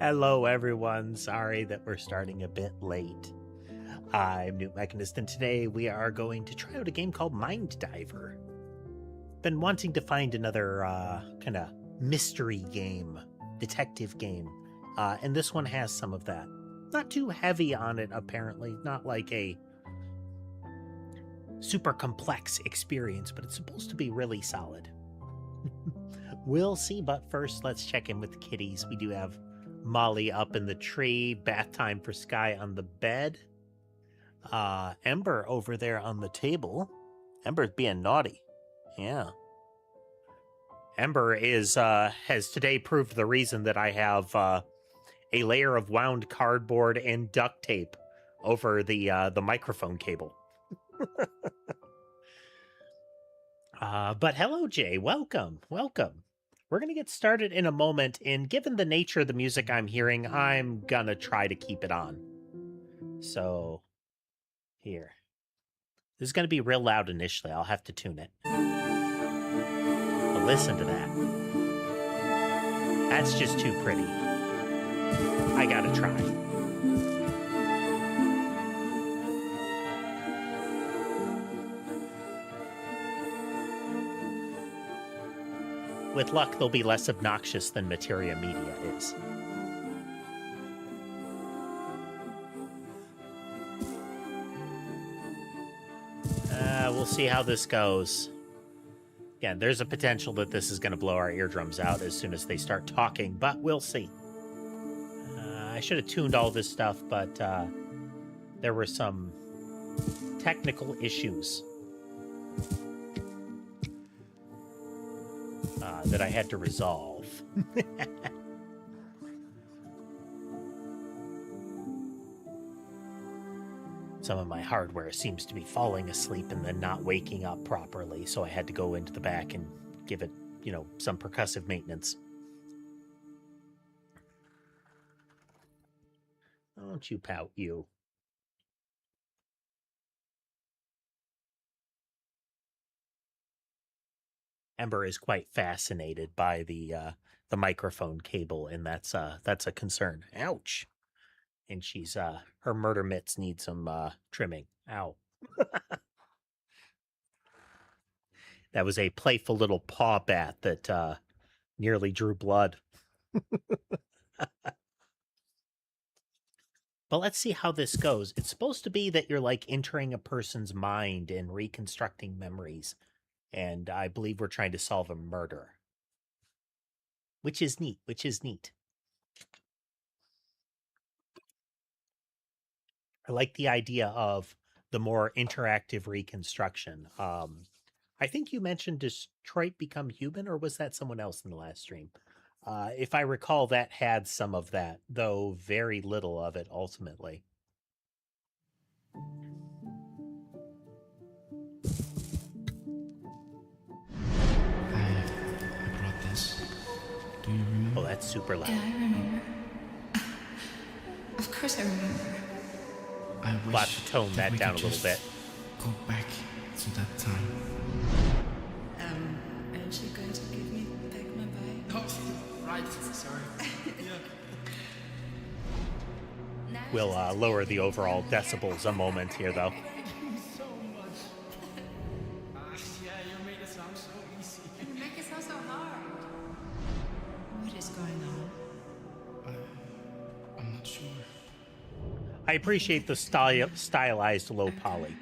Hello, everyone. Sorry that we're starting a bit late. I'm newtmechanist, and today we are going to try out a game called Mind Diver. Been wanting to find another kind of mystery game, detective game, and this one has some of that. Not too heavy on it, apparently. Not like a super complex experience, but it's supposed to be really solid. We'll see, but first let's check in with the kitties. We do have Molly up in the tree, bath time for Sky on the bed. Ember over there on the table. Ember's being naughty. Yeah. Ember has today proved the reason that I have a layer of wound cardboard and duct tape over the microphone cable. But hello, Jay. Welcome. We're going to get started in a moment, and given the nature of the music I'm hearing, I'm going to try to keep it on. So, here. This is going to be real loud initially. I'll have to tune it. But listen to that. That's just too pretty. I got to try. With luck, they'll be less obnoxious than Materia Media is. We'll see how this goes. Again, there's a potential that this is going to blow our eardrums out as soon as they start talking, but we'll see. I should have tuned all this stuff, but there were some technical issues that I had to resolve. Some of my hardware seems to be falling asleep and then not waking up properly, so I had to go into the back and give it, some percussive maintenance. Don't you pout, you. Ember is quite fascinated by the microphone cable, and that's a concern. Ouch. And she's her murder mitts need some trimming. Ow. That was a playful little paw bat that nearly drew blood. But let's see how this goes. It's supposed to be that you're like entering a person's mind and reconstructing memories. And I believe we're trying to solve a murder. Which is neat. I like the idea of the more interactive reconstruction. I think you mentioned Detroit Become Human, or was that someone else in the last stream? If I recall, that had some of that, though very little of it ultimately. I brought this. Do you remember? Oh, that's super loud. Yeah, I remember. Of course I remember. I wish We'll have to tone that down a little bit. Go back to that time. Aren't you going to give me back my bike? Oh, right. Sorry. We'll lower the overall decibels a moment here, though. Thank you so much. Yeah, you made it sound so easy. You make it sound so hard. What is going on? I'm not sure. I appreciate the stylized low poly.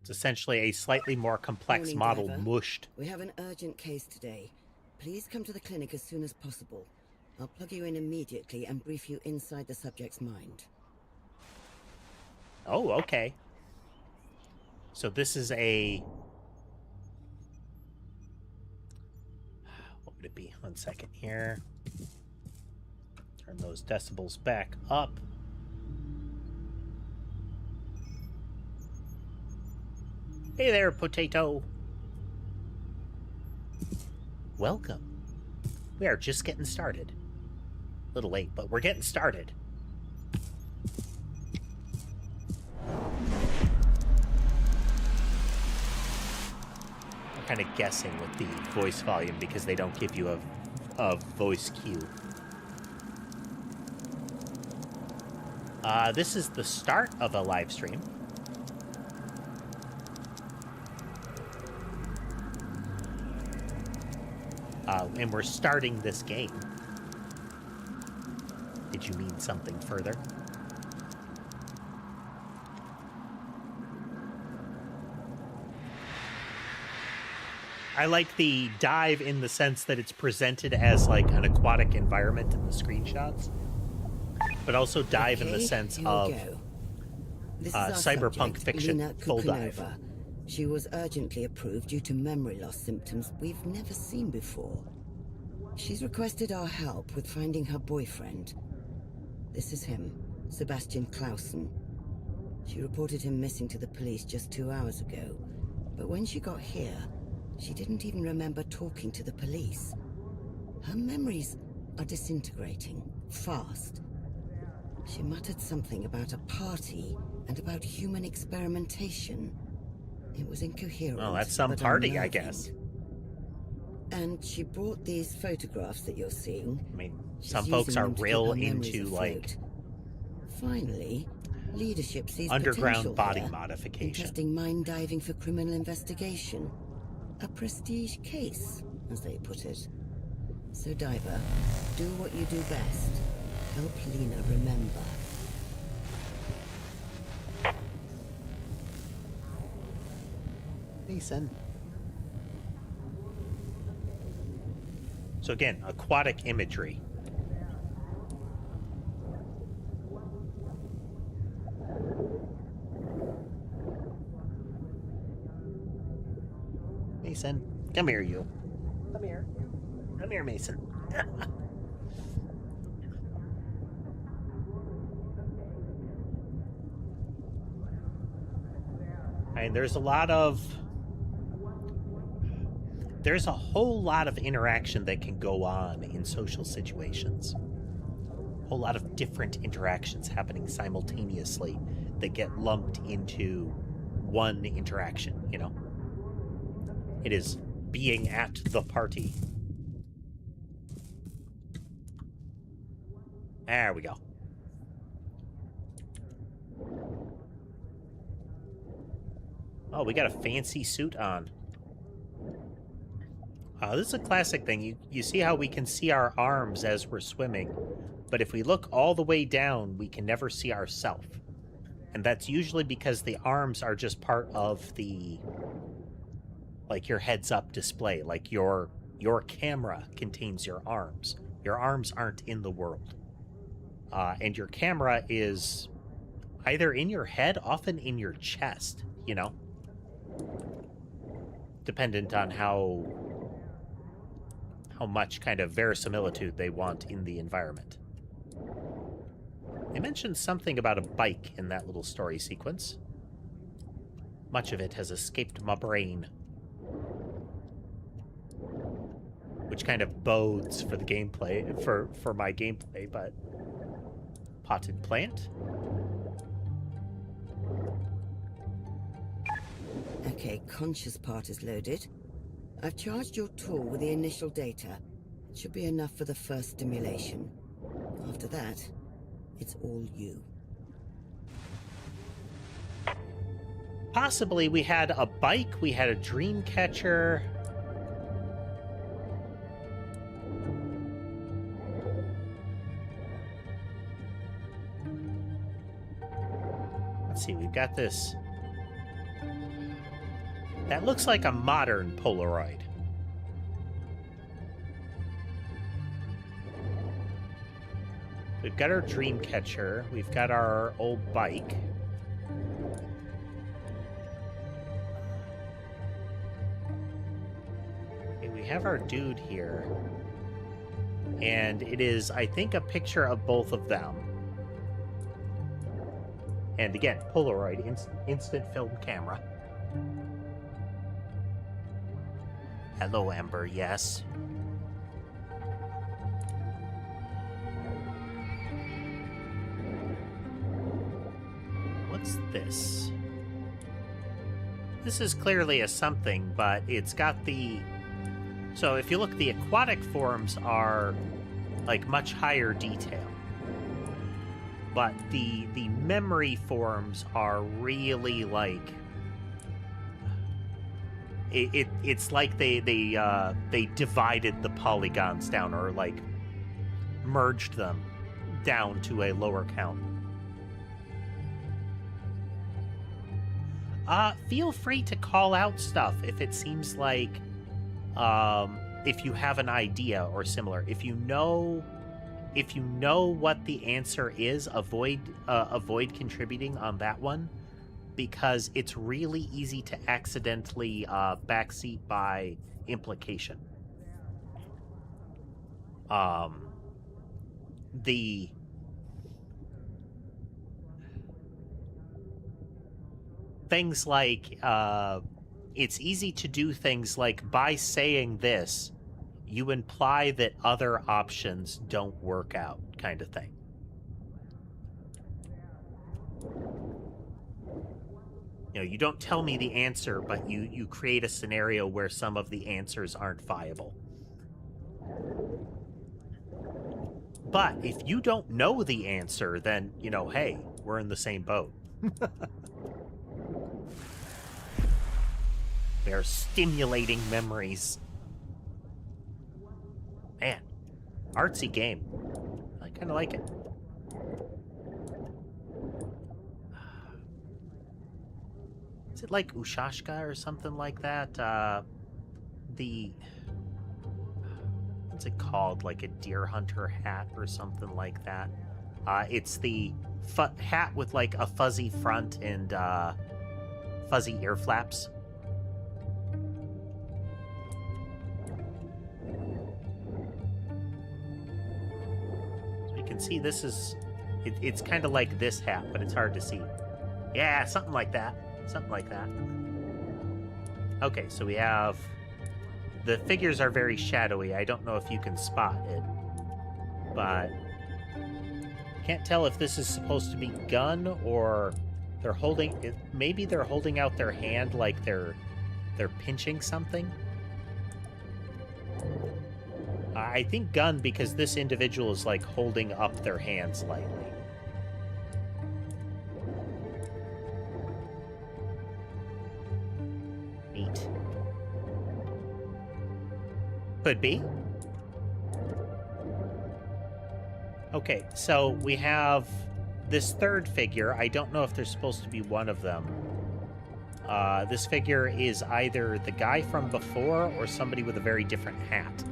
It's essentially a slightly more complex Morning, model driver. mushed. We have an urgent case today. Please come to the clinic as soon as possible. I'll plug you in immediately and brief you inside the subject's mind. Oh, okay. So this is a... What would it be? 1 second here. Turn those decibels back up. Hey there, potato. Welcome. We are just getting started. A little late, but we're getting started. kind of guessing with the voice volume because they don't give you a voice cue. This is the start of a live stream. And we're starting this game. Did you mean something further? I like the dive in the sense that it's presented as like an aquatic environment in the screenshots, but also dive in the sense of cyberpunk fiction, full dive. She was urgently approved due to memory loss symptoms we've never seen before. She's requested our help with finding her boyfriend. This is him, Sebastian Clausen. She reported him missing to the police just 2 hours ago, but when she got here, she didn't even remember talking to the police. Her memories are disintegrating, fast. She muttered something about a party and about human experimentation. It was incoherent. Well, that's some party, I guess. And she brought these photographs that you're seeing. I mean, some folks are real into, like... Finally, leadership sees underground body here modification. in testing mine diving for criminal investigation. A prestige case, as they put it. So, Diver, do what you do best. Help Lena remember. Mason. So again, aquatic imagery. Mason, come here, you. Come here. Come here, Mason. And there's a whole lot of interaction that can go on in social situations. A whole lot of different interactions happening simultaneously that get lumped into one interaction, you know? It is being at the party. There we go. Oh, we got a fancy suit on. This is a classic thing. You see how we can see our arms as we're swimming, but if we look all the way down, we can never see ourselves. And that's usually because the arms are just part of the, like, your heads-up display. Like, your camera contains your arms. Your arms aren't in the world. And your camera is either in your head, often in your chest, you know? Dependent on how much kind of verisimilitude they want in the environment. They mentioned something about a bike in that little story sequence. Much of it has escaped my brain. Which kind of bodes for the gameplay, for my gameplay, but... Potted plant? Okay, conscious part is loaded. I've charged your tool with the initial data. It should be enough for the first stimulation. After that, it's all you. Possibly we had a bike, we had a dream catcher. Let's see, we've got this. That looks like a modern Polaroid. We've got our dream catcher. We've got our old bike. Okay, we have our dude here. And it is, I think, a picture of both of them. And again, Polaroid, instant film camera. Hello, Ember, yes. What's this? This is clearly a something, but it's got the... So if you look, the aquatic forms are, like, much higher detail. but the memory forms are really like it's like they divided the polygons down, or like merged them down to a lower count. Feel free to call out stuff if it seems like, if you have an idea or similar. If you know what the answer is, avoid contributing on that one, because it's really easy to accidentally backseat by implication. The things like, it's easy to do things like, by saying this, you imply that other options don't work out, kind of thing. You know, you don't tell me the answer, but you create a scenario where some of the answers aren't viable. But if you don't know the answer, then, you know, hey, we're in the same boat. They're stimulating memories. Man, artsy game. I kind of like it. Is it like Ushashka or something like that? What's it called? Like a deer hunter hat or something like that. It's the hat with like a fuzzy front and fuzzy ear flaps. So you can see this is... It's kind of like this hat, but it's hard to see. Yeah, something like that. Something like that. Okay, so we have... The figures are very shadowy. I don't know if you can spot it, but can't tell if this is supposed to be gun or they're holding it. Maybe they're holding out their hand like they're pinching something. I think gun, because this individual is like holding up their hands lightly. Neat. Could be. Okay, so we have this third figure. I don't know if there's supposed to be one of them. This figure is either the guy from before or somebody with a very different hat.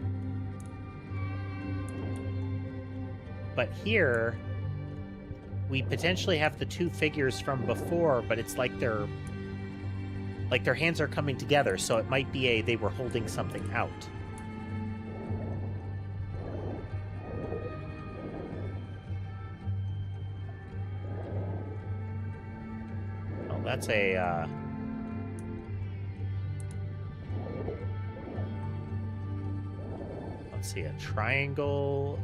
But here, we potentially have the two figures from before, but it's like their hands are coming together, so it might be they were holding something out. That's a, let's see, a triangle,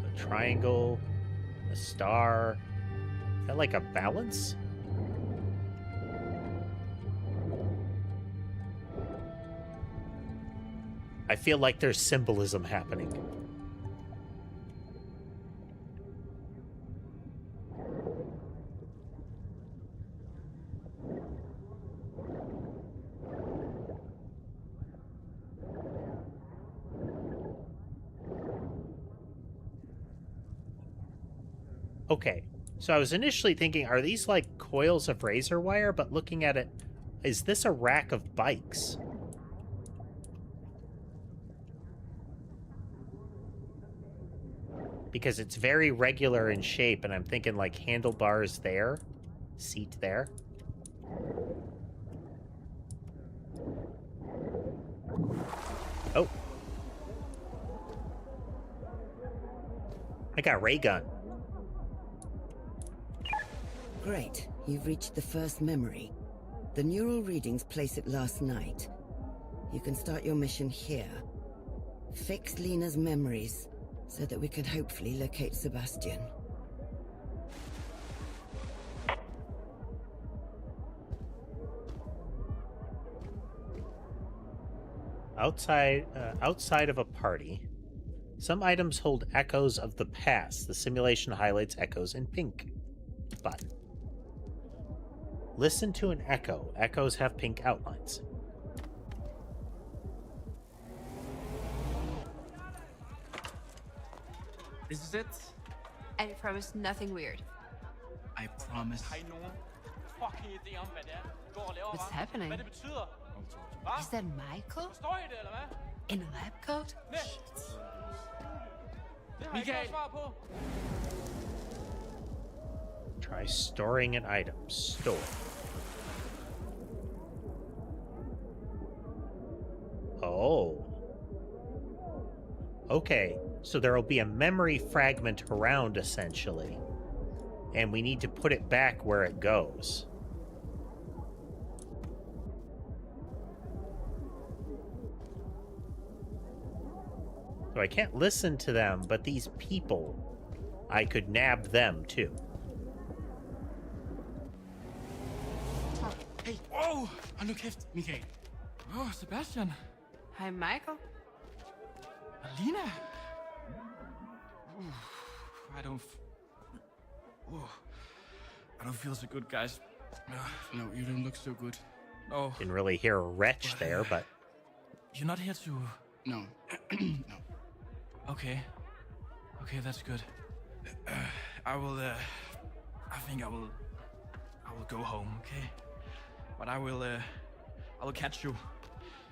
a star. Is that like a balance? I feel like there's symbolism happening. Okay, so I was initially thinking, are these like coils of razor wire? But looking at it, is this a rack of bikes? Because it's very regular in shape, and I'm thinking like handlebars there, seat there. Oh. I got a ray gun. Great, you've reached the first memory. The neural readings place it last night. You can start your mission here. Fix Lena's memories, so that we can hopefully locate Sebastian. Outside of a party, some items hold echoes of the past. The simulation highlights echoes in pink. button. Listen to an echo. Echoes have pink outlines. This is it. I promise nothing weird. I promise. Har I nogen fucking idé om, hvad det er, du går og laver, What's hva'? happening? Hvad det betyder? Hva? Is that Michael? Forstår I det, eller hvad? In a lab coat? Nej. Det har jeg ikke noget svar på. Try storing an item. Store. Oh. Okay, so there will be a memory fragment around, essentially. And we need to put it back where it goes. So I can't listen to them, but these people, I could nab them too. Hey, wow! Hold nu kæft, Michael. Sebastian. Hi, Michael. Alina. I don't feel so good, guys. No, you don't look so good. No. Didn't really hear a retch there, but You're not here to... No. No. Okay. Okay, that's good. I will, I think I will go home, okay? But I will catch you.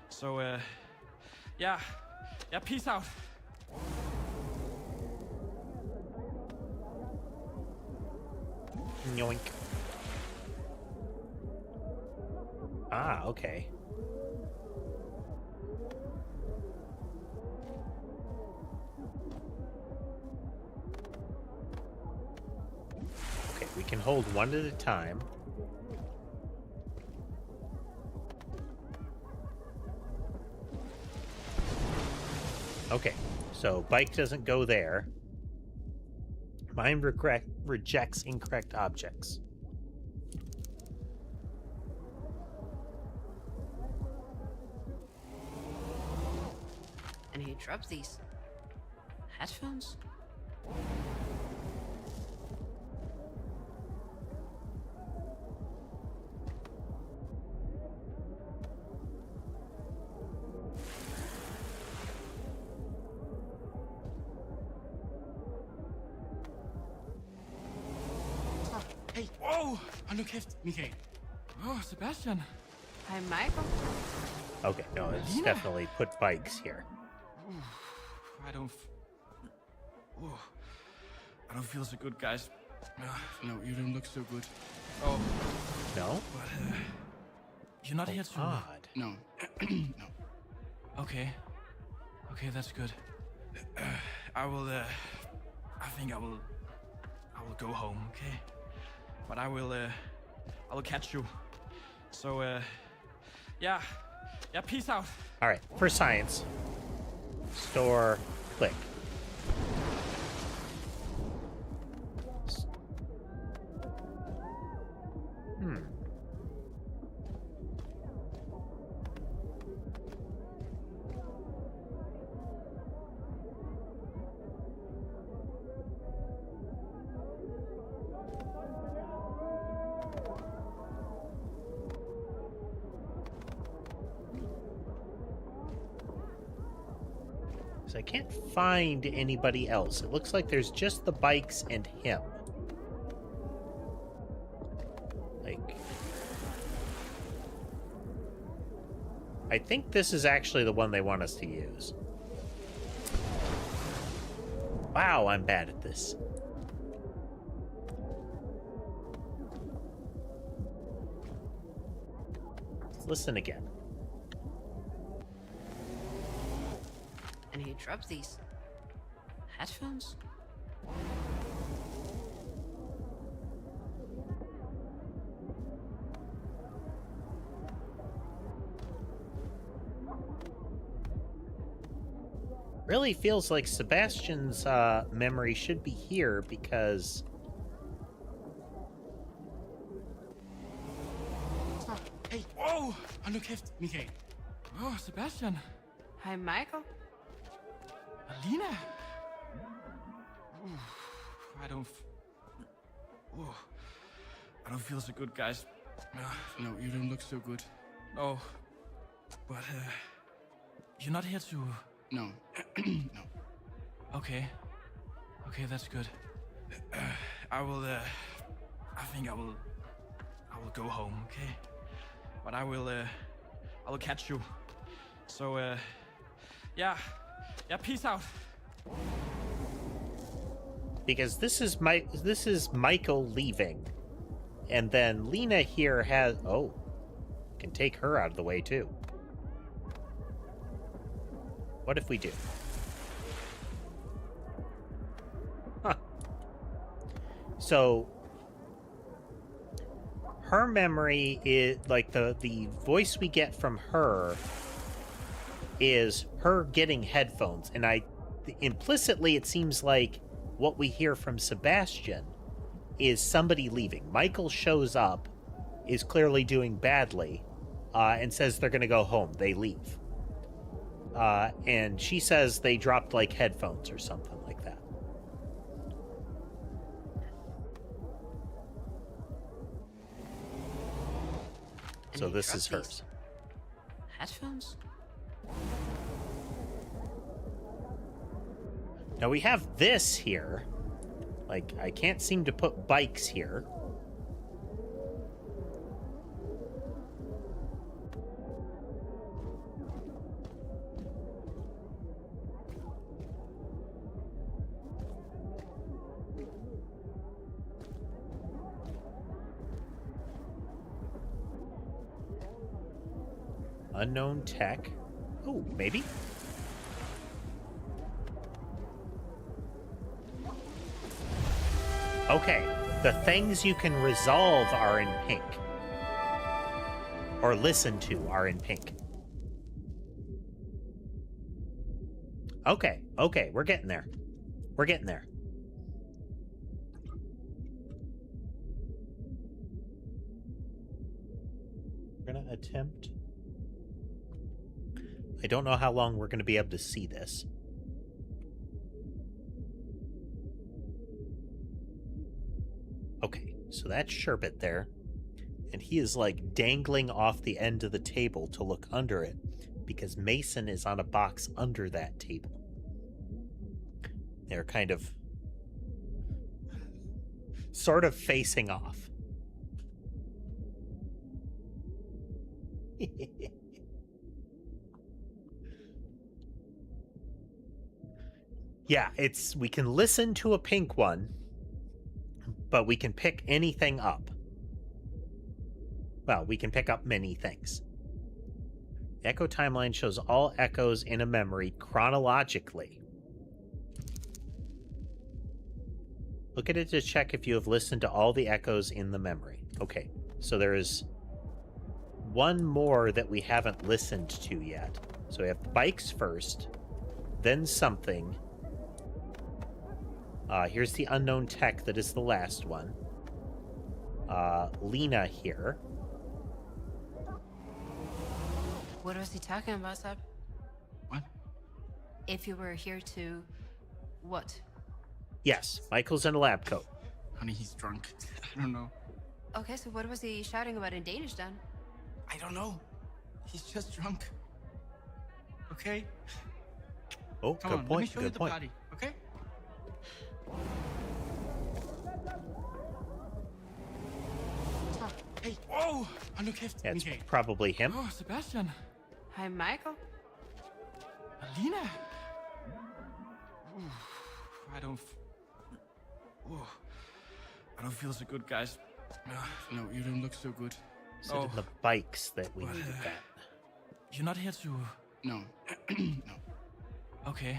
So, yeah, peace out. yoink. Ah, okay. Okay, we can hold one at a time. Okay, so bike doesn't go there. Mind rejects incorrect objects. And he drops these headphones. Hey, wow! Hold nu kæft, Michael. Sebastian. Hi, Michael. Okay, no, it's Alina? definitely put bikes here. I don't feel so good, guys. No, you don't look so good. Oh, No? but you're not here to... Odd. No. No. Okay. Okay, that's good. I will, I think I will go home, okay? But I will catch you. So, yeah, peace out. All right, for science. Store, click. I can't find anybody else. It looks like there's just the bikes and him. Like, I think this is actually the one they want us to use. Wow, I'm bad at this. Let's listen again. And he drops these headphones. Really feels like Sebastian's memory should be here because... Hey, wow! Hold nu kæft, Michael. Sebastian. Hi, Michael. Alina. I don't feel so good, guys. No, you don't look so good. No, but you're not here to... No. No. Okay. Okay, that's good. I will, I think I will go home, okay? But I will catch you. So, yeah, peace out. Because this is Michael leaving. And then Lena here has... Oh, can take her out of the way, too. What if we do? Huh. So, her memory is... Like, the voice we get from her is her getting headphones. And implicitly, it seems like what we hear from Sebastian is somebody leaving. Michael shows up, is clearly doing badly, and says they're going to go home. They leave. And she says they dropped, like, headphones or something like that. And So he this is dropped hers. these headphones? Now we have this here. Like, I can't seem to put bikes here. Unknown tech. Oh, maybe? Okay, the things you can resolve are in pink. Or listen to are in pink. Okay, we're getting there. We're getting there. We're gonna attempt... I don't know how long we're gonna be able to see this. Okay, so that's Sherbet there. And he is, like, dangling off the end of the table to look under it, because Mason is on a box under that table. They're kind of... sort of facing off. Yeah, we can listen to a pink one, but we can pick anything up. Well, we can pick up many things. The echo timeline shows all echoes in a memory chronologically. Look at it to check if you have listened to all the echoes in the memory. Okay, so there is one more that we haven't listened to yet. So we have the bikes first, then something. Here's the unknown tech that is the last one. Lena here. What was he talking about, Seb? What? If you were here to... what? Yes, Michael's in a lab coat. Honey, he's drunk. I don't know. Okay, so what was he shouting about in Danish then? I don't know. He's just drunk. Okay? Oh, Come good on, point. let me show you Good the point. party, okay? Oh. Hey, whoa! Hold nu kæft. Yeah, it's Michael. probably him. Oh, Sebastian. Hi, Michael. Alina. I don't feel so good, guys. No, you don't look so good. Is it in the bikes that we needed that? You're not here to... No. No. Okay.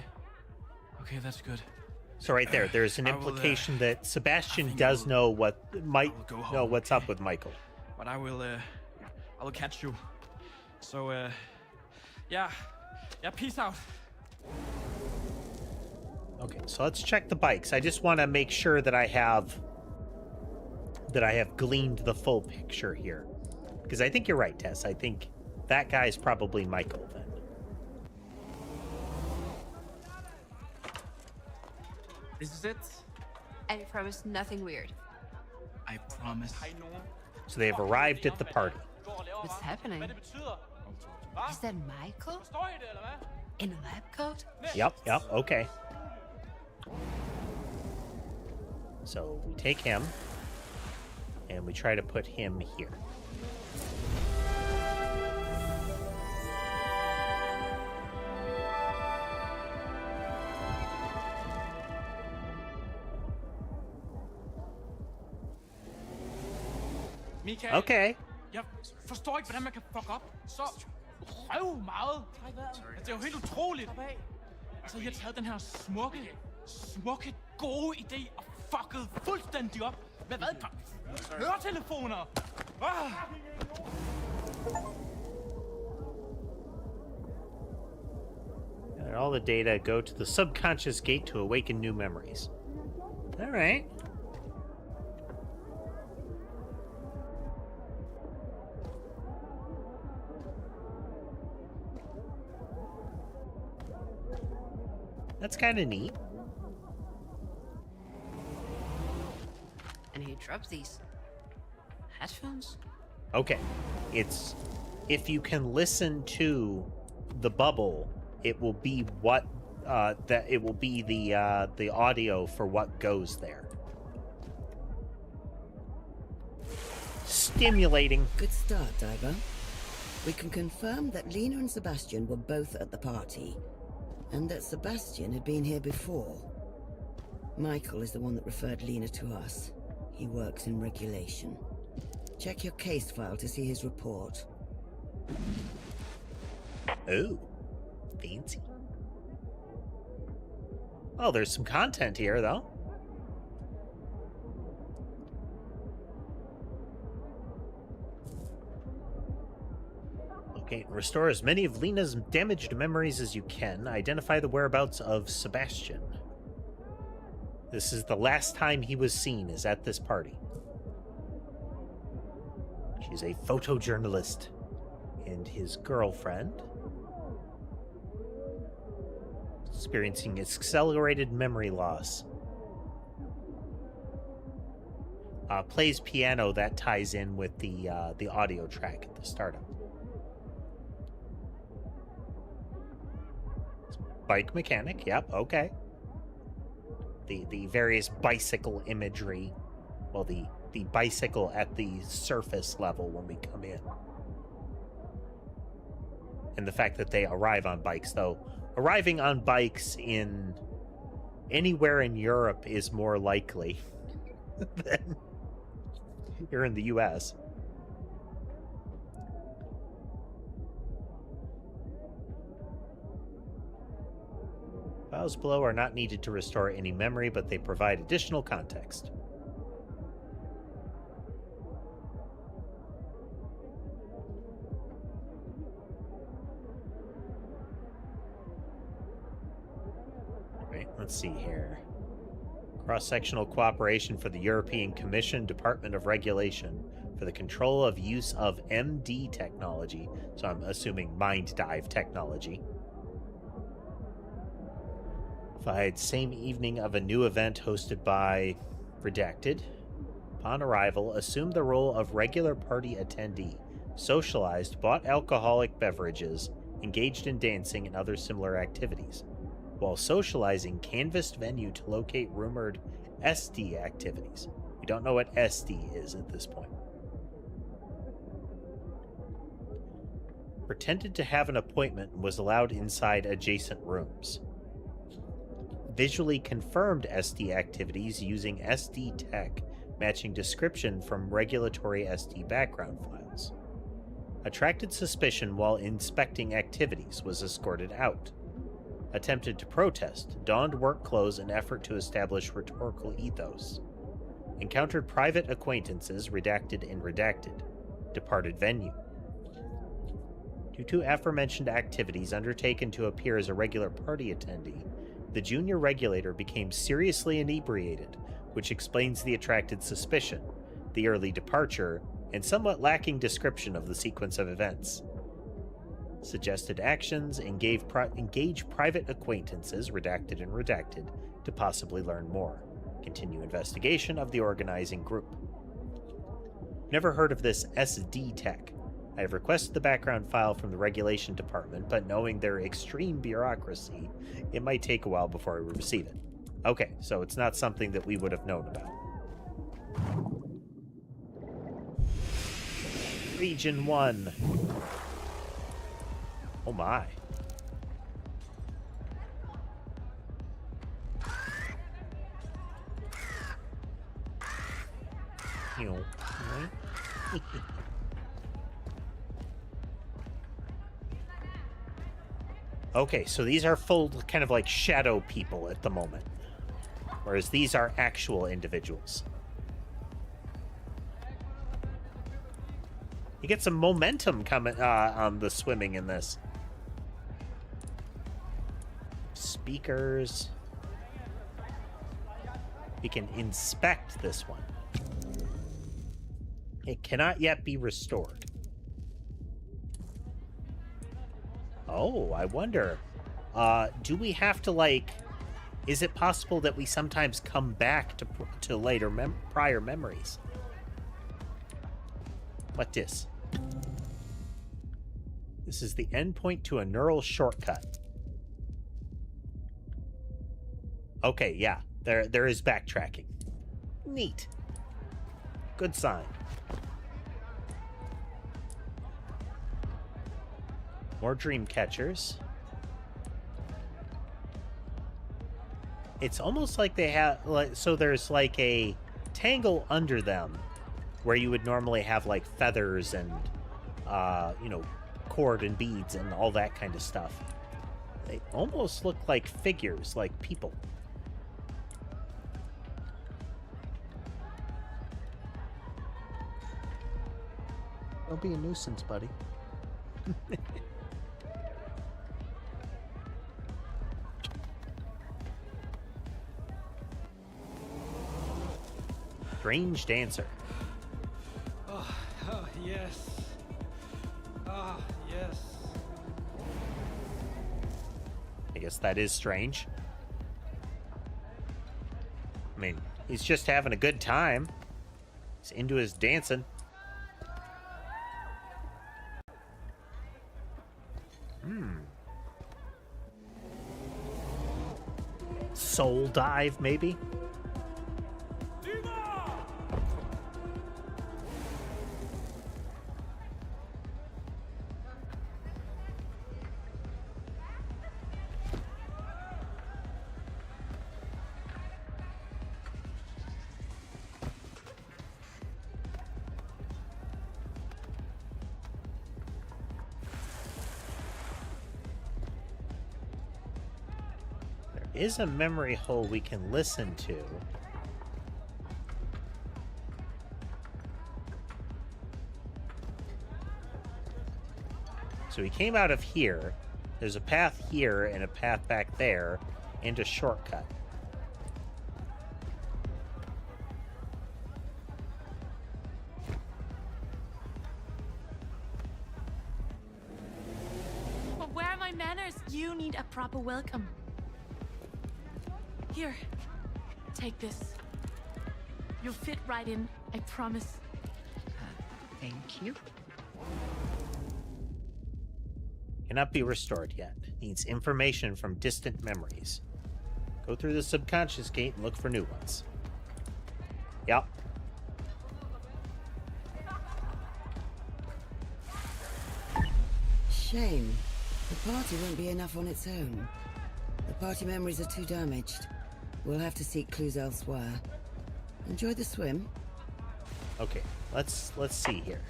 Okay, that's good. So right there, there's an I will, implication that Sebastian think does I will- know what might I will go know home, what's okay? up with Michael. But I will catch you. So, yeah, peace out. Okay, so let's check the bikes. I just want to make sure that I have gleaned the full picture here, because I think you're right, Tess. I think that guy's probably Michael then. This is it? And I promise nothing weird. I promise. So they have arrived at the party. What's happening? Is that Michael? In a lab coat? Yep, okay. So we take him, and we try to put him here. Michael, Okay. jeg forstår ikke, hvordan man kan fuck op så røv meget. Altså, det er jo helt utroligt. Altså, I har taget den her smukke, gode idé og fucket fuldstændig op. Hvad? Høretelefoner! Ah! And all the data go to the subconscious gate to awaken new memories. All right. That's kind of neat. And he drops these headphones? Okay. It's if you can listen to the bubble, it will be what it will be the audio for what goes there. Stimulating. Good start, Diver. We can confirm that Lena and Sebastian were both at the party, and that Sebastian had been here before. Michael is the one that referred Lena to us. He works in regulation. Check your case file to see his report. Oh, fancy. Oh, there's some content here, though. Locate and restore as many of Lena's damaged memories as you can. Identify the whereabouts of Sebastian. This is the last time he was seen, is at this party. She's a photojournalist, and his girlfriend, experiencing accelerated memory loss. Plays piano. That ties in with the audio track at the startup. Bike mechanic. Yep. Okay. The various bicycle imagery. Well, the bicycle at the surface level when we come in. And the fact that they arrive on bikes, though. Arriving on bikes in anywhere in Europe is more likely than here in the US. Files below are not needed to restore any memory, but they provide additional context. Let's see here. Cross-sectional cooperation for the European Commission Department of Regulation for the control of use of MD technology. So I'm assuming mind dive technology. Same evening of a new event hosted by Redacted. Upon arrival, assumed the role of regular party attendee, socialized, bought alcoholic beverages, engaged in dancing and other similar activities. While socializing, canvassed venue to locate rumored SD activities. We don't know what SD is at this point. Pretended to have an appointment and was allowed inside adjacent rooms. Visually confirmed SD activities using SD tech, matching description from regulatory SD background files. Attracted suspicion while inspecting activities, was escorted out. Attempted to protest, donned work clothes in effort to establish rhetorical ethos. Encountered private acquaintances, redacted and redacted. Departed venue. Due to aforementioned activities undertaken to appear as a regular party attendee, the junior regulator became seriously inebriated, which explains the attracted suspicion, the early departure, and somewhat lacking description of the sequence of events. Suggested actions, engage private acquaintances, redacted and redacted, to possibly learn more. Continue investigation of the organizing group. Never heard of this SD tech. I have requested the background file from the regulation department, but knowing their extreme bureaucracy, it might take a while before I receive it. Okay, so it's not something that we would have known about. Region 1. Oh my. Okay, so these are full kind of like shadow people at the moment. Whereas these are actual individuals. You get some momentum coming on the swimming in this. Speakers. You can inspect this one. It cannot yet be restored. Oh, I wonder. Do we have to, like... Is it possible that we sometimes come back to later prior memories? What this? This is the endpoint to a neural shortcut. Okay, yeah. There is backtracking. Neat. Good sign. More dream catchers. It's almost like they have, like, so there's like a tangle under them where you would normally have like feathers and, you know, cord and beads and all that kind of stuff. They almost look like figures, like people. Don't be a nuisance, buddy. Strange dancer. Oh, yes. Ah, yes. I guess that is strange. I mean, he's just having a good time. He's into his dancing. Soul dive, maybe? Is a memory hole we can listen to. So we came out of here. There's a path here and a path back there and a shortcut. But where are my manners? You need a proper welcome. Here, take this. You'll fit right in, I promise. Thank you. Cannot be restored yet. Needs information from distant memories. Go through the subconscious gate and look for new ones. Yep. Shame. The party won't be enough on its own. The party memories are too damaged. We'll have to seek clues elsewhere. Enjoy the swim. Okay, let's see here.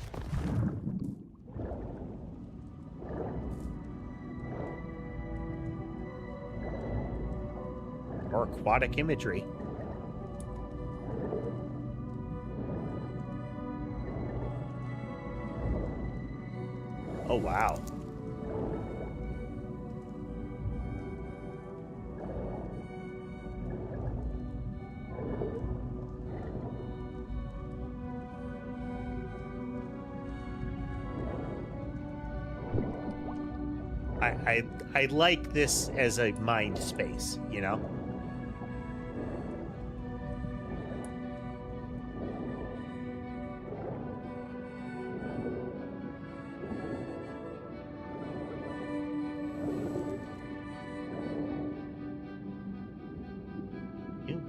More aquatic imagery. Oh, wow. I like this as a mind space, you know?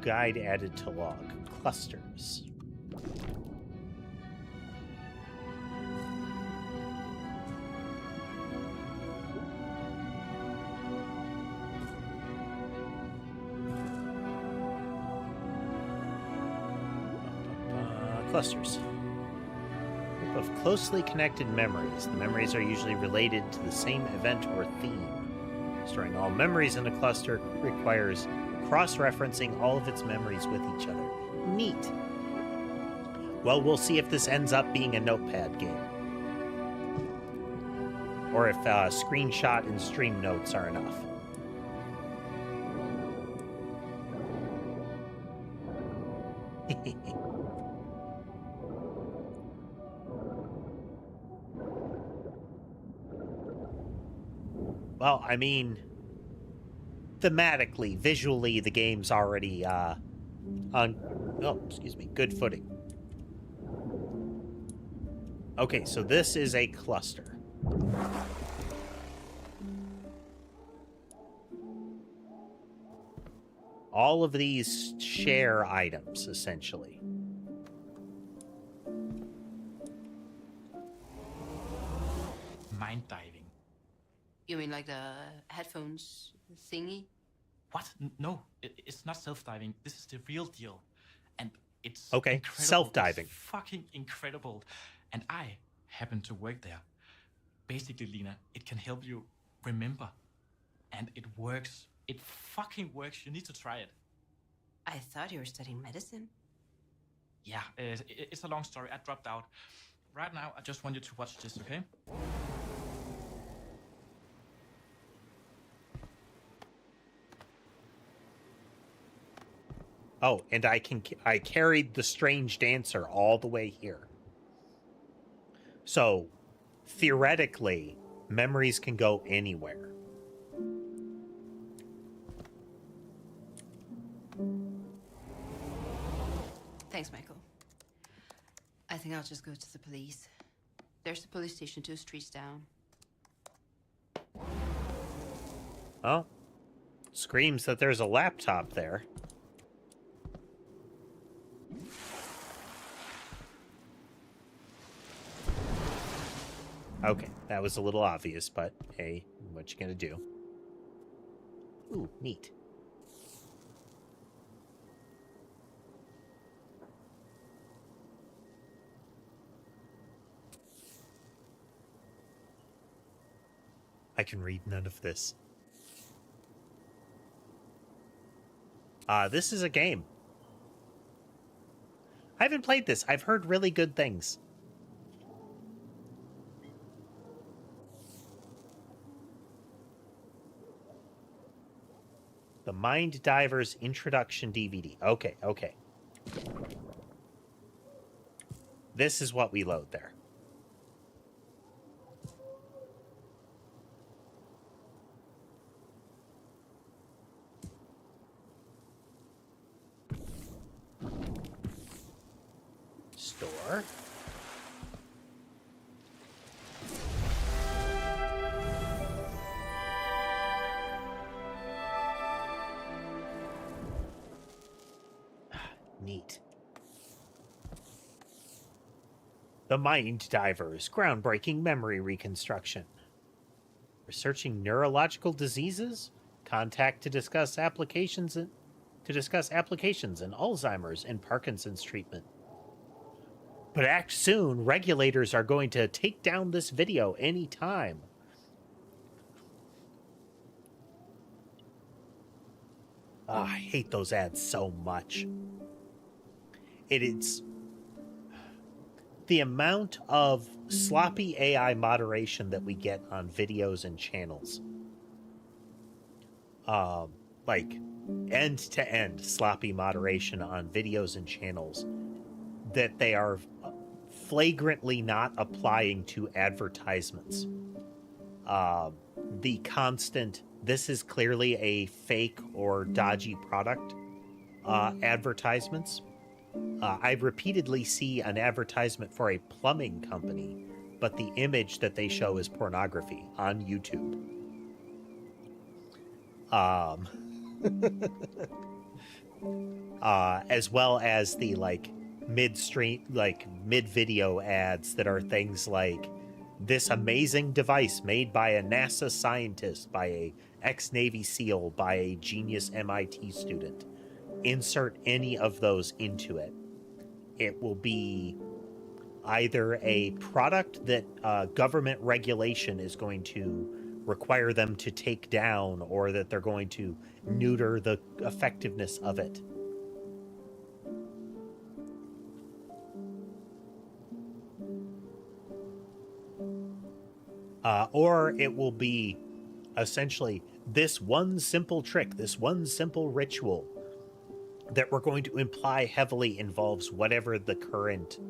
guide added to log. Clusters. Clusters. Group of closely connected memories. The memories are usually related to the same event or theme. Storing all memories in a cluster requires cross-referencing all of its memories with each other. Neat. Well, we'll see if this ends up being a notepad game. Or if screenshot and stream notes are enough. Well, I mean, thematically, visually, the game's already good footing. Okay, so this is a cluster. All of these share items, essentially. Mind diving. You mean like the headphones thingy? What? No, it's not self-diving. This is the real deal. And it's okay, incredible. Self-diving. It's fucking incredible. And I happen to work there. Basically, Lena, it can help you remember. And it works. It fucking works. You need to try it. I thought you were studying medicine. Yeah, it's a long story. I dropped out. Right now, I just want you to watch this, okay? Oh, and I carried the strange dancer all the way here. So, theoretically, memories can go anywhere. Thanks, Michael. I think I'll just go to the police. There's the police station 2 streets down. Oh, screams that there's a laptop there. Okay, that was a little obvious, but hey, what you gonna do? Ooh, neat. I can read none of this. This is a game. I haven't played this. I've heard really good things. The Mind Divers Introduction DVD. Okay, okay. This is what we load there. Store. Neat. The Mind Divers, groundbreaking memory reconstruction. Researching neurological diseases? Contact to discuss applications in Alzheimer's and Parkinson's treatment. But act soon, regulators are going to take down this video anytime. I hate those ads so much. It is the amount of sloppy AI moderation that we get on videos and channels. Like end-to-end sloppy moderation on videos and channels that they are flagrantly not applying to advertisements. The constant, this is clearly a fake or dodgy product advertisements. I repeatedly see an advertisement for a plumbing company, but the image that they show is pornography on YouTube. as well as the like midstream, like mid-video ads that are things like this amazing device made by a NASA scientist, by a ex-Navy SEAL, by a genius MIT student. Insert any of those into it. It will be either a product that government regulation is going to require them to take down, or that they're going to neuter the effectiveness of it. Or it will be essentially this one simple trick, this one simple ritual that we're going to imply heavily involves whatever the current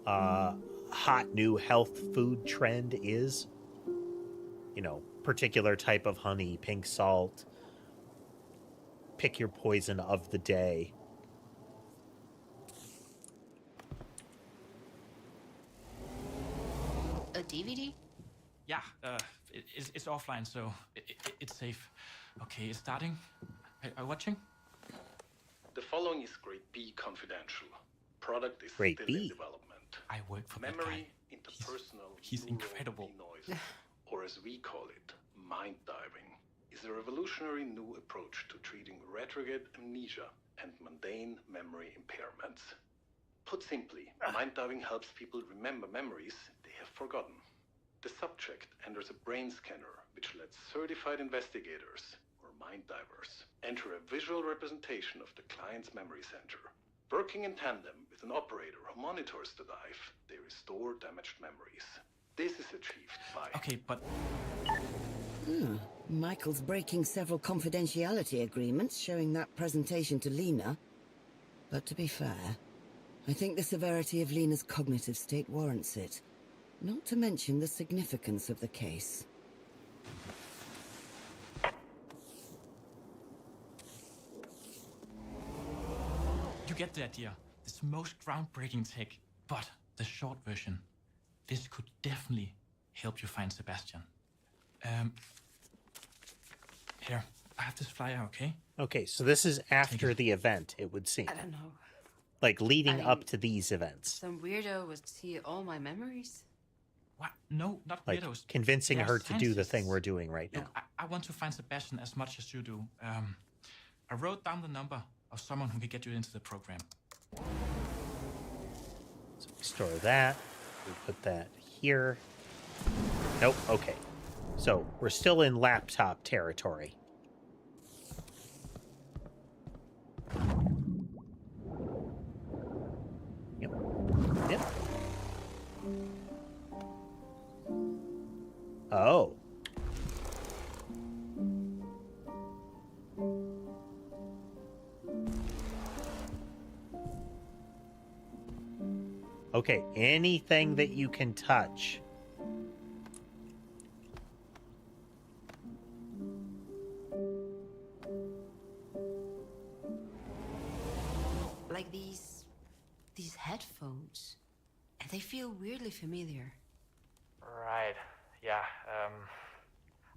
hot new health food trend is. You know, particular type of honey, pink salt, pick your poison of the day. A DVD? Yeah, it's offline, so it's safe. Okay, it's starting. Are you watching? The following is Grade B confidential. Product is Grade still B? in development. I work for that Memory guy. interpersonal He's neural incredible. denoising, or as we call it, mind diving, is a revolutionary new approach to treating retrograde amnesia and mundane memory impairments. Put simply, mind diving helps people remember memories they have forgotten. The subject enters a brain scanner, which lets certified investigators, or mind divers, enter a visual representation of the client's memory center. Working in tandem with an operator who monitors the dive, they restore damaged memories. This is achieved by... Okay, but... Michael's breaking several confidentiality agreements showing that presentation to Lena. But to be fair, I think the severity of Lena's cognitive state warrants it. Not to mention the significance of the case. You get the idea. It's most groundbreaking tech, but the short version. This could definitely help you find Sebastian. Here, I have this flyer, okay? Okay, so this is after the event, it would seem. I don't know. Like leading I mean, up to these events. Some weirdo would see all my memories. What? No, not Like weirdos. convincing They're her to do the thing scientists. we're doing right now. Look, I want to find Sebastian as much as you do. I wrote down the number of someone who could get you into the program. So we store that. We put that here. Nope, okay. So we're still in laptop territory. Yep. Yep. Oh. Okay, anything that you can touch. Like these headphones. And they feel weirdly familiar. Right. Yeah.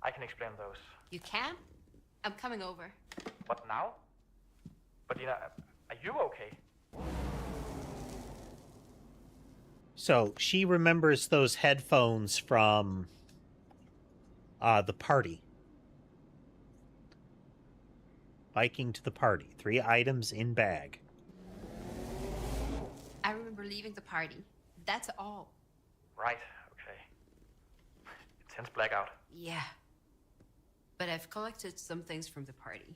I can explain those. You can? I'm coming over. What now? But Dina, are you okay? So she remembers those headphones from the party. Biking to the party. 3 items in bag. I remember leaving the party. That's all. Right. Okay. Intense blackout. Yeah. But I've collected some things from the party.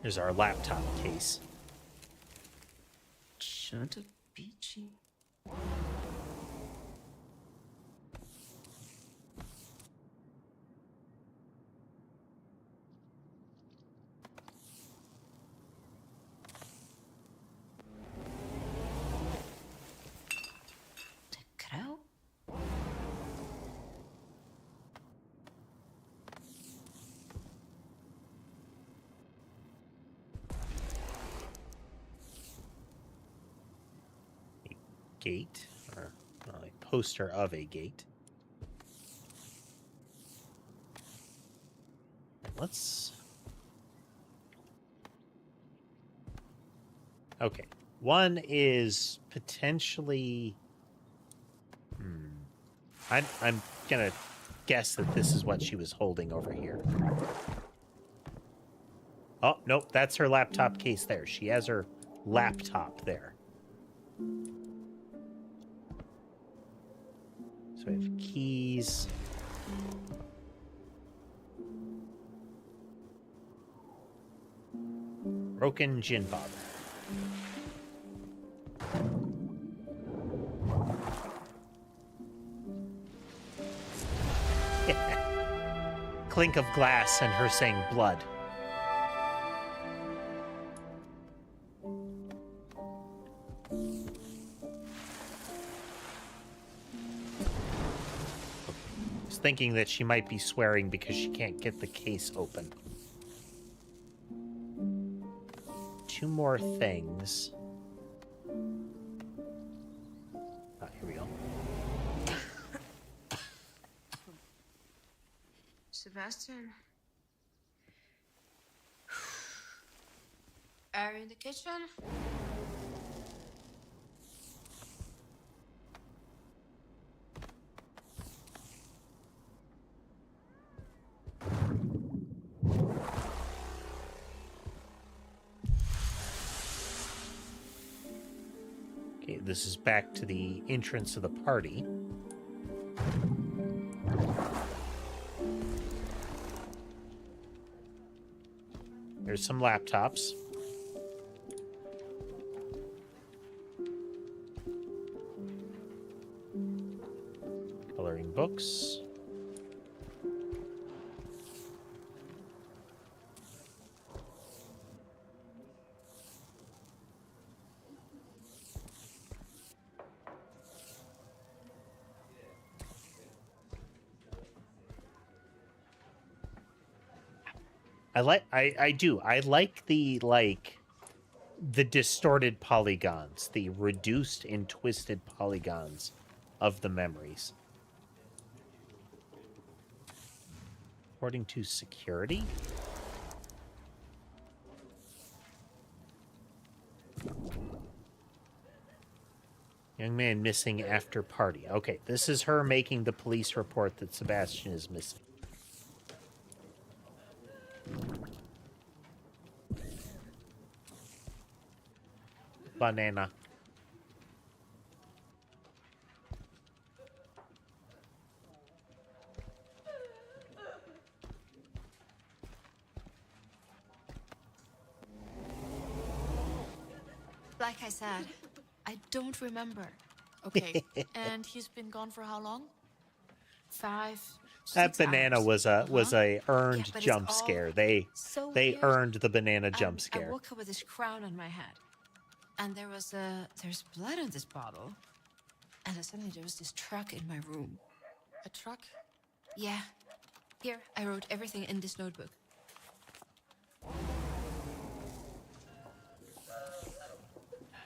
There's our laptop case. Shut up, Peachy. gate, or a poster of a gate. Let's... Okay. One is potentially... I'm gonna guess that this is what she was holding over here. Oh, nope, that's her laptop case there. She has her laptop there. So we have keys. Broken gin bottle. Clink of glass and her saying blood. Thinking that she might be swearing because she can't get the case open. Two more things. Here we go. Sebastian. Are you in the kitchen? This is back to the entrance of the party. There's some laptops. Coloring books. I like the distorted polygons, the reduced and twisted polygons of the memories. According to security? Young man missing after party. Okay, this is her making the police report that Sebastian is missing. Banana. Like I said, I don't remember. Okay, and he's been gone for how long? 5, 6 That banana hours. was a earned Yeah, but jump it's all scare. They so they weird. earned the banana jump I scare. woke up with this crown on my head, and there's blood on this bottle, and then suddenly there was this truck in my room. A truck? Yeah. Here, I wrote everything in this notebook.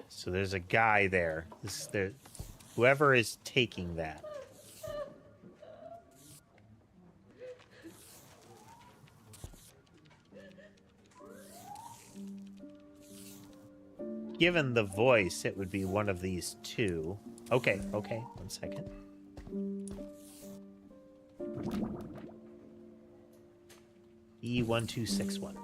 So there's a guy there. Whoever is taking that. Given the voice, it would be one of these two. Okay, 1 second. E1261.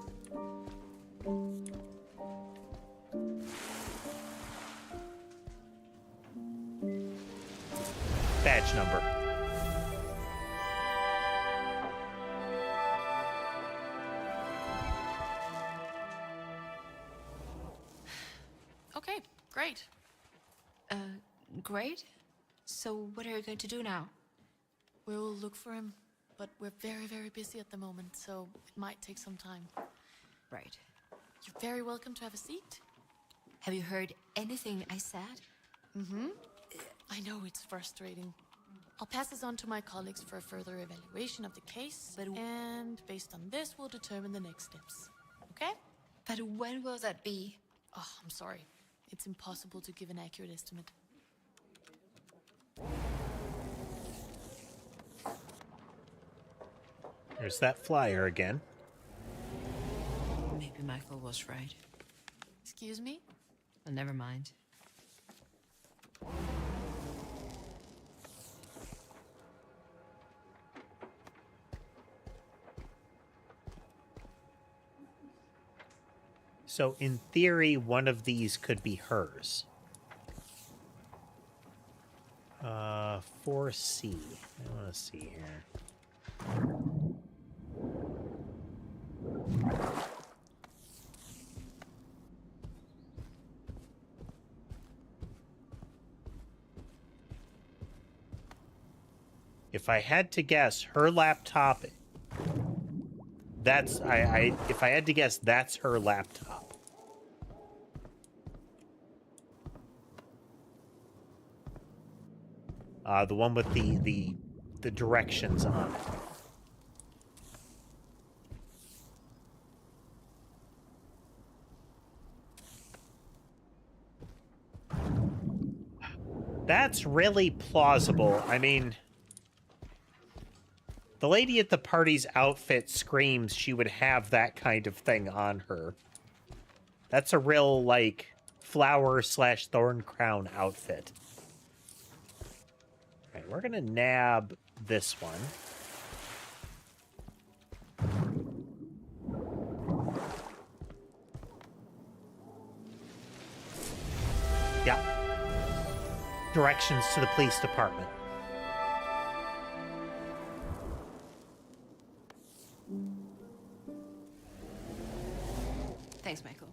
Badge number. Okay, great. Great. So what are you going to do now? We'll look for him, but we're very, very busy at the moment, so it might take some time. Right. You're very welcome to have a seat. Have you heard anything I said? Mm-hmm. I know it's frustrating. I'll pass this on to my colleagues for a further evaluation of the case, and based on this, we'll determine the next steps. Okay? But when will that be? Oh, I'm sorry. It's impossible to give an accurate estimate. There's that flyer again. Maybe Michael was right. Excuse me? Well, never mind. So in theory, one of these could be hers. 4C. I want to see here. If I had to guess, her laptop. That's if I had to guess, that's her laptop. The one with the directions on it. That's really plausible. I mean, the lady at the party's outfit screams she would have that kind of thing on her. That's a real, like, flower/thorn crown outfit. All right, we're gonna nab this one. Yeah. Directions to the police department. Thanks, Michael.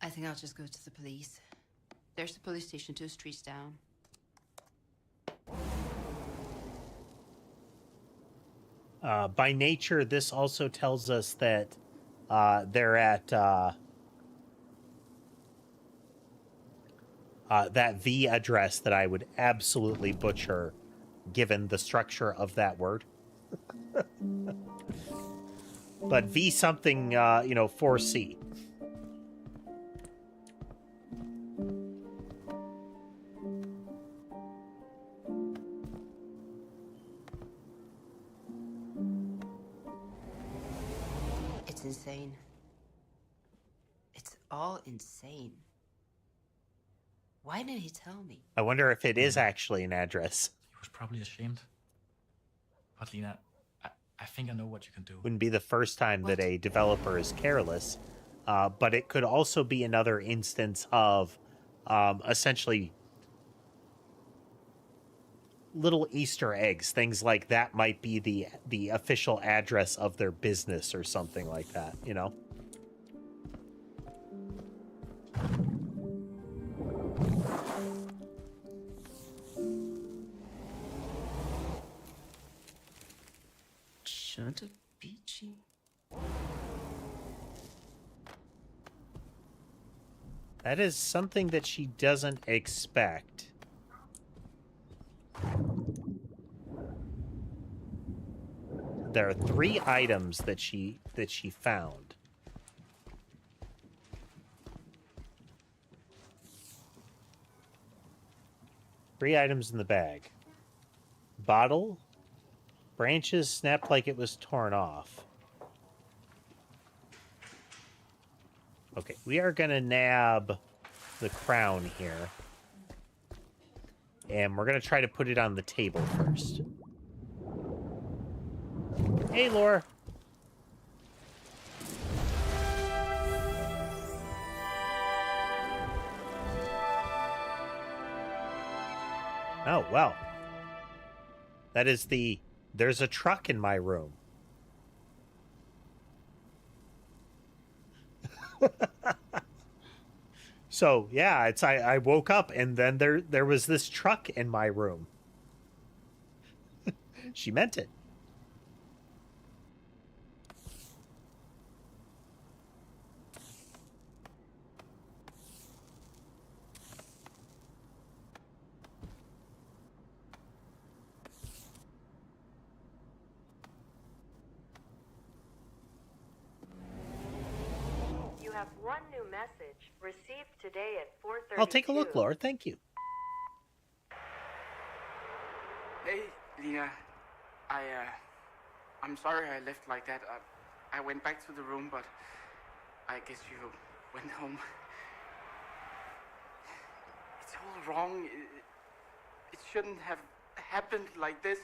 I think I'll just go to the police. There's the police station 2 streets down. By nature, this also tells us that they're at that V address that I would absolutely butcher, given the structure of that word. But V something, 4C. It's insane. It's all insane. Why didn't he tell me? I wonder if it is actually an address. He was probably ashamed. But Lena, I think I know what you can do. Wouldn't be the first time that a developer is careless, but it could also be another instance of essentially little Easter eggs. Things like that might be the official address of their business or something like that, you know? Shanta Beachy. That is something that she doesn't expect. There are 3 items that she found. Three items in the bag. Bottle. Branches snapped like it was torn off. Okay, we are gonna nab the crown here. And we're gonna try to put it on the table first. Hey, Laura. Oh, well. That is the... There's a truck in my room. So, yeah, it's I woke up and then there was this truck in my room. She meant it. Have one new message received today at 4:32. I'll take a look, Laura. Thank you. Hey, Lena. I'm I'm sorry I left like that. I went back to the room, but I guess you went home. It's all wrong. It shouldn't have happened like this.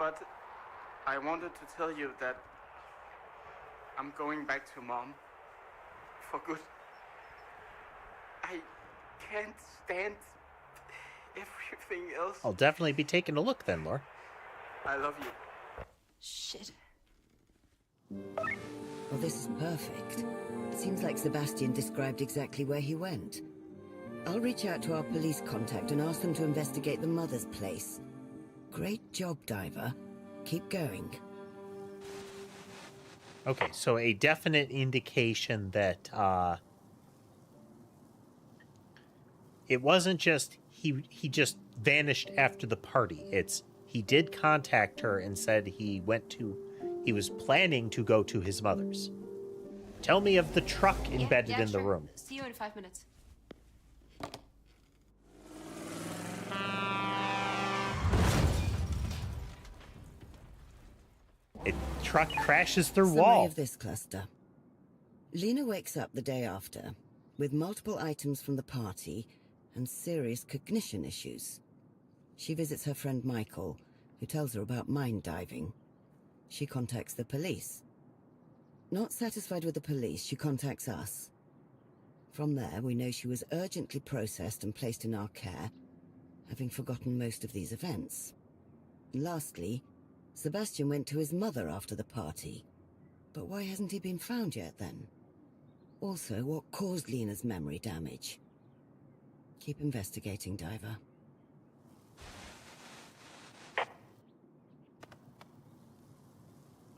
But I wanted to tell you that I'm going back to Mom for good. I can't stand everything else. I'll definitely be taking a look then, Laura. I love you. Shit. Well, this is perfect. Seems like Sebastian described exactly where he went. I'll reach out to our police contact and ask them to investigate the mother's place. Great job, Diver. Keep going. Okay, so a definite indication that it wasn't just he just vanished after the party. It's he did contact her and said he was planning to go to his mother's. Tell me of the truck embedded in the room. See you in 5 minutes. A truck crashes through Summary wall. of this cluster. Lena wakes up the day after with multiple items from the party and serious cognition issues. She visits her friend Michael, who tells her about mine diving. She contacts the police. Not satisfied with the police, she contacts us. From there, we know she was urgently processed and placed in our care, having forgotten most of these events. Lastly, Sebastian went to his mother after the party. But why hasn't he been found yet, then? Also, what caused Lena's memory damage? Keep investigating, Diver.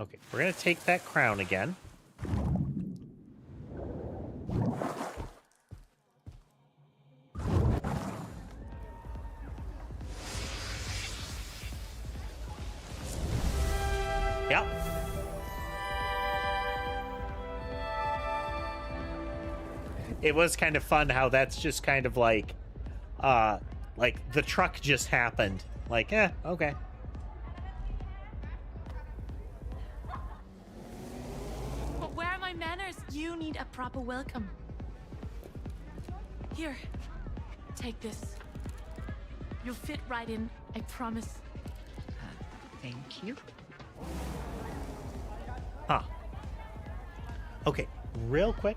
Okay, we're gonna take that crown again. Yep. It was kind of fun how that's just kind of like the truck just happened. Like, okay. But where are my manners? You need a proper welcome. Here, take this. You'll fit right in, I promise. Thank you. Huh. Okay, real quick,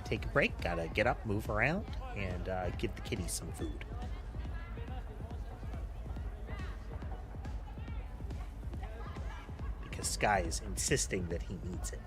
take a break. Gotta get up, move around, and give the kitty some food. Because Sky is insisting that he needs it.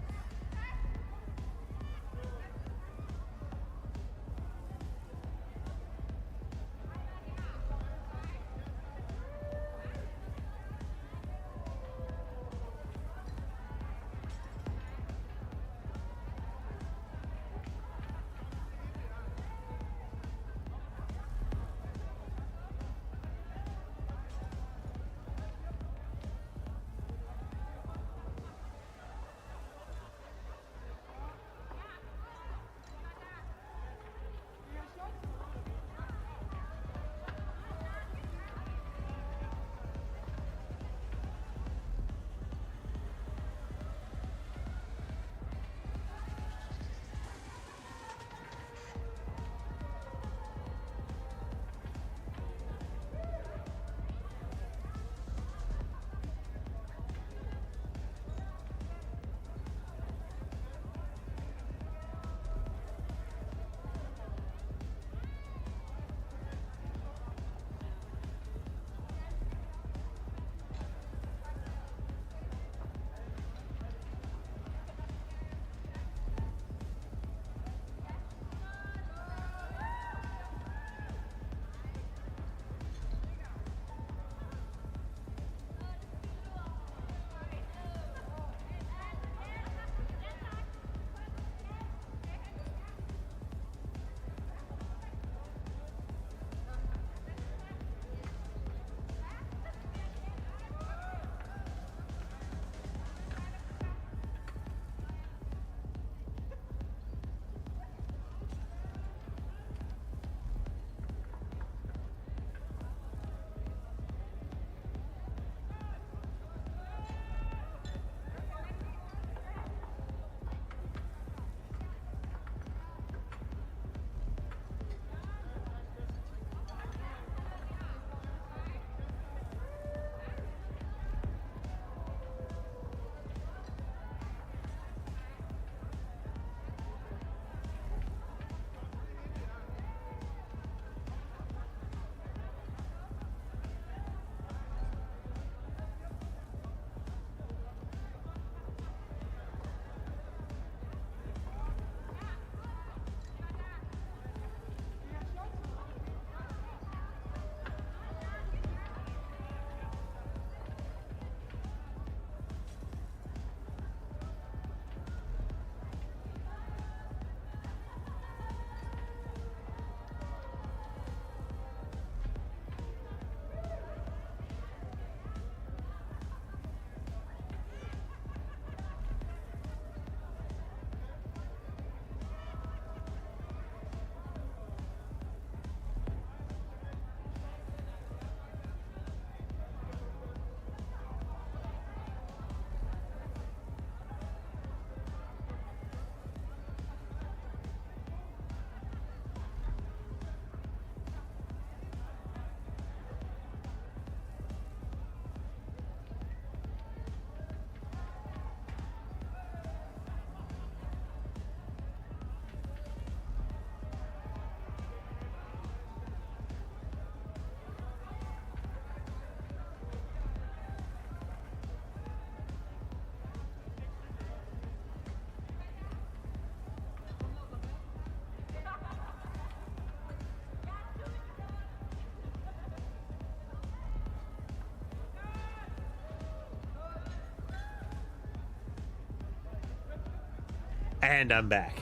And I'm back.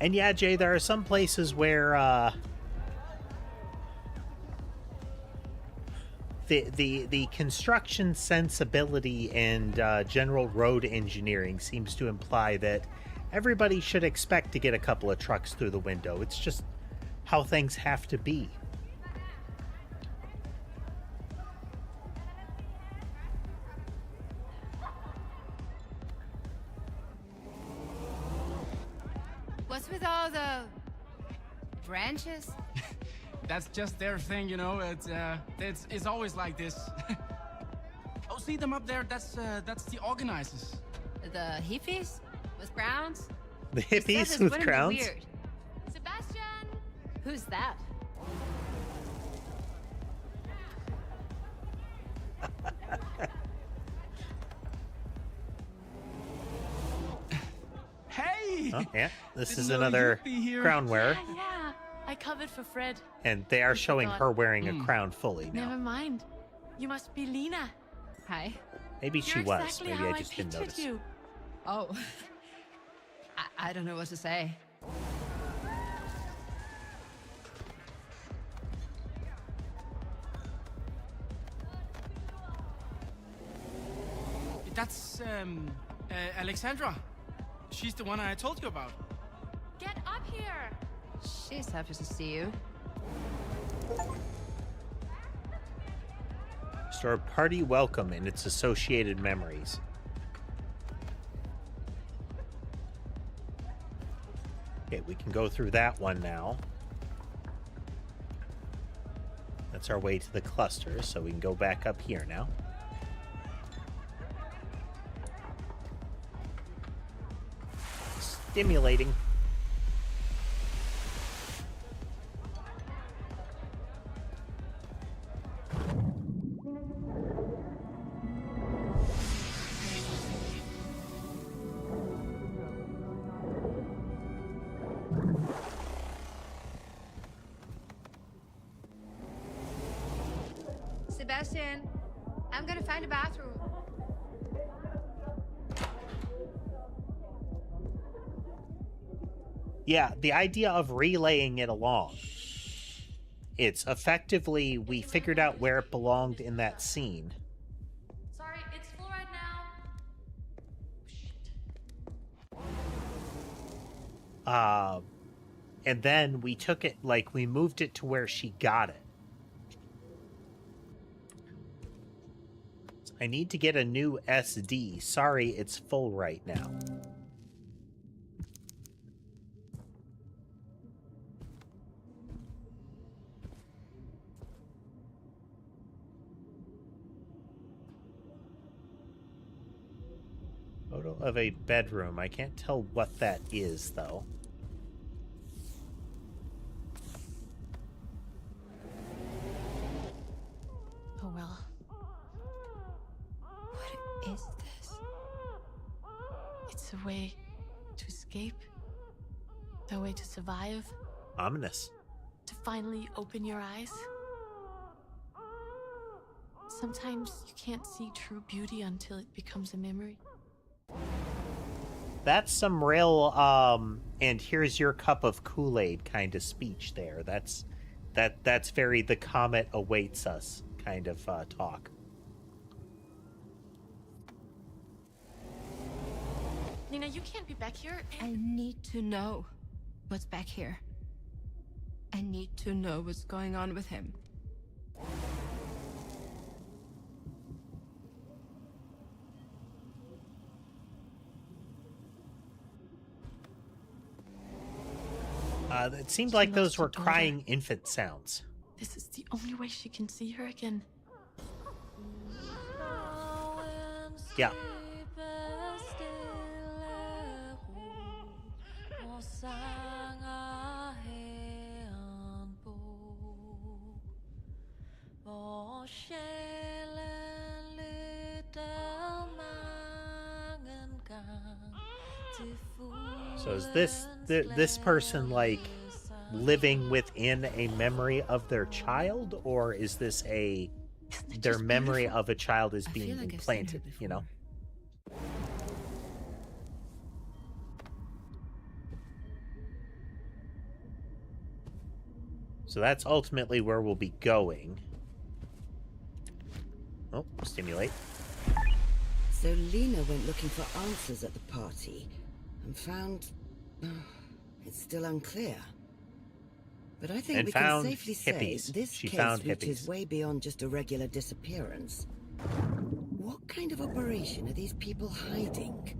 And yeah, Jay, there are some places where the construction sensibility and general road engineering seems to imply that everybody should expect to get a couple of trucks through the window. It's just how things have to be. What's with all the branches? That's just their thing, you know. It's always like this. Oh, see them up there? That's the organizers. The hippies with crowns? The hippies with crowns? Weird. Sebastian! Who's that? Hey! Oh, yeah, this is another crown wearer. Yeah, I covered for Fred. And they are showing her wearing a crown fully now. Never mind. You must be Lena. Hi. Maybe she You're was. exactly Maybe how I just didn't pictured notice. you. Oh. I don't know what to say. That's Alexandra. She's the one I told you about. Get up here. She's happy to see you. Store party welcome and its associated memories. Okay, we can go through that one now. That's our way to the cluster, so we can go back up here now. Stimulating. Sebastian, I'm gonna find a bathroom. Yeah, the idea of relaying it along. It's effectively, we figured out where it belonged in that scene. Sorry, it's full right now. And then we took it, like, we moved it to where she got it. I need to get a new SD. Sorry, it's full right now. Photo of a bedroom. I can't tell what that is, though. Oh well. What is this? It's a way to escape. A way to survive. Ominous. To finally open your eyes. Sometimes you can't see true beauty until it becomes a memory. That's some real, and here's your cup of Kool-Aid kind of speech there. That's very the comet awaits us kind of talk. Nina, you can't be back here. I need to know what's back here. I need to know what's going on with him. It seemed like those were crying infant sounds. This is the only way she can see her again. Yeah. So is this person like living within a memory of their child, or is this their memory of a child is being implanted, you know? So that's ultimately where we'll be going. Oh, stimulate. So Lena went looking for answers at the party and found... it's still unclear. But I think we can safely say this case reaches way beyond just a regular disappearance. What kind of operation are these people hiding?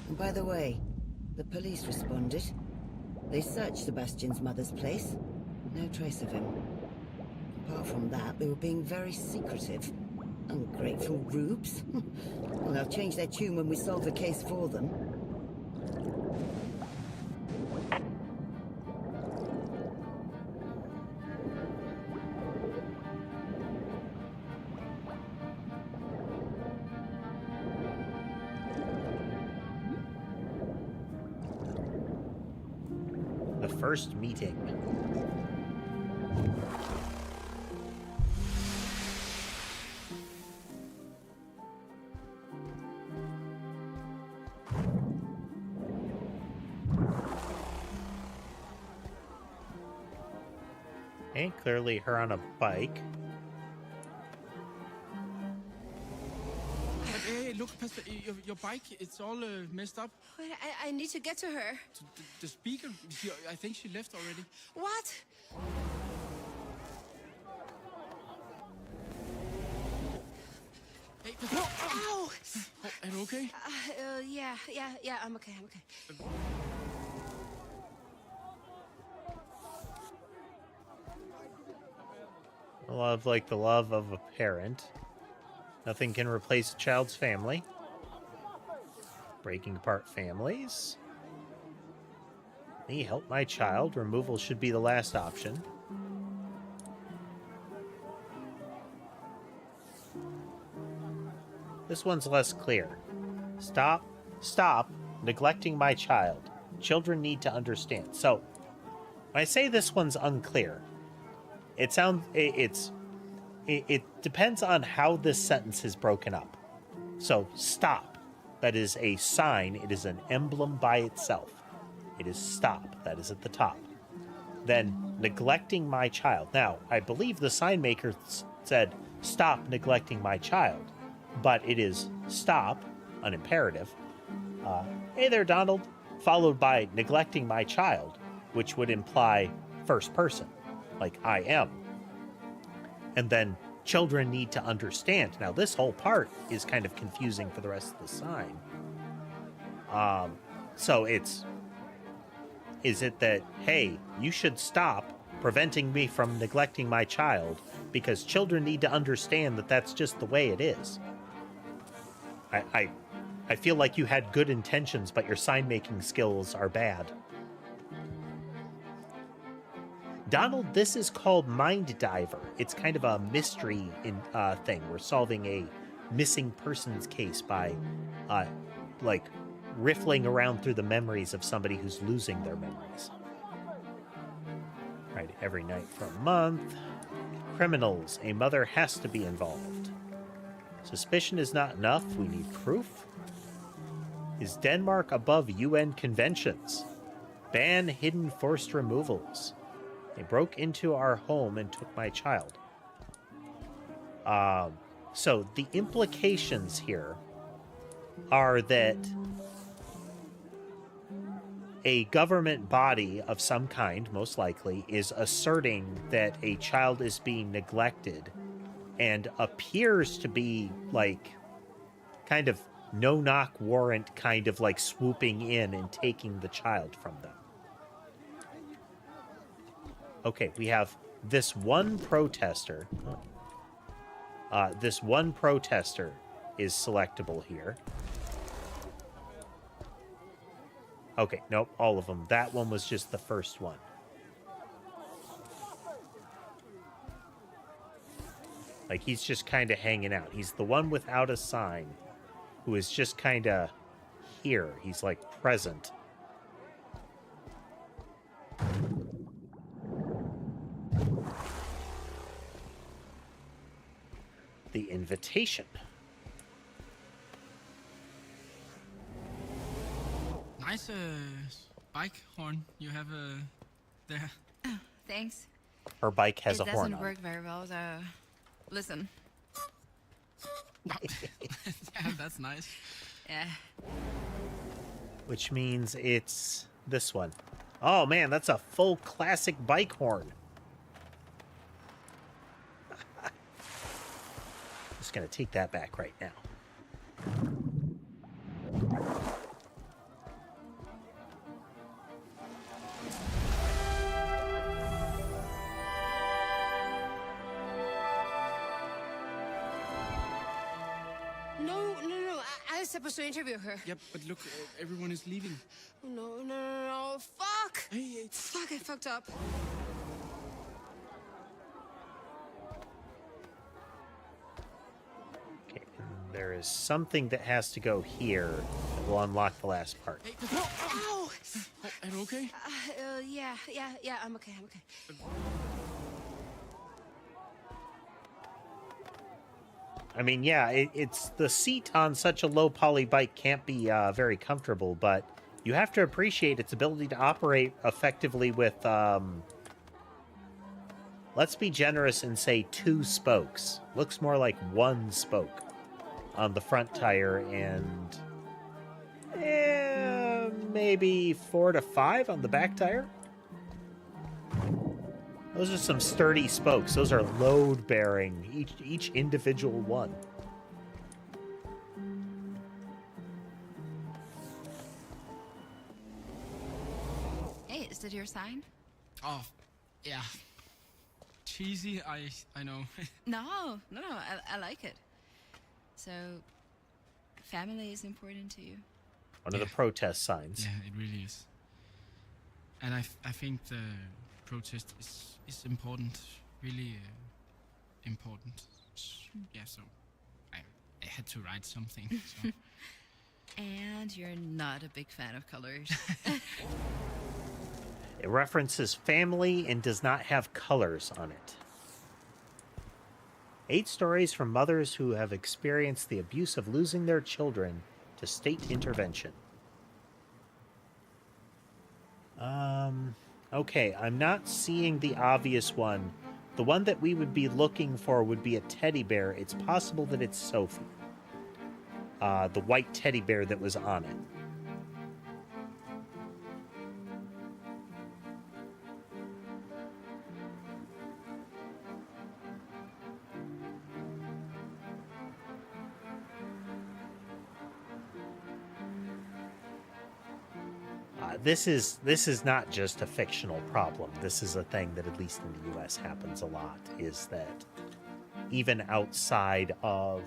And by the way, the police responded. They searched Sebastian's mother's place. No trace of him. Apart from that, they were being very secretive. Ungrateful rubes. Well, they'll change their tune when we solve the case for them. The first meeting. Okay, clearly her on a bike. But hey, look, Pastor, your bike, it's all messed up. Wait, I need to get to her. The speaker, I think she left already. What? Hey, Pastor. Ow! Oh, are you okay? Yeah, I'm okay. A love like the love of a parent. Nothing can replace a child's family. Breaking apart families. Me help my child. Removal should be the last option. This one's less clear. Stop neglecting my child. Children need to understand. So, when I say this one's unclear, it depends on how this sentence is broken up. So, stop. That is a sign. It is an emblem by itself. It is stop. That is at the top. Then, neglecting my child. Now, I believe the sign maker said, stop neglecting my child. But it is stop, an imperative. Hey there, Donald. Followed by neglecting my child, which would imply first person, like I am. And then children need to understand. Now, this whole part is kind of confusing for the rest of the sign. So is it that, hey, you should stop preventing me from neglecting my child because children need to understand that that's just the way it is? I feel like you had good intentions, but your sign-making skills are bad. Donald, this is called Mind Diver. It's kind of a mystery thing. We're solving a missing persons case by, riffling around through the memories of somebody who's losing their memories. Right, every night for a month. Criminals. A mother has to be involved. Suspicion is not enough. We need proof. Is Denmark above UN conventions? Ban hidden forced removals. They broke into our home and took my child. So the implications here are that a government body of some kind, most likely, is asserting that a child is being neglected and appears to be, kind of no-knock warrant, kind of swooping in and taking the child from them. Okay, we have this one protester. This one protester is selectable here. Okay, nope, all of them. That one was just the first one. He's just kind of hanging out. He's the one without a sign who is just kind of here. He's, present. The invitation. Nice bike horn you have there. Oh, thanks. Her bike has a horn on It doesn't work it. very well, though. Listen. Yeah, that's nice. Yeah. Which means it's this one. Oh man, that's a full classic bike horn. Just gonna take that back right now. No. I was supposed to interview her. Yep, but look, everyone is leaving. No. Fuck! Hey. Fuck, I fucked up. Okay, and there is something that has to go here that will unlock the last part. Hey, Ow! are you okay? Yeah, I'm okay. I mean, yeah, it's the seat on such a low poly bike can't be very comfortable, but you have to appreciate its ability to operate effectively with, let's be generous and say 2 spokes. Looks more like 1 spoke on the front tire and maybe 4 to 5 on the back tire. Those are some sturdy spokes. Those are load-bearing, each individual one. Hey, is that your sign? Oh, yeah. Cheesy, I know. No, I like it. So, family is important to you? One of the protest signs. Yeah, it really is. And I think the protest is important, really important. Yeah, so I had to write something. So. And you're not a big fan of colors. It references family and does not have colors on it. 8 stories from mothers who have experienced the abuse of losing their children to state intervention. Okay, I'm not seeing the obvious one. The one that we would be looking for would be a teddy bear. It's possible that it's Sophie. The white teddy bear that was on it. This is not just a fictional problem. This is a thing that, at least in the US, happens a lot, is that even outside of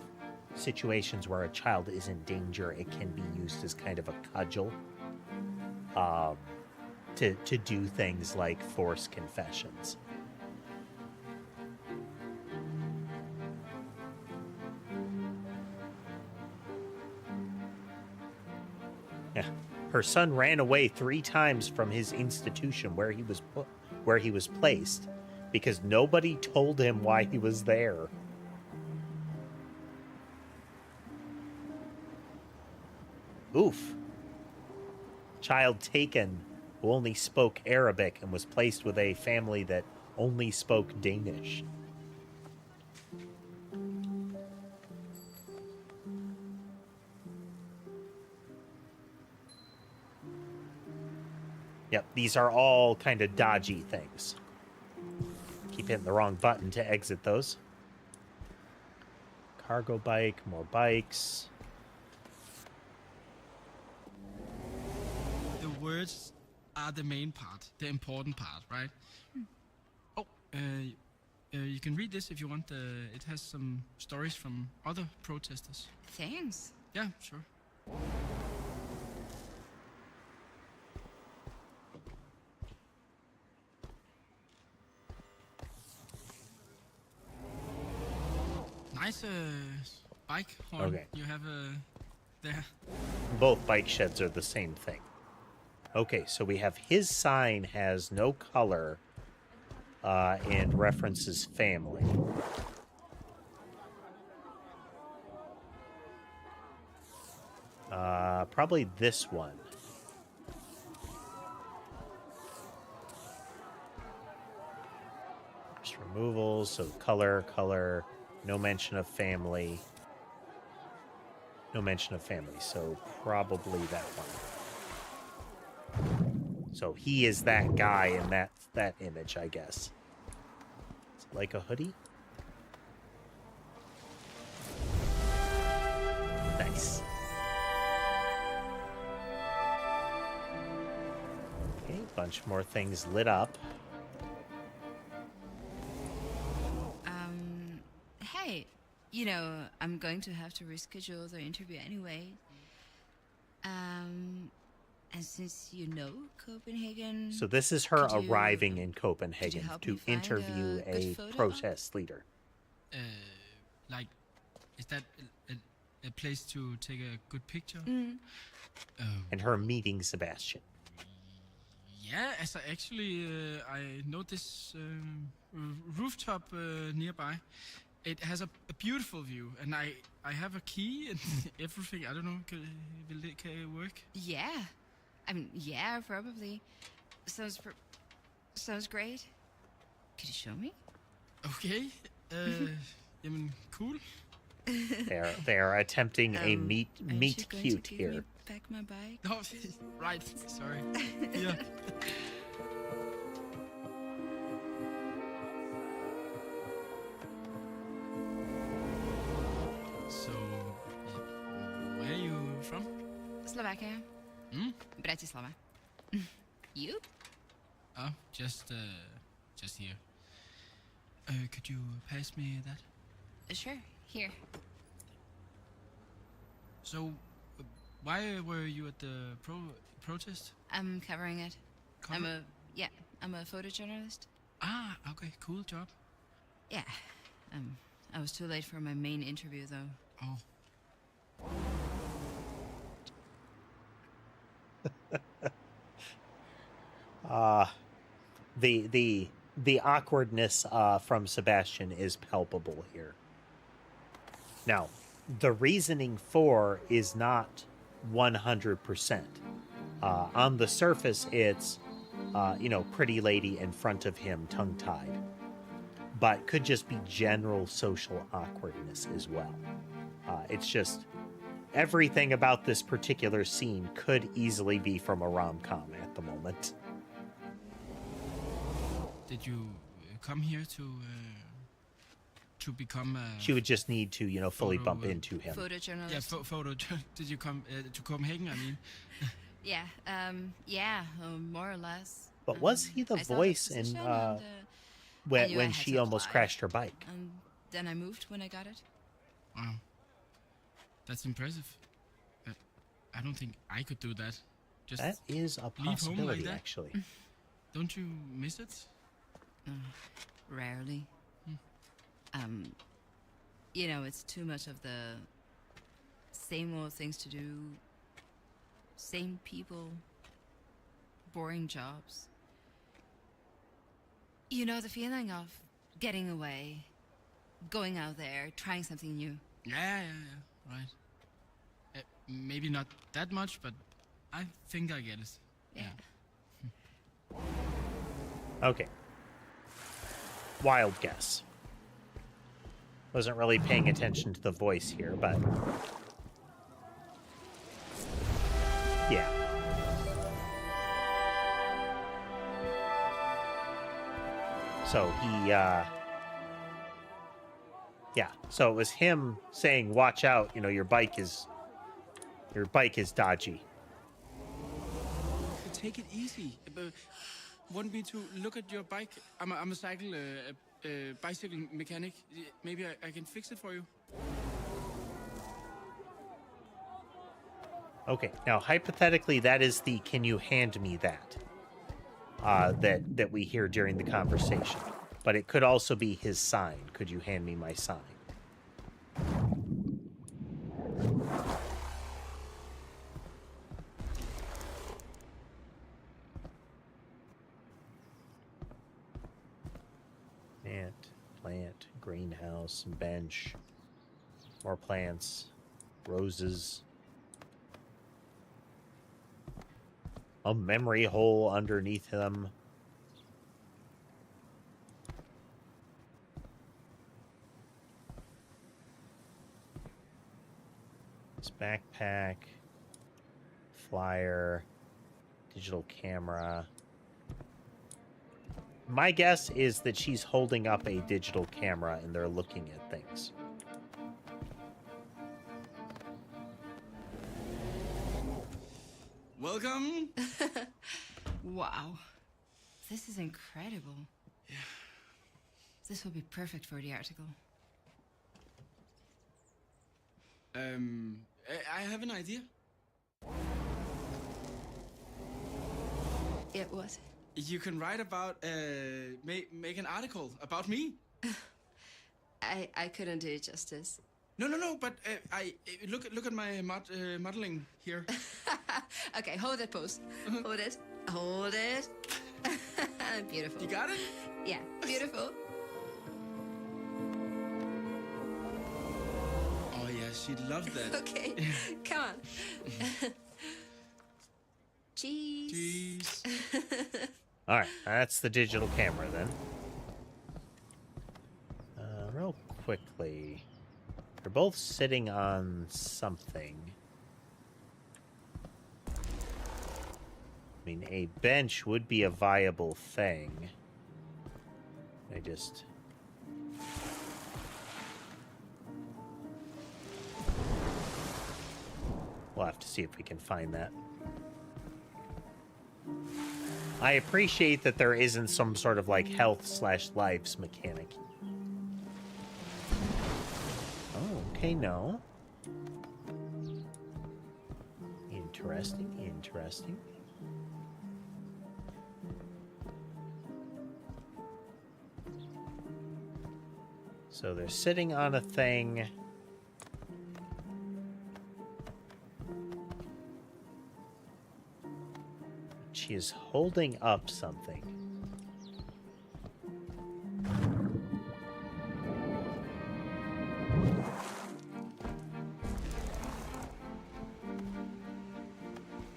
situations where a child is in danger, it can be used as kind of a cudgel to do things like force confessions. Yeah. Her son ran away 3 times from his institution where he was placed because nobody told him why he was there. Oof. Child taken who only spoke Arabic and was placed with a family that only spoke Danish. Yep, these are all kind of dodgy things. Keep hitting the wrong button to exit those. Cargo bike, more bikes. The words are the main part, the important part, right? Oh, you can read this if you want. It has some stories from other protesters. Thanks. Yeah, sure. Nice bike horn Okay. you have there. Both bike sheds are the same thing. Okay, so we have his sign has no color and references family. Probably this one. removals, so color, no mention of family. No mention of family, so probably that one. So he is that guy in that image, I guess. Is it like a hoodie? Nice. Okay, bunch more things lit up. Hey, you know, I'm going to have to reschedule the interview anyway. And since you know Copenhagen... So this is her arriving in Copenhagen to interview a protest leader. Like, is that a place to take a good picture? And her meeting Sebastian. Yeah, as I know this rooftop nearby. It has a beautiful view, and I have a key and everything. I don't know, can it work? Yeah. I mean, yeah, probably. Sounds great. Could you show me? Okay. I mean, cool. They are attempting a meet cute here. Me back my bike? Oh, right. Sorry. Yeah. So, where are you from? Slovakia. Bratislava. You? Oh, just here. Could you pass me that? Sure. Here. So, why were you at the protest? I'm covering it. I'm a photojournalist. Ah, okay, cool job. Yeah. I was too late for my main interview, though. Oh. The awkwardness from Sebastian is palpable here. Now, the reasoning for is not 100%. On the surface, it's pretty lady in front of him, tongue-tied, but could just be general social awkwardness as well. It's just everything about this particular scene could easily be from a rom-com at the moment. Did you come here to become a... She would just need to, fully bump into him. Photojournalist. Yeah, did you come to Copenhagen, I mean? Yeah, more or less. But was he the voice in when she almost crashed her bike? Then I moved when I got it. Wow. That's impressive. I don't think I could do that. Just that is a possibility, like actually. Don't you miss it? Rarely. It's too much of the same old things to do, same people, boring jobs. You know the feeling of getting away, going out there, trying something new. Yeah, right. Maybe not that much, but I think I get it. Yeah. Okay. Wild guess. Wasn't really paying attention to the voice here, but... yeah. So he, yeah, so it was him saying, watch out, your bike is dodgy. Take it easy. Want me to look at your bike? I'm a bicycle mechanic. Maybe I can fix it for you. Okay, now hypothetically, that is the "can you hand me that" that we hear during the conversation. But it could also be his sign. Could you hand me my sign? Plant, greenhouse, bench, more plants, roses. A memory hole underneath them. Backpack, flyer, digital camera. My guess is that she's holding up a digital camera and they're looking at things. Welcome. Wow. This is incredible. Yeah. This will be perfect for the article. I have an idea. Yeah, what? You can write about, make an article about me. I couldn't do it justice. No, but look at my modeling here. Okay, hold that pose. Hold it. Beautiful. You got it? Yeah, beautiful. Oh yeah, she loved that. Okay, come on. Cheese. All right, that's the digital camera then. Real quickly, they're both sitting on something. I mean, a bench would be a viable thing. We'll have to see if we can find that. I appreciate that there isn't some sort of like health/lives mechanic. Oh, okay, no. Interesting. So they're sitting on a thing. She is holding up something.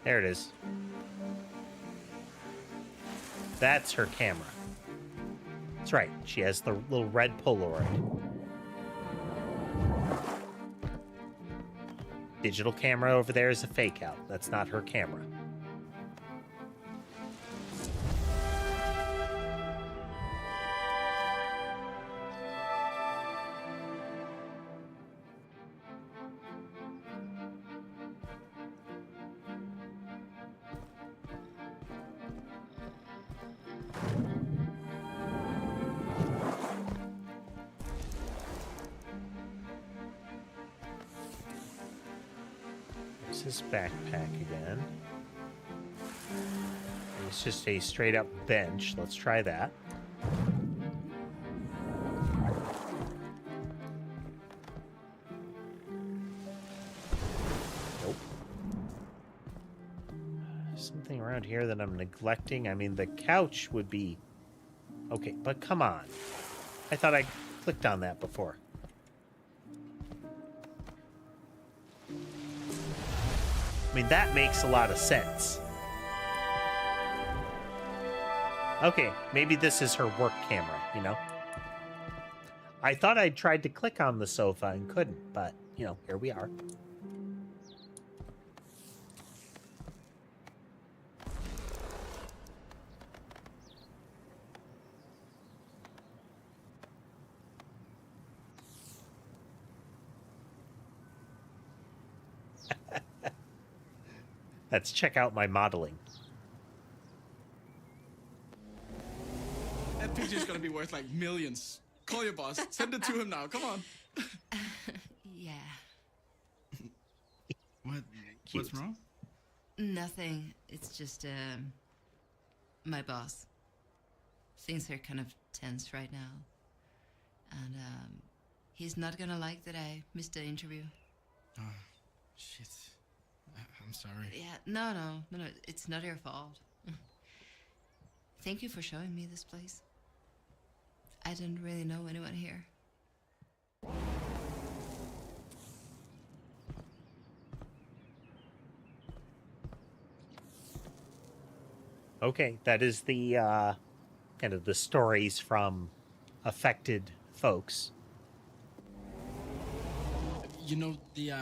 There it is. That's her camera. That's right. She has the little red Polaroid. Digital camera over there is a fake out. That's not her camera. His backpack again. It's just a straight up bench. Let's try that. Nope. Something around here that I'm neglecting. I mean, the couch would be okay, but come on. I thought I clicked on that before. I mean, that makes a lot of sense. Okay, maybe this is her work camera, you know? I thought I tried to click on the sofa and couldn't, but, you know, here we are. Let's check out my modeling. That picture's gonna be worth like millions. Call your boss. Send it to him now. Come on. Yeah. What's wrong? Nothing. It's just my boss. Things are kind of tense right now, and he's not gonna like that I missed the interview. Oh, shit. I'm sorry. Yeah, no, it's not your fault. Thank you for showing me this place. I didn't really know anyone here. Okay, that is the kind of the stories from affected folks. You know, the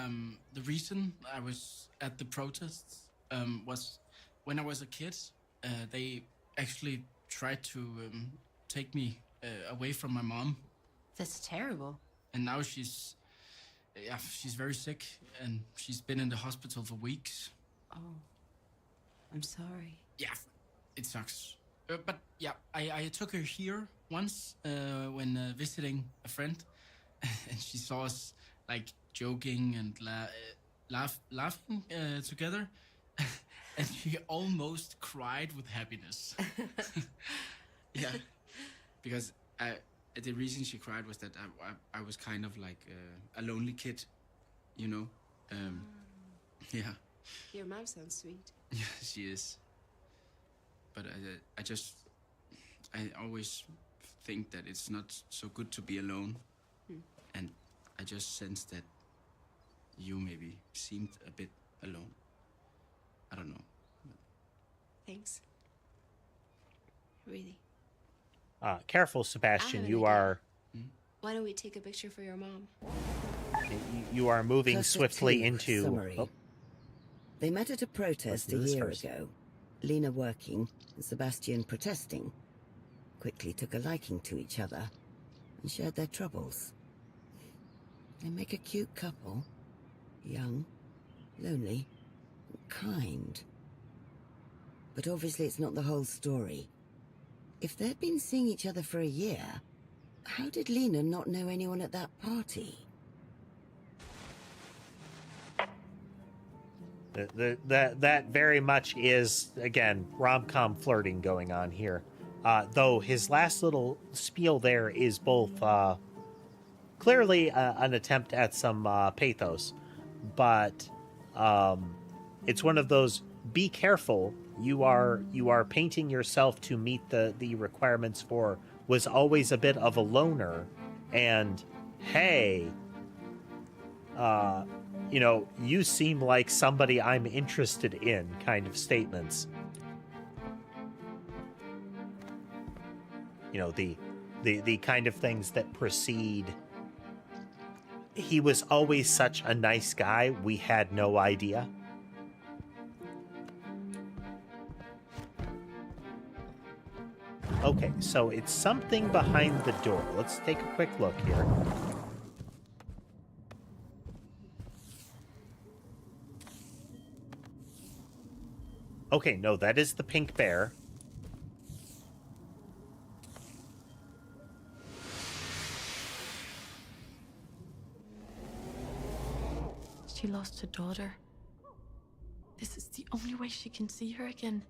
the reason I was at the protests was when I was a kid. They actually tried to take me away from my mom. That's terrible. And now she's very sick, and she's been in the hospital for weeks. Oh, I'm sorry. Yeah, it sucks. But yeah, I took her here once when visiting a friend, and she saw us like joking and laughing together, and she almost cried with happiness. Yeah, because the reason she cried was that I was kind of like a lonely kid, you know. Yeah. Your mom sounds sweet. Yeah, she is. But I always think that it's not so good to be alone. And I just sensed that you maybe seemed a bit alone. I don't know. Thanks. Really. Careful, Sebastian. You are. Why don't we take a picture for your mom? You are moving Cluster swiftly 2, into. Summary. Oh. They met at a protest a Let's do this year first. ago. Lena working and Sebastian protesting. Quickly took a liking to each other and shared their troubles. They make a cute couple. Young, lonely, kind. But obviously it's not the whole story. If they'd been seeing each other for a year, how did Lena not know anyone at that party? That very much is, again, rom-com flirting going on here. Though his last little spiel there is both clearly an attempt at some pathos, but it's one of those, be careful, you are painting yourself to meet the requirements for was always a bit of a loner, and hey, you seem like somebody I'm interested in kind of statements. The kind of things that precede, he was always such a nice guy, we had no idea. Okay, so it's something behind the door. Let's take a quick look here. Okay, no, that is the pink bear. She lost her daughter. This is the only way she can see her again.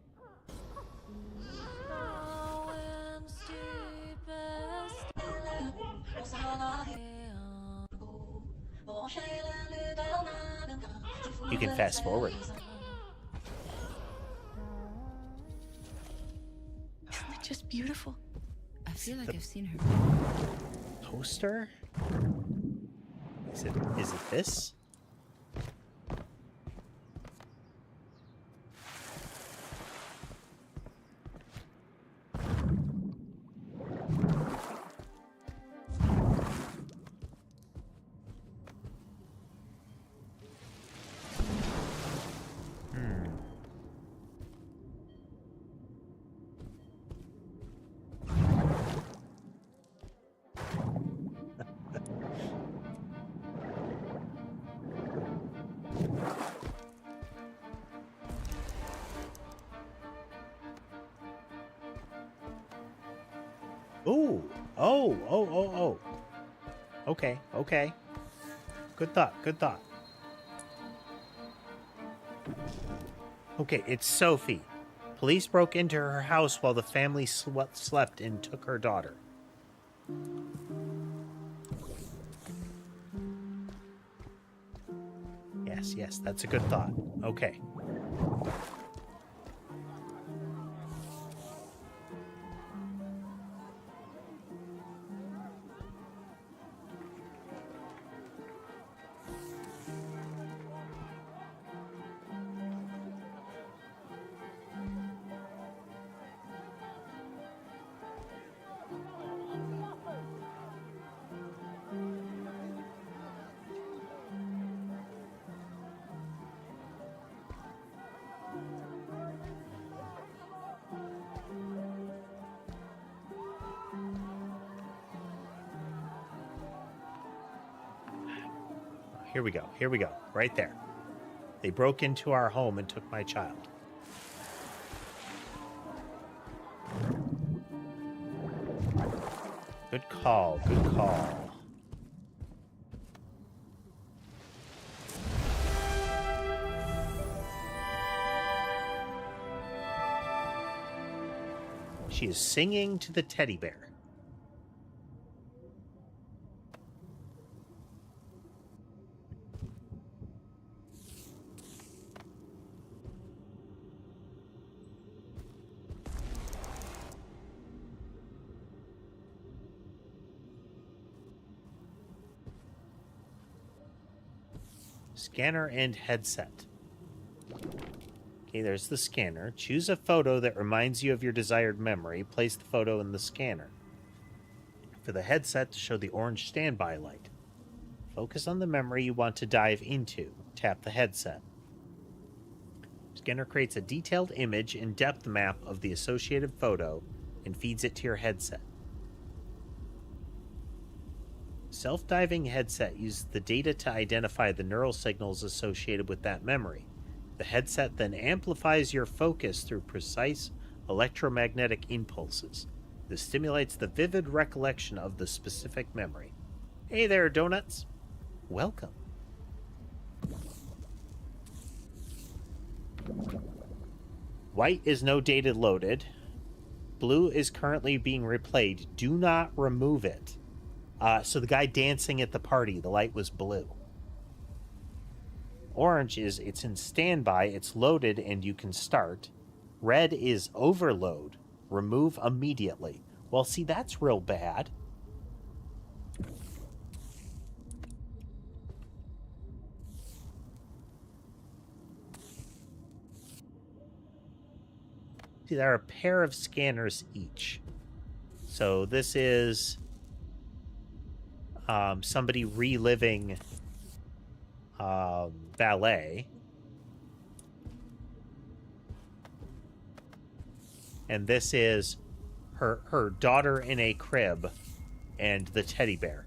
You can fast forward. Isn't it just beautiful? I feel like I've seen her. Poster? Is it this? Ooh. Oh. Okay. Good thought. Okay, it's Sophie. Police broke into her house while the family slept and took her daughter. Yes, that's a good thought. Okay. Here we go. Here we go. Right there. They broke into our home and took my child. Good call. Good call. She is singing to the teddy bear. Scanner and headset. Okay, there's the scanner. Choose a photo that reminds you of your desired memory. Place the photo in the scanner. For the headset, to show the orange standby light. Focus on the memory you want to dive into. Tap the headset. Scanner creates a detailed image and depth map of the associated photo and feeds it to your headset. Self-diving headset uses the data to identify the neural signals associated with that memory. The headset then amplifies your focus through precise electromagnetic impulses. This stimulates the vivid recollection of the specific memory. Hey there, donuts. Welcome. White is no data loaded. Blue is currently being replayed. Do not remove it. So the guy dancing at the party, the light was blue. Orange is it's in standby, it's loaded, and you can start. Red is overload. Remove immediately. Well, see, that's real bad. See, there are a pair of scanners each. So this is somebody reliving ballet. And this is her daughter in a crib and the teddy bear.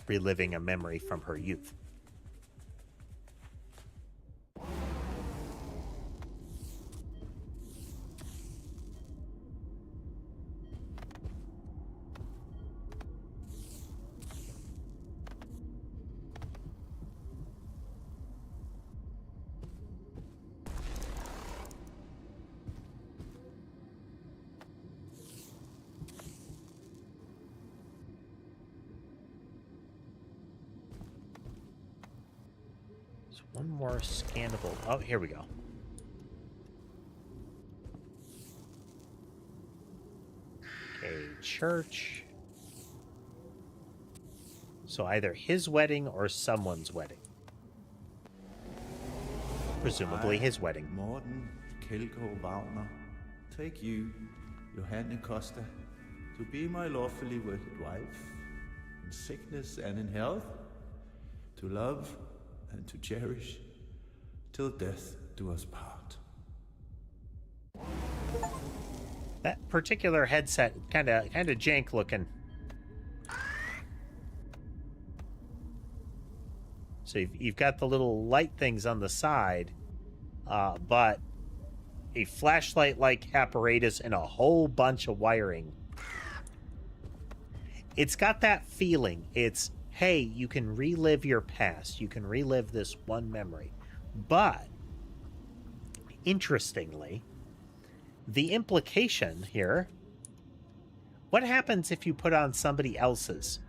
Reliving a memory from her youth. One more scannable. Oh, here we go. Okay, church. So either his wedding or someone's wedding. Presumably his wedding. Morten Kjeldgaard Wagner, take you, Johanne Costa, to be my lawfully wedded wife, in sickness and in health, to love and to cherish, till death do us part. That particular headset, kind of jank looking. So you've got the little light things on the side, but a flashlight-like apparatus and a whole bunch of wiring. It's got that feeling. It's, hey, you can relive your past. You can relive this one memory. But, interestingly, the implication here, what happens if you put on somebody else's?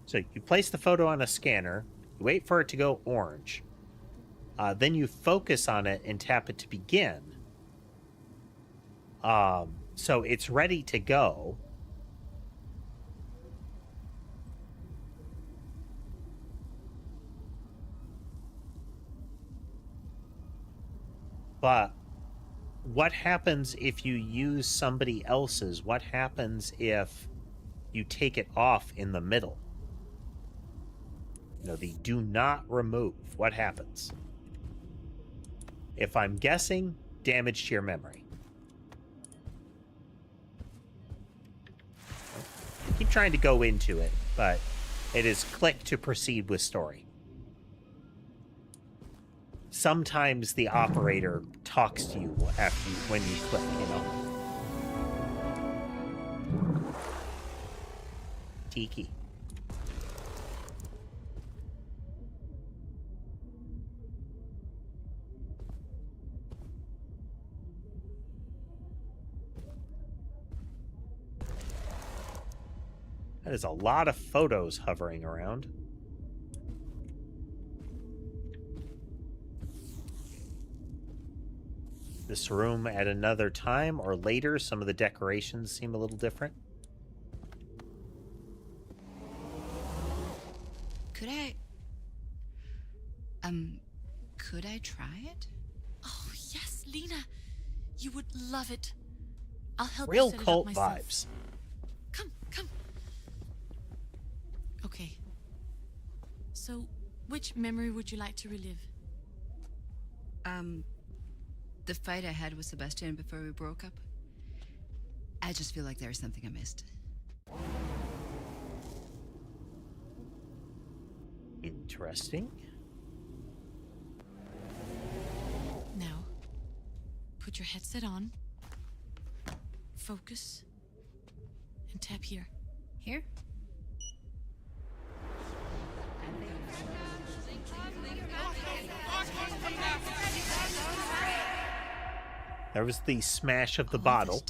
So you place the photo on a scanner, you wait for it to go orange, then you focus on it and tap it to begin. So it's ready to go. But what happens if you use somebody else's? What happens if you take it off in the middle? You know, the do not remove. What happens? If I'm guessing, damage to your memory. I keep trying to go into it, but it is click to proceed with story. Sometimes the operator talks to you after when you click, you know. Tiki. That is a lot of photos hovering around. This room at another time or later, some of the decorations seem a little different. Could I try it? Oh, yes, Lena. You would love it. I'll help Real you set cult it up myself. vibes. Come. Okay. So, which memory would you like to relive? The fight I had with Sebastian before we broke up. I just feel like there's something I missed. Interesting. Now, put your headset on. Focus. And tap here. Here? There was the smash of the bottle.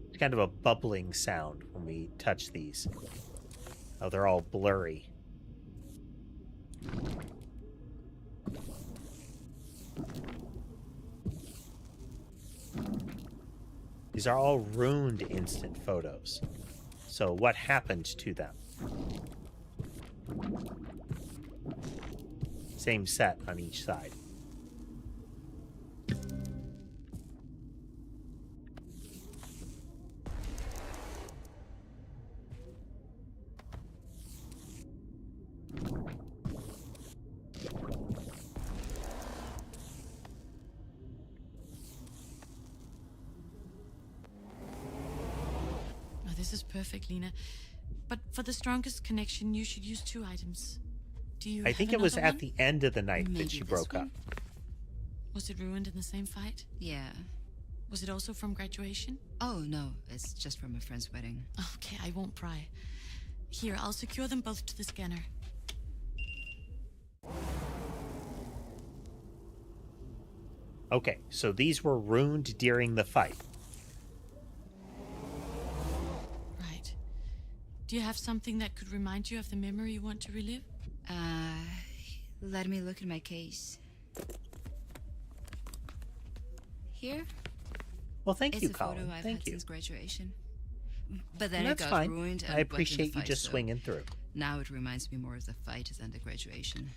It's kind of a bubbling sound when we touch these. Oh, they're all blurry. These are all ruined instant photos. So what happened to them? Same set on each side. This is perfect, Lena. But for the strongest connection, you should use 2 items. Do you I have think it was another at one? the end of the night Maybe that she this broke up. one? Was it ruined in the same fight? Yeah. Was it also from graduation? Oh, no. It's just from a friend's wedding. Okay, I won't pry. Here, I'll secure them both to the scanner. Okay, so these were ruined during the fight. Right. Do you have something that could remind you of the memory you want to relive? Let me look at my case. Here? Well, thank you, It's a photo Colin. I've Thank had you. since graduation. But then And it that's got fine. ruined and I went in the appreciate you fight, just so swinging through. Now it reminds me more of the fight than the graduation.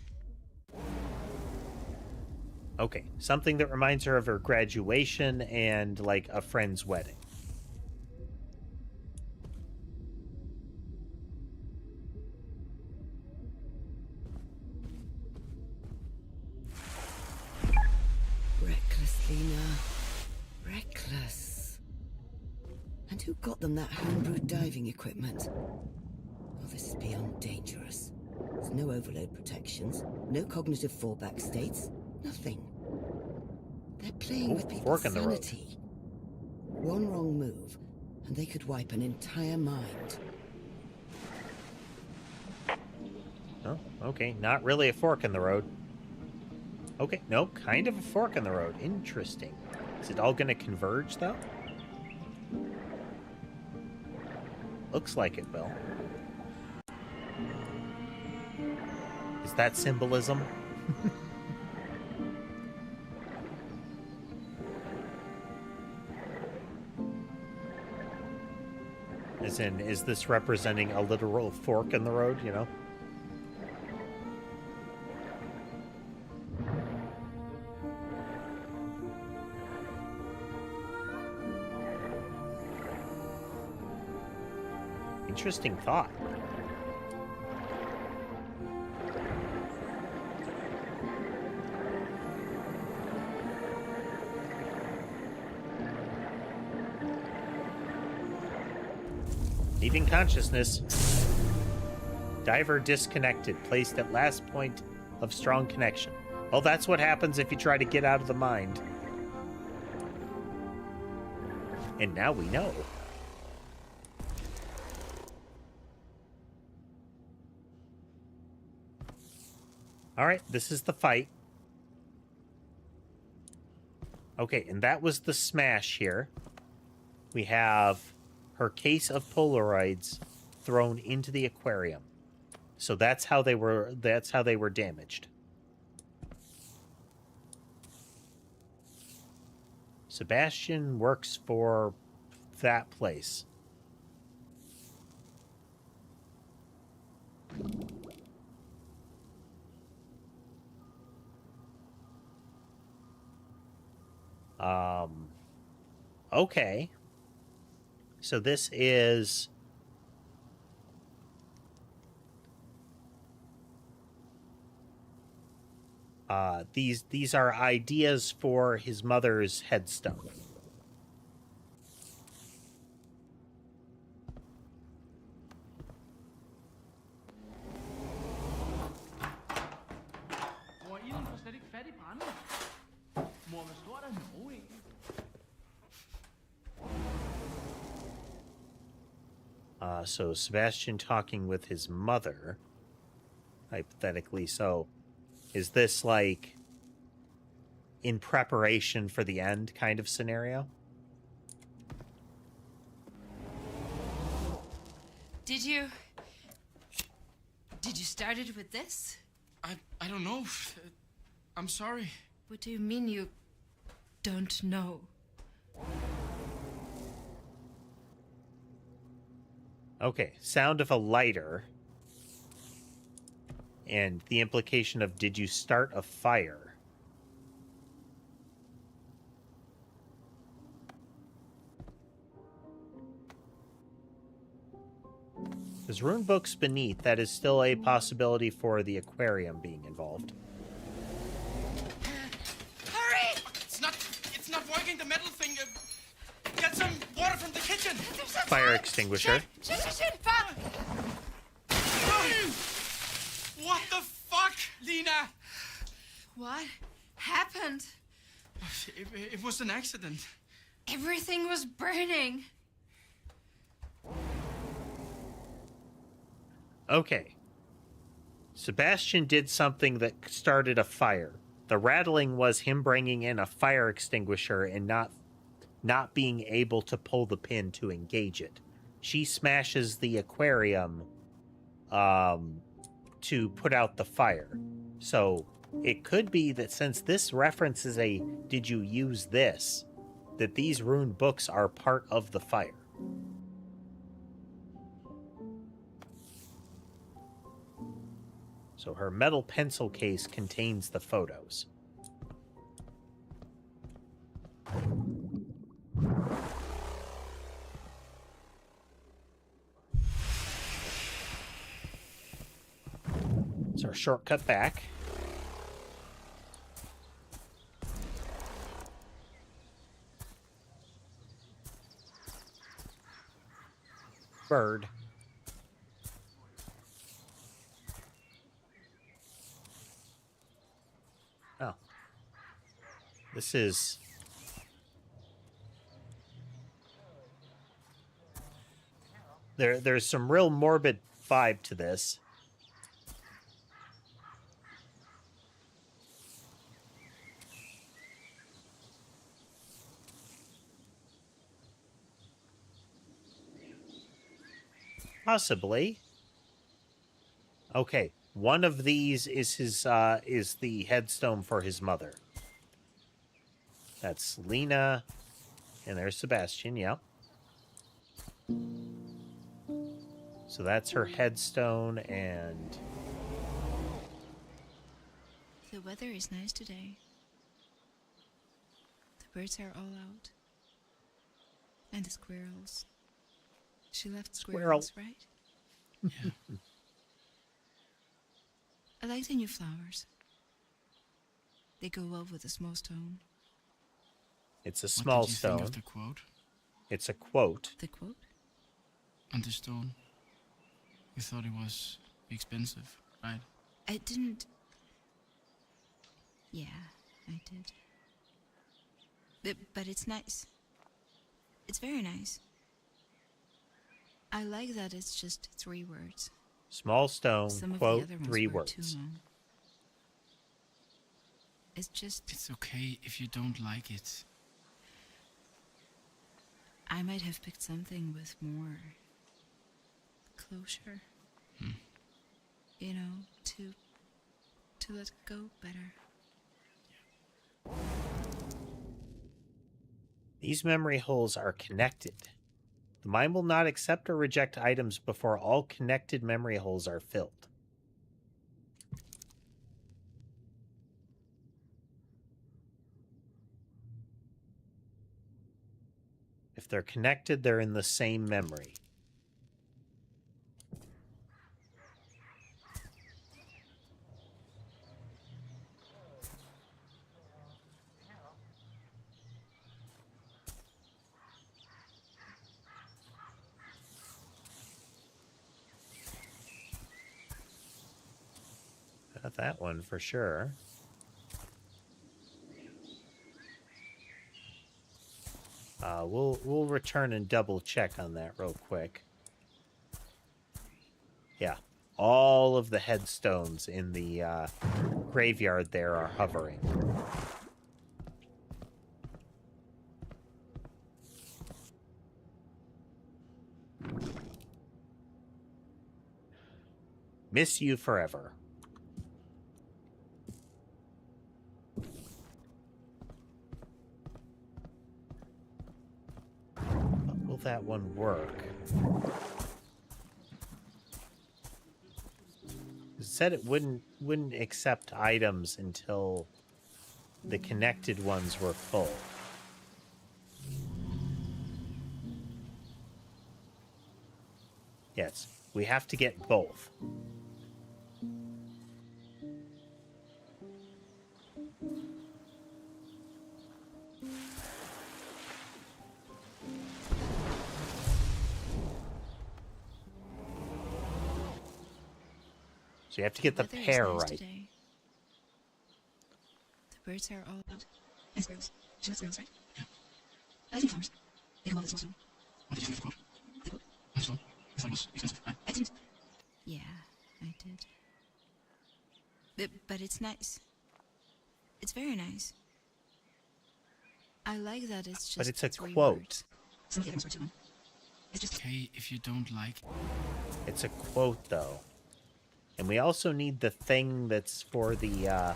Okay, something that reminds her of her graduation and, like, a friend's wedding. Reckless, Lena. Reckless. And who got them that homebrewed diving equipment? Well, this is beyond dangerous. There's no overload protections, no cognitive fallback states, nothing. They're playing with people's fork in the road. sanity. One wrong move, and they could wipe an entire mind. Oh, okay, not really a fork in the road. Okay, no, kind of a fork in the road. Interesting. Is it all going to converge, though? Looks like it will. Is that symbolism? As in, is this representing a literal fork in the road, you know? Interesting thought. Leaving consciousness. Diver disconnected, placed at last point of strong connection. Well, that's what happens if you try to get out of the mind. And now we know. Alright, this is the fight. Okay, and that was the smash here. We have her case of Polaroids thrown into the aquarium. So that's how they were damaged. Sebastian works for that place. Okay. So this is these are ideas for his mother's headstone. So Sebastian talking with his mother, hypothetically. So is this like in preparation for the end kind of scenario? Did you start it with this? I don't know. I'm sorry. What do you mean you don't know? Okay, sound of a lighter. And the implication of, did you start a fire? There's rune books beneath. That is still a possibility for the aquarium being involved. Hurry! It's not working, the metal thing. Get some water from the kitchen. Fire extinguisher. Shit! Fuck! What the fuck, Lena? What happened? It was an accident. Everything was burning. Okay. Sebastian did something that started a fire. The rattling was him bringing in a fire extinguisher and not being able to pull the pin to engage it. She smashes the aquarium to put out the fire. So it could be that since this references a "did you use this," that these rune books are part of the fire. So her metal pencil case contains the photos. It's our shortcut back. Bird. Oh. This is... There's some real morbid vibe to this. Possibly. Okay, one of these is his is the headstone for his mother. That's Lena, and there's Sebastian. Yeah. So that's her headstone, and The weather is nice today. The birds are all out. And the squirrels. She left squirrels, right? Yeah. I like the new flowers. They go well with the small stone. it's a small What did you stone. think of the quote? It's a quote. The quote? On the stone. You thought it was expensive, right? I didn't... Yeah, I did. But it's nice. It's very nice. I like that it's just 3 words. Small stone, Some of quote, the other ones 3 were too words. long. It's just... It's okay if you don't like it. I might have picked something with more closure. You know, to let go better. These memory holes are connected. The mind will not accept or reject items before all connected memory holes are filled. If they're connected, they're in the same memory. Got that one for sure. We'll return and double check on that real quick. Yeah, all of the headstones in the graveyard there are hovering. Miss you forever. Will that one work? It said it wouldn't accept items until the connected ones were full. Yes, we have to get both. So you have to get the weather is pair nice right. Today. The birds are all out. And squirrels. She left squirrels, right? Yeah. I like the flowers. They go well with small stone. What did you think of the quote? The quote? On the stone. You thought it was expensive, right? I didn't. Yeah, I did. But it's nice. It's very nice. I like that it's just But it's a 3 quote. words. Some of the others were too long. It's just okay if you don't like. It's a quote, though. And we also need the thing that's for the,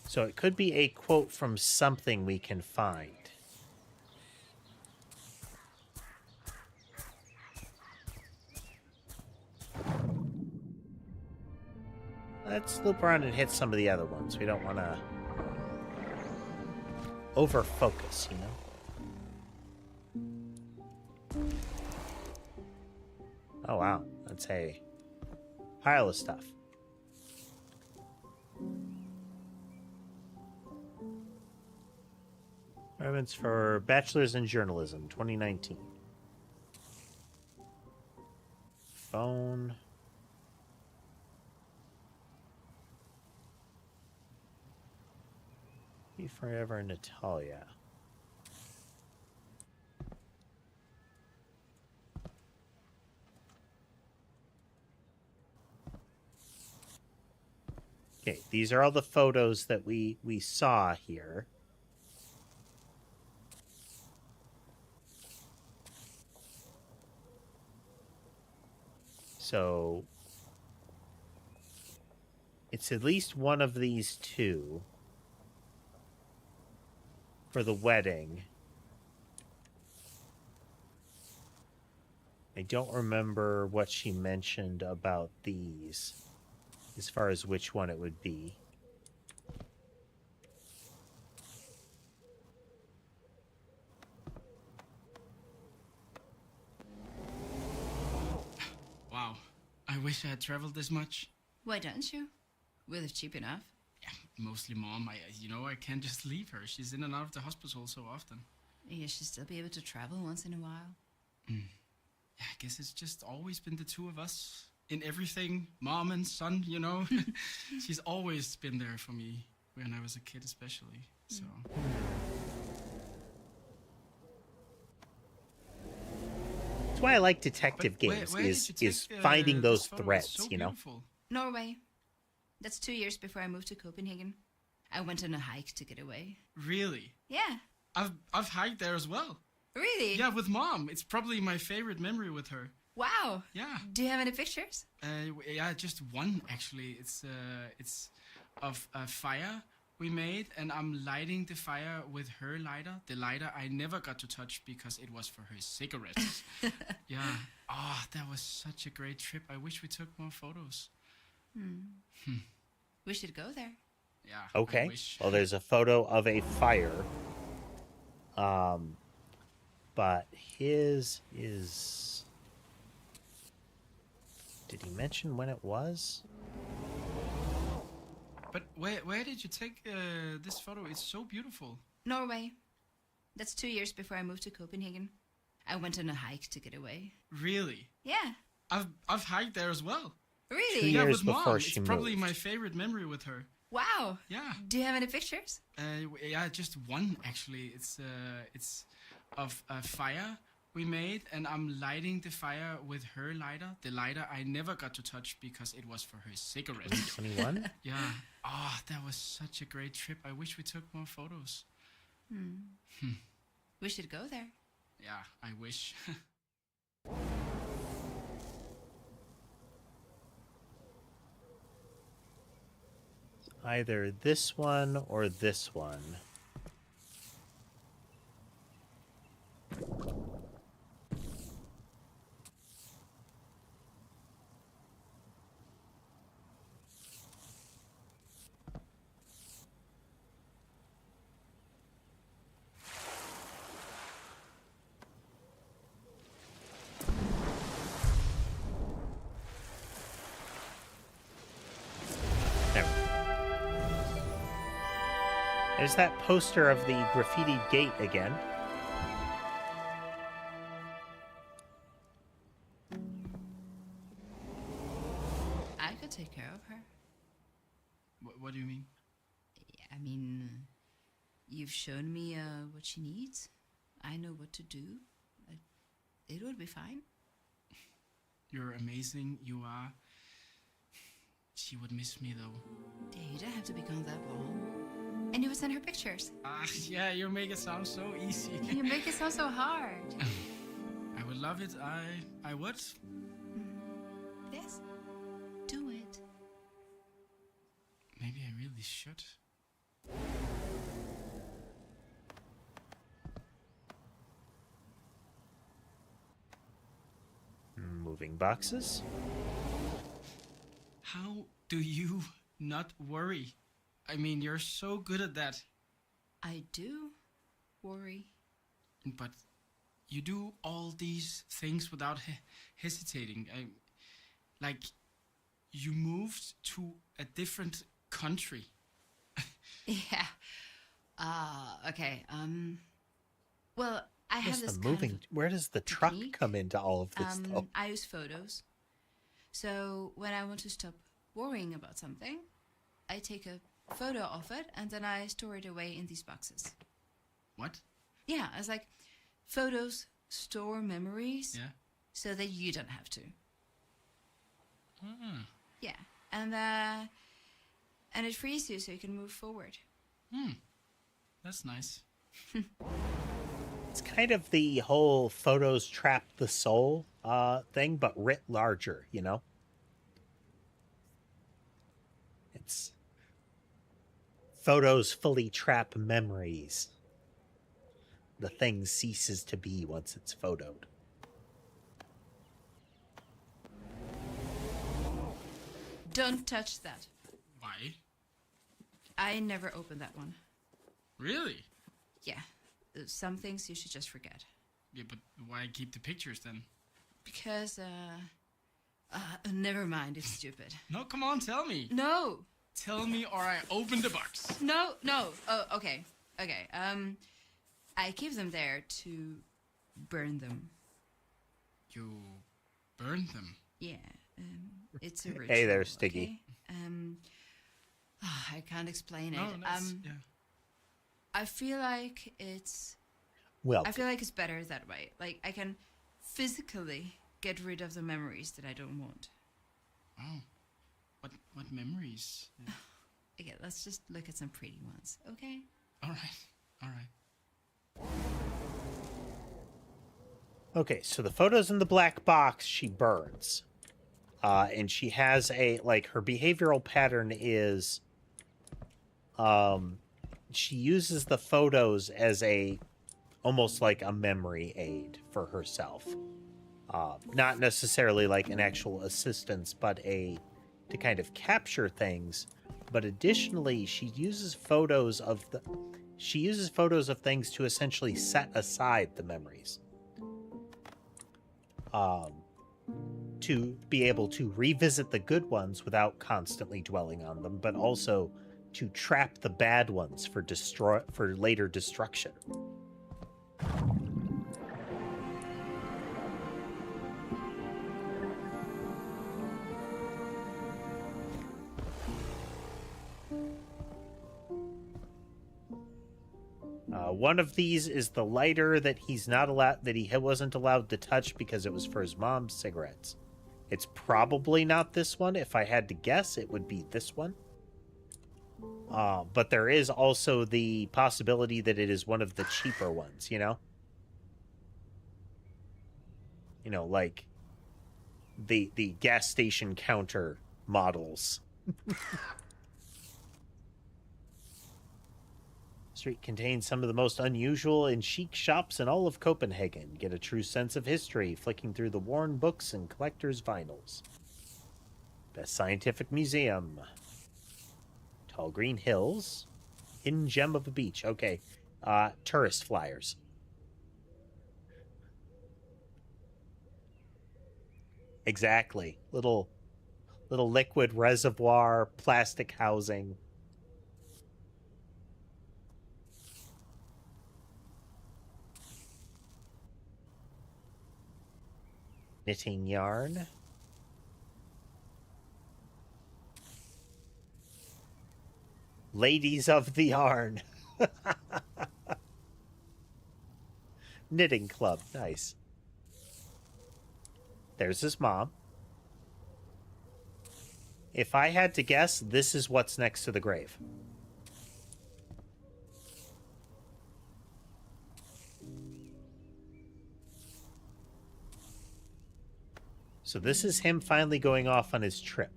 So it could be a quote from something we can find. Let's loop around and hit some of the other ones. We don't want to over-focus, you know? Oh, wow. That's a pile of stuff. Requirements for Bachelor's in Journalism, 2019. Phone. Be forever Natalia. Okay, these are all the photos that we saw here. So it's at least one of these two. for the wedding. I don't remember what she mentioned about these, as far as which one it would be. Wow. I wish I had traveled this much. Why don't you? We live cheap enough. Yeah, mostly Mom. I can't just leave her. She's in and out of the hospital so often. You should still be able to travel once in a while. Yeah, I guess it's just always been the two of us. In everything, Mom and son, She's always been there for me, when I was a kid especially, so... That's why I like detective games, is finding those threads, Norway. That's 2 years before I moved to Copenhagen. I went on a hike to get away. Really? Yeah. I've hiked there as well. Really? Yeah, with Mom. It's probably my favorite memory with her. Wow. Yeah. Do you have any pictures? Yeah, just one actually. It's of a fire we made, and I'm lighting the fire with her lighter. The lighter I never got to touch because it was for her cigarettes. Yeah. Oh, that was such a great trip. I wish we took more photos. We should go there. Yeah. Okay. Well, there's a photo of a fire. But his is... Did he mention when it was? But where did you take this photo? It's so beautiful. Norway. That's 2 years before I moved to Copenhagen. I went on a hike to get away. Really? Yeah. I've hiked there as well. Really? 2 Yeah, years with before Mom. she It's probably moved. my favorite memory with her. Wow. Yeah. Do you have any pictures? Yeah, just one actually. It's of a fire we made, and I'm lighting the fire with her lighter. The lighter I never got to touch because it was for her cigarettes. 21? Yeah. Oh, that was such a great trip. I wish we took more photos. We should go there. Yeah, I wish. Either this one or this one. There's that poster of the graffitied gate again. I could take care of her. What do you mean? I mean, you've shown me what she needs. I know what to do. It would be fine. You're amazing. You are. She would miss me though. You don't have to be gone that long. And you would send her pictures. Yeah, you make it sound so easy. You make it sound so hard. I would love it. I would. Yes. Do it. Maybe I really should. Moving boxes. How do you not worry? I mean, you're so good at that. I do worry. But you do all these things without hesitating. Like, you moved to a different country. Yeah. Okay. Well, I have this Where does the truck come into all of this, though? I use photos. So when I want to stop worrying about something, I take a photo of it and then I store it away in these boxes. What? Yeah, it's like photos store memories. Yeah. So that you don't have to. Yeah, and it frees you so you can move forward. That's nice. It's kind of the whole photos trap the soul thing, but writ larger, you know? It's photos fully trap memories. the thing ceases to be once it's photoed. Don't touch that. Why? I never opened that one. Really? Yeah. Some things you should just forget. Yeah, but why keep the pictures then? Because, never mind, it's stupid. No, come on, tell me. No. Tell me or I open the box. No. Oh, okay. Okay, I keep them there to burn them. You burn them? Yeah, it's a ritual. Hey there, Stiggy. Okay? I can't explain it. No, yeah. I feel like it's... Well, I feel like it's better that way. Like, I can physically get rid of the memories that I don't want. Oh. What memories? Okay, let's just look at some pretty ones, okay? All right. Okay, so the photos in the black box she burns. And she has her behavioral pattern is she uses the photos as almost like a memory aid for herself. Not necessarily like an actual assistance, but to kind of capture things. But additionally, she uses photos of things to essentially set aside the memories. To be able to revisit the good ones without constantly dwelling on them, but also to trap the bad ones for later destruction. One of these is the lighter that he wasn't allowed to touch because it was for his mom's cigarettes. It's probably not this one. If I had to guess, it would be this one. But there is also the possibility that it is one of the cheaper ones, you know? You know, like the gas station counter models. Street contains some of the most unusual and chic shops in all of Copenhagen. Get a true sense of history, flicking through the worn books and collector's vinyls. Best Scientific Museum. Tall Green Hills. Hidden Gem of a Beach. Okay. Tourist flyers. Exactly. Little liquid reservoir, plastic housing. Knitting yarn. Ladies of the yarn. Knitting club. Nice. There's his mom. If I had to guess, this is what's next to the grave. So this is him finally going off on his trip.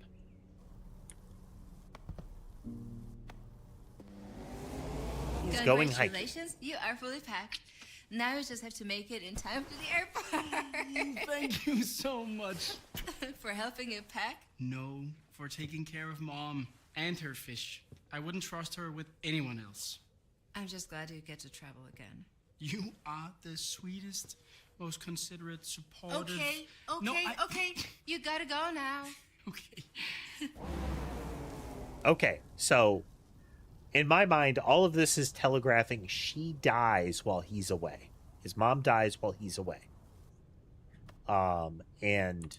He's going hiking. Congratulations, you are fully packed. Now you just have to make it in time to the airport. Thank you so much. For helping you pack? No, for taking care of Mom and her fish. I wouldn't trust her with anyone else. I'm just glad you get to travel again. You are the sweetest, most considerate, supportive... Okay. You gotta go now. Okay. Okay, so in my mind, all of this is telegraphing she dies while he's away. His mom dies while he's away. And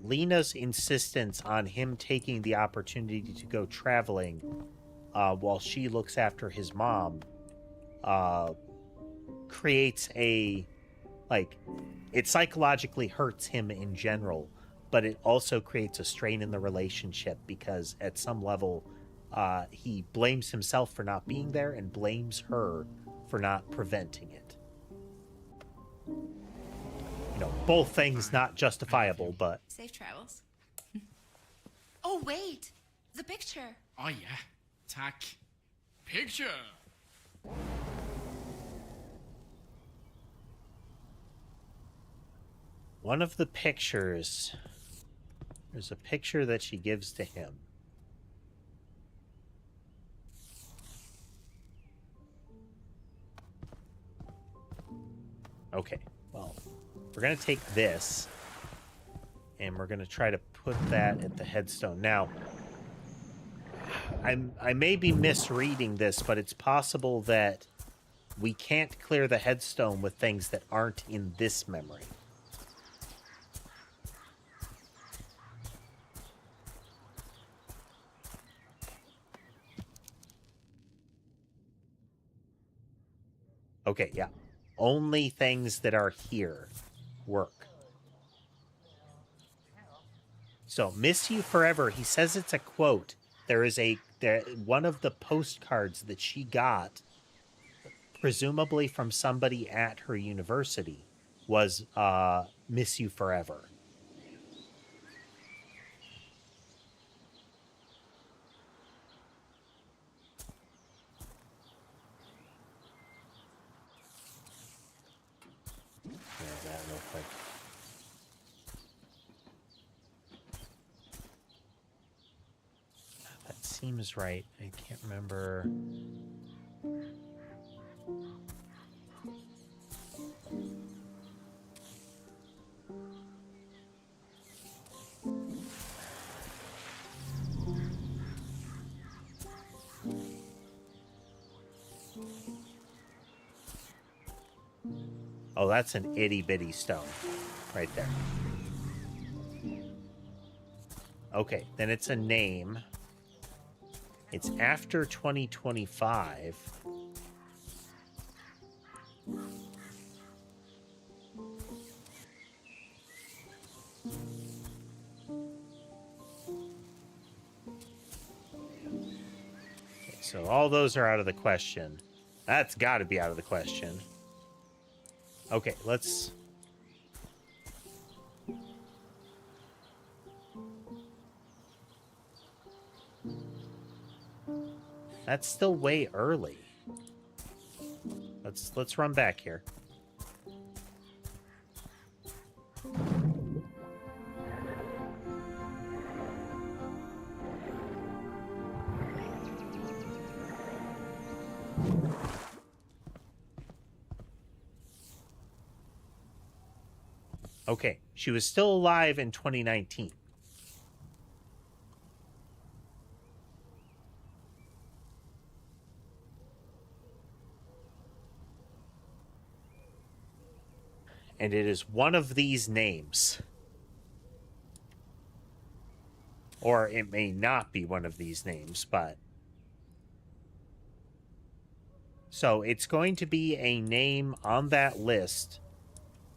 Lena's insistence on him taking the opportunity to go traveling while she looks after his mom creates it psychologically hurts him in general, but it also creates a strain in the relationship because at some level he blames himself for not being there and blames her for not preventing it. You know, both things not justifiable, but... Safe travels. Oh, wait! The picture! Oh, yeah. Tack. Picture! One of the pictures, there's a picture that she gives to him. Okay, well, we're going to take this, and we're going to try to put that at the headstone. Now, I may be misreading this, but it's possible that we can't clear the headstone with things that aren't in this memory. Okay, yeah. Only things that are here work. So, miss you forever. He says it's a quote. There is one of the postcards that she got, presumably from somebody at her university, was miss you forever. That real quick. That seems right. I can't remember. Oh, that's an itty-bitty stone right there. Okay, then it's a name. It's after 2025. Okay, so all those are out of the question. That's got to be out of the question. Okay, let's... That's still way early. Let's run back here. Okay, she was still alive in 2019. And it is one of these names. Or it may not be one of these names, but... So it's going to be a name on that list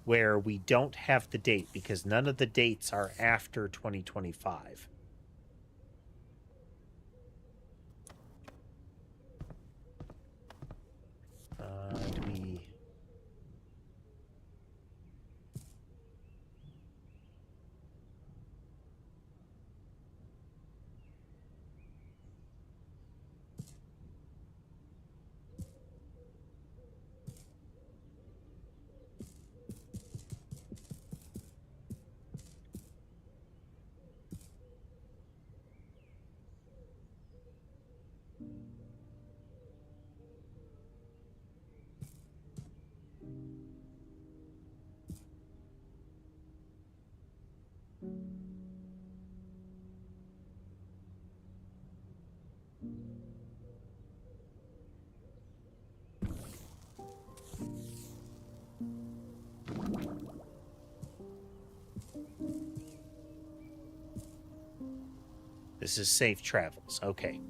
where we don't have the date, because none of the dates are after 2025. Do we... This is safe travels. Okay.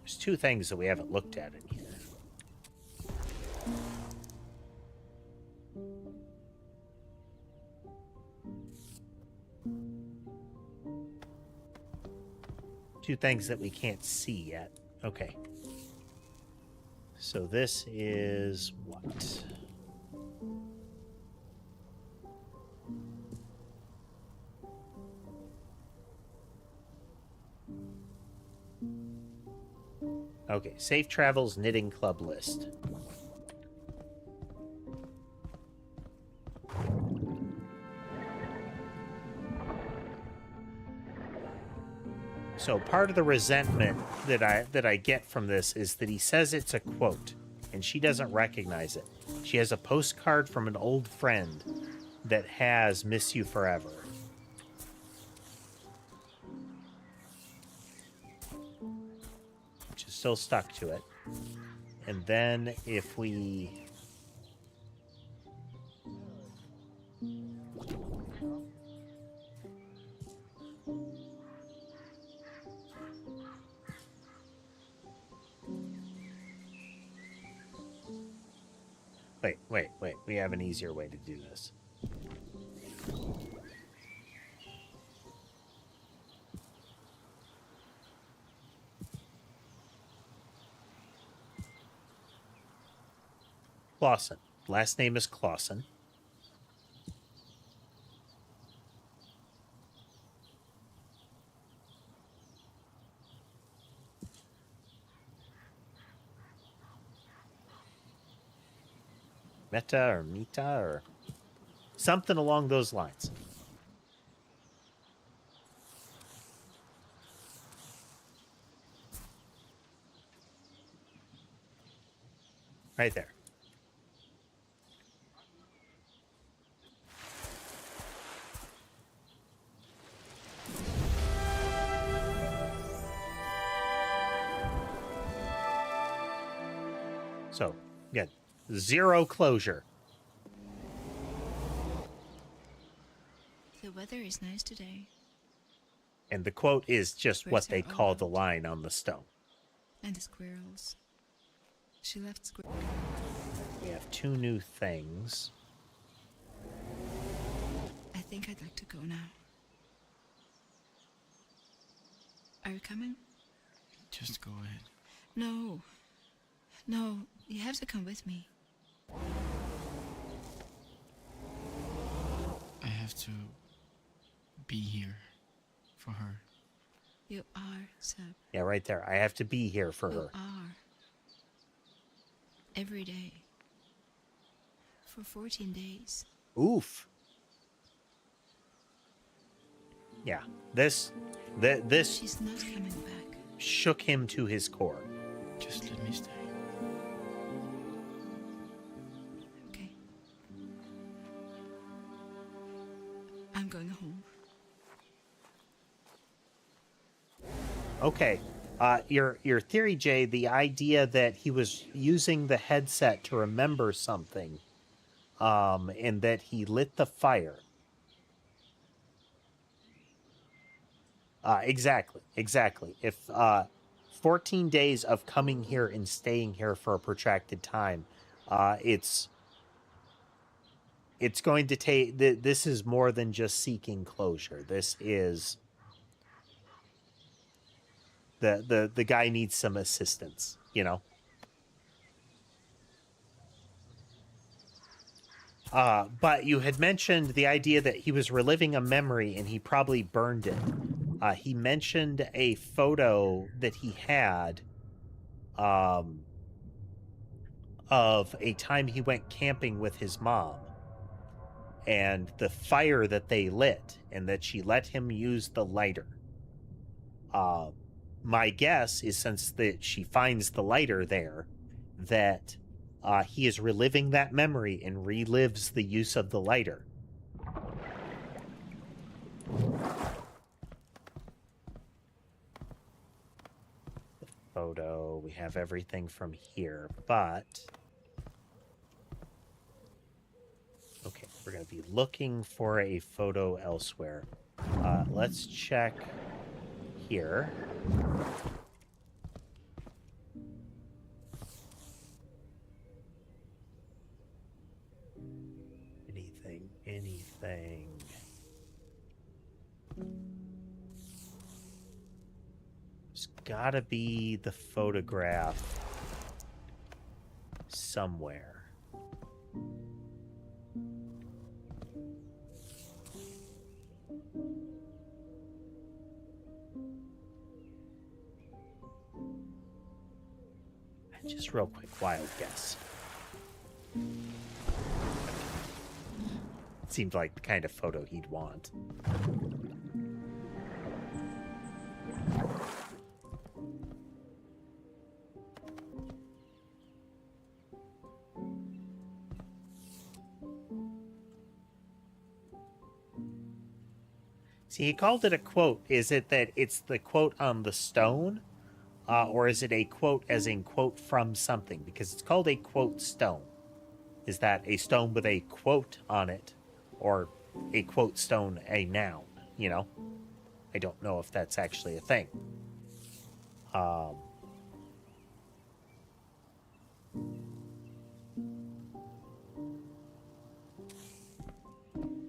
There's two things that we haven't looked at in here. Two things that we can't see yet. Okay. So this is what? Okay, Safe Travels Knitting Club list. So part of the resentment that I get from this is that he says it's a quote, and she doesn't recognize it. She has a postcard from an old friend that has "Miss you forever." Which is still stuck to it. And then if we... Wait. We have an easier way to do this. Clausen. Last name is Clausen. Meta or something along those lines. Right there. So, again, zero closure. The weather is nice today. And the quote is just Birds what they are call all the line on the stone. And the squirrels. She left squirrels. We have 2 new things. I think I'd like to go now. Are you coming? Just go ahead. No. No, you have to come with me. I have to be here for her. You are, Seb. Yeah, right there. I have to be here for You her. are. Every day. For 14 days. Oof. Yeah, this She's not coming back. shook him to his core. Just let me stay. Okay. I'm going home. Okay. Your theory, Jay, the idea that he was using the headset to remember something, and that he lit the fire. Exactly. If 14 days of coming here and staying here for a protracted time, it's going to take. This is more than just seeking closure. This is the guy needs some assistance, you know. But you had mentioned the idea that he was reliving a memory and he probably burned it. He mentioned a photo that he had of a time he went camping with his mom and the fire that they lit and that she let him use the lighter. My guess is since she finds the lighter there, that he is reliving that memory and relives the use of the lighter. The photo, we have everything from here, but... Okay, we're going to be looking for a photo elsewhere. Let's check here. Anything. There's gotta be the photograph somewhere. Just real quick, wild guess. Seemed like the kind of photo he'd want. See, he called it a quote. Is it that it's the quote on the stone? Or is it a quote as in quote from something? Because it's called a quote stone. Is that a stone with a quote on it? Or a quote stone a noun? You know? I don't know if that's actually a thing.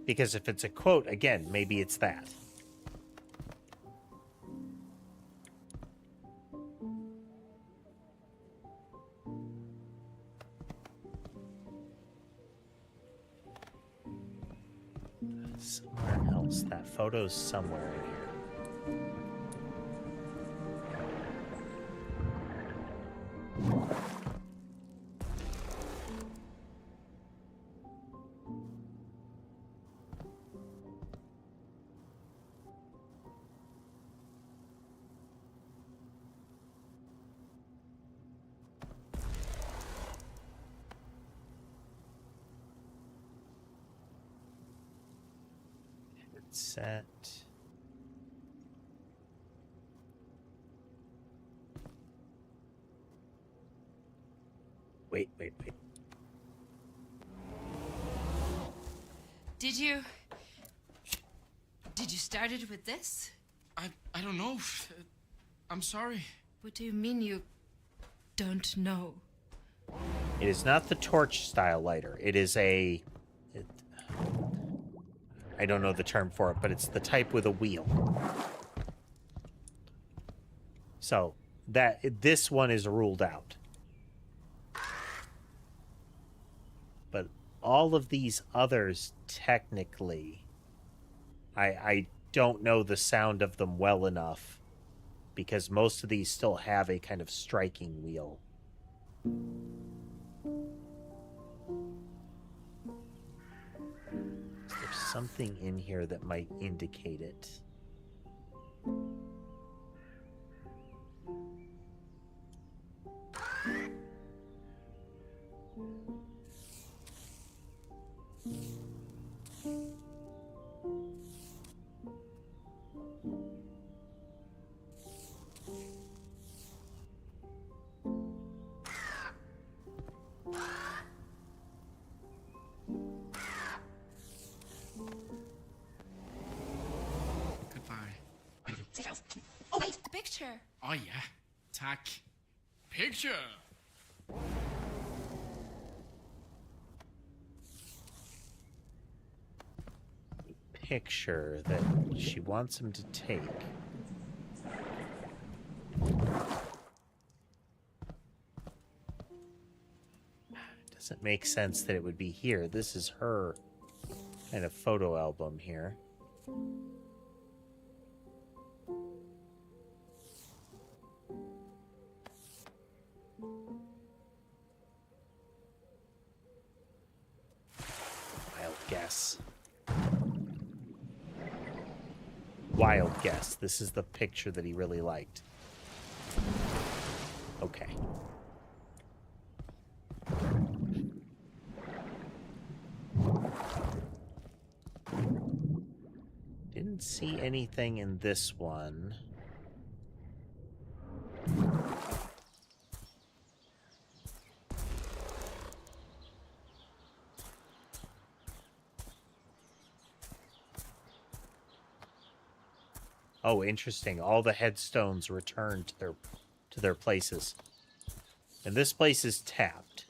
Because if it's a quote, again, maybe it's that. Somewhere else. That photo's somewhere in here. Set. Wait. Did you start it with this? I don't know. I'm sorry. What do you mean you don't know? It is not the torch style lighter. It is I don't know the term for it, but it's the type with a wheel. So this one is ruled out. But all of these others, technically, I don't know the sound of them well enough, because most of these still have a kind of striking wheel. There's something in here that might indicate it. Oh, wait, the picture. Oh ja, tak. Picture. Picture that she wants him to take. Doesn't make sense that it would be here. This is her kind of photo album here. Wild guess. This is the picture that he really liked. Okay. Didn't see anything in this one. Oh, interesting. All the headstones return to their places. And this place is tapped.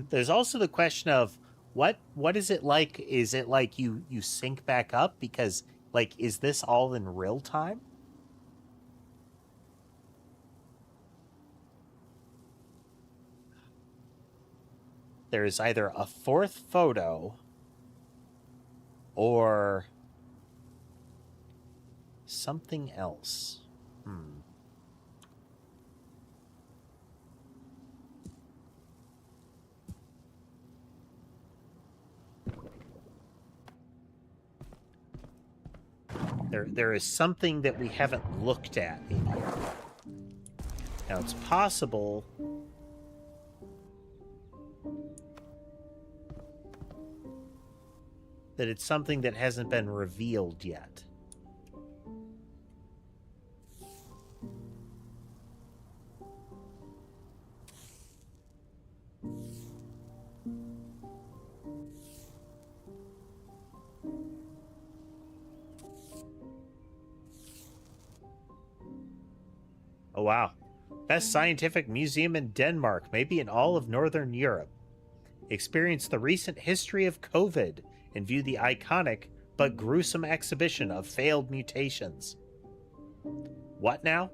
There's also the question of what is it like? Is it like you sync back up? Because Like, is this all in real time? There is either a fourth photo or something else. There is something that we haven't looked at in here. Now, it's possible that it's something that hasn't been revealed yet. Oh, wow. Best scientific museum in Denmark, maybe in all of Northern Europe. Experience the recent history of COVID and view the iconic but gruesome exhibition of failed mutations. What now?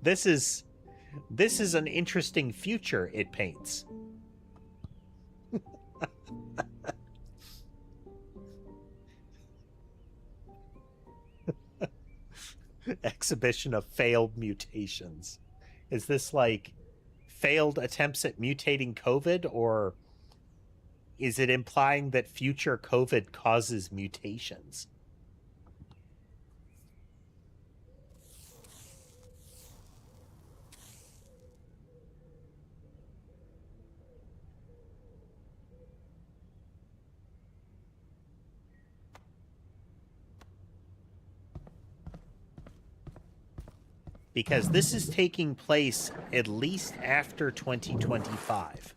This is an interesting future it paints. Exhibition of failed mutations. Is this like failed attempts at mutating COVID, or is it implying that future COVID causes mutations? Because this is taking place at least after 2025.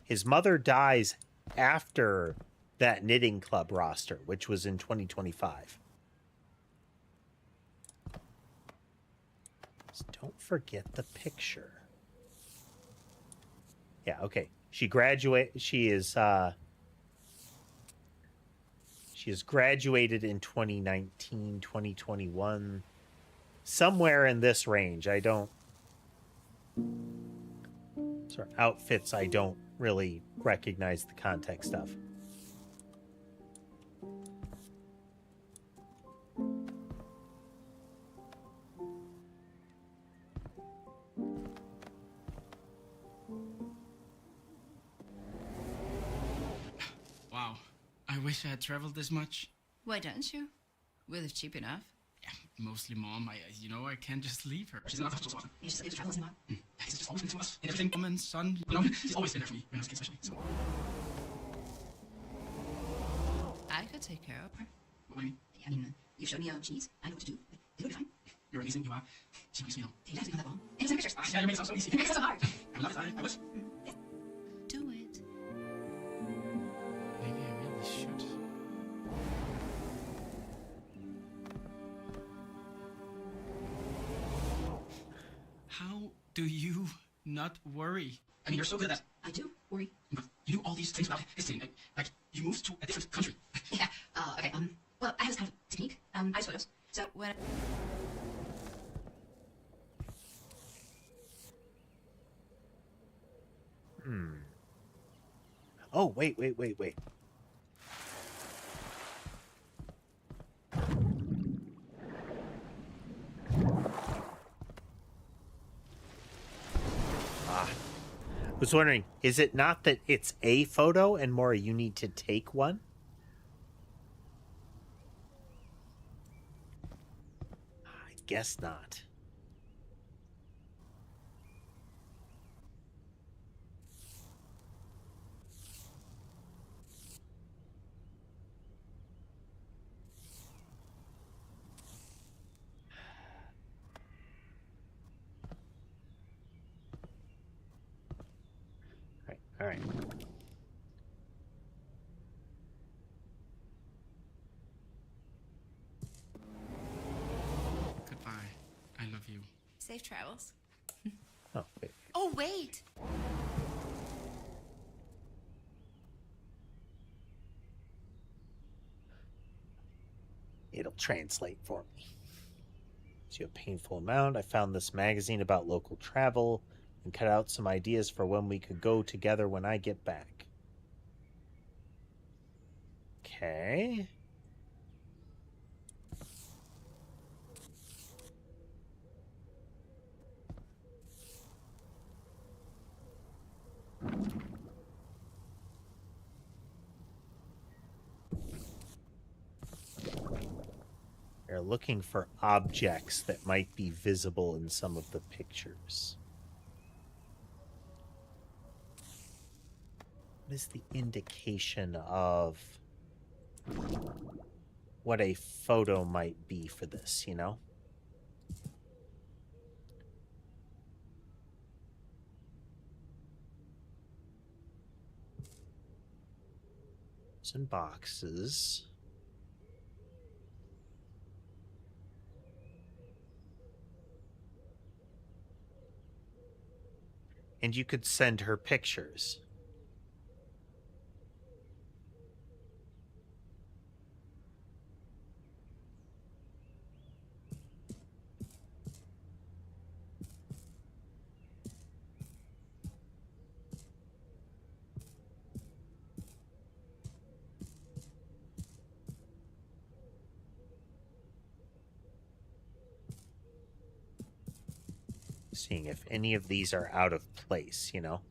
His mother dies after that knitting club roster, which was in 2025. Just don't forget the picture. Yeah, okay. She is graduated in 2019, 2021. Somewhere in this range. Outfits I don't really recognize the context of. Wow. I wish I had traveled this much. Why don't you? We live cheap enough. Mostly Mom. I can't just leave her. She's not so often. You just travel with Mom. He's just always been to us. And everything. Woman, son, he's always been there for me when I was a kid, especially. So. I could take care of her. What do you mean? I mean, you showed me she needs. I know what to do. It'll be fine. You're amazing, you are. She makes me know. You have to be on that ball. And some pictures. Yeah, you make it sound so easy. It makes it so hard. I love it. I wish. Do it. Maybe I really should. How do you not worry? I mean, you're so good at that. I do worry. But you do all these things without hesitating. Like you moved to a different country. Yeah. Okay. Well, I have this kind of technique. I use photos. So when. Oh, wait. I was wondering, is it not that it's a photo and more you need to take one? I guess not. All right. Goodbye. I love you. Safe travels. Oh, wait. Oh, wait. translate for me. See a painful amount. I found this magazine about local travel and cut out some ideas for when we could go together when I get back. Okay. They're looking for objects that might be visible in some of the pictures. What is the indication of what a photo might be for this, you know? Some boxes. And you could send her pictures. Seeing if any of these are out of place, you know?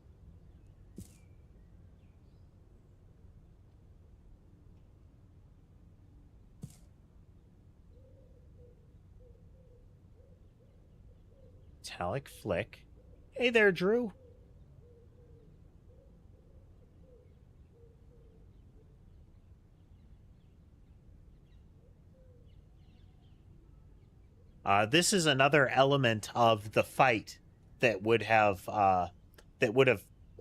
Metallic flick. Hey there, Drew. This is another element of the fight that would have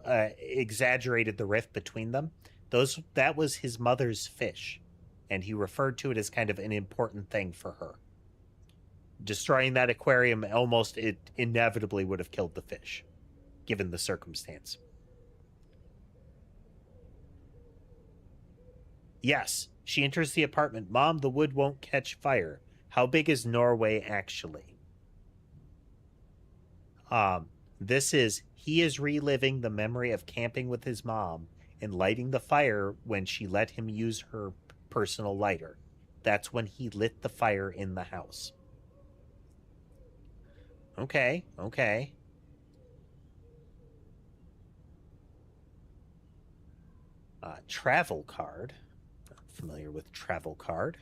exaggerated the rift between them. That was his mother's fish, and he referred to it as kind of an important thing for her. Destroying that aquarium it inevitably would have killed the fish, given the circumstance. Yes, she enters the apartment. Mom, the wood won't catch fire. How big is Norway actually? He is reliving the memory of camping with his mom and lighting the fire when she let him use her personal lighter. That's when he lit the fire in the house. Okay. Travel card. Not familiar with travel card.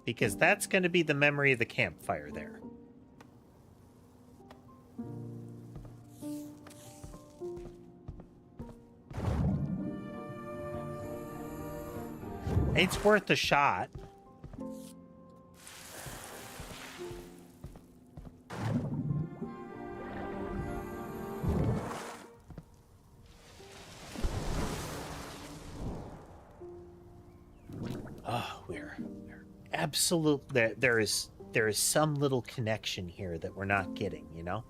Because that's going to be the memory of the campfire there. It's worth a shot. Oh, we're absolutely there is some little connection here that we're not getting, you know?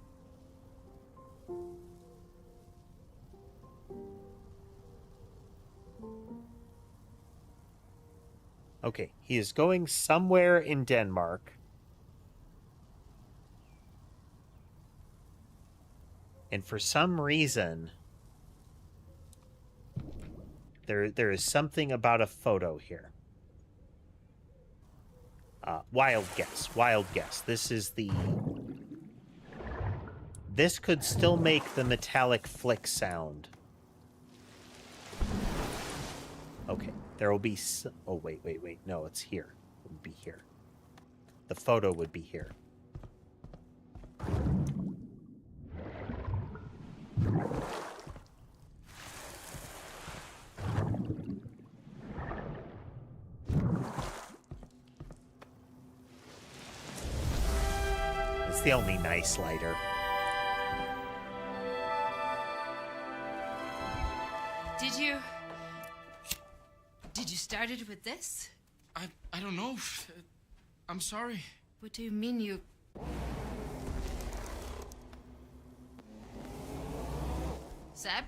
Okay, he is going somewhere in Denmark. And for some reason, there is something about a photo here. Wild guess. This could still make the metallic flick sound. Okay, there will be... Oh, wait. No, it's here. It would be here. The photo would be here. It's the only nice lighter. Did you start it with this? I don't know. I'm sorry. What do you mean you... Seb?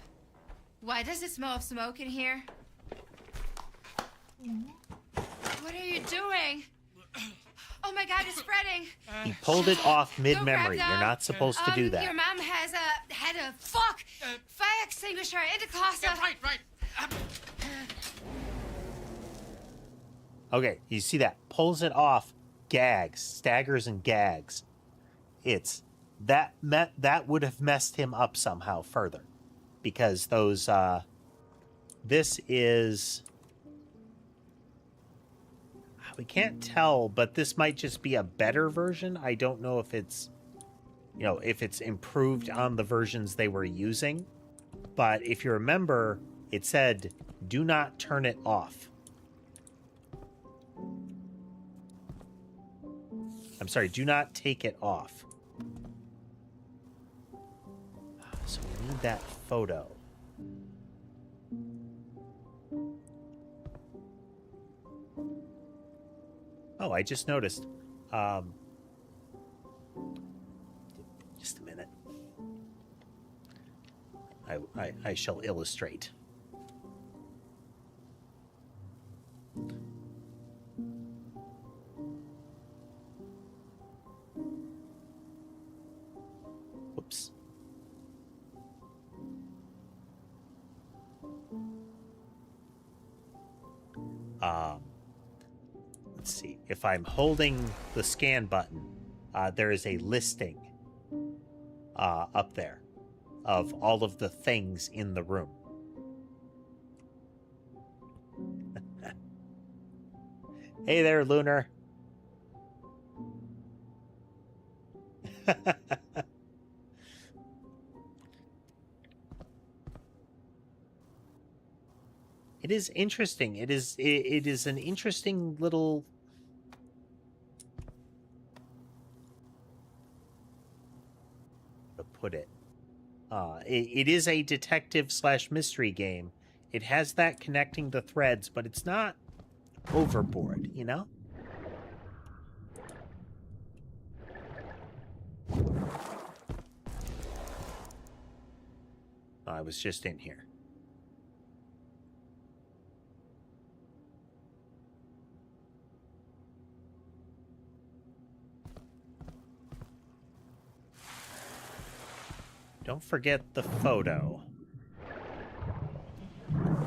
Why does it smell of smoke in here? What are you doing? Oh my God, it's spreading. He pulled it off Go mid-memory. grab You're that. not supposed to do that. Your mom has had a fire extinguisher in the closet. Yeah, right. Okay, you see that? Pulls it off, gags, staggers and gags. It's that would have messed him up somehow further, because those this is, we can't tell, but this might just be a better version. I don't know if it's, you know, if it's improved on the versions they were using, but if you remember, it said do not turn it off. I'm sorry, do not take it off. So we need that photo. Oh, I just noticed. Just a minute. I shall illustrate. Whoops. Let's see. If I'm holding the scan button, there is a listing up there of all of the things in the room. Hey there, Lunar. It is interesting. It is an interesting little to put it. It is a detective / mystery game. It has that connecting the threads, but it's not overboard, you know? I was just in here. Don't forget the photo.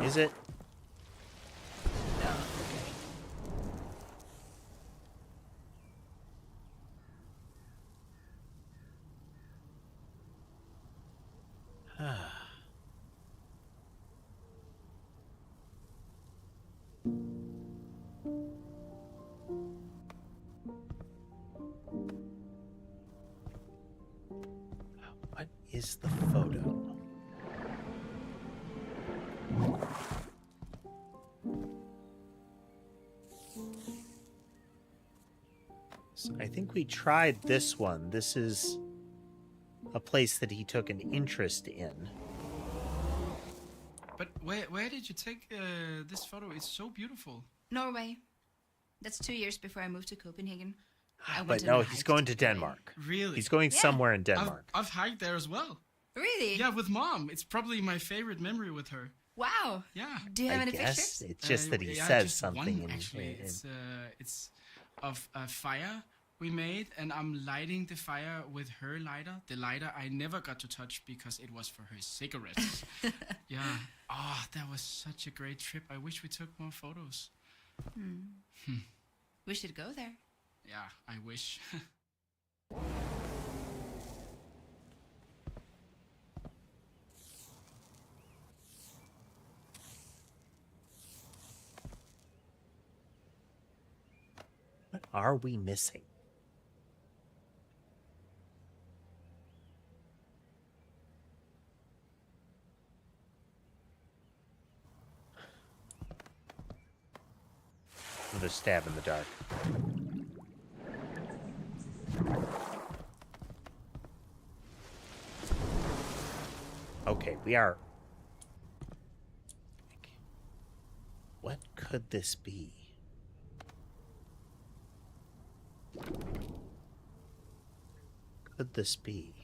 Is it? What is the photo? So I think we tried this one. This is a place that he took an interest in. But where did you take this photo? It's so beautiful. Norway. That's 2 years before I moved to Copenhagen. But no, he's going to Denmark. Really? He's going somewhere in Denmark. I've hiked there as well. Really? Yeah, with Mom. It's probably my favorite memory with her. Wow. Yeah. Do you have any guess pictures? it's just that he yeah, says just something. one, actually. It's of a fire we made, and I'm lighting the fire with her lighter. The lighter I never got to touch because it was for her cigarettes. Yeah. Oh, that was such a great trip. I wish we took more photos. We should go there. Yeah, I wish. What are we missing? Another stab in the dark. Okay, we are... What could this be? Could this be?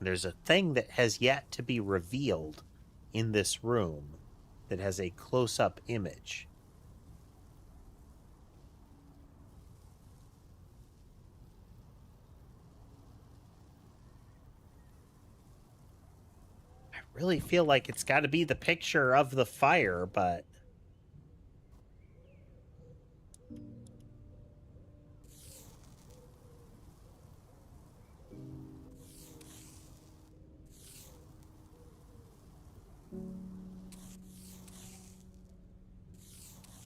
There's a thing that has yet to be revealed in this room that has a close-up image. I really feel like it's got to be the picture of the fire, but...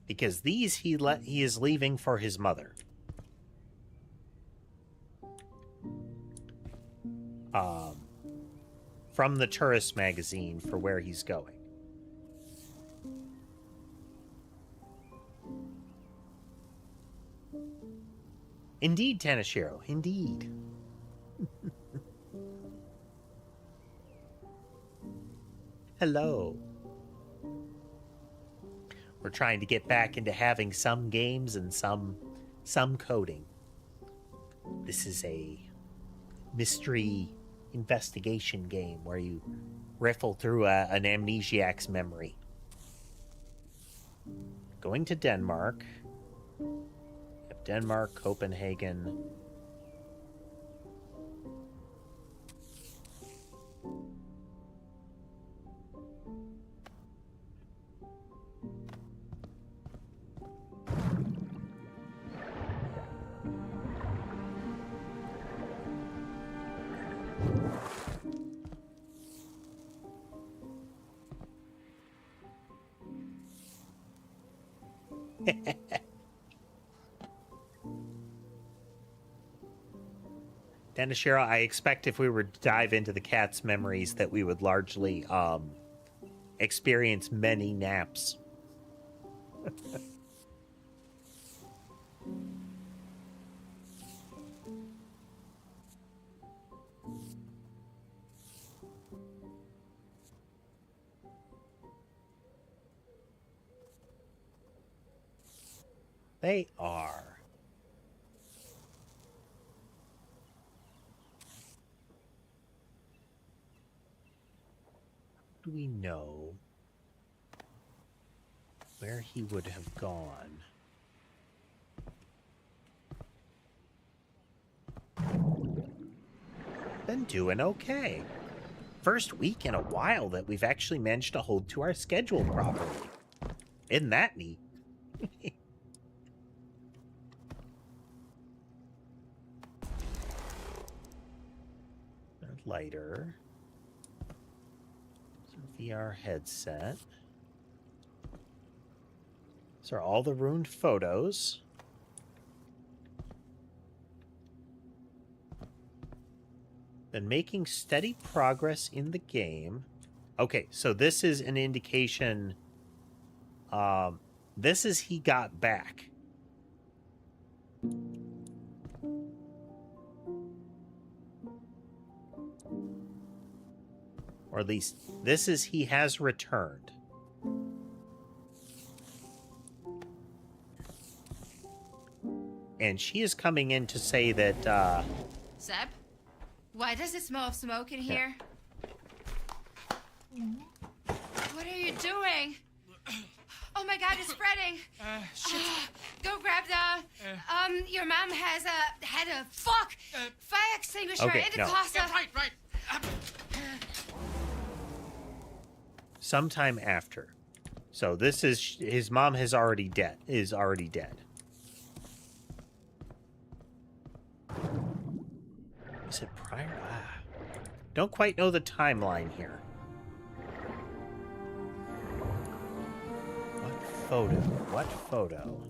Because these he is leaving for his mother. From the tourist magazine for where he's going. Indeed, Tanashiro, indeed. Hello. We're trying to get back into having some games and some coding. This is a mystery investigation game where you riffle through an amnesiac's memory. Going to Denmark. Yep, Denmark, Copenhagen. Danishiro, I expect if we were to dive into the cat's memories that we would largely experience many naps. They are. Do we know where he would have gone? Been doing okay. First week in a while that we've actually managed to hold to our schedule properly. Isn't that neat? Lighter. VR headset. These are all the ruined photos. Been making steady progress in the game. Okay, so this is an indication. This is he got back. Or at least, this is he has returned. And she is coming in to say that, Zeb? Why does it smell of smoke in here? What are you doing? Oh my god, it's spreading! Shit. Go grab the... your mom has had a fire extinguisher Okay, in the no. closet. Yeah, right. sometime after. So this is, his mom is already dead. Is it prior? Don't quite know the timeline here. What photo?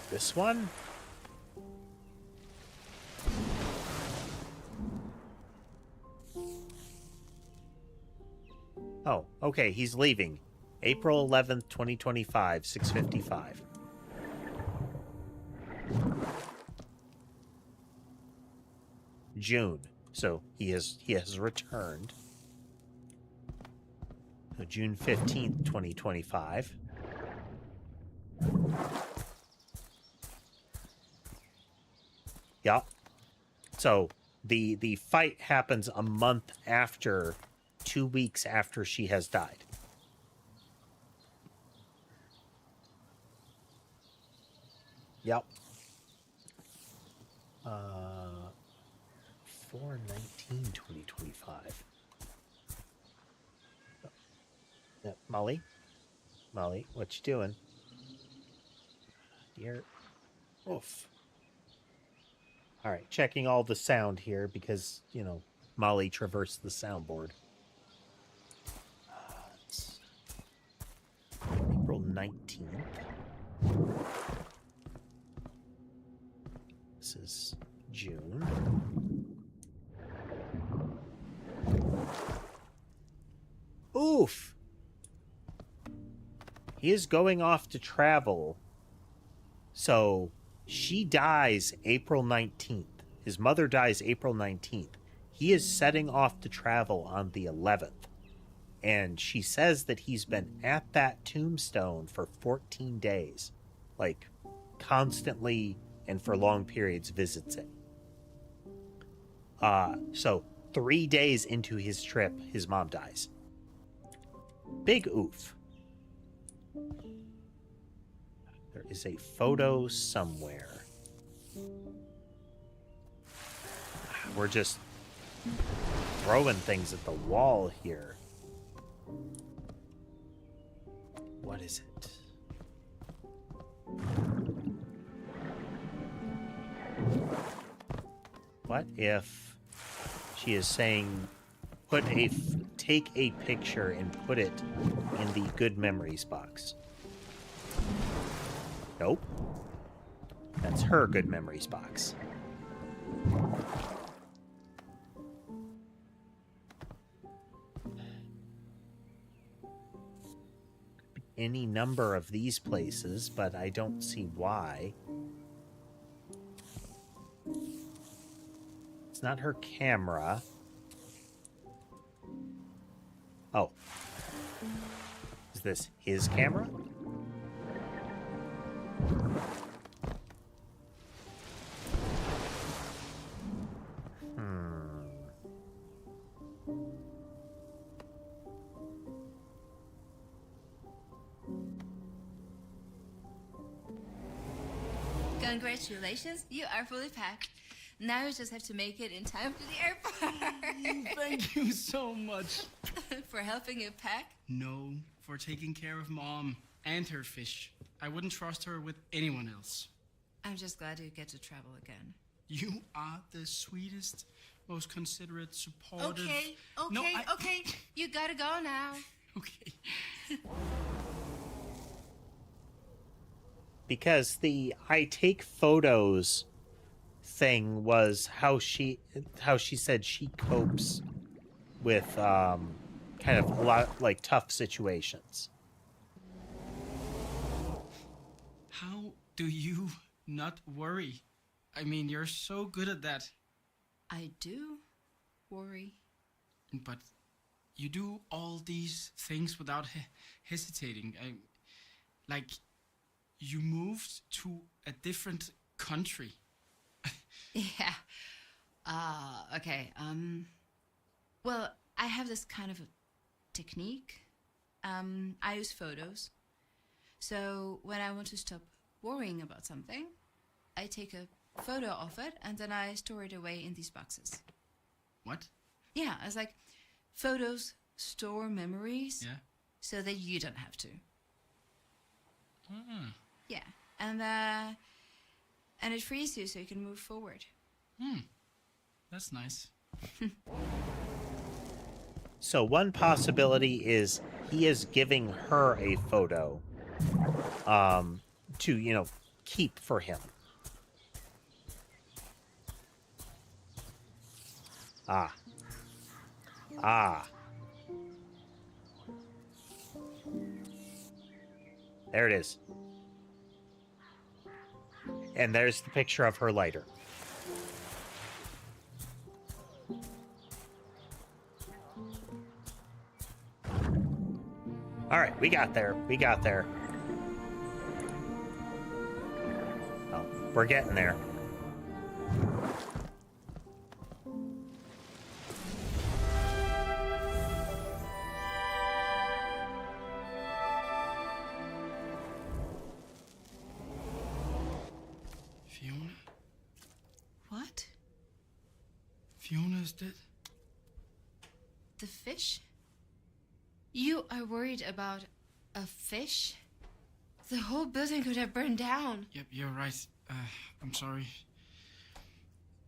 This one? Oh, okay, he's leaving. April 11th, 2025, 6:55. June. So he has returned. So June 15th, 2025. Yeah. So the fight happens a month after, 2 weeks after she has died. Yep. 4/19/2025. Yep. Molly, what you doing? Dear. Oof. All right, checking all the sound here because, you know, Molly traversed the soundboard. It's April 19th. This is June. Oof! He is going off to travel. So she dies April 19th. His mother dies April 19th. He is setting off to travel on the 11th. And she says that he's been at that tombstone for 14 days. Like, constantly and for long periods visits it. So 3 days into his trip, his mom dies. Big oof. There is a photo somewhere. We're just throwing things at the wall here. What is it? What if she is saying, take a picture and put it in the good memories box? Nope. That's her good memories box. Any number of these places, but I don't see why. It's not her camera. Oh. Is this his camera? Congratulations, you are fully packed. Now you just have to make it in time to the airport. Thank you so much. For helping you pack? No, for taking care of Mom and her fish. I wouldn't trust her with anyone else. I'm just glad you get to travel again. You are the sweetest, most considerate, supportive... Okay. You gotta go now. Okay. Because the I take photos thing was how she said she copes with kind of a lot like tough situations. How do you not worry? I mean, you're so good at that. I do worry. But you do all these things without hesitating. Like, you moved to a different country. Yeah. Okay. Well, I have this kind of a technique. I use photos. So when I want to stop worrying about something, I take a photo of it and then I store it away in these boxes. What? Yeah, it's like photos store memories. Yeah. So that you don't have to. Ah. Yeah, and it frees you so you can move forward. That's nice. So one possibility is he is giving her a photo to, you know, keep for him. There it is. And there's the picture of her lighter. All right, we got there. We got there. Oh, we're getting there. Fiona? What? Fiona is dead? The fish? You are worried about a fish? The whole building could have burned down. Yep, you're right. I'm sorry.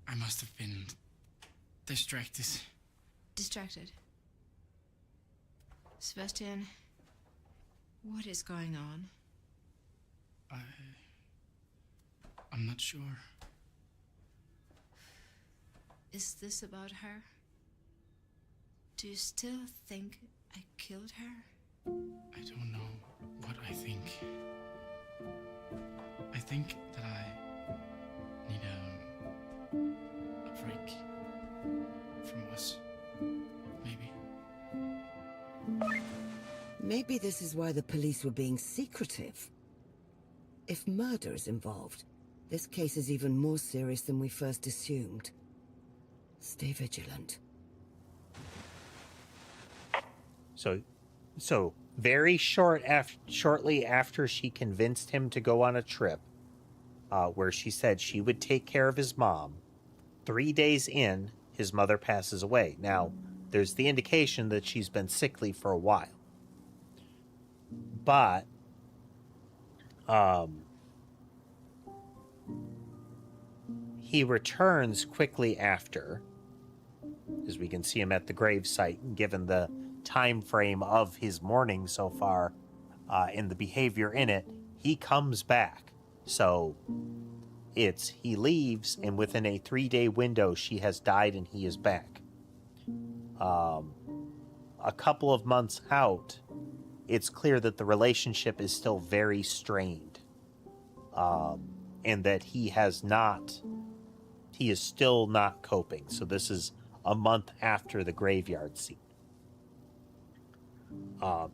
I must have been distracted. Distracted. Sebastian, what is going on? I'm not sure. Is this about her? Do you still think I killed her? I don't know what I think. I think that I need a break from us. Maybe. Maybe this is why the police were being secretive. If murder is involved, this case is even more serious than we first assumed. Stay vigilant. So very shortly after she convinced him to go on a trip, where she said she would take care of his mom, 3 days in, his mother passes away. Now, there's the indication that she's been sickly for a while. But, he returns quickly after, as we can see him at the gravesite, given the time frame of his mourning so far, and the behavior in it, he comes back. So he leaves, and within a 3-day window, she has died and he is back. A couple of months out, it's clear that the relationship is still very strained, and that he is still not coping. So this is a month after the graveyard scene.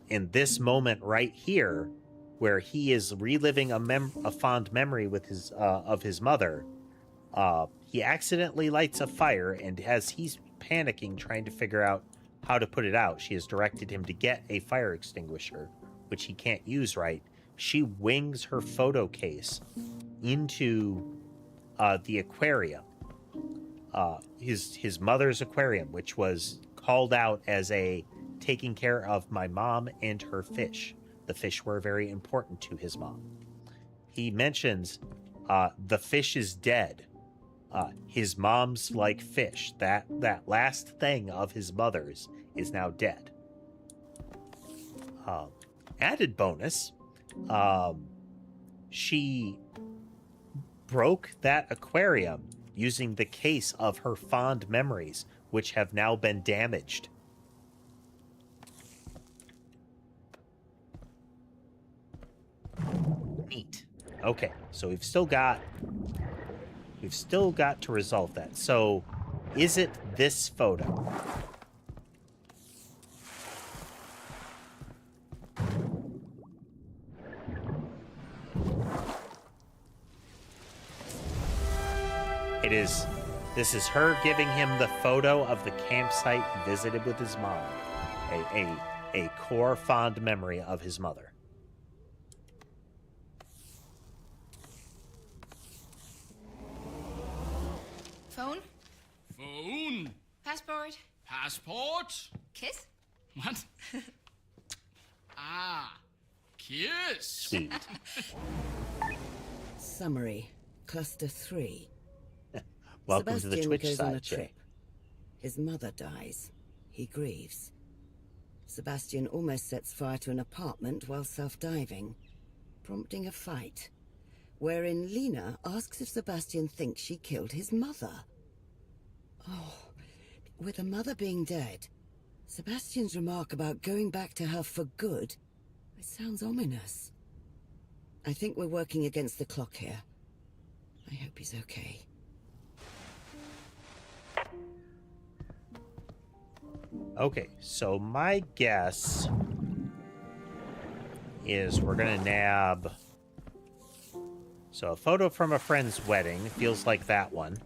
In this moment right here, where he is reliving a fond memory with of his mother, he accidentally lights a fire, and as he's panicking, trying to figure out how to put it out, she has directed him to get a fire extinguisher, which he can't use right. She wings her photo case into the aquarium, his mother's aquarium, which was called out as taking care of my mom and her fish. The fish were very important to his mom. He mentions the fish is dead. His mom's like fish. That last thing of his mother's is now dead. Added bonus, she broke that aquarium using the case of her fond memories, which have now been damaged. Neat. Okay, so we've still got to resolve that. So, is it this photo? It is. This is her giving him the photo of the campsite visited with his mom. A core fond memory of his mother. Phone? Phone? Passport? Passport? Kiss? What? Kiss. Sweet. Summary. Cluster 3. Welcome Sebastian to the Twitch goes on a side, Jay. trip. His mother dies. He grieves. Sebastian almost sets fire to an apartment while self-diving, prompting a fight, wherein Lena asks if Sebastian thinks she killed his mother. Oh, with a mother being dead, Sebastian's remark about going back to her for good, it sounds ominous. I think we're working against the clock here. I hope he's okay. Okay, so my guess is we're gonna nab... So a photo from a friend's wedding. Feels like that one.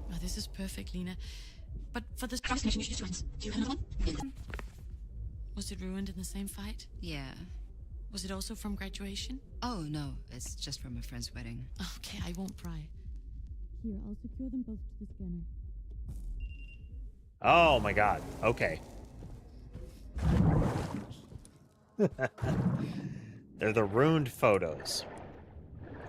Oh, this is perfect, Lena. But for this... Do you have another one? Was it ruined in the same fight? Yeah. Was it also from graduation? Oh, no. It's just from a friend's wedding. Okay, I won't pry. Here, I'll secure them both to the scanner. Oh my god. Okay. They're the ruined photos.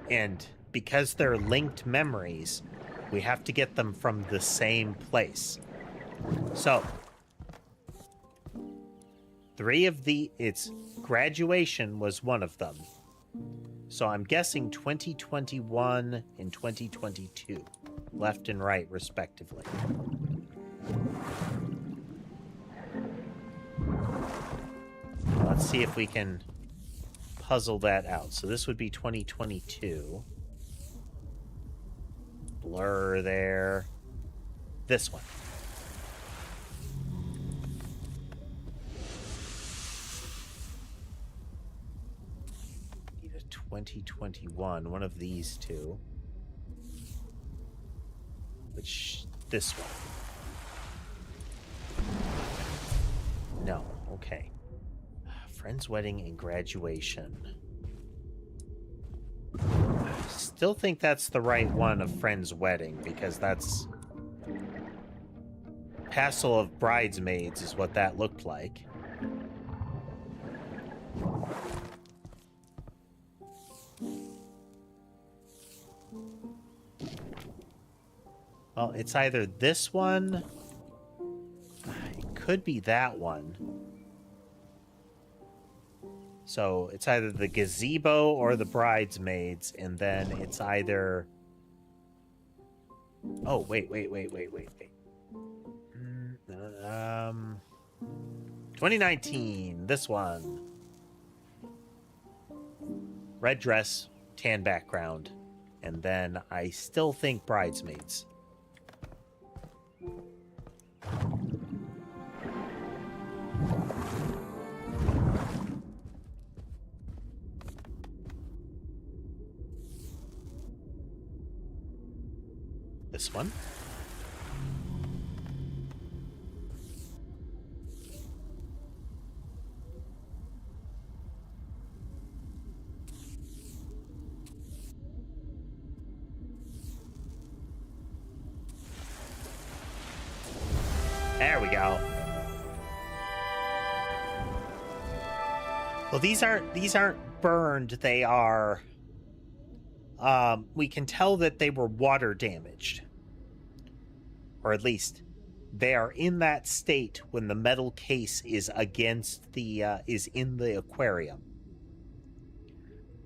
And because they're linked memories, we have to get them from the same place. So, it's graduation was one of them. So I'm guessing 2021 and 2022, left and right respectively. Let's see if we can puzzle that out. So this would be 2022. Blur there. This one. Need a 2021, one of these two. Which, this one. No, okay. Friend's wedding and graduation. Still think that's the right one of friend's wedding, because that's... Passel of bridesmaids is what that looked like. Well, it's either this one... It could be that one. So it's either the gazebo or the bridesmaids, and then it's either... Oh, wait. 2019, this one. Red dress, tan background, and then I still think bridesmaids. This one. There we go. Well, these aren't burned, they are... we can tell that they were water damaged. Or at least, they are in that state when the metal case is against the, is in the aquarium.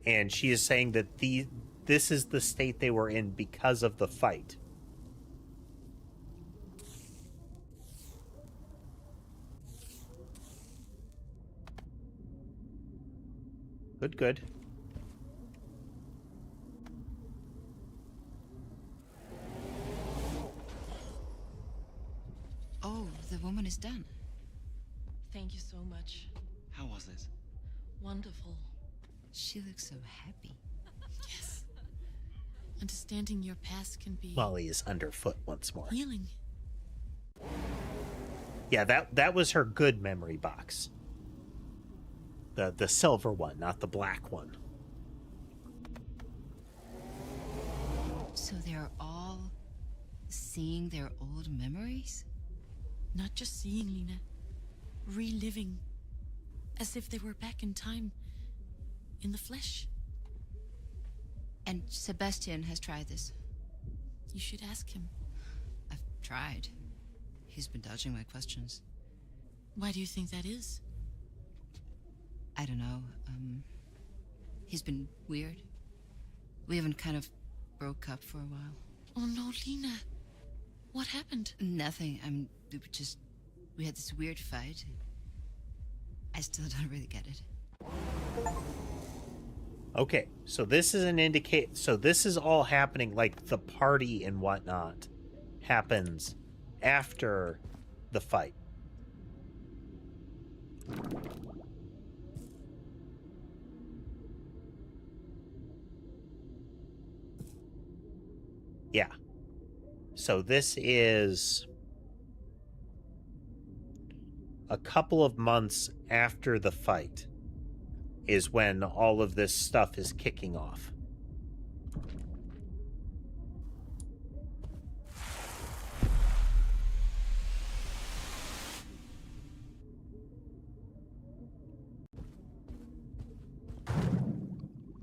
And she is saying that this is the state they were in because of the fight. Good. Oh, the woman is done. Thank you so much. How was it? Wonderful. She looks so happy. Yes. Understanding your past can be... Molly is underfoot once more. Healing. Yeah, that was her good memory box. The silver one, not the black one. So they're all seeing their old memories? Not just seeing, Lena. Reliving. As if they were back in time. In the flesh. And Sebastian has tried this. You should ask him. I've tried. He's been dodging my questions. Why do you think that is? I don't know. He's been weird. We haven't kind of broke up for a while. Oh no, Lena. What happened? Nothing. We had this weird fight. I still don't really get it. Okay, so this is an indicate. So this is all happening, like the party and whatnot happens after the fight. Yeah. So this is a couple of months after the fight is when all of this stuff is kicking off.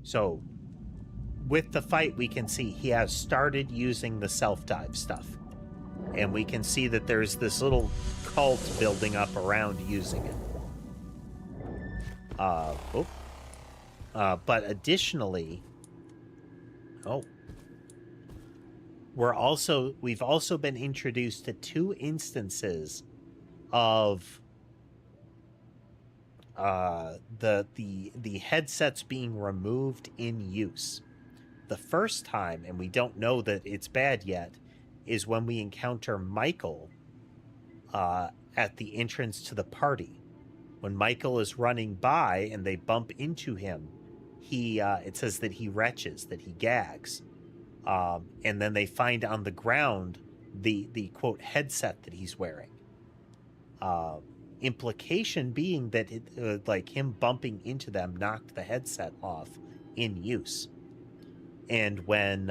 So with the fight, we can see he has started using the self-dive stuff. And we can see that there's this little cult building up around using it. But additionally... we've also been introduced to 2 instances of the headsets being removed in use. The first time, and we don't know that it's bad yet, is when we encounter Michael at the entrance to the party. When Michael is running by and they bump into him, it says that he retches, that he gags. And then they find on the ground the quote headset that he's wearing. Implication being that like him bumping into them knocked the headset off in use. And when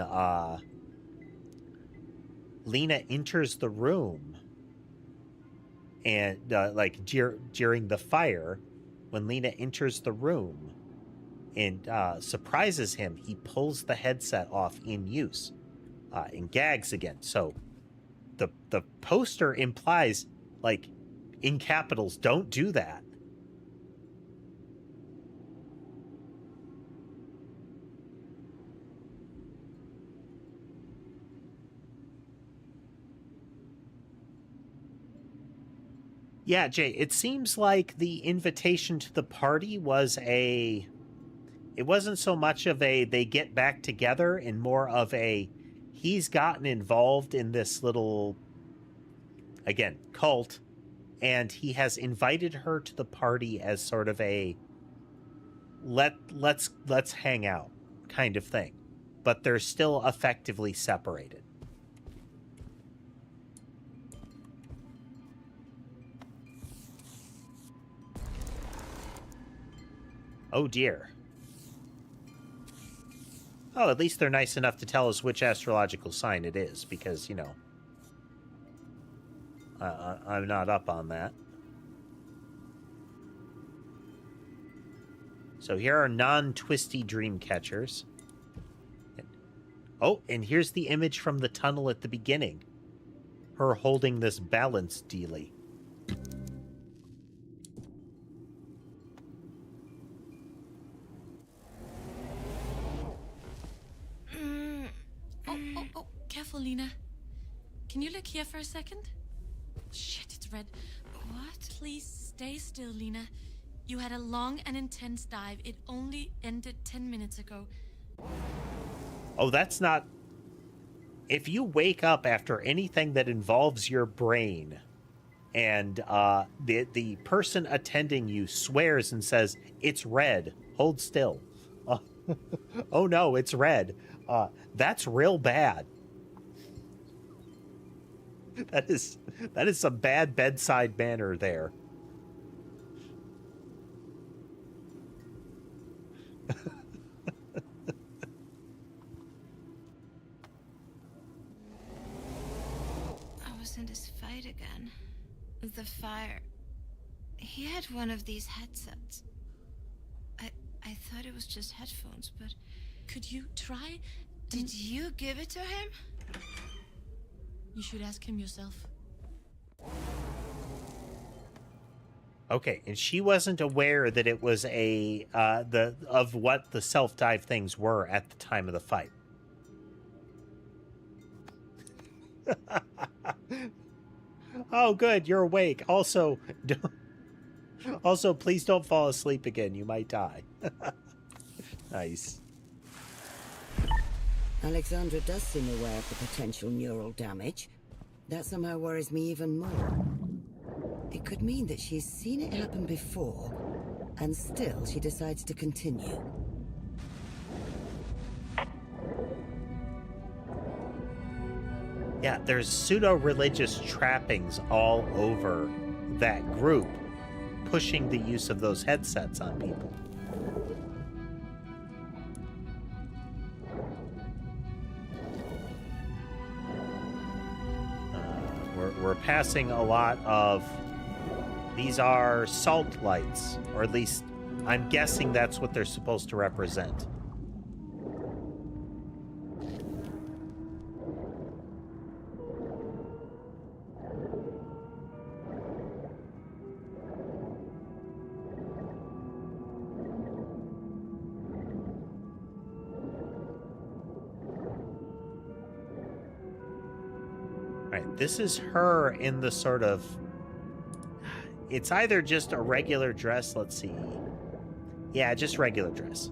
Lena enters the room, and during the fire, when Lena enters the room and surprises him, he pulls the headset off in use and gags again. So the poster implies, like, in capitals, don't do that. Yeah, Jay, it seems like the invitation to the party was it wasn't so much of a they get back together and more of a he's gotten involved in this little, again, cult, and he has invited her to the party as sort of a let's hang out kind of thing. But they're still effectively separated. Oh dear. Oh, at least they're nice enough to tell us which astrological sign it is, because, you know, I'm not up on that. So here are non-twisty dream catchers. Oh, and here's the image from the tunnel at the beginning. Her holding this balance dealie. Oh, careful, Lena. Can you look here for a second? Shit, it's red. What? Please stay still, Lena. You had a long and intense dive. It only ended 10 minutes ago. Oh, that's not... If you wake up after anything that involves your brain and the person attending you swears and says, it's red, hold still. Oh no, it's red. That's real bad. That is some bad bedside manner there. I was in this fight again. The fire. He had one of these headsets. I thought it was just headphones, but... Could you try? Did you give it to him? You should ask him yourself. Okay, and she wasn't aware that it was of what the self-dive things were at the time of the fight. Oh, good, you're awake. Also, please don't fall asleep again. You might die. Nice. Alexandra does seem aware of the potential neural damage. That somehow worries me even more. It could mean that she's seen it happen before, and still she decides to continue. Yeah, there's pseudo-religious trappings all over that group, pushing the use of those headsets on people. We're passing a lot of... These are salt lights, or at least I'm guessing that's what they're supposed to represent. This is her in the sort of... It's either just a regular dress, let's see. Yeah, just regular dress.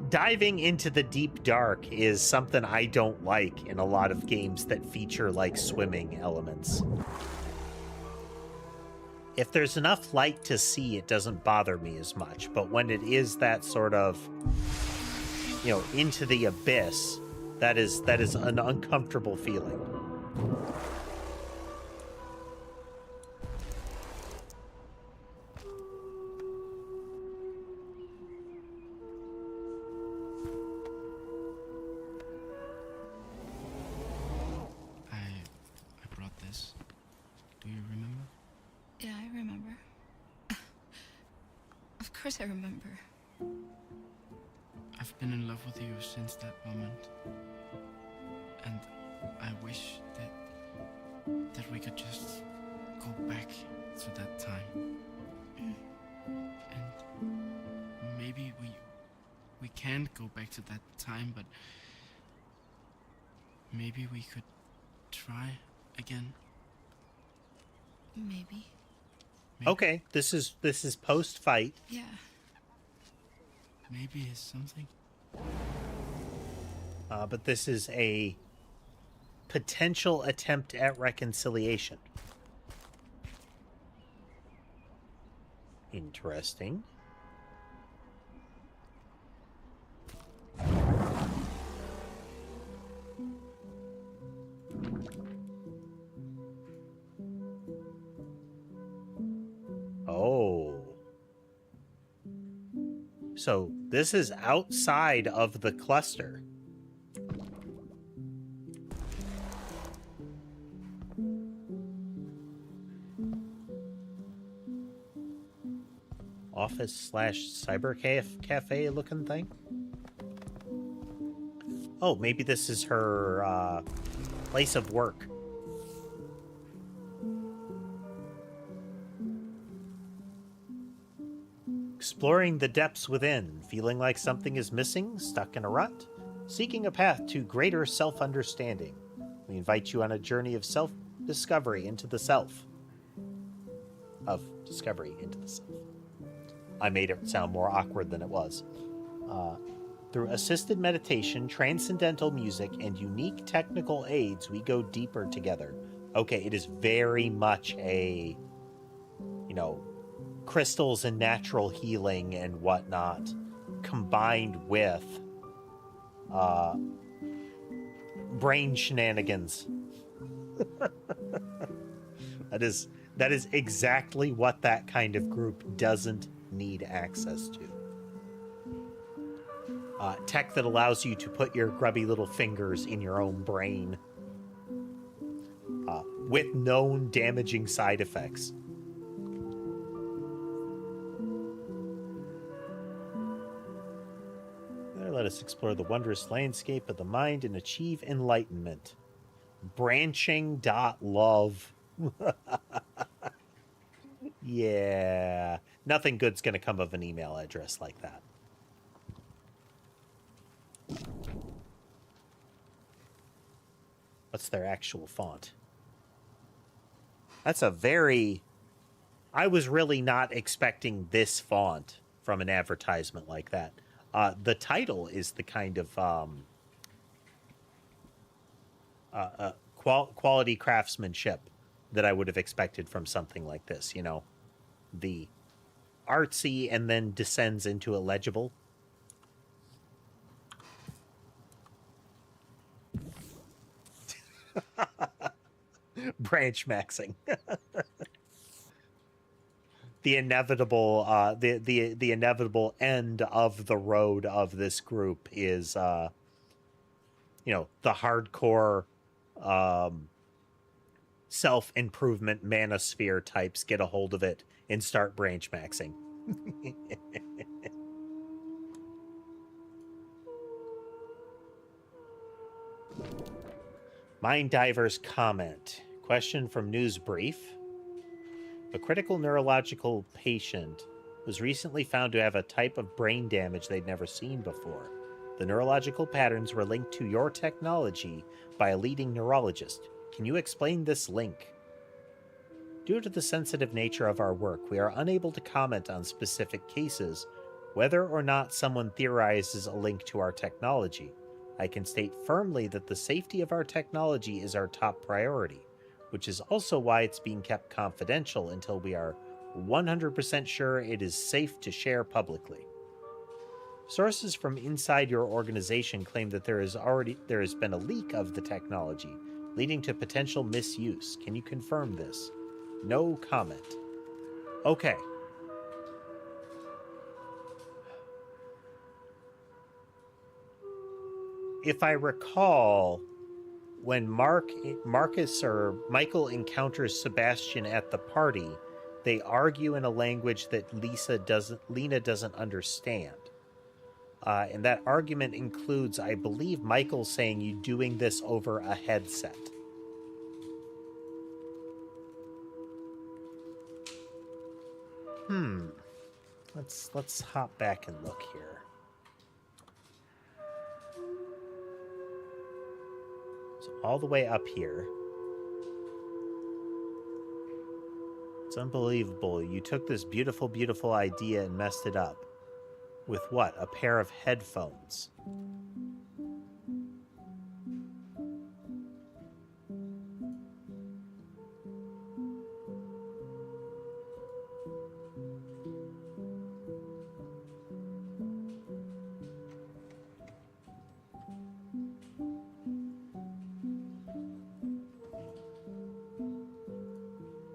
Diving into the deep dark is something I don't like in a lot of games that feature, like, swimming elements. If there's enough light to see, it doesn't bother me as much. But when it is that sort of, you know, into the abyss, that is an uncomfortable feeling. I brought this. Do you remember? Yeah, I remember. Of course I remember. I've been in love with you since that moment. And I wish that we could just go back to that time. And maybe we can't go back to that time, but maybe we could try again. Maybe. Okay, this is post-fight. Yeah. Maybe it's something. But this is a potential attempt at reconciliation. Interesting. Oh. So this is outside of the cluster. Office / cyber cafe looking thing. Oh, maybe this is her place of work. Exploring the depths within, feeling like something is missing, stuck in a rut, seeking a path to greater self-understanding. We invite you on a journey of self-discovery into the self. Of discovery into the self. I made it sound more awkward than it was. Through assisted meditation, transcendental music, and unique technical aids, we go deeper together. Okay, it is very much a, you know, crystals and natural healing and whatnot, combined with brain shenanigans. That is exactly what that kind of group doesn't need access to. Tech that allows you to put your grubby little fingers in your own brain with known damaging side effects. Together, let us explore the wondrous landscape of the mind and achieve enlightenment. Branching.love. Yeah. Nothing good's going to come of an email address like that. What's their actual font? That's a very... I was really not expecting this font from an advertisement like that. The title is the kind of quality craftsmanship that I would have expected from something like this, you know. The artsy and then descends into illegible. Branch maxing. The inevitable the inevitable end of the road of this group is you know, the hardcore self-improvement manosphere types get a hold of it and start branch maxing. Mind Diver's comment. Question from News Brief. A critical neurological patient was recently found to have a type of brain damage they'd never seen before. The neurological patterns were linked to your technology by a leading neurologist. Can you explain this link? Due to the sensitive nature of our work, we are unable to comment on specific cases, whether or not someone theorizes a link to our technology. I can state firmly that the safety of our technology is our top priority, which is also why it's being kept confidential until we are 100% sure it is safe to share publicly. Sources from inside your organization claim that there has been a leak of the technology, leading to potential misuse. Can you confirm this? No comment. Okay. If I recall, when Marcus or Michael encounters Sebastian at the party, they argue in a language that Lena doesn't understand. And that argument includes, I believe, Michael saying you doing this over a headset. Let's hop back and look here. So all the way up here. It's unbelievable. You took this beautiful, beautiful idea and messed it up. With what? A pair of headphones.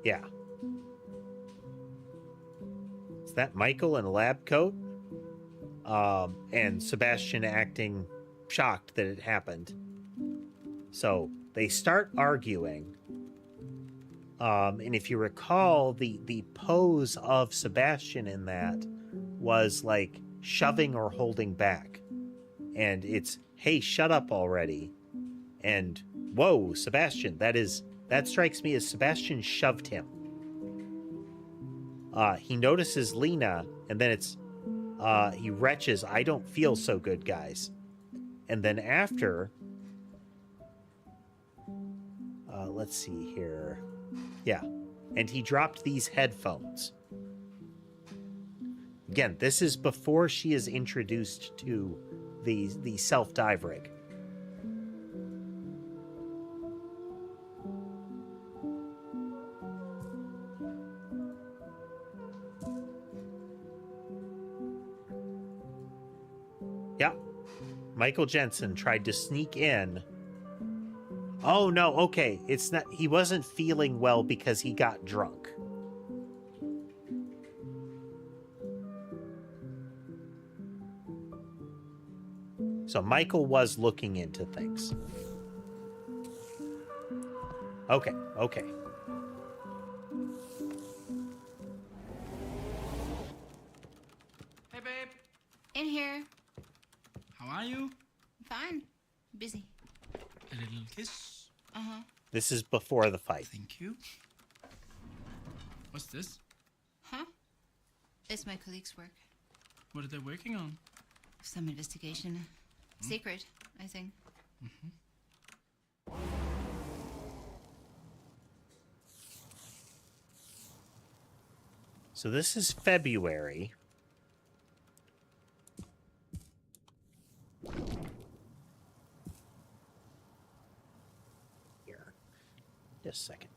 Yeah. Is that Michael in a lab coat? And Sebastian acting shocked that it happened. So they start arguing. And if you recall, the pose of Sebastian in that was like shoving or holding back. And it's, hey, shut up already. And whoa, Sebastian, that strikes me as Sebastian shoved him. He notices Lena, and then it's, he retches, I don't feel so good, guys. And then after, let's see here. Yeah. And he dropped these headphones. Again, this is before she is introduced to the self-dive rig. Yeah. Michael Jensen tried to sneak in. Oh no, okay. It's not, he wasn't feeling well because he got drunk. So Michael was looking into things. Okay, okay. Hey, babe. In here. How are you? Fine. Busy. A little kiss. Uh-huh. This is before the fight. Thank you. What's this? Huh? It's my colleague's work. What are they working on? Some investigation. Secret, I think. So this is February. Here. Just a second.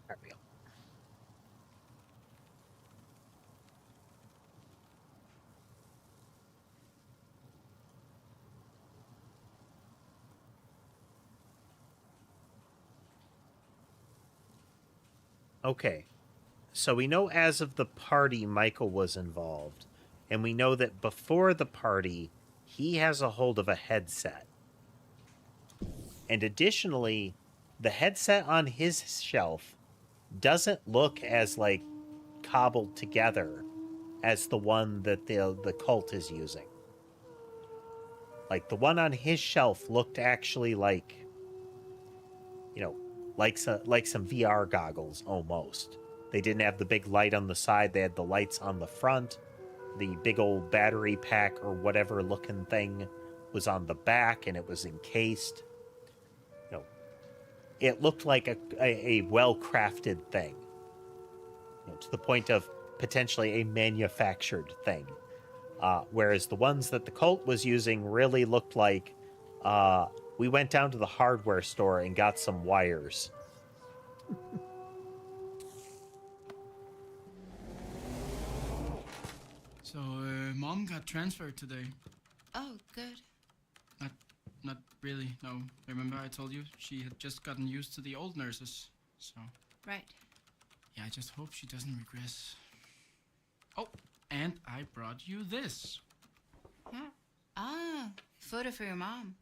There we go. Okay, so we know as of the party, Michael was involved, and we know that before the party, he has a hold of a headset. And additionally, the headset on his shelf doesn't look as, like, cobbled together as the one that the cult is using. Like, the one on his shelf looked actually like, you know, like some VR goggles, almost. They didn't have the big light on the side. They had the lights on the front. The big old battery pack or whatever looking thing was on the back, and it was encased. You know, it looked like a well-crafted thing. You know, to the point of potentially a manufactured thing. Whereas the ones that the cult was using really looked like... we went down to the hardware store and got some wires. So, Mom got transferred today. Oh, good. Not really, no. Remember I told you she had just gotten used to the old nurses, so... Right. Yeah, I just hope she doesn't regress. Oh, and I brought you this. Huh? Ah, photo for your mom.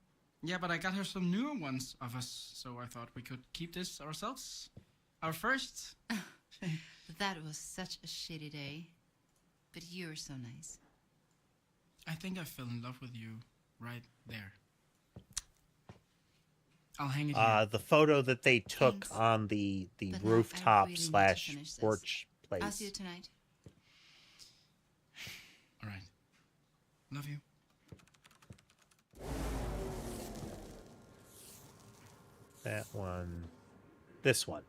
Yeah, but I got her some newer ones of us, so I thought we could keep this ourselves. Our first. That was such a shitty day. But you were so nice. I think I fell in love with you right there. I'll hang it here. The photo that they took Thanks. on the But now I rooftop really need to slash finish this. porch place. I'll see you tonight. All right. Love you. That one. This one.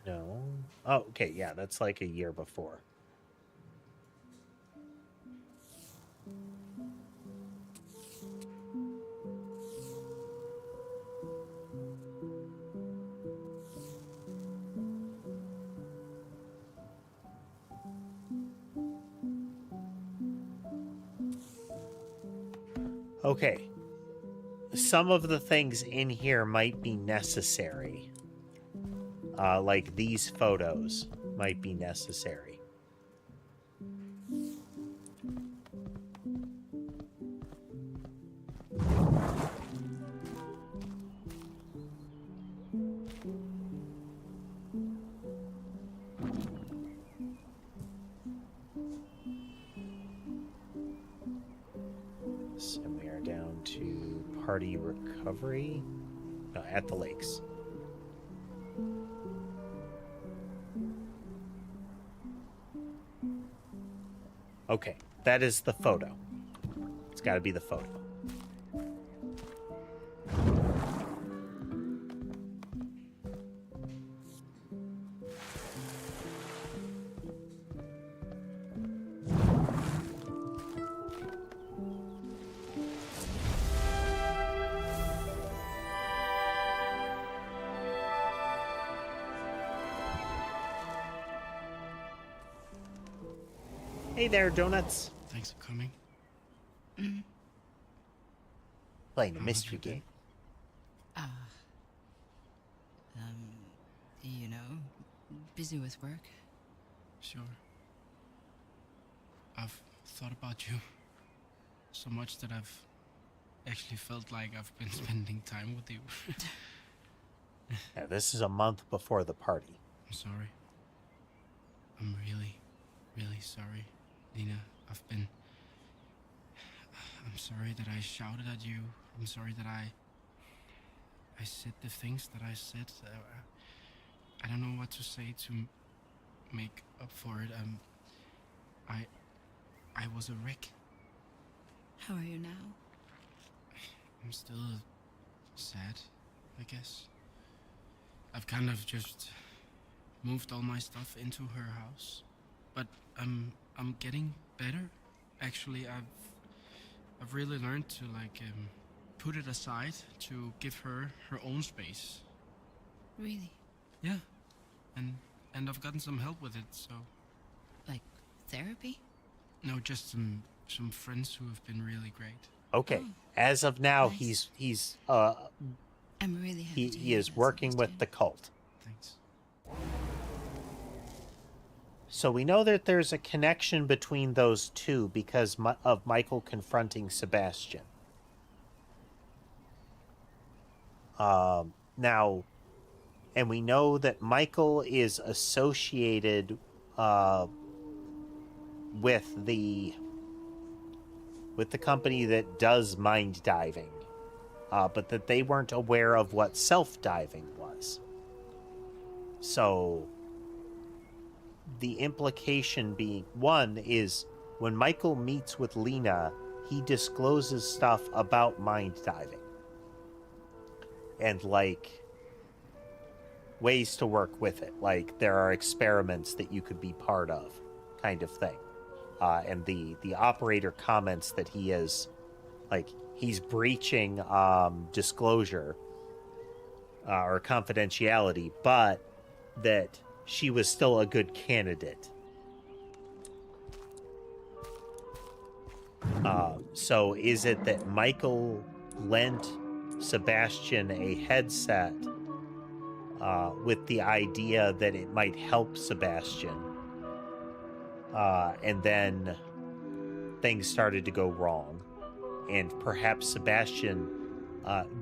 No. Oh, okay, yeah, that's like a year before. Okay. Some of the things in here might be necessary. Like these photos might be necessary. So we are down to party recovery at the lakes. Okay, that is the photo. It's got to be the photo. Hey there, donuts. Thanks for coming. Playing a mystery game. You know, busy with work. Sure. I've thought about you so much that I've actually felt like I've been spending time with you. Yeah, this is a month before the party. I'm sorry. I'm really, really sorry, Lena. I'm sorry that I shouted at you. I'm sorry that I said the things that I said. I don't know what to say to make up for it. I was a wreck. How are you now? I'm still sad, I guess. I've kind of just moved all my stuff into her house, but I'm getting better. Actually, I've really learned to put it aside to give her her own space. Really? Yeah, and I've gotten some help with it. So, like therapy? No, just some friends who have been really great. Okay. Oh, as of now, nice. he's I'm really happy to he hear is that, working with Sebastian. the cult. Thanks. So we know that there's a connection between those two because of Michael confronting Sebastian. Now, and we know that Michael is associated with the company that does mind diving, but that they weren't aware of what self-diving was. So the implication being, one is when Michael meets with Lena, he discloses stuff about mind diving and ways to work with it. Like there are experiments that you could be part of, kind of thing. And the operator comments that he is he's breaching disclosure or confidentiality, but that she was still a good candidate. So is it that Michael lent Sebastian a headset with the idea that it might help Sebastian, and then things started to go wrong, and perhaps Sebastian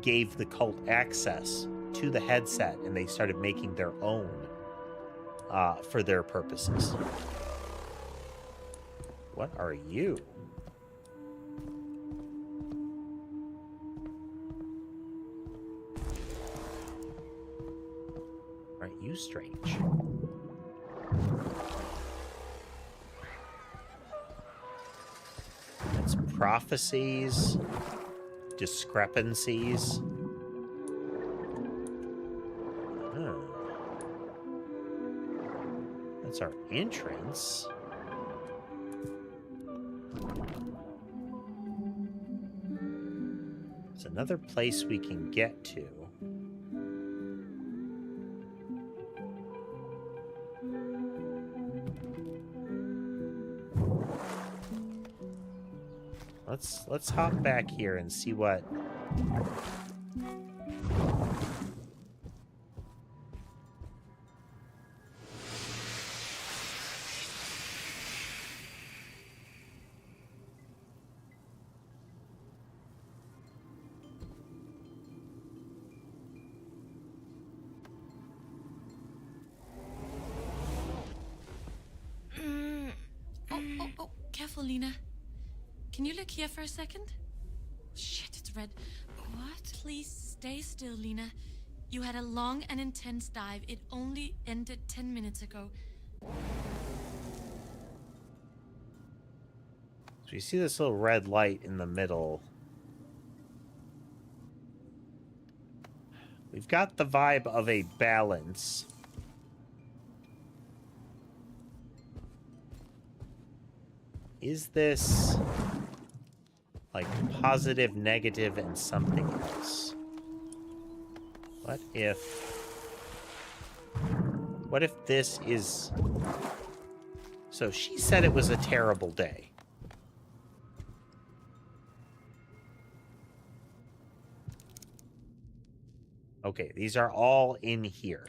gave the cult access to the headset and they started making their own for their purposes. What are you? Aren't you strange? It's prophecies, discrepancies. That's our entrance. It's another place we can get to. Let's hop back here and see what. Oh, careful, Lena. Can you look here for a second? Shit, it's red. What? Please stay still, Lena. You had a long and intense dive. It only ended 10 minutes ago. So you see this little red light in the middle. We've got the vibe of a balance. Is this like positive, negative, and something else? What if this is... So she said it was a terrible day. Okay, these are all in here.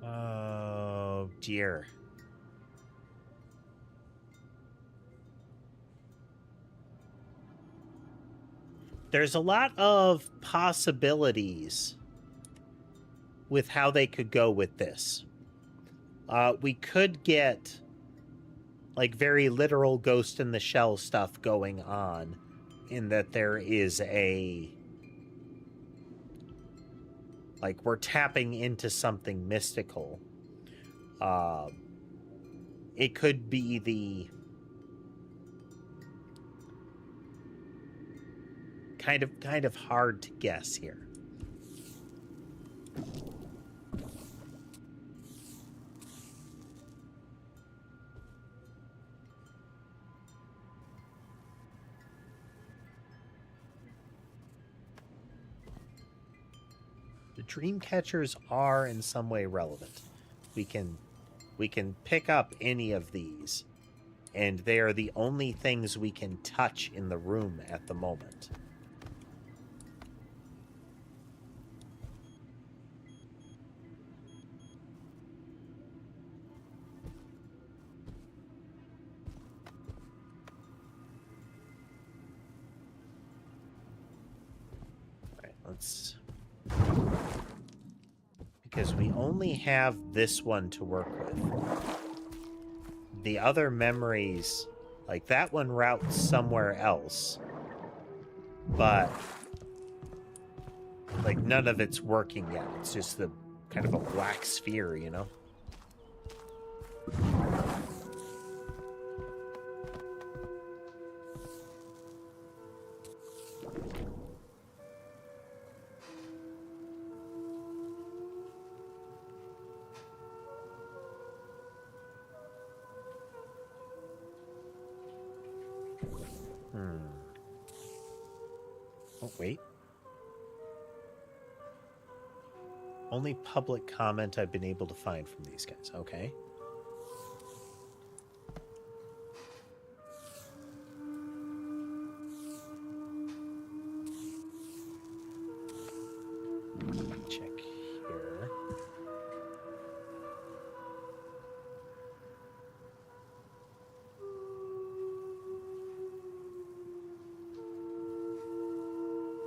Oh, dear. There's a lot of possibilities with how they could go with this. We could get like very literal Ghost in the Shell stuff going on, in that there is a, like, we're tapping into something mystical. It could be the kind of hard to guess here. The dream catchers are in some way relevant. We can pick up any of these, and they are the only things we can touch in the room at the moment. All right, let's... because we only have this one to work with. The other memories, like that one routes somewhere else, but like none of it's working yet. It's just the kind of a black sphere, you know? Oh, wait. Only public comment I've been able to find from these guys. Okay. Check here.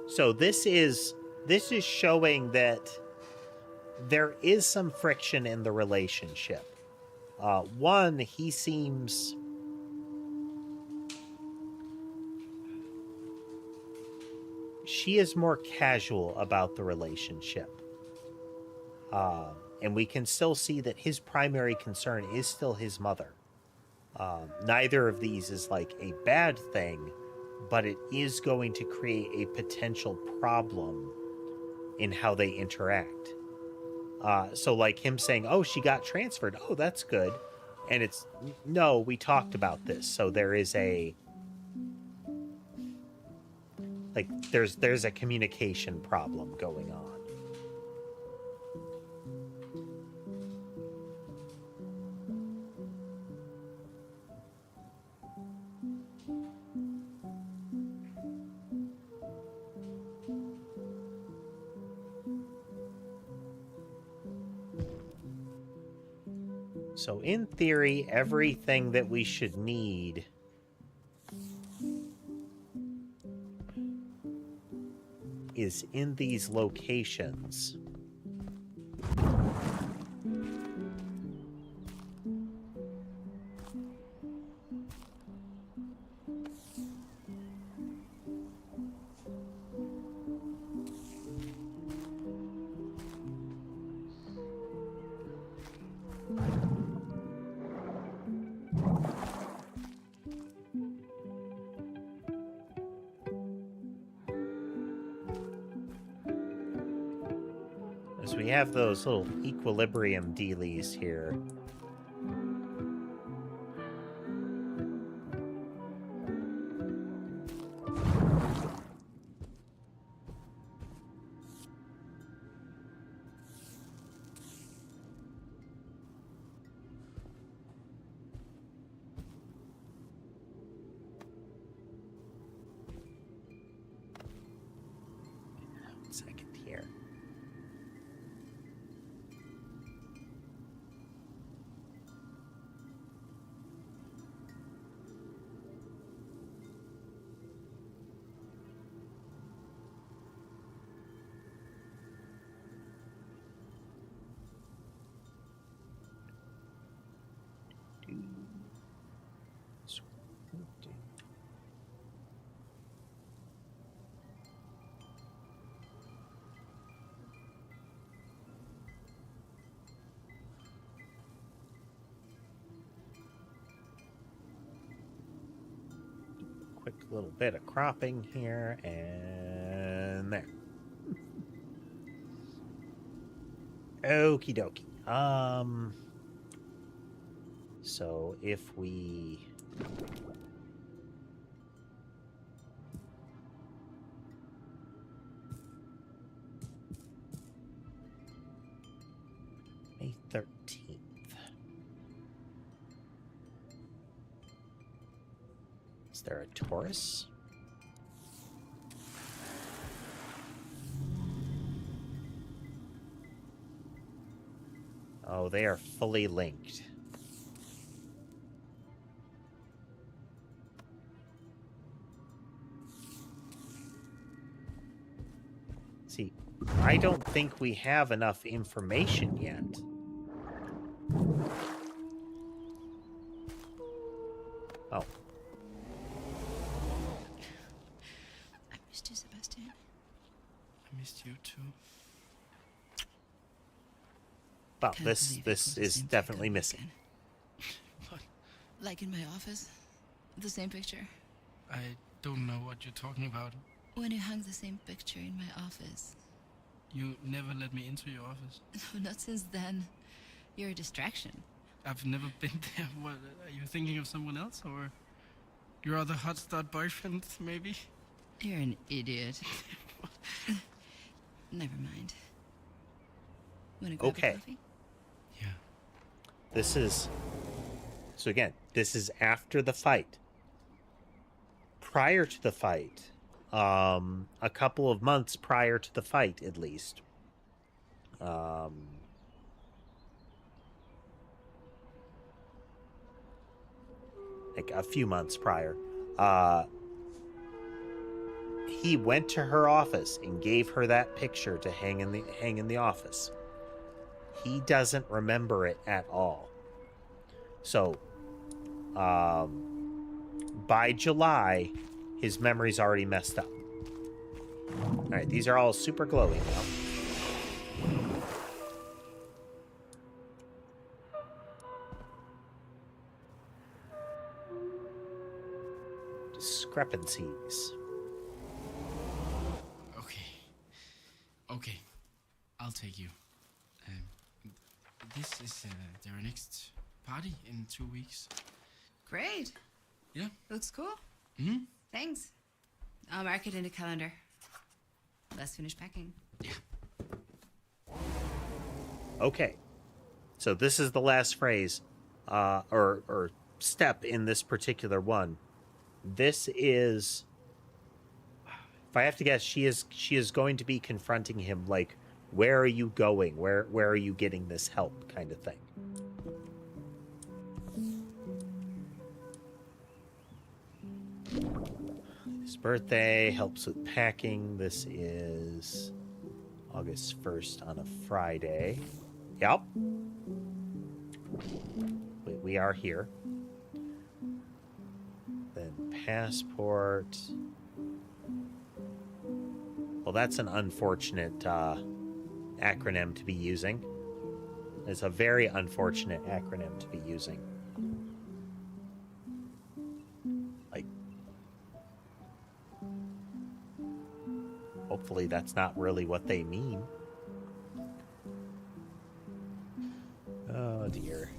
So this is showing that there is some friction in the relationship. One, he seems... she is more casual about the relationship. And we can still see that his primary concern is still his mother. Neither of these is like a bad thing, but it is going to create a potential problem in how they interact. So like him saying, oh, she got transferred. Oh, that's good. And it's, no, we talked about this. So there is a, like, there's a communication problem going on. So in theory, everything that we should need is in these locations. As we have those little equilibrium dealies here. One second here. little bit of cropping here and there. Okie dokie. So if we May 13th. Is there a Taurus? Oh, they are fully linked. See, I don't think we have enough information yet. Oh. I missed you, Sebastian. I missed you too. Well, this is definitely missing. What? Like in my office? The same picture? I don't know what you're talking about. When you hung the same picture in my office. You never let me into your office. No, not since then. You're a distraction. I've never been there. What, are you thinking of someone else? Or your other hot start boyfriend, maybe? You're an idiot. Never mind. Wanna grab a coffee? Yeah. This is... So again, this is after the fight. Prior to the fight, a couple of months prior to the fight, at least, like a few months prior, he went to her office and gave her that picture to hang in the office. He doesn't remember it at all. So, by July, his memory's already messed up. All right, these are all super glowy now. Discrepancies. Okay. I'll take you. This is their next party in 2 weeks. Great. Yeah. Looks cool. Mm-hmm. Thanks. I'll mark it in the calendar. Let's finish packing. Yeah. Okay. So this is the last phrase, or step in this particular one. This is, if I have to guess, she is going to be confronting him like, where are you going? Where are you getting this help kind of thing. His birthday helps with packing. This is August 1st on a Friday. Yep. We are here. Then passport. Well, that's an unfortunate acronym to be using. It's a very unfortunate acronym to be using. Like, hopefully that's not really what they mean. Oh dear.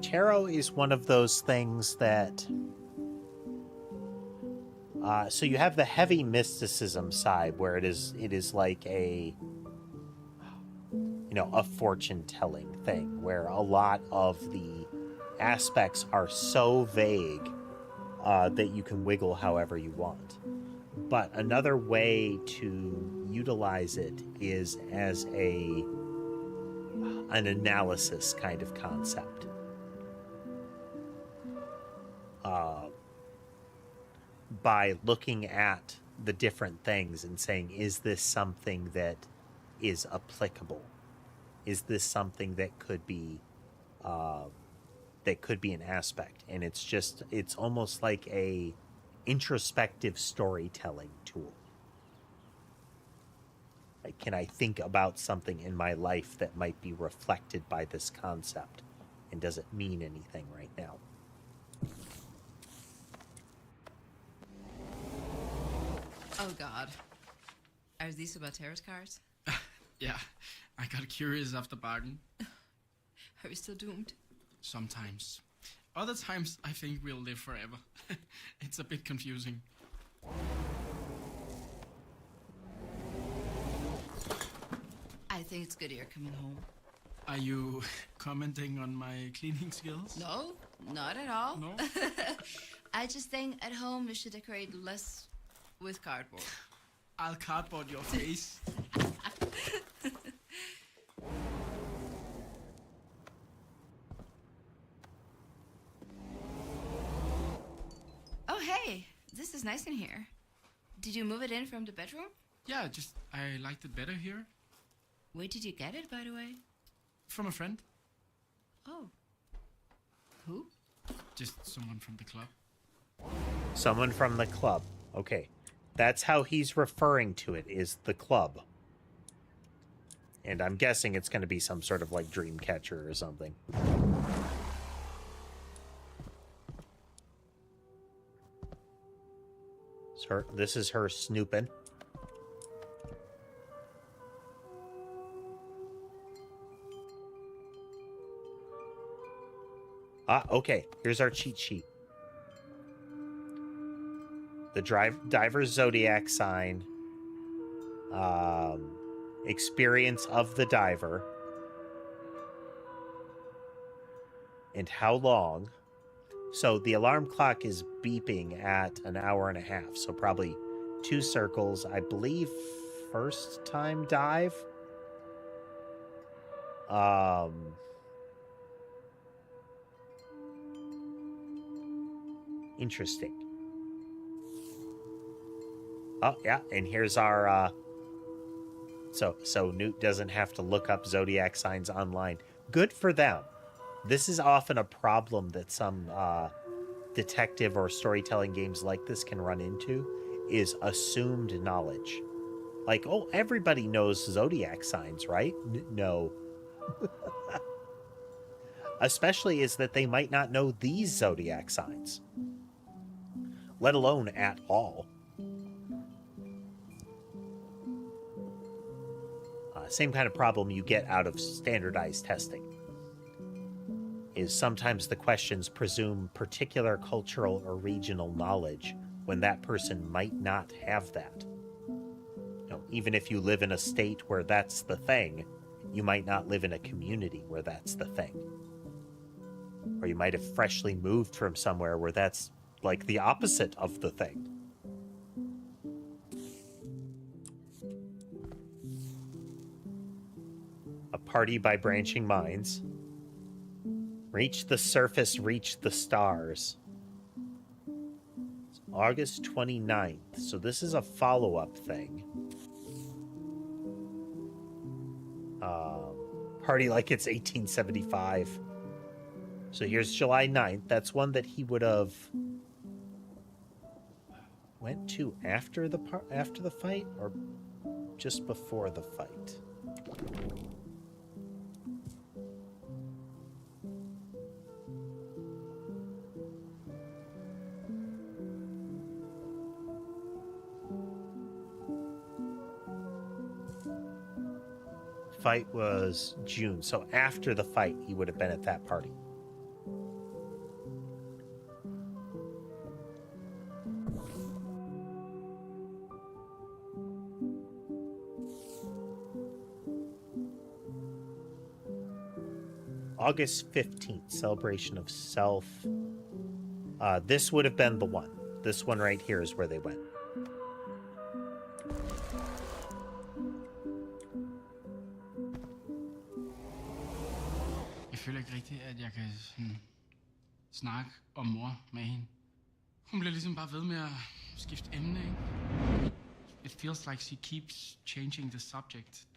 Tarot is one of those things that... so you have the heavy mysticism side where it is like a, a fortune-telling thing where a lot of the aspects are so vague that you can wiggle however you want. But another way to utilize it is as an analysis kind of concept. By looking at the different things and saying, is this something that is applicable? Is this something that could be that could be an aspect, and it's almost like a introspective storytelling tool. Like, can I think about something in my life that might be reflected by this concept, and does it mean anything right now? Oh God, are these about tarot cards? Yeah, I got curious after bargain. Are we still doomed? Sometimes. Other times, I think we'll live forever. It's a bit confusing. I think it's good you're coming home. Are you commenting on my cleaning skills? No, not at all. No? I just think at home we should decorate less with cardboard. I'll cardboard your face. Oh, hey, this is nice in here. Did you move it in from the bedroom? Yeah, just I liked it better here. Where did you get it, by the way? From a friend. Oh. Who? Just someone from the club. Someone from the club. Okay. That's how he's referring to it, is the club. And I'm guessing it's going to be some sort of like dream catcher or something. So this is her snooping. Ah, okay. Here's our cheat sheet. The diver's zodiac sign. Experience of the diver. And how long. So the alarm clock is beeping at an hour and a half. So probably 2 circles. I believe first time dive. Interesting. Oh, yeah, and here's our, so Newt doesn't have to look up zodiac signs online. Good for them. This is often a problem that some detective or storytelling games like this can run into, is assumed knowledge. Like, oh, everybody knows zodiac signs, right? No. Especially is that they might not know these zodiac signs, let alone at all. Same kind of problem you get out of standardized testing. Is sometimes the questions presume particular cultural or regional knowledge when that person might not have that. You know, even if you live in a state where that's the thing, you might not live in a community where that's the thing. Or you might have freshly moved from somewhere where that's like the opposite of the thing. A party by branching minds. Reach the surface, reach the stars. It's August 29th, so this is a follow-up thing. Party like it's 1875. So here's July 9th. That's one that he would have went to after the fight or just before the fight. Fight was June, so after the fight he would have been at that party. August 15th, celebration of self. This would have been the one. This one right here is where they went. Jeg føler ikke rigtigt, at jeg kan snakke om mor med hende. Hun bliver ligesom bare ved med at skifte emne, ikke? It feels like she keeps changing the subject.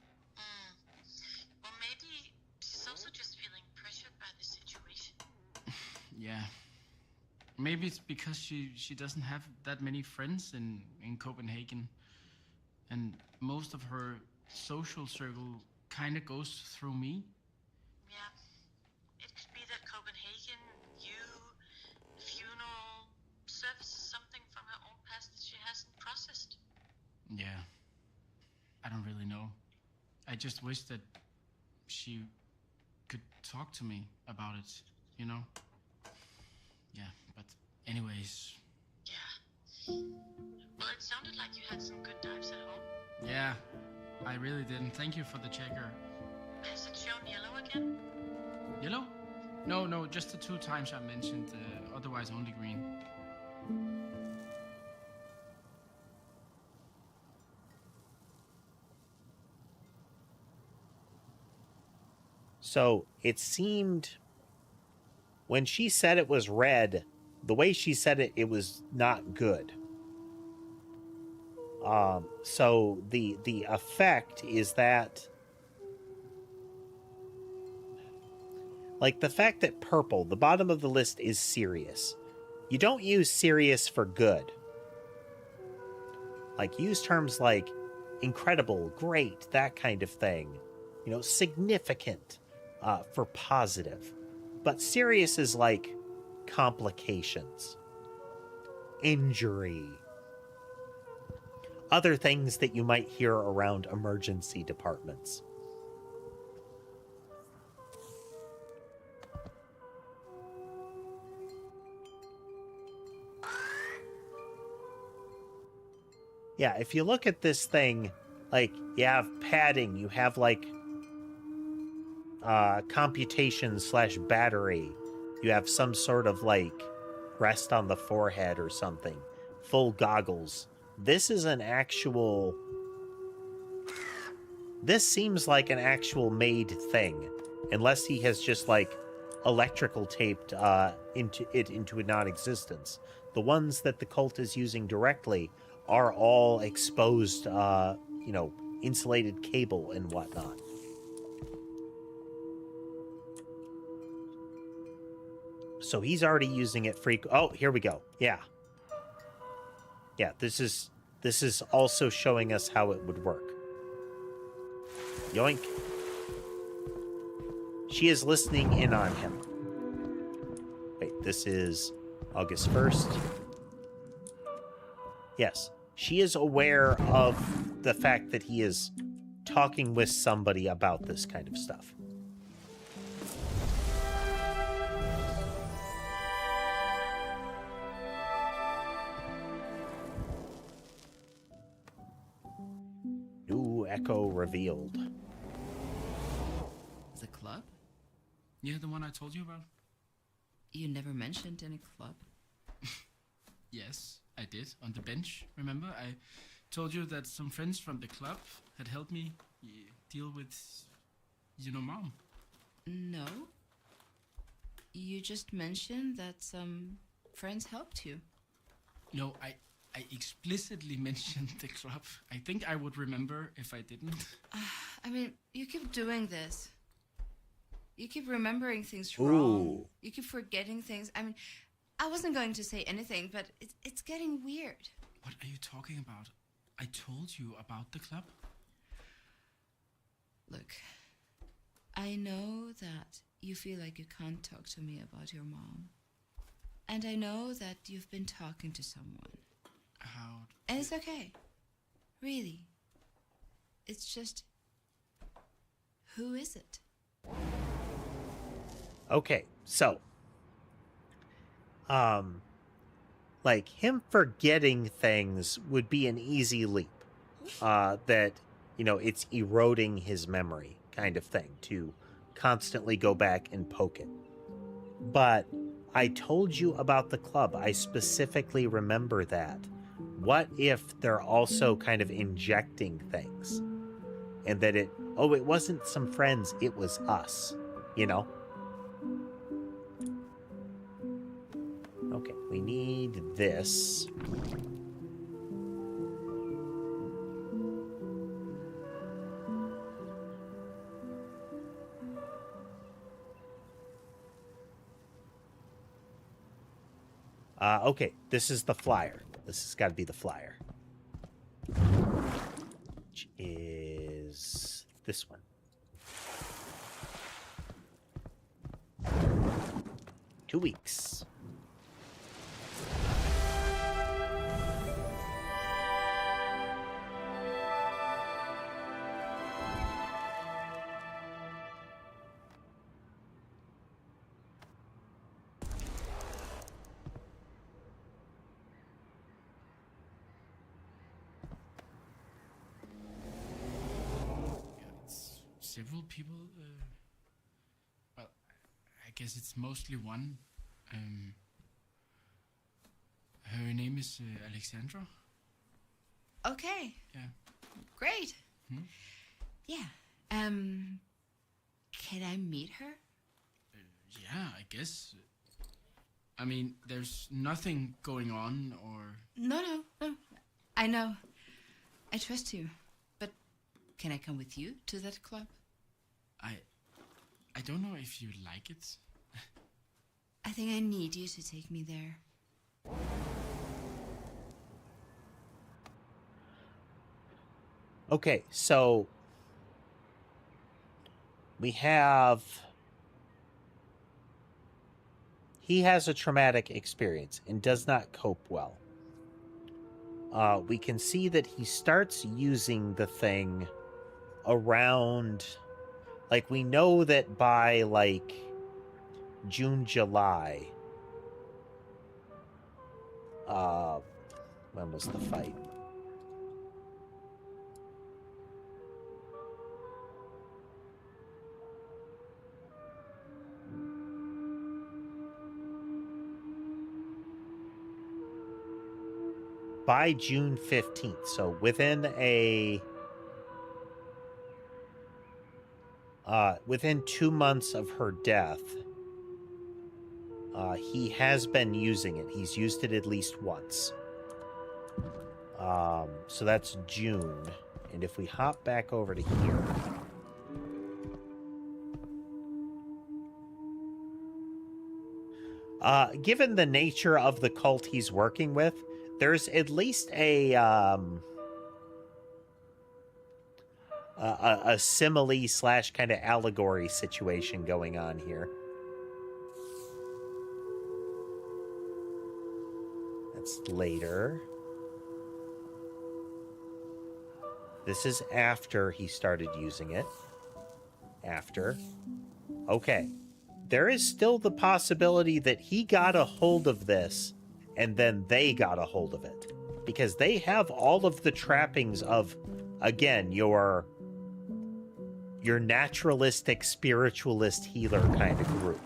Well, maybe she's also just feeling pressured by the situation. Yeah. Maybe it's because she doesn't have that many friends in Copenhagen. And most of her social circle kind of goes through me. Yeah. It could be that Copenhagen, you, funeral, service is something from her own past that she hasn't processed. Yeah. I don't really know. I just wish that she could talk to me about it, you know? Yeah, but anyways. Yeah. Well, it sounded like you had some good dives at home. Yeah, I really didn't. Thank you for the checker. Has it shown yellow again? Yellow? No, just the 2 times I mentioned. Otherwise, only green. So it seemed when she said it was red, the way she said it, it was not good. So the effect is that, like, the fact that purple, the bottom of the list, is serious. You don't use serious for good. Like, use terms like incredible, great, that kind of thing. You know, significant for positive. But serious is like complications, injury, other things that you might hear around emergency departments. Yeah, if you look at this thing, like, you have padding, you have, like, computation / battery, you have some sort of, like, rest on the forehead or something, full goggles. This is an actual... This seems like an actual made thing, unless he has just, like, electrical taped into non-existence. The ones that the cult is using directly are all exposed, you know, insulated cable and whatnot. So he's already using it Oh, here we go. Yeah. Yeah, this is also showing us how it would work. Yoink. She is listening in on him. Wait, this is August 1st. Yes, she is aware of the fact that he is talking with somebody about this kind of stuff. New echo revealed. The club? Yeah, the one I told you about? You never mentioned any club. Yes, I did. On the bench, remember? I told you that some friends from the club had helped me deal with, you know, Mom. No. You just mentioned that some friends helped you. No, I explicitly mentioned the club. I think I would remember if I didn't. I mean, you keep doing this. You keep remembering things wrong. You keep forgetting things. I mean, I wasn't going to say anything, but it's getting weird. What are you talking about? I told you about the club. Look, I know that you feel like you can't talk to me about your mom. And I know that you've been talking to someone. How? And it's okay. Really. It's just, who is it? Okay, so like, him forgetting things would be an easy leap. That, you know, it's eroding his memory kind of thing to constantly go back and poke it. But I told you about the club. I specifically remember that. What if they're also kind of injecting things? And that it wasn't some friends, it was us, you know? Okay, we need this. Okay, this is the flyer. This has got to be the flyer. Which is this one. Two weeks. Several people. Well, I guess it's mostly one. Her name is Alexandra. Okay. Yeah. Great. Hmm? Yeah. Can I meet her? Yeah, I guess. I mean, there's nothing going on, or... No. I know. I trust you. But can I come with you to that club? I don't know if you like it. I think I need you to take me there. Okay, so we have... He has a traumatic experience and does not cope well. We can see that he starts using the thing around... Like, we know that by, like, June, July... when was the fight? By June 15th, so within within 2 months of her death, he has been using it. He's used it at least once. So that's June. And if we hop back over to here... given the nature of the cult he's working with, there's at least a simile / kind of allegory situation going on here. That's later. This is after he started using it. After. Okay. There is still the possibility that he got a hold of this and then they got a hold of it. Because they have all of the trappings of, again, your naturalistic, spiritualist healer kind of group.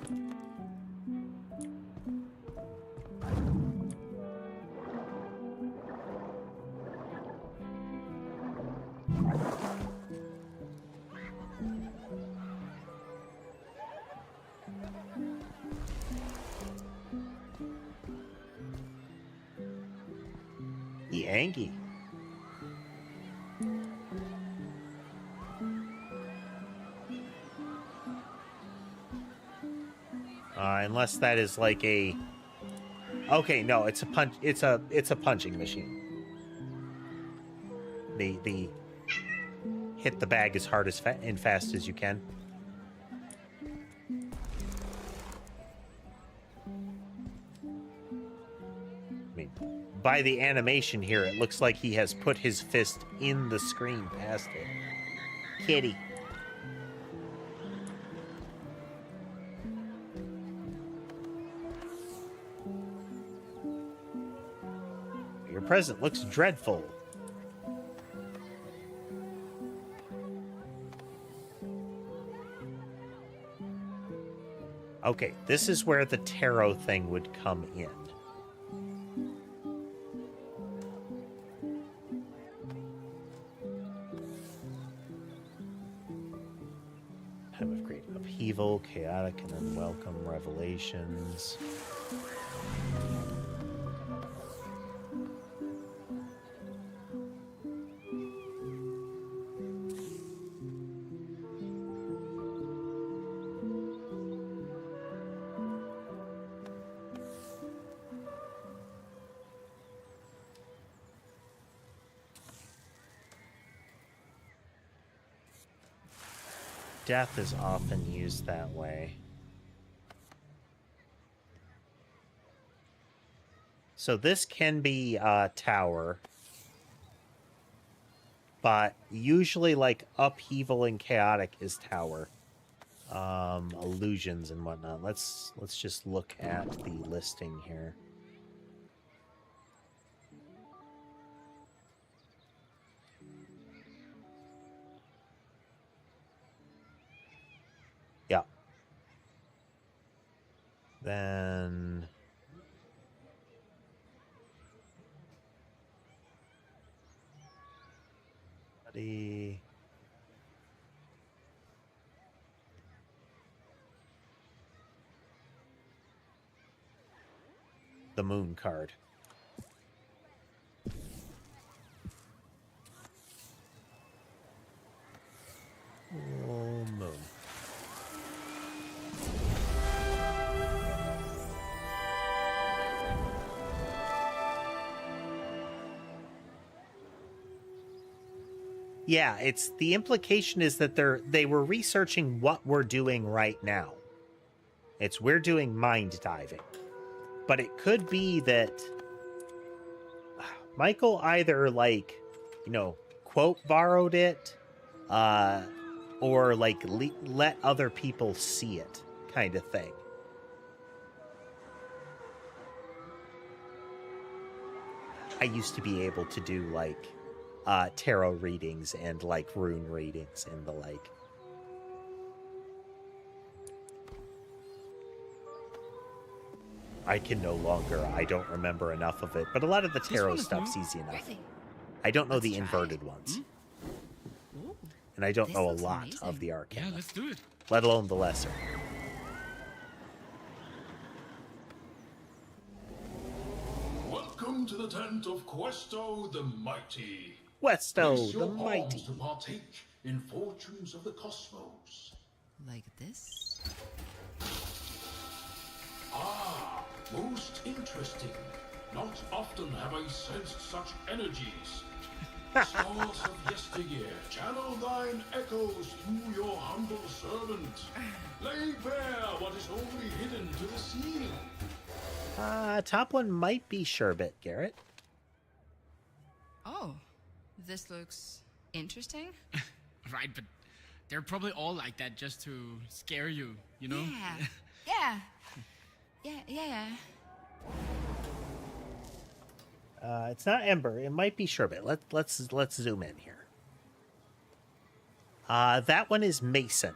Angie. Unless that is like a... Okay, no, it's a punch. It's a punching machine. The hit the bag as hard as and fast as you can. I mean, by the animation here, it looks like he has put his fist in the screen past it. Kitty. Your present looks dreadful. Okay, this is where the tarot thing would come in. Time of great upheaval, chaotic and unwelcome revelations. death is often used that way. So this can be tower, but usually like upheaval and chaotic is tower. Illusions and whatnot. Let's just look at the listing here. Yeah. Then the moon card. Oh, moon. Yeah, it's the implication is that they were researching what we're doing right now. We're doing mind diving. But it could be that Michael either quote borrowed it, or let other people see it kind of thing. I used to be able to do tarot readings and rune readings and the like. I can no longer. I don't remember enough of it, but a lot of the tarot stuff's easy enough. I don't know the inverted ones. And I don't know a lot of the arcana. Yeah, let's do it. Let alone the lesser. Welcome to the tent of Questo the Mighty. Questo the Mighty. To partake in fortunes of the cosmos. Like this? Ah, most interesting. Not often have I sensed such energies. Stars of yesteryear, channel thine echoes through your humble servant. Lay bare what is only hidden to the seal. Top one might be Sherbet, Garrett. Oh, this looks interesting. Right, but they're probably all like that just to scare you, you know? Yeah. It's not Ember. It might be Sherbet. Let's zoom in here. That one is Mason.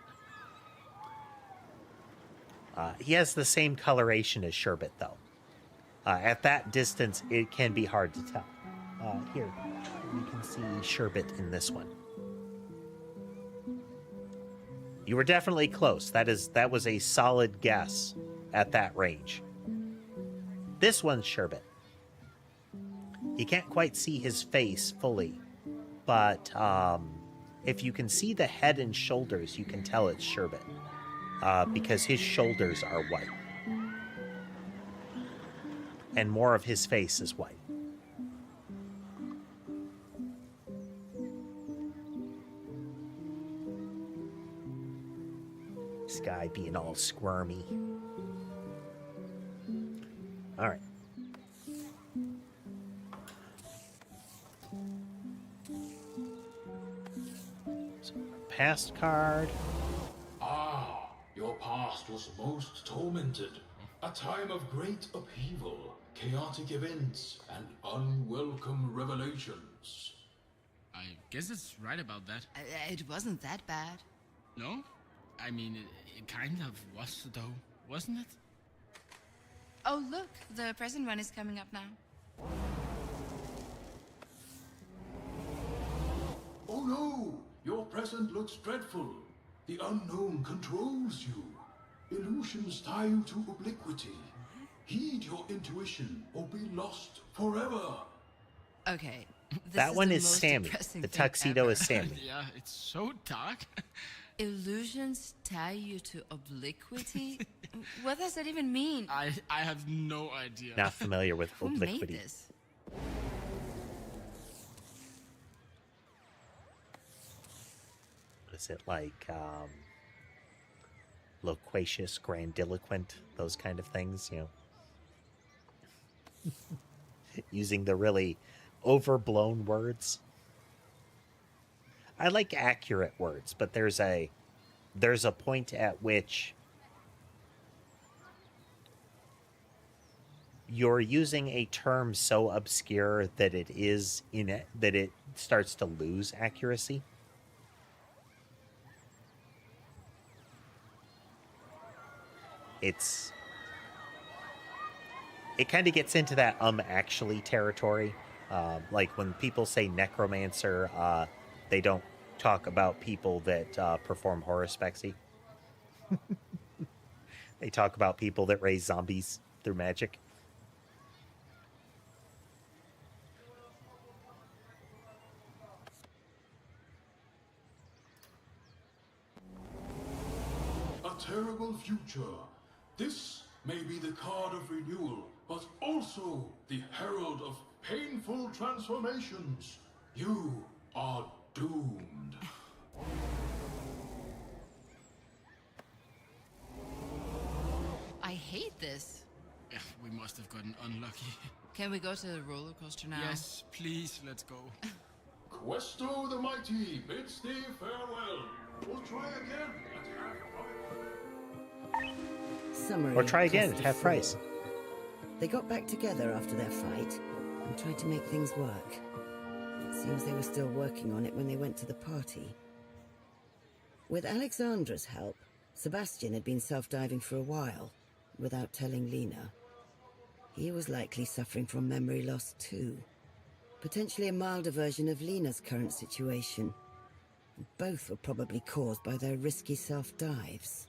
He has the same coloration as Sherbet, though. At that distance, it can be hard to tell. Here, you can see Sherbet in this one. You were definitely close. That was a solid guess at that range. This one's Sherbet. You can't quite see his face fully, but if you can see the head and shoulders, you can tell it's Sherbet, because his shoulders are white. And more of his face is white. This guy being all squirmy. All right. So, past card. Ah, your past was most tormented. A time of great upheaval, chaotic events, and unwelcome revelations. I guess it's right about that. It wasn't that bad. No? I mean, it kind of was, though, wasn't it? Oh, look, the present one is coming up now. Oh no! Your present looks dreadful. The unknown controls you. Illusions tie you to obliquity. Heed your intuition or be lost forever. Okay. That one is Sammy. The tuxedo is Sammy. Yeah, it's so dark. Illusions tie you to obliquity? What does that even mean? I have no idea. Not familiar with Who obliquity. made this? What is it like? loquacious, grandiloquent, those kind of things, you know. Using the really overblown words. I like accurate words, but there's a point at which you're using a term so obscure that it starts to lose accuracy. It kind of gets into that actually territory. Like when people say necromancer, they don't talk about people that perform horospexy. They talk about people that raise zombies through magic. A terrible future. This may be the card of renewal, but also the herald of painful transformations. You are doomed. I hate this. Yeah, we must have gotten unlucky. Can we go to the roller coaster now? Yes, please, let's go. Questo the Mighty bids thee farewell. We'll try again at half price. Summary or try again at Cluster half price. 4. They got back together after their fight and tried to make things work. It seems they were still working on it when they went to the party. With Alexandra's help, Sebastian had been self-diving for a while, without telling Lena. He was likely suffering from memory loss too. Potentially a milder version of Lena's current situation. Both were probably caused by their risky self-dives.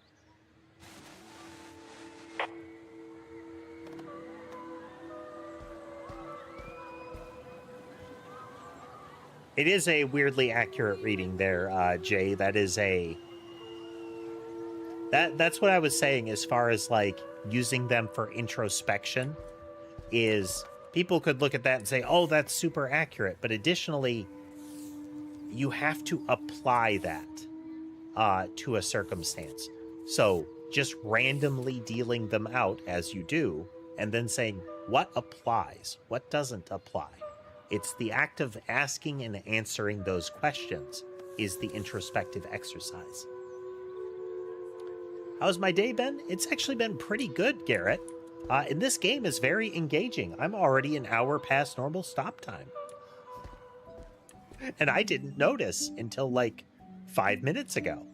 It is a weirdly accurate reading there, Jay. That is that's what I was saying as far as like using them for introspection is people could look at that and say, oh, that's super accurate. But additionally, you have to apply that to a circumstance. So just randomly dealing them out as you do, and then saying what applies, what doesn't apply. It's the act of asking and answering those questions is the introspective exercise. How's my day been? It's actually been pretty good, Garrett. And this game is very engaging. I'm already an hour past normal stop time. And I didn't notice until like 5 minutes ago.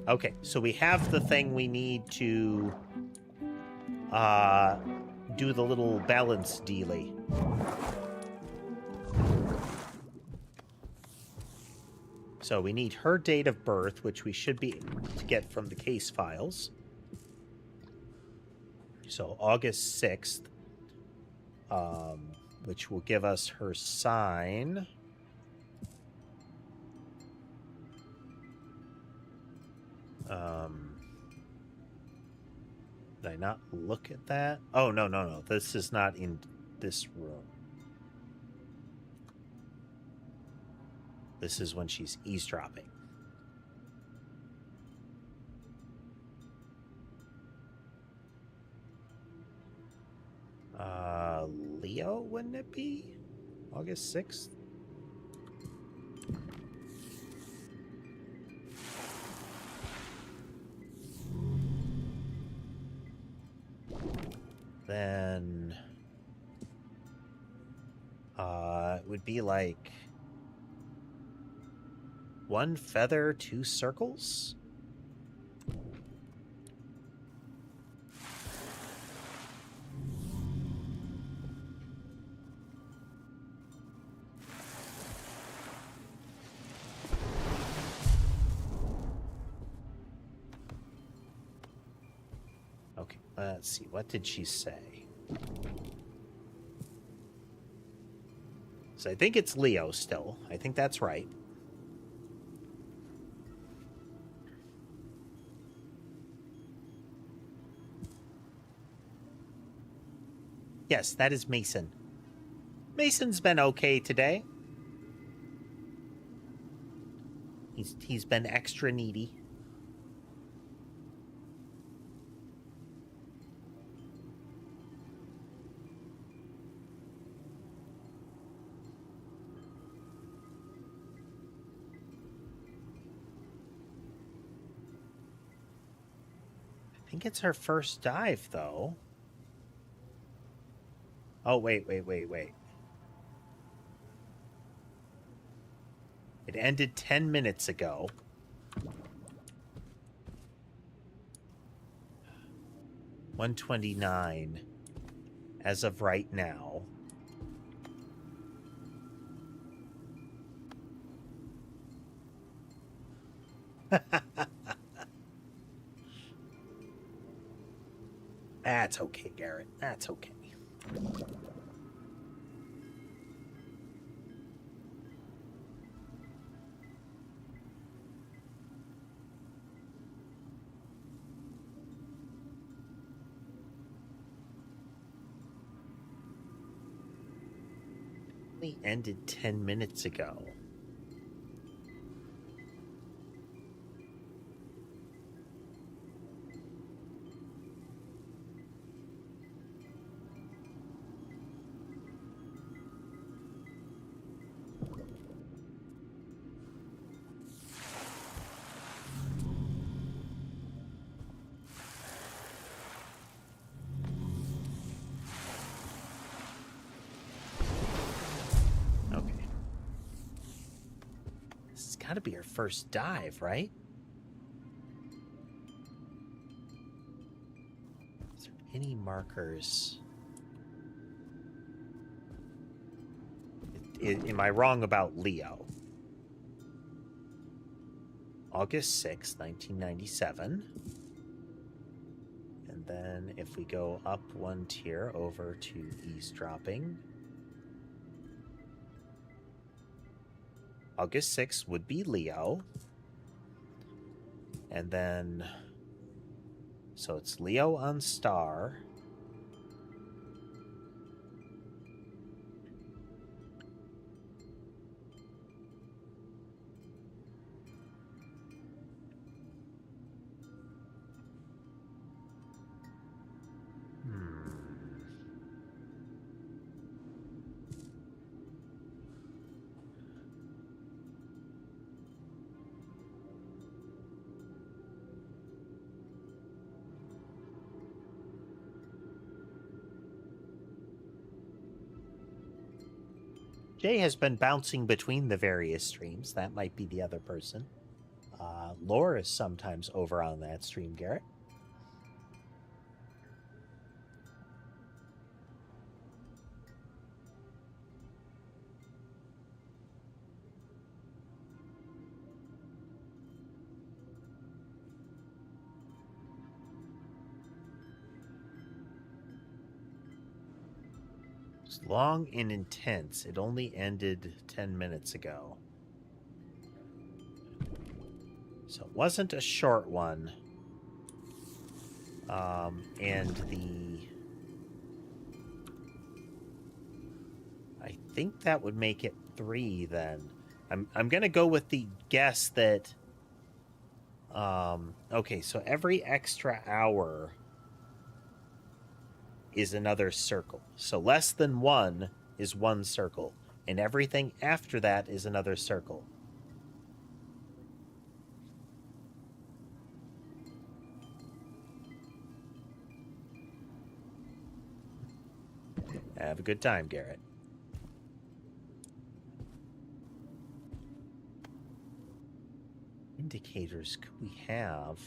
Okay, so we have the thing we need to do the little balance dealy. So we need her date of birth, which we should be able to get from the case files. So August 6th, which will give us her sign. Did I not look at that? Oh, no. This is not in this room. This is when she's eavesdropping. Leo, wouldn't it be? August 6th? Then it would be like 1 feather, 2 circles. Okay, let's see. What did she say? So I think it's Leo still. I think that's right. Yes, that is Mason. Mason's been okay today. He's been extra needy. I think it's her first dive, though. Oh, wait. It ended 10 minutes ago. $129 as of right now. That's okay, Garrett. That's okay. We ended 10 minutes ago. Gotta be her first dive, right? Is there any markers? Am I wrong about Leo? August 6, 1997. And then if we go up one tier over to eavesdropping, August 6th would be Leo. And then, so it's Leo on Star. Jay has been bouncing between the various streams. That might be the other person. Laura is sometimes over on that stream, Garrett. It's long and intense. It only ended 10 minutes ago. So it wasn't a short one. And I think that would make it 3 then. I'm gonna go with the guess that okay, so every extra hour is another circle. So less than 1 is 1 circle, and everything after that is another circle. Have a good time, Garrett. Indicators could we have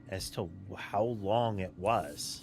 as to how long it was?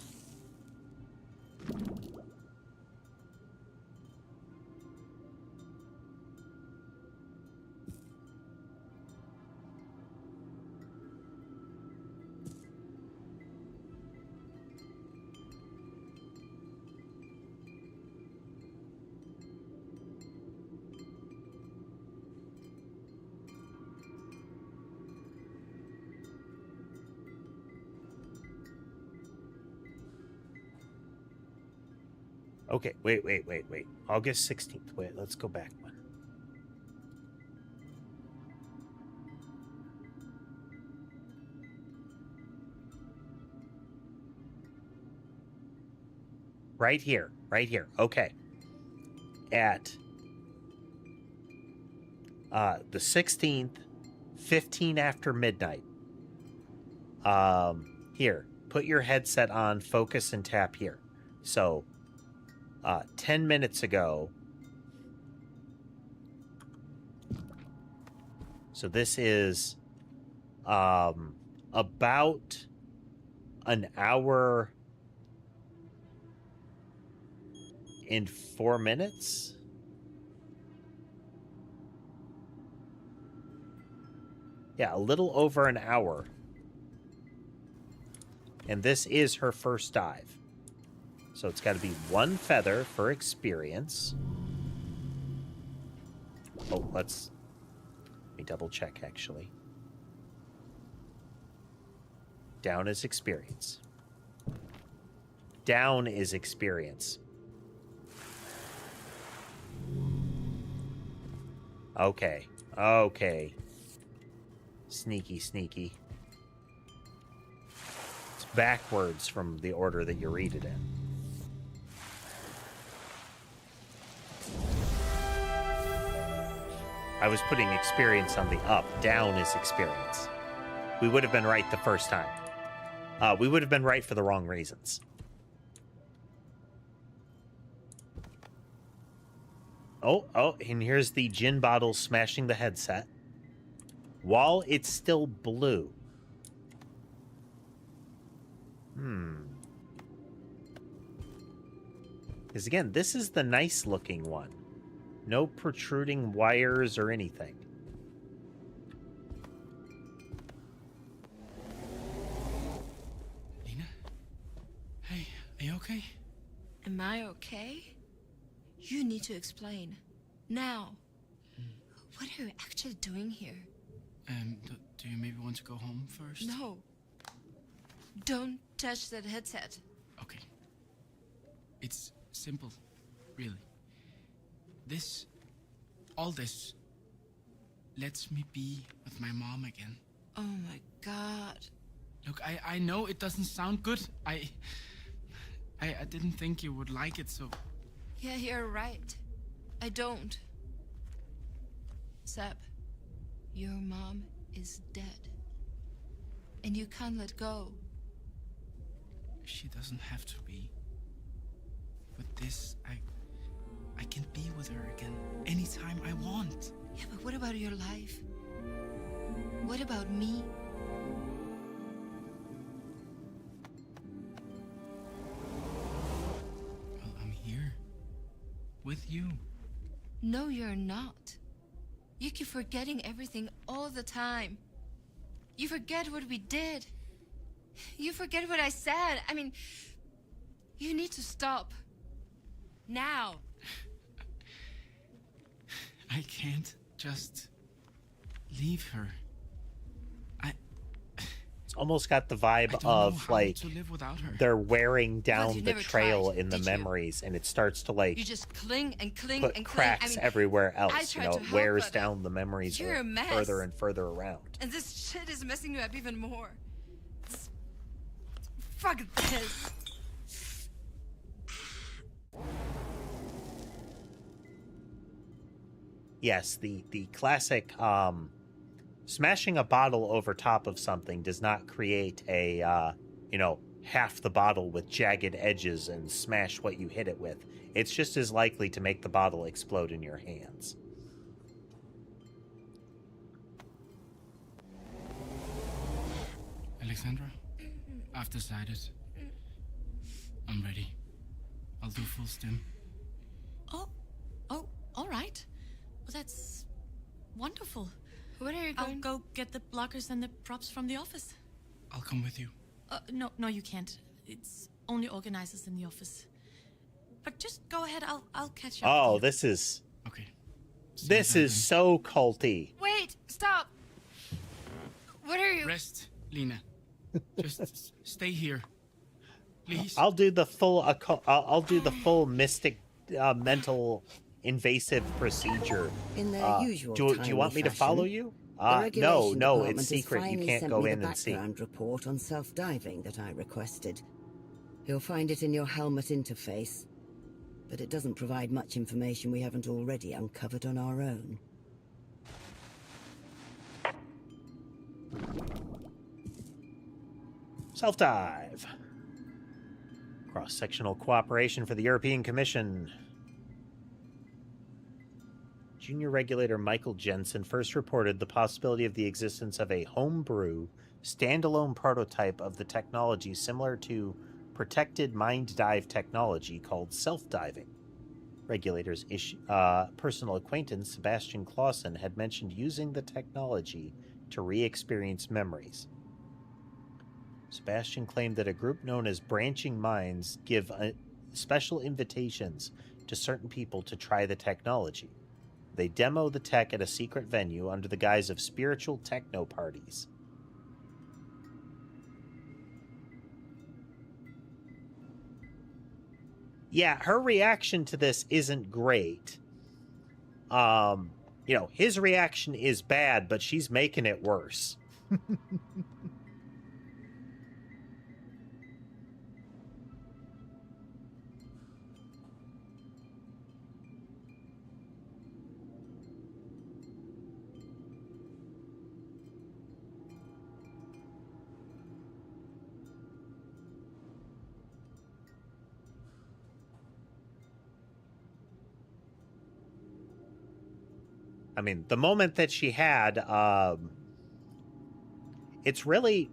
Okay, wait. August 16th. Wait, let's go back one. Right here. Okay. At the 16th, 15 after midnight. Here, put your headset on, focus, and tap here. So, 10 minutes ago. So this is about an hour and 4 minutes. Yeah, a little over an hour. And this is her first dive. So it's got to be 1 feather for experience. Oh, let me double check, actually. Down is experience. Down is experience. Okay. Sneaky. It's backwards from the order that you read it in. I was putting experience on the up. Down is experience. We would have been right the first time. We would have been right for the wrong reasons. Oh, and here's the gin bottle smashing the headset. While it's still blue. Because again, this is the nice looking one. No protruding wires or anything. Lena? Hey, are you okay? Am I okay? You need to explain. Now. What are you actually doing here? Do you maybe want to go home first? No. Don't touch that headset. Okay. It's simple, really. All this lets me be with my mom again. Oh my God. Look, I know it doesn't sound good. I didn't think you would like it, so... Yeah, you're right. I don't. Seb, your mom is dead. And you can't let go. She doesn't have to be. With this, I can be with her again anytime I want. Yeah, but what about your life? What about me? Well, I'm here. With you. No, you're not. You keep forgetting everything all the time. You forget what we did. You forget what I said. I mean, you need to stop. Now. I can't just leave her. It's almost got the vibe of like to live without her. They're wearing down you the never trail tried, in the did you? memories, and it starts to like You just cling and cling put and cling. cracks I mean, everywhere I else. You tried know, to it help, wears but down the memories you're a mess. further and further around. And this shit is messing you up even more. Fuck this. Yes, the classic smashing a bottle over top of something does not create a half the bottle with jagged edges and smash what you hit it with. It's just as likely to make the bottle explode in your hands. Alexandra, I've decided. I'm ready. I'll do full stim. Oh, all right. Well, that's wonderful. Where are you I'll going? go get the blockers and the props from the office. I'll come with you. No, you can't. It's only organizers in the office. But just go ahead. I'll catch up. Oh, with you. this is okay. This is so culty. Wait, stop. What are you? Rest, Lena. Just stay here. Please. I'll do the full. I'll do the full mystic, mental, invasive procedure. In their usual do you want me to follow you? No, it's secret. You can't go in and see. The background report on self-diving that I requested. You'll find it in your helmet interface, but it doesn't provide much information we haven't already uncovered on our own. Self-dive. Cross-sectional cooperation for the European Commission. Junior regulator Michael Jensen first reported the possibility of the existence of a homebrew, standalone prototype of the technology similar to protected mind dive technology called self-diving. Regulators' personal acquaintance Sebastian Clausen had mentioned using the technology to re-experience memories. Sebastian claimed that a group known as Branching Minds give special invitations to certain people to try the technology. They demo the tech at a secret venue under the guise of spiritual techno parties. Yeah, her reaction to this isn't great. His reaction is bad, but she's making it worse. I mean, the moment that she had, it's really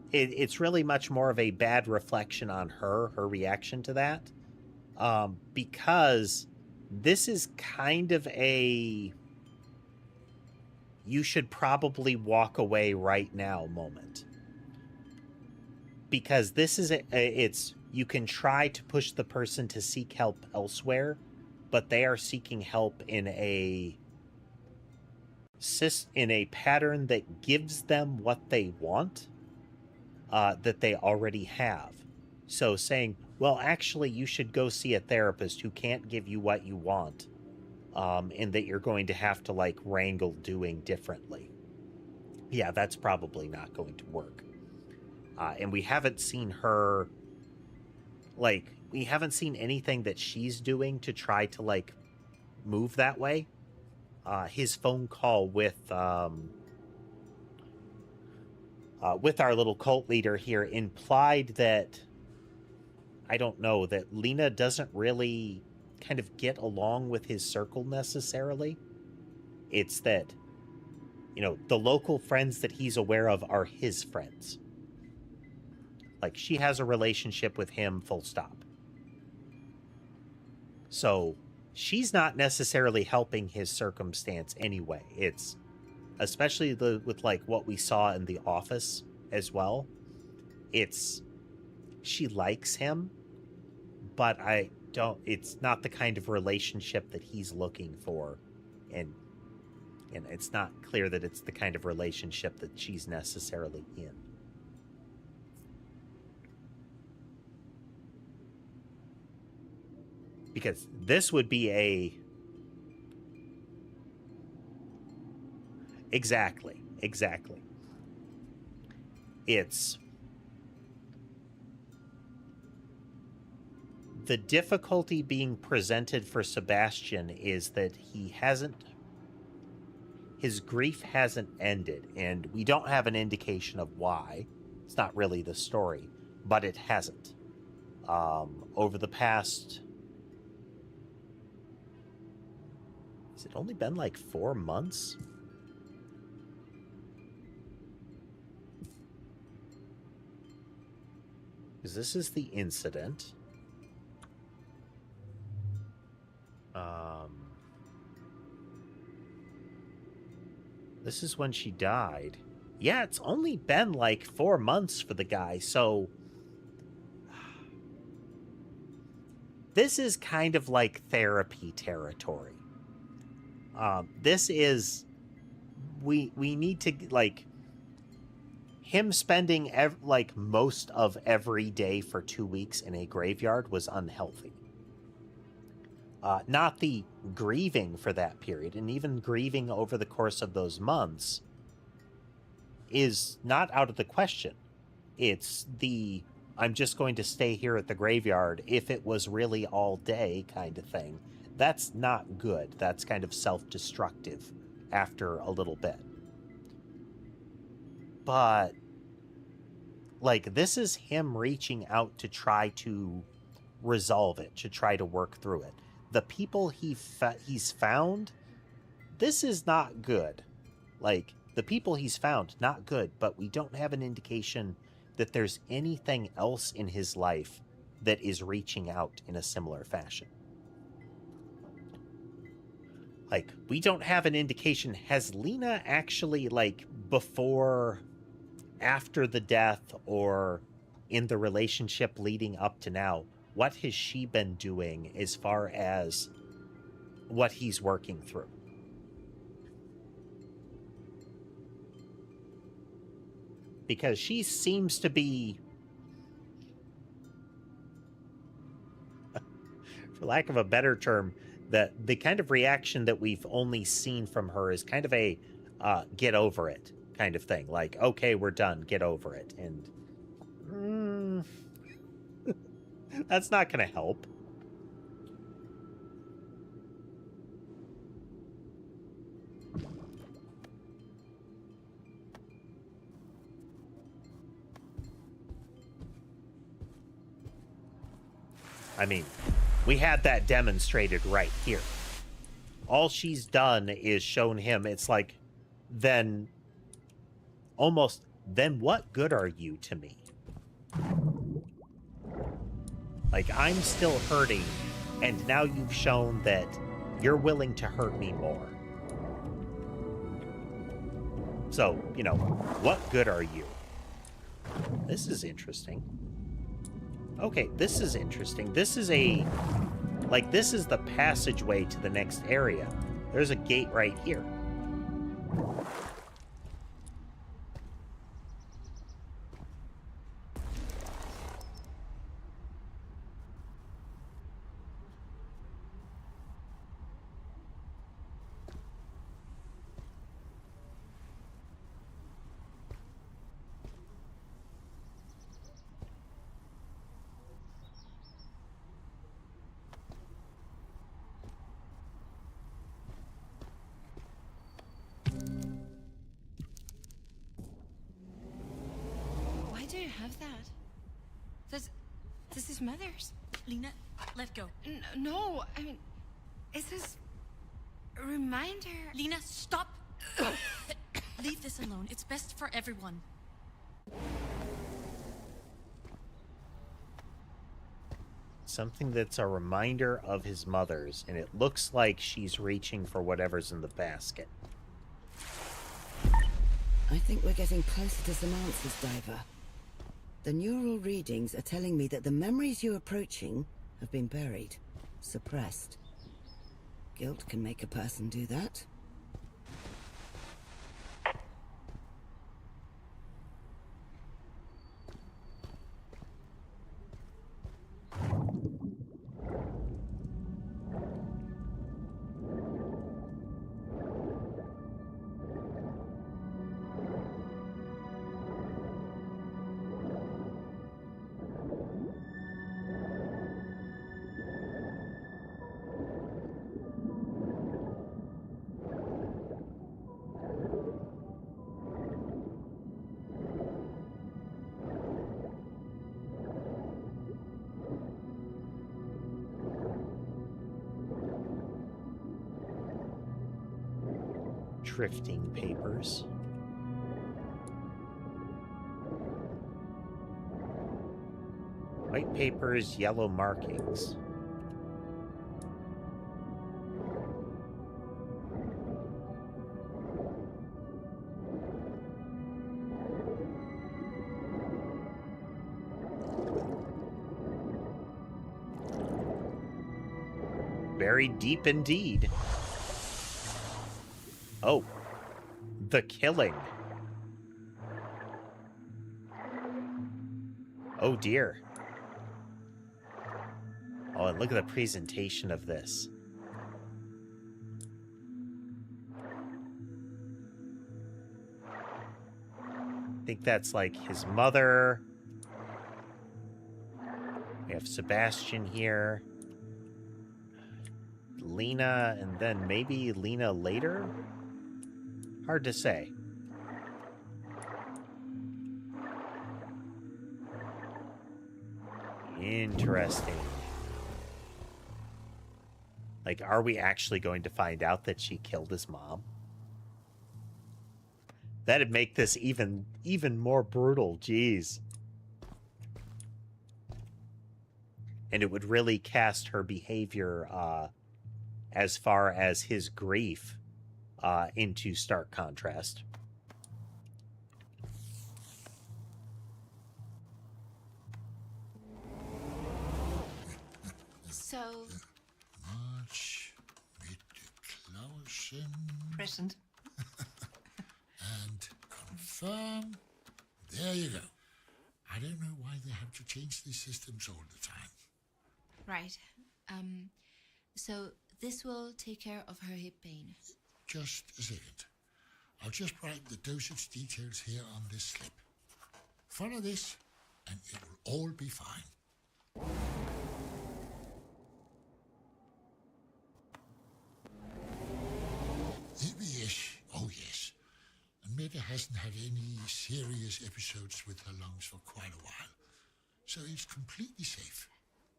much more of a bad reflection on her reaction to that, because this is kind of a you should probably walk away right now moment. Because this is it's you can try to push the person to seek help elsewhere, but they are seeking help in a pattern that gives them what they want, that they already have. So saying, well, actually, you should go see a therapist who can't give you what you want, and that you're going to have to, like, wrangle doing differently. Yeah, that's probably not going to work. And we haven't seen her, like, we haven't seen anything that she's doing to try to, like, move that way. His phone call with our little cult leader here implied that, I don't know, that Lena doesn't really kind of get along with his circle necessarily. It's that, the local friends that he's aware of are his friends. Like, she has a relationship with him, full stop. So she's not necessarily helping his circumstance anyway. It's, especially with like what we saw in The Office as well. It's, she likes him, but it's not the kind of relationship that he's looking for. And it's not clear that it's the kind of relationship that she's necessarily in. Because this would be Exactly. It's... The difficulty being presented for Sebastian is that his grief hasn't ended, and we don't have an indication of why. It's not really the story, but it hasn't. Over the past... Has it only been like 4 months? Because this is the incident. This is when she died. Yeah, it's only been like 4 months for the guy, so... This is kind of like therapy territory. This is... We need to, like... him spending like most of every day for 2 weeks in a graveyard was unhealthy. Not the grieving for that period, and even grieving over the course of those months is not out of the question. It's the, I'm just going to stay here at the graveyard if it was really all day kind of thing. That's not good. That's kind of self-destructive after a little bit. But, like, this is him reaching out to try to resolve it, to try to work through it. The people he's found, this is not good. Like, the people he's found, not good, but we don't have an indication that there's anything else in his life that is reaching out in a similar fashion. Like, we don't have an indication. Has Lena actually, like, before, after the death, or in the relationship leading up to now, what has she been doing as far as what he's working through? Because she seems to be, for lack of a better term, that the kind of reaction that we've only seen from her is kind of a get over it kind of thing. Like, okay, we're done, get over it. And that's not going to help. I mean, we had that demonstrated right here. All she's done is shown him, it's like, then what good are you to me? Like, I'm still hurting, and now you've shown that you're willing to hurt me more. So, you know, what good are you? This is interesting. Okay, this is interesting. This is this is the passageway to the next area. There's a gate right here. This is Mother's. Lena, let go. No, I mean, is this a reminder? Lena, stop. Leave this alone. It's best for everyone. Something that's a reminder of his mother's, and it looks like she's reaching for whatever's in the basket. I think we're getting closer to some answers, Diver. The neural readings are telling me that the memories you're approaching have been buried, suppressed. Guilt can make a person do that. Drifting papers. White papers, yellow markings. Very deep indeed. Oh, the killing. Oh dear. Oh, and look at the presentation of this. I think that's like his mother. We have Sebastian here. Lena, and then maybe Lena later? Hard to say. Interesting. Like, are we actually going to find out that she killed his mom? That'd make this even more brutal. Jeez. And it would really cast her behavior as far as his grief into stark contrast. So... March mit Clausen. Present. And confirm. There you go. I don't know why they have to change these systems all the time. Right. So this will take care of her hip pain. Just a second. I'll just write the dosage details here on this slip. Follow this, and it will all be fine. Yes, oh yes. And Meta hasn't had any serious episodes with her lungs for quite a while. So it's completely safe.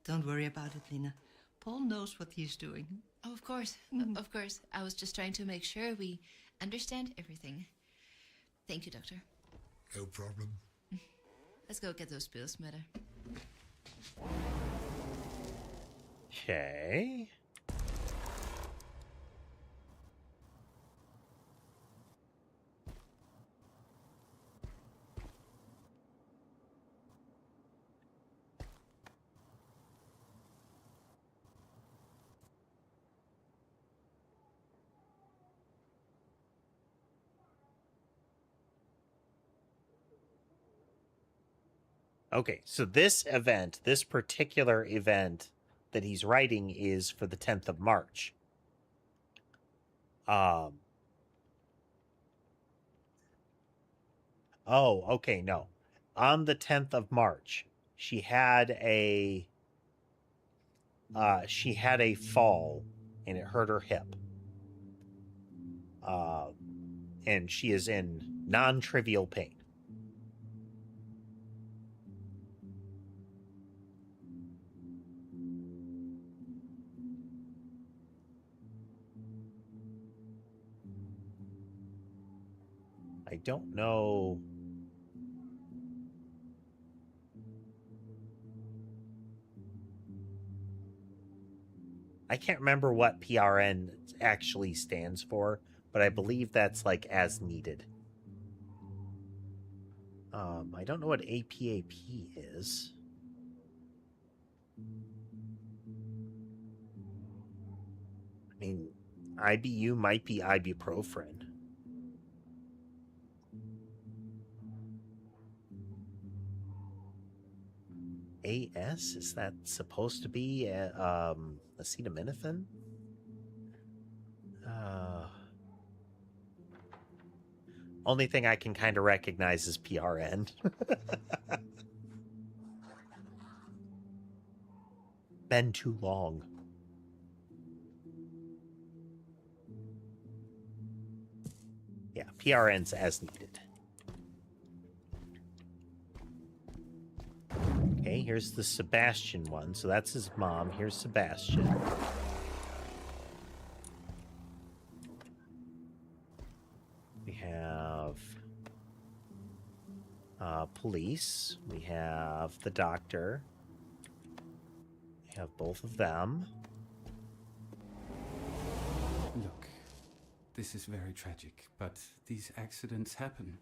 Don't worry about it, Lena. Paul knows what he's doing. Oh, of course. Of course. I was just trying to make sure we understand everything. Thank you, Doctor. No problem. Let's go get those pills, Meta. Okay. Okay, so this particular event that he's writing is for the 10th of March. Oh, okay, no. On the 10th of March, she had a fall and it hurt her hip. And she is in non-trivial pain. I don't know. I can't remember what PRN actually stands for, but I believe that's like as needed. I don't know what APAP is. I mean, IBU might be ibuprofen. AS? Is that supposed to be acetaminophen? Only thing I can kind of recognize is PRN. Been too long. Yeah, PRN's as needed. Okay, here's the Sebastian one. So that's his mom. Here's Sebastian. We have police. We have the doctor. We have both of them. Look, this is very tragic, but these accidents happen.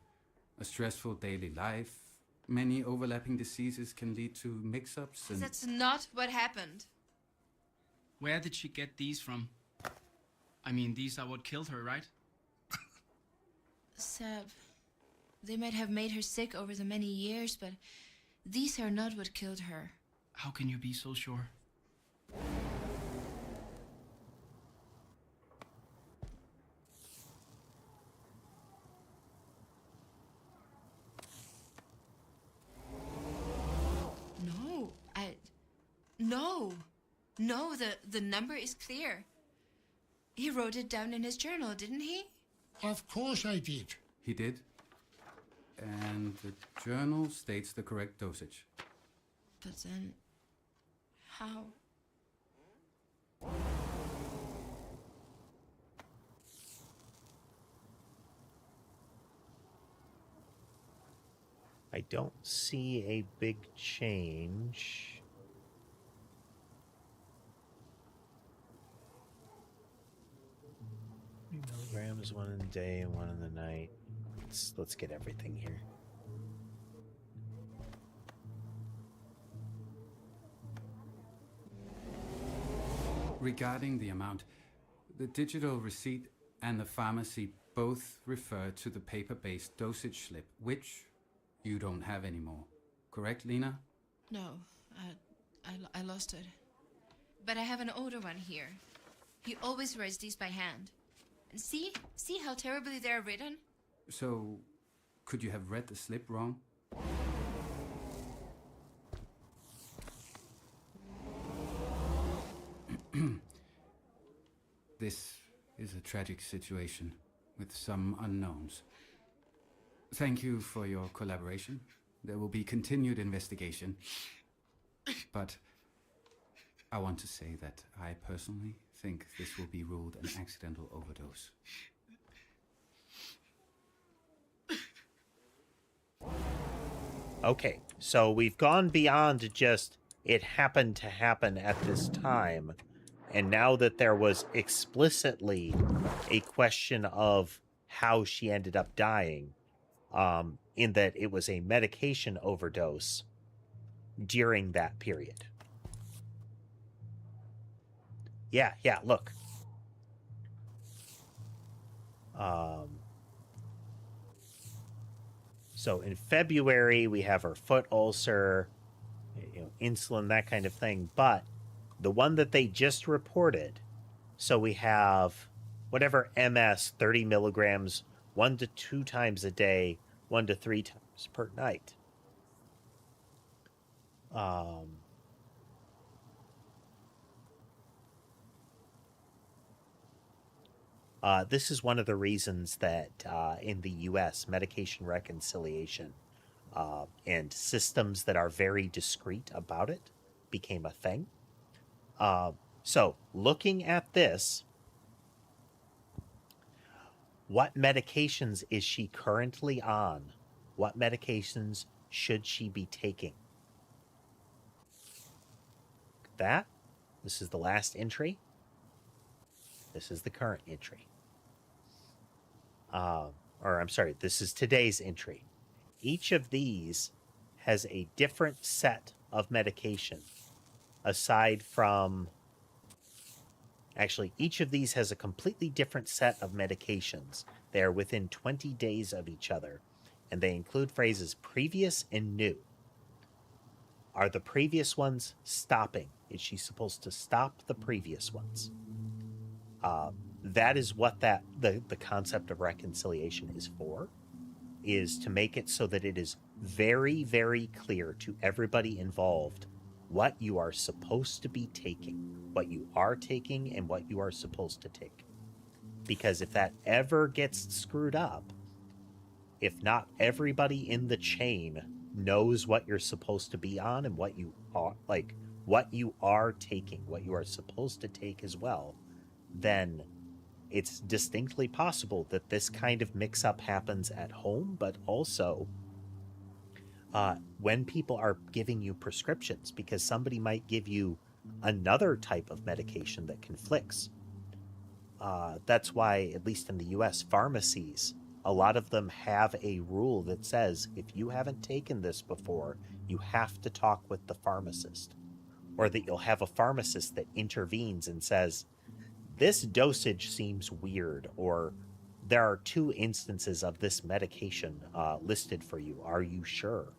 A stressful daily life, many overlapping diseases can lead to mix-ups and... That's not what happened. Where did she get these from? I mean, these are what killed her, right? Seb, they might have made her sick over the many years, but These are not what killed her. How can you be so sure? No, the number is clear. He wrote it down in his journal, didn't he? Of course I did. He did. And the journal states the correct dosage. But then, how? I don't see a big change. 3 milligrams, one in the day and one in the night. Let's get everything here. Regarding the amount, the digital receipt and the pharmacy both refer to the paper-based dosage slip, which you don't have anymore. Correct, Lena? No, I lost it. But I have an older one here. He always writes these by hand. And see how terribly they're written? So, could you have read the slip wrong? This is a tragic situation with some unknowns. Thank you for your collaboration. There will be continued investigation. But I want to say that I personally think this will be ruled an accidental overdose. Okay, so we've gone beyond just it happened to happen at this time. And now that there was explicitly a question of how she ended up dying, in that it was a medication overdose during that period. Yeah, look. So in February, we have her foot ulcer, insulin, that kind of thing. But the one that they just reported, so we have whatever MS, 30 milligrams, 1 to 2 times a day, 1 to 3 times per night. This is one of the reasons that in the U.S., medication reconciliation and systems that are very discreet about it became a thing. So, looking at this, what medications is she currently on? What medications should she be taking? That. This is the last entry. This is the current entry. Or I'm sorry, this is today's entry. Each of these has a different set of medication. Aside from... Actually, each of these has a completely different set of medications. They are within 20 days of each other, and they include phrases previous and new. Are the previous ones stopping? Is she supposed to stop the previous ones? That is what the concept of reconciliation is for, is to make it so that it is very, very clear to everybody involved what you are supposed to be taking, what you are taking, and what you are supposed to take. Because if that ever gets screwed up, if not everybody in the chain knows what you're supposed to be on and what you are, like what you are taking, what you are supposed to take as well, then it's distinctly possible that this kind of mix-up happens at home, but also when people are giving you prescriptions, because somebody might give you another type of medication that conflicts. That's why, at least in the US, pharmacies, a lot of them have a rule that says if you haven't taken this before, you have to talk with the pharmacist. Or that you'll have a pharmacist that intervenes and says, this dosage seems weird, or there are 2 instances of this medication listed for you. Are you sure?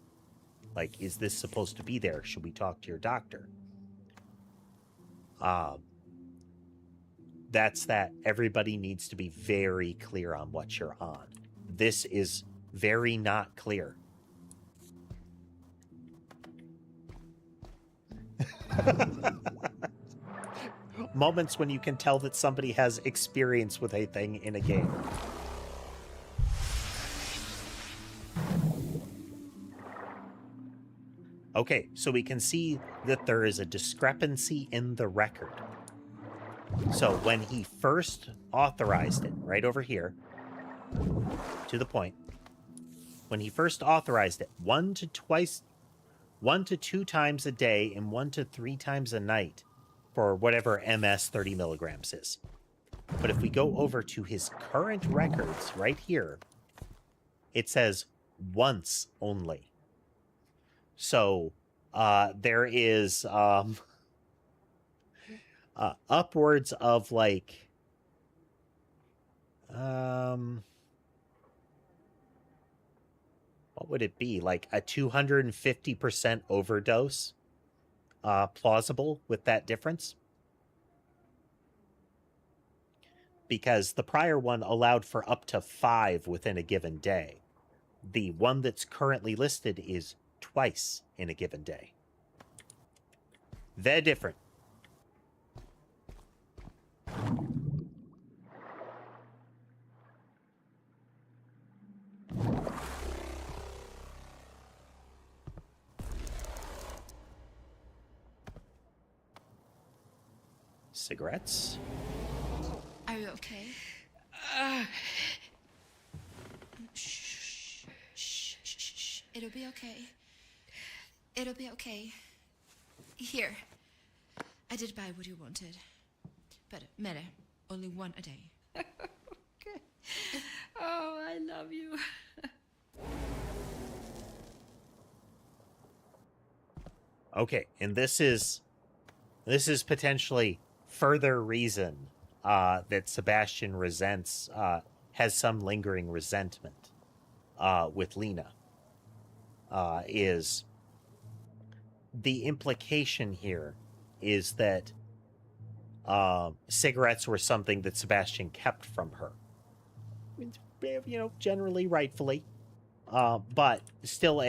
Like, is this supposed to be there? Should we talk to your doctor? That's that everybody needs to be very clear on what you're on. This is very not clear. Moments when you can tell that somebody has experience with a thing in a game. Okay, so we can see that there is a discrepancy in the record. So when he first authorized it, right over here, to the point, when he first authorized it, 1 to 2 times a day and 1 to 3 times a night for whatever MS 30 milligrams is. But if we go over to his current records right here, it says once only. So there is upwards of like what would it be? Like a 250% overdose plausible with that difference? Because the prior one allowed for up to 5 within a given day. The one that's currently listed is twice in a given day. They're different. Cigarettes. Are you okay? Shh, shh, shh, shh. It'll be okay. It'll be okay. Here. I did buy what you wanted. But, Mere, only 1 a day. Okay. Oh, I love you. Okay, and this is potentially further reason that Sebastian resents, has some lingering resentment with Lena. Is the implication here is that cigarettes were something that Sebastian kept from her. You know, generally rightfully. But still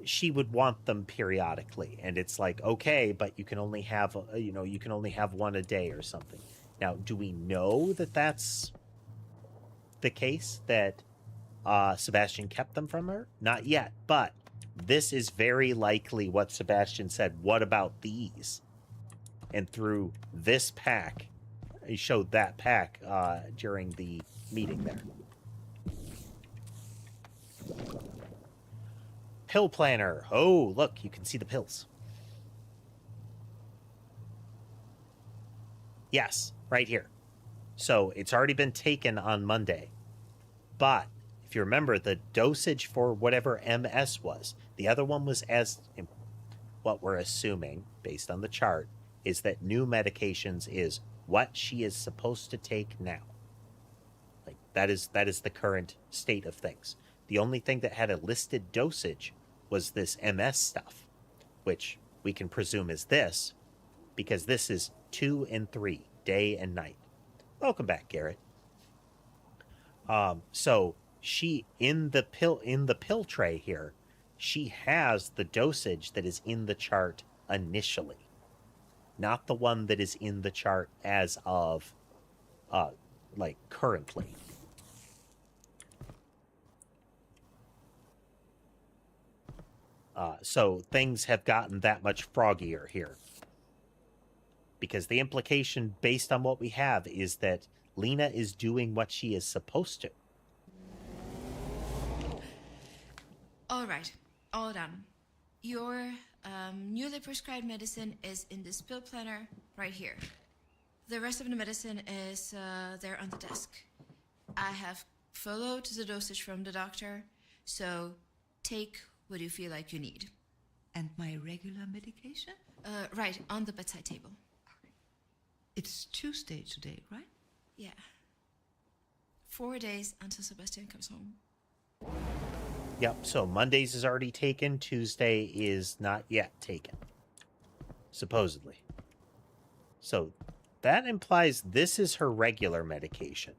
she would want them periodically, and it's like, okay, but you can only have, you can only have 1 a day or something. Now, do we know that that's the case, that Sebastian kept them from her? Not yet, but this is very likely what Sebastian said. What about these? And through this pack, he showed that pack during the meeting there. Pill planner. Oh, look, you can see the pills. Yes, right here. So it's already been taken on Monday. But if you remember, the dosage for whatever MS was, the other one was what we're assuming, based on the chart, is that new medications is what she is supposed to take now. Like that is the current state of things. The only thing that had a listed dosage was this MS stuff, which we can presume is this, because this is 2 and 3, day and night. Welcome back, Garrett. So she in the pill tray here, she has the dosage that is in the chart initially, not the one that is in the chart as of like currently. So things have gotten that much froggier here. Because the implication, based on what we have, is that Lena is doing what she is supposed to. All right, all done. Your newly prescribed medicine is in this pill planner right here. The rest of the medicine is there on the desk. I have followed the dosage from the doctor, so take what you feel like you need. And my regular medication? Right, on the bedside table. It's Tuesday today, right? Yeah. 4 days until Sebastian comes home. Yep, so Mondays is already taken. Tuesday is not yet taken. Supposedly. So that implies this is her regular medication.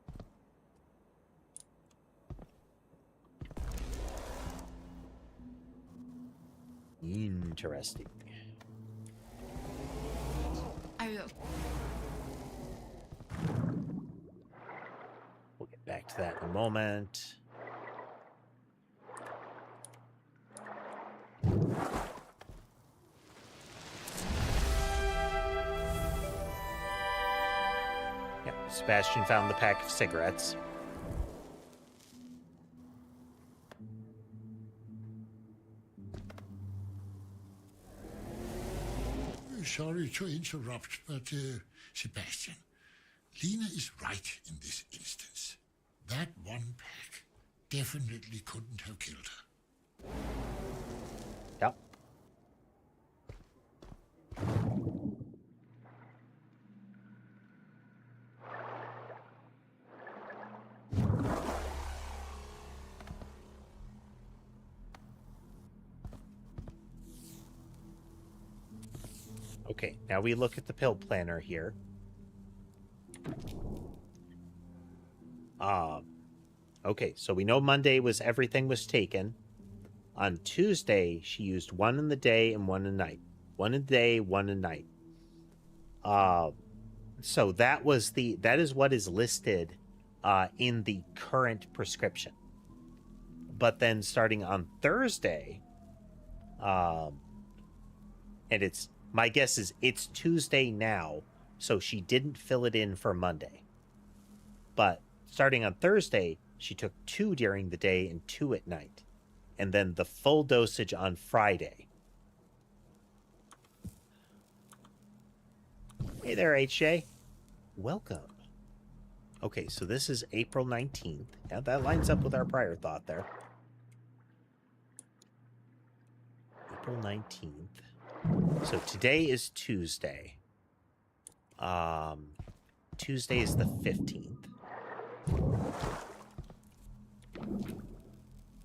Interesting. I will. We'll get back to that in a moment. Yeah, Sebastian found the pack of cigarettes. Sorry to interrupt, but Sebastian, Lena is right in this instance. That one pack definitely couldn't have killed her. Yep. Okay, now we look at the pill planner here. Okay, so we know Monday was everything was taken. On Tuesday, she used one in the day and one in the night. One in the day, one in the night. So that is what is listed in the current prescription. But then starting on Thursday, and it's my guess is it's Tuesday now, so she didn't fill it in for Monday. But starting on Thursday, she took 2 during the day and 2 at night. And then the full dosage on Friday. Hey there, HJ. Welcome. Okay, so this is April 19th. Yeah, that lines up with our prior thought there. April 19th. So today is Tuesday. Tuesday is the 15th.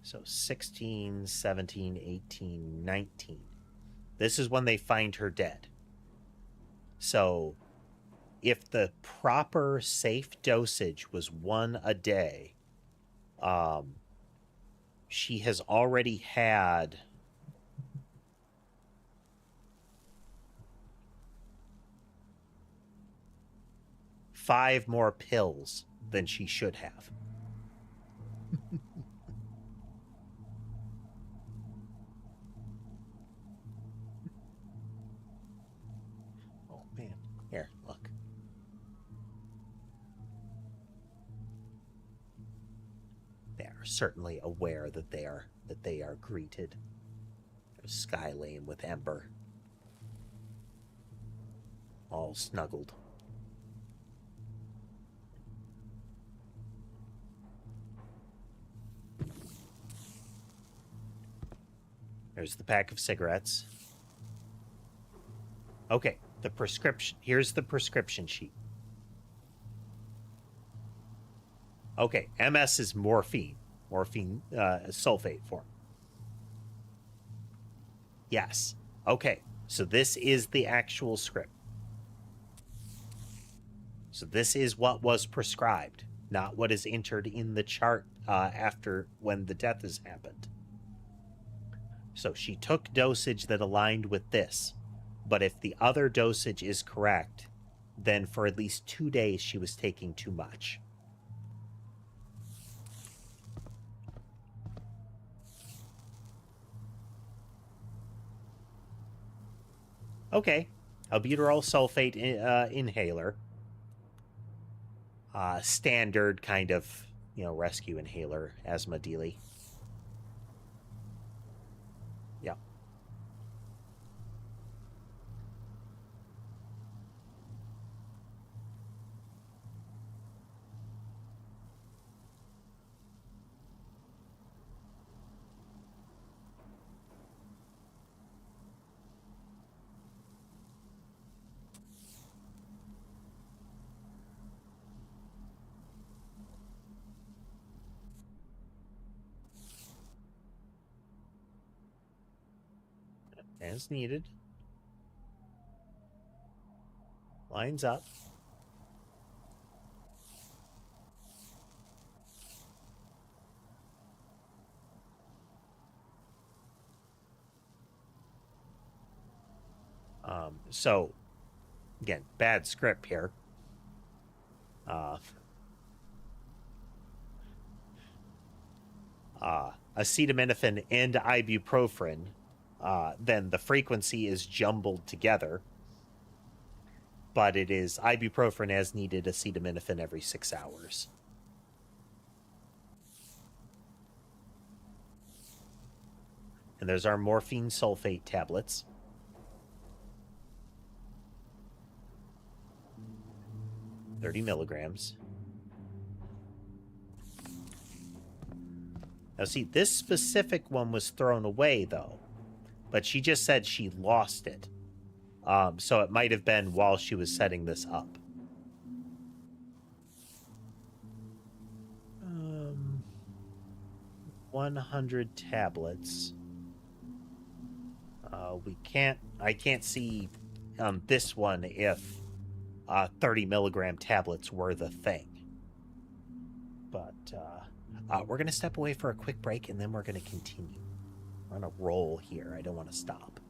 So 16, 17, 18, 19. This is when they find her dead. So if the proper safe dosage was 1 a day, she has already had five more pills than she should have. Oh man, here, look. They are certainly aware that they are greeted. There's Skylane with Ember, all snuggled. There's the pack of cigarettes. Okay, the prescription. Here's the prescription sheet. Okay, MS is morphine sulfate form. Yes. Okay, so this is the actual script. So this is what was prescribed, not what is entered in the chart after when the death has happened. So she took dosage that aligned with this, but if the other dosage is correct, then for at least 2 days she was taking too much. Okay, albuterol sulfate inhaler. Standard kind of, rescue inhaler, asthma dealy. Yep. as needed. Lines up. So, again, bad script here. Acetaminophen and ibuprofen, then the frequency is jumbled together. But it is ibuprofen as needed, acetaminophen every 6 hours. And there's our morphine sulfate tablets. $30 milligrams. Now see, this specific one was thrown away, though. But she just said she lost it. So it might have been while she was setting this up. 100 tablets. I can't see this one if 30 milligram tablets were the thing. But we're going to step away for a quick break, and then we're going to continue. We're on a roll here. I don't want to stop.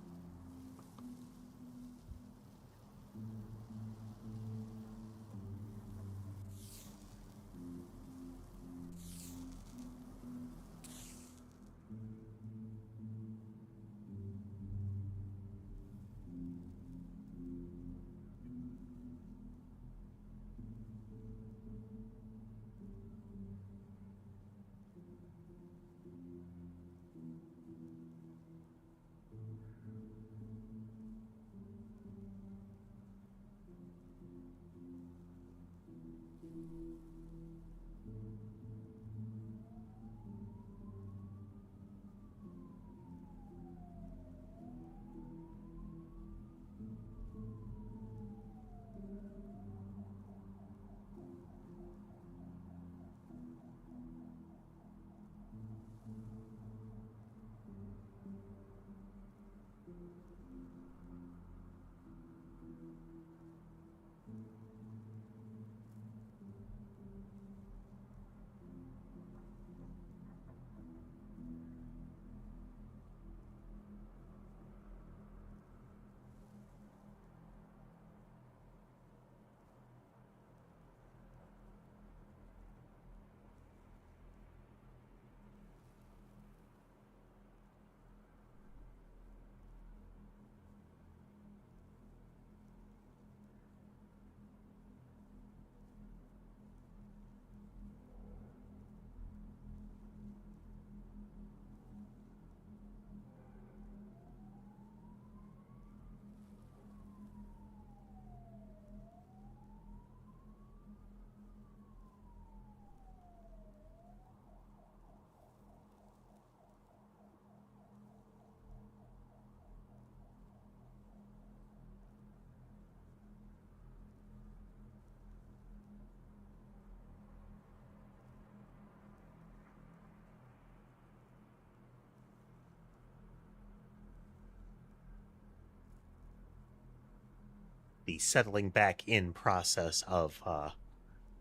The settling back in process of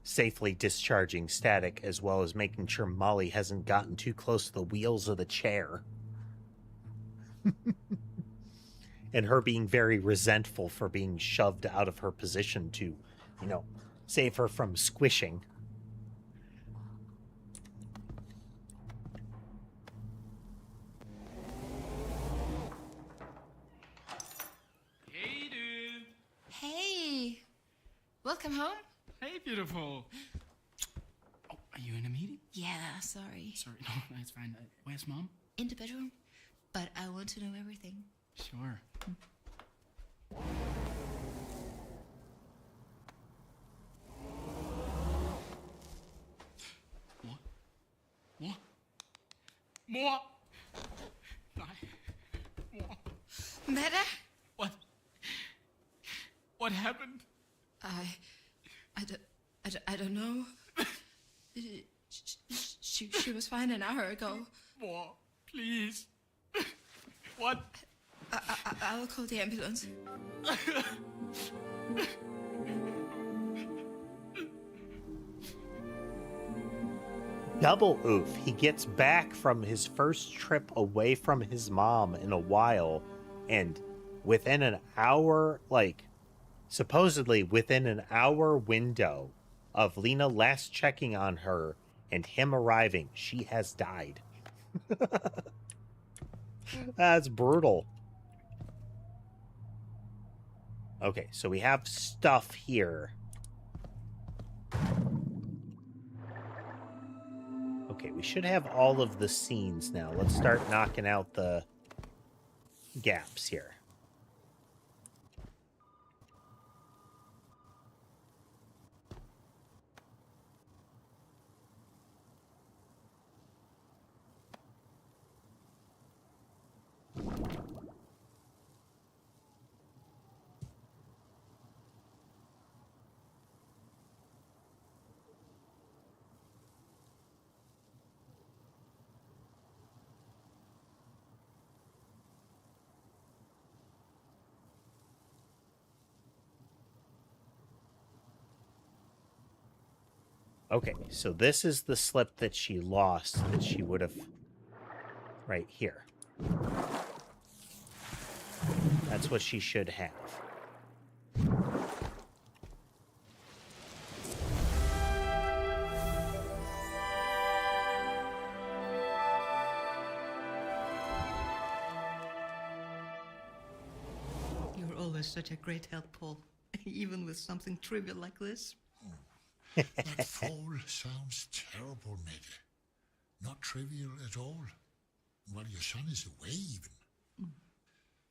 safely discharging static, as well as making sure Molly hasn't gotten too close to the wheels of the chair. And her being very resentful for being shoved out of her position to, save her from squishing. Welcome home. Hey, beautiful. Oh, are you in a meeting? Yeah, sorry. Sorry, no, it's fine. Where's Mom? In the bedroom. But I want to know everything. Sure. Mor? Mor? Nej. Mor. Mette? What happened? I don't know. She was fine an hour ago. Mor, please. What? I'll call the ambulance. Double oof. He gets back from his first trip away from his mom in a while, and within an hour, supposedly within an hour window of Lena last checking on her and him arriving, she has died. That's brutal. Okay, so we have stuff here. Okay, we should have all of the scenes now. Let's start knocking out the gaps here. Okay, so this is the slip that she lost that she would have right here. That's what she should have. You're always such a great help, Paul. Even with something trivial like this. That fall sounds terrible, Mette. Not trivial at all. Well, your son is away even.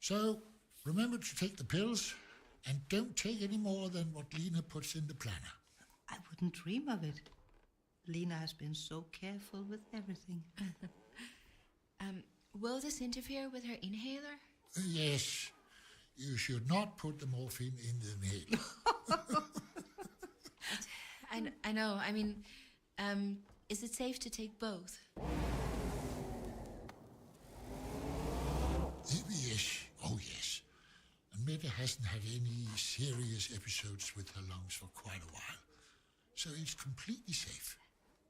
So, remember to take the pills, and don't take any more than what Lena puts in the planner. I wouldn't dream of it. Lena has been so careful with everything. Will this interfere with her inhaler? Yes. You should not put the morphine in the inhaler. I know. I mean, is it safe to take both? Yes. Oh, yes. And Mette hasn't had any serious episodes with her lungs for quite a while. So it's completely safe.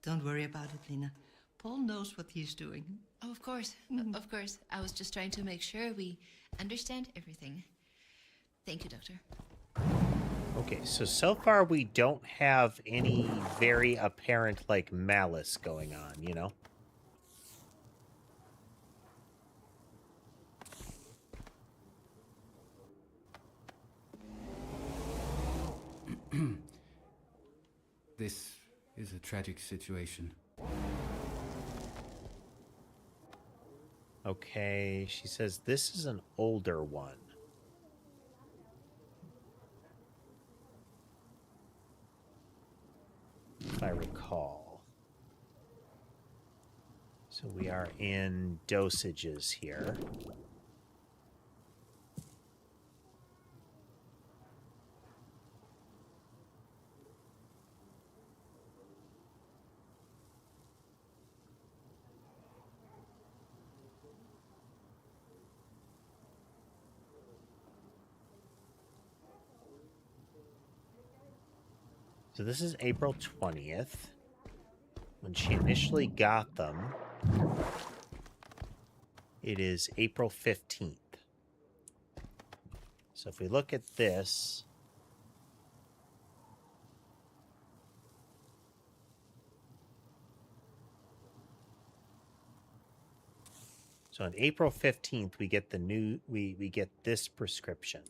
Don't worry about it, Lena. Paul knows what he's doing. Oh, of course. Of course. I was just trying to make sure we understand everything. Thank you, Doctor. Okay, so far we don't have any very apparent, malice going on, you know? This is a tragic situation. Okay, she says this is an older one. If I recall. So we are in dosages here. So this is April 20th, when she initially got them. It is April 15th. So if we look at this, so on April 15th, we get the new, we get this prescription.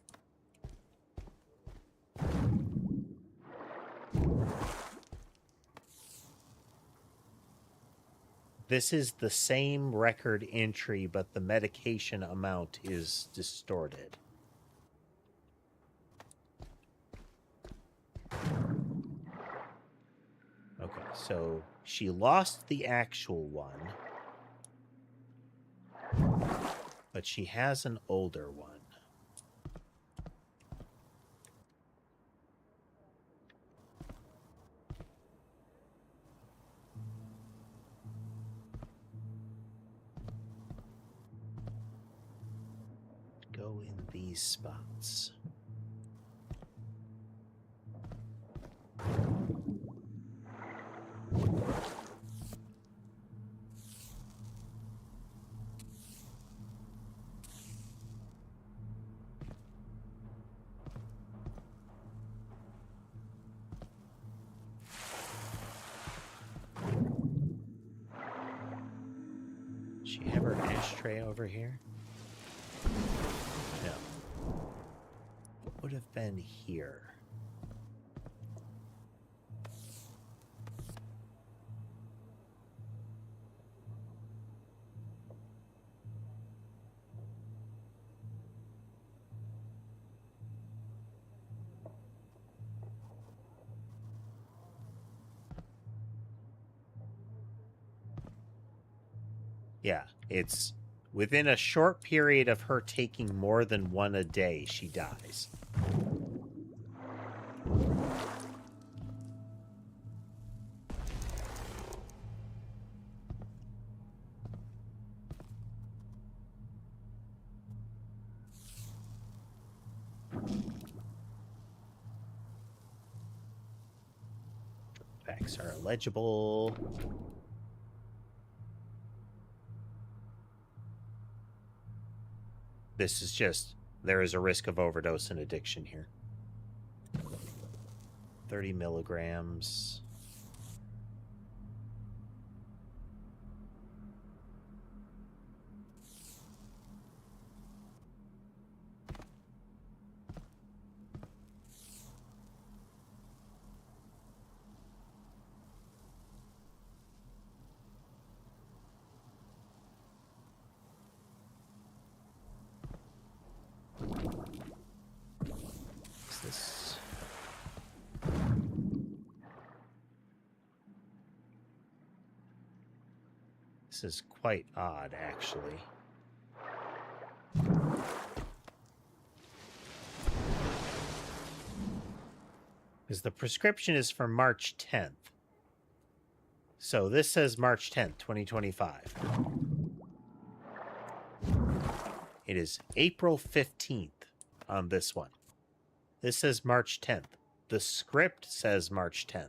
This is the same record entry, but the medication amount is distorted. Okay, so she lost the actual one, but she has an older one. these spots. She have her ashtray over here? No. What would have been here? Yeah, it's within a short period of her taking more than one a day, she dies. Facts are illegible. This is just, there is a risk of overdose and addiction here. 30 milligrams. This is quite odd, actually. Because the prescription is for March 10th. So this says March 10th, 2025. It is April 15th on this one. This says March 10th. The script says March 10th.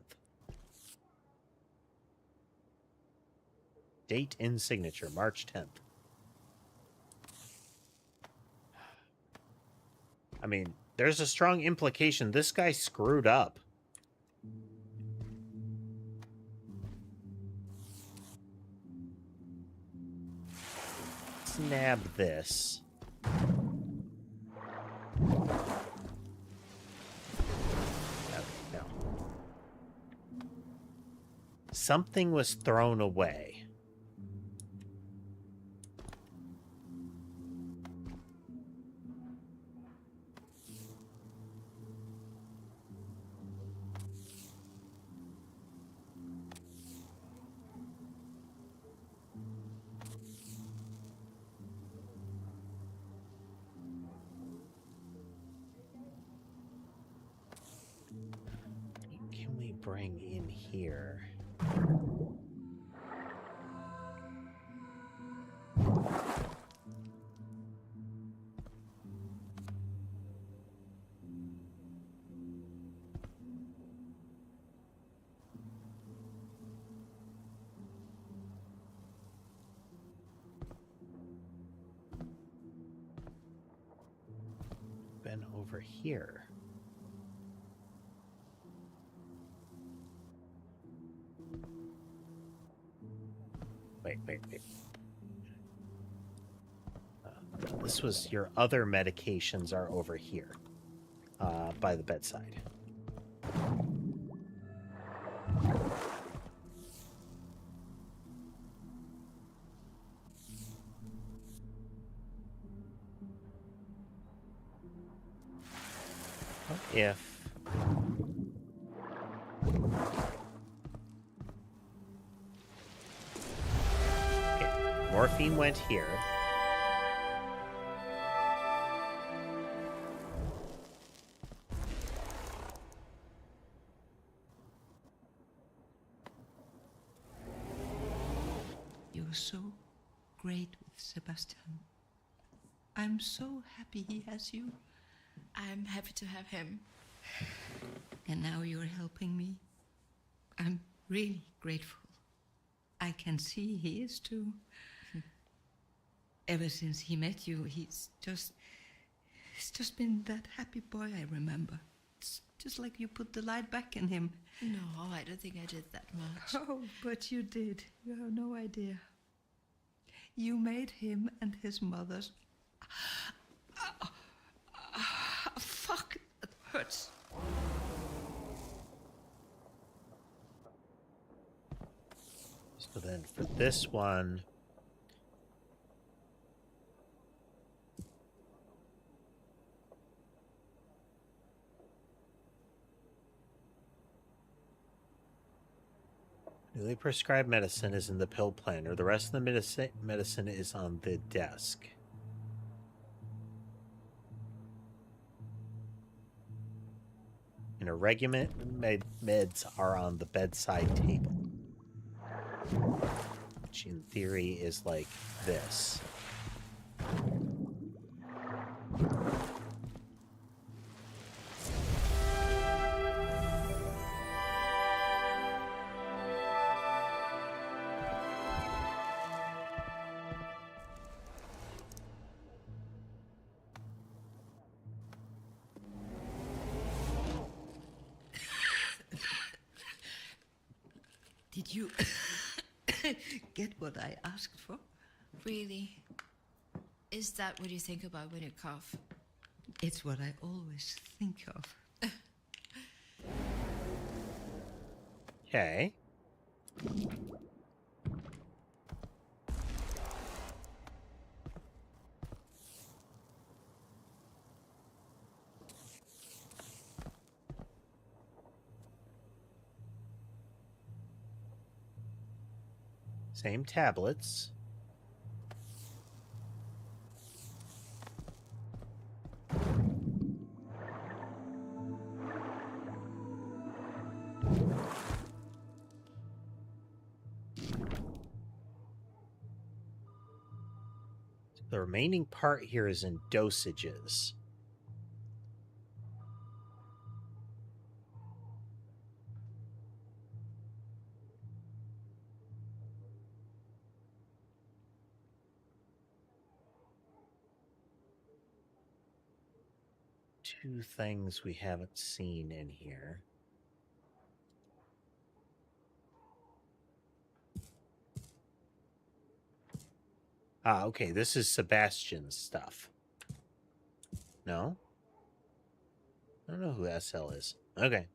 Date in signature, March 10th. I mean, there's a strong implication this guy screwed up. Let's nab this. No. Something was thrown away. Can we bring in here? Been over here. Wait. This was your other medications are over here, by the bedside. What if... Okay, morphine went here. You're so great with Sebastian. I'm so happy he has you. I'm happy to have him. And now you're helping me. I'm really grateful. I can see he is too. Ever since he met you, he's just been that happy boy I remember. It's just like you put the light back in him. No, I don't think I did that much. Oh, but you did. You have no idea. You made him and his mother's... fuck, that hurts. So then for this one... Newly prescribed medicine is in the pill planner. The rest of the medicine is on the desk. And irregular meds are on the bedside table. Which in theory is like this. Did you get what I asked for? Really? Is that what you think about when you cough? It's what I always think of. Okay. Same tablets. The remaining part here is in dosages. Two things we haven't seen in here. Ah, okay, this is Sebastian's stuff. No? I don't know who SL is. Okay.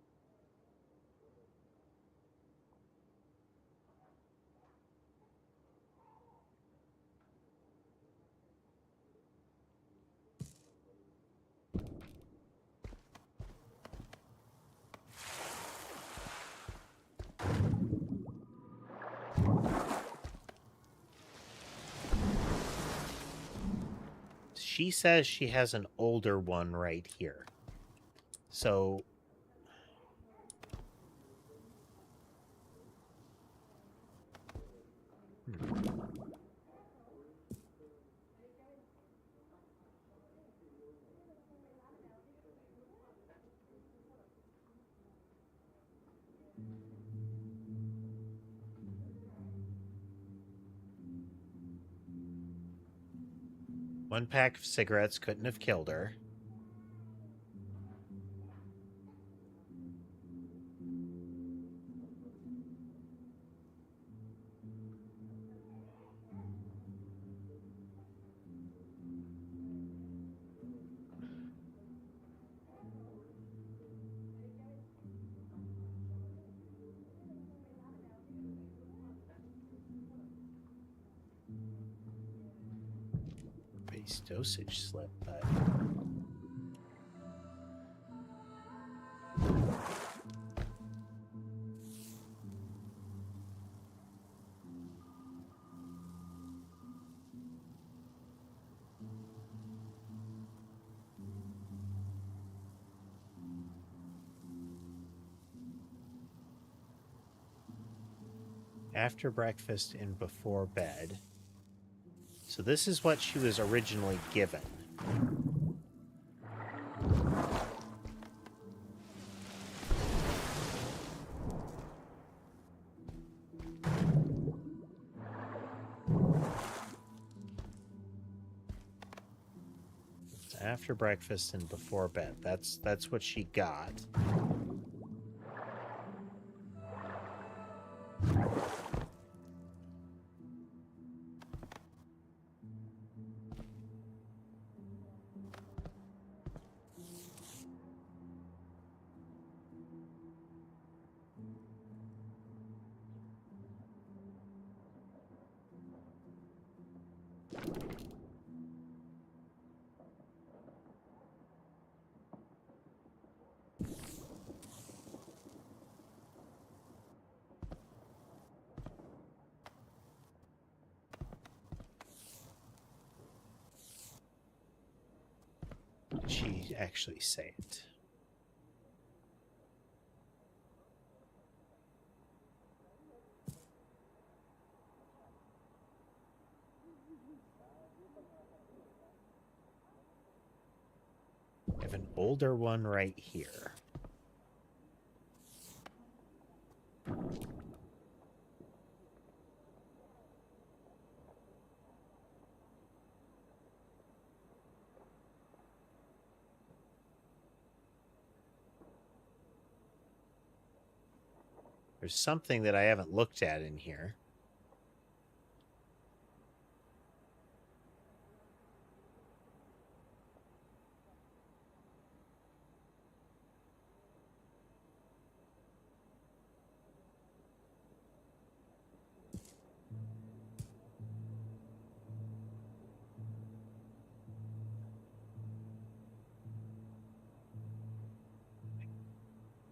She says she has an older one right here. So... One pack of cigarettes couldn't have killed her. Base dosage slip, but... After breakfast and before bed. So this is what she was originally given. It's after breakfast and before bed. That's what she got. Did she actually say it? I have an older one right here. There's something that I haven't looked at in here.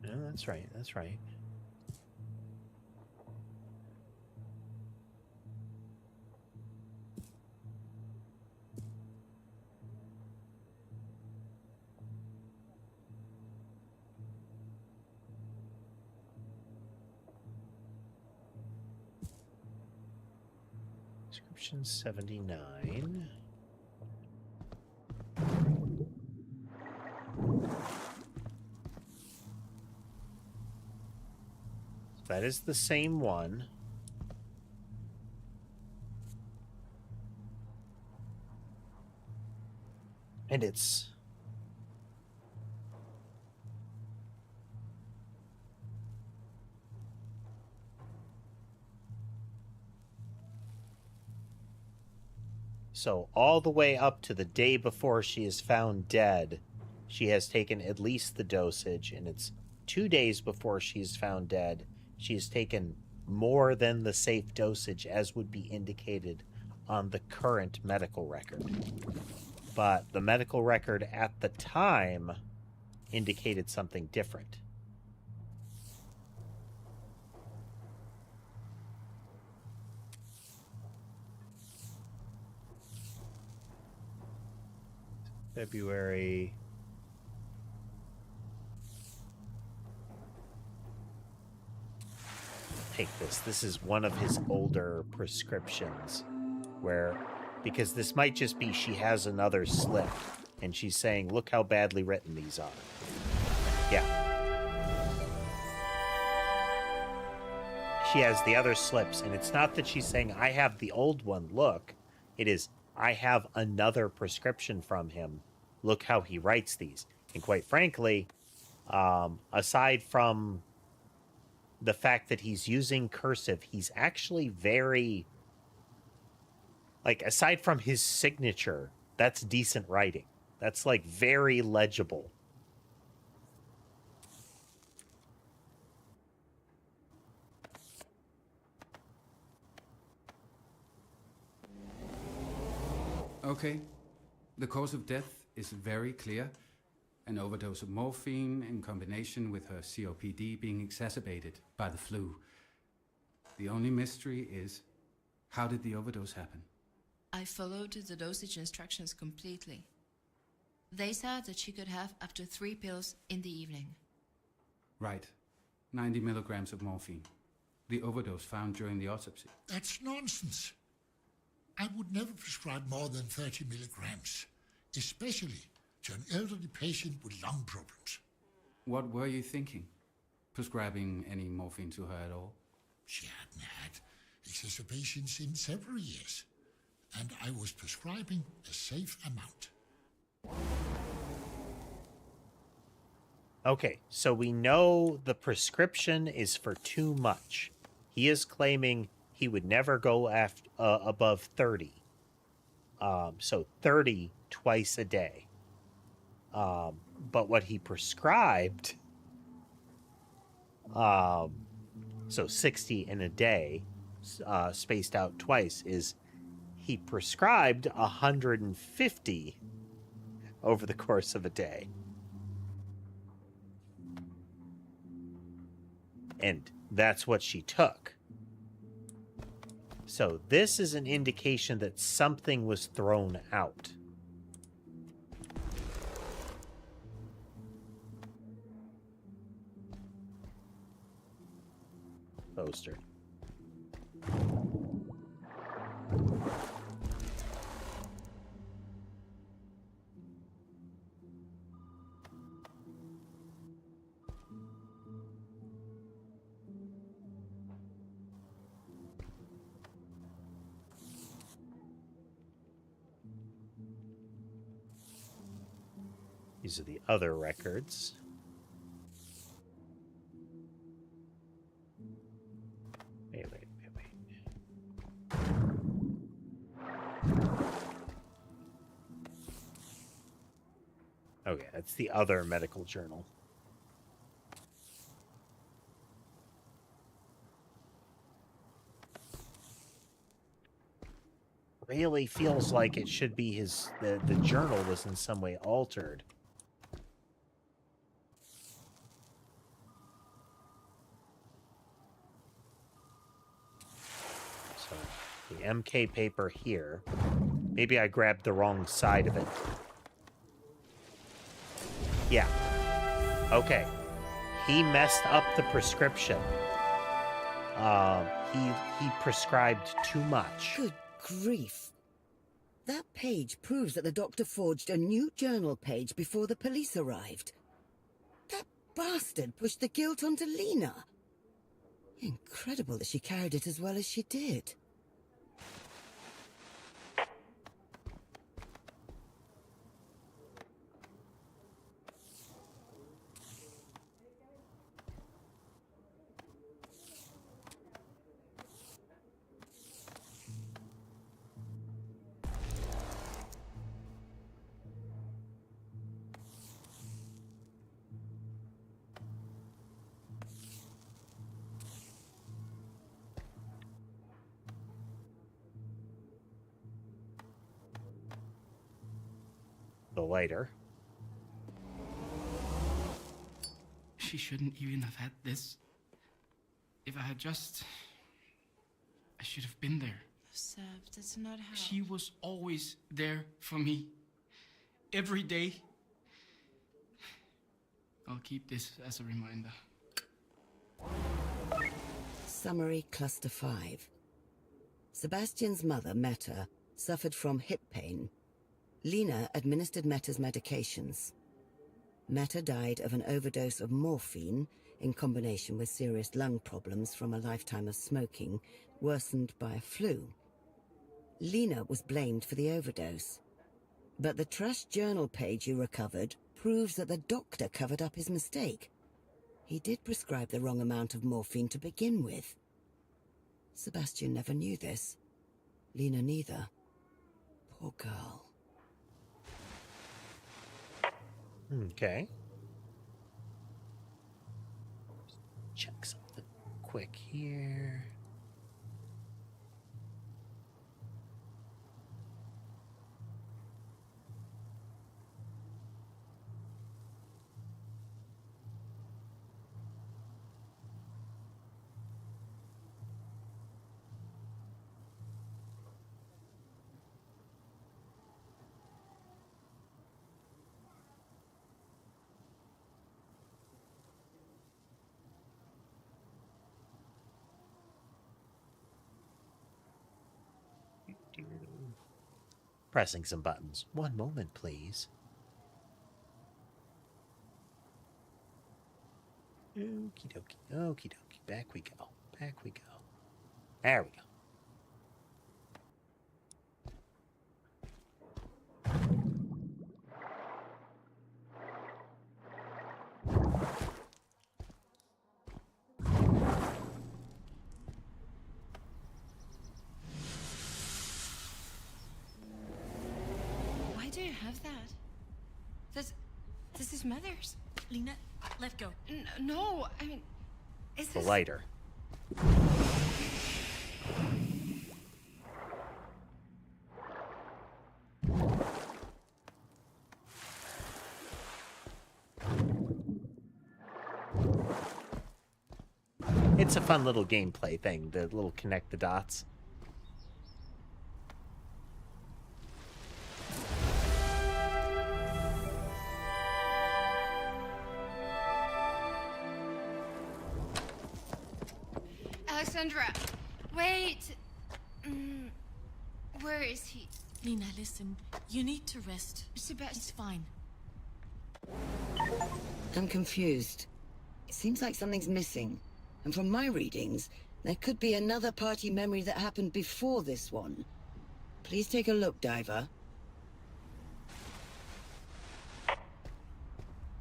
No, that's right. That's right. Description 79. That is the same one. And it's... So all the way up to the day before she is found dead, she has taken at least the dosage, and it's 2 days before she is found dead. She has taken more than the safe dosage as would be indicated on the current medical record. But the medical record at the time indicated something different. February. Take this. This is one of his older prescriptions where, because this might just be she has another slip and she's saying, look how badly written these are. Yeah. She has the other slips, and it's not that she's saying, I have the old one, look. It is, I have another prescription from him. Look how he writes these. And quite frankly, aside from the fact that he's using cursive, he's actually very... Like, aside from his signature, that's decent writing. That's, like, very legible. Okay. The cause of death is very clear. An overdose of morphine in combination with her COPD being exacerbated by the flu. The only mystery is, how did the overdose happen? I followed the dosage instructions completely. They said that she could have up to 3 pills in the evening. Right. 90 milligrams of morphine. The overdose found during the autopsy. That's nonsense. I would never prescribe more than 30 milligrams, especially to an elderly patient with lung problems. What were you thinking? Prescribing any morphine to her at all? She hadn't had exacerbations in several years, and I was prescribing a safe amount. Okay, so we know the prescription is for too much. He is claiming he would never go above 30. So 30 twice a day. But what he prescribed, so 60 in a day, spaced out twice, is he prescribed 150 over the course of a day. And that's what she took. So this is an indication that something was thrown out. Poster. These are the other records. Wait. Okay, that's the other medical journal. Really feels like it should be the journal was in some way altered. So the MK paper here. Maybe I grabbed the wrong side of it. Yeah. Okay. He messed up the prescription. He prescribed too much. Good grief. That page proves that the doctor forged a new journal page before the police arrived. That bastard pushed the guilt onto Lena. Incredible that she carried it as well as she did. The lighter. She shouldn't even have had this. If I had just... I should have been there. Seb, that's not how... She was always there for me. Every day. I'll keep this as a reminder. Summary Cluster 5. Sebastian's mother, Meta, suffered from hip pain. Lena administered Meta's medications. Meta died of an overdose of morphine in combination with serious lung problems from a lifetime of smoking, worsened by a flu. Lena was blamed for the overdose. But the trust journal page you recovered proves that the doctor covered up his mistake. He did prescribe the wrong amount of morphine to begin with. Sebastian never knew this. Lena neither. Poor girl. Okay. Check something quick here. Pressing some buttons. One moment, please. Okie dokie, okie dokie. Back we go. Back we go. There we go. Why do you have that? This is Mother's. Lena, let go. No, I mean, is The this... lighter. It's a fun little gameplay thing, the little connect the dots. Alexandra, wait. Where is he? Lena, listen. You need to rest. Sebastian. He's fine. I'm confused. It seems like something's missing. And from my readings, there could be another party memory that happened before this one. Please take a look, Diver.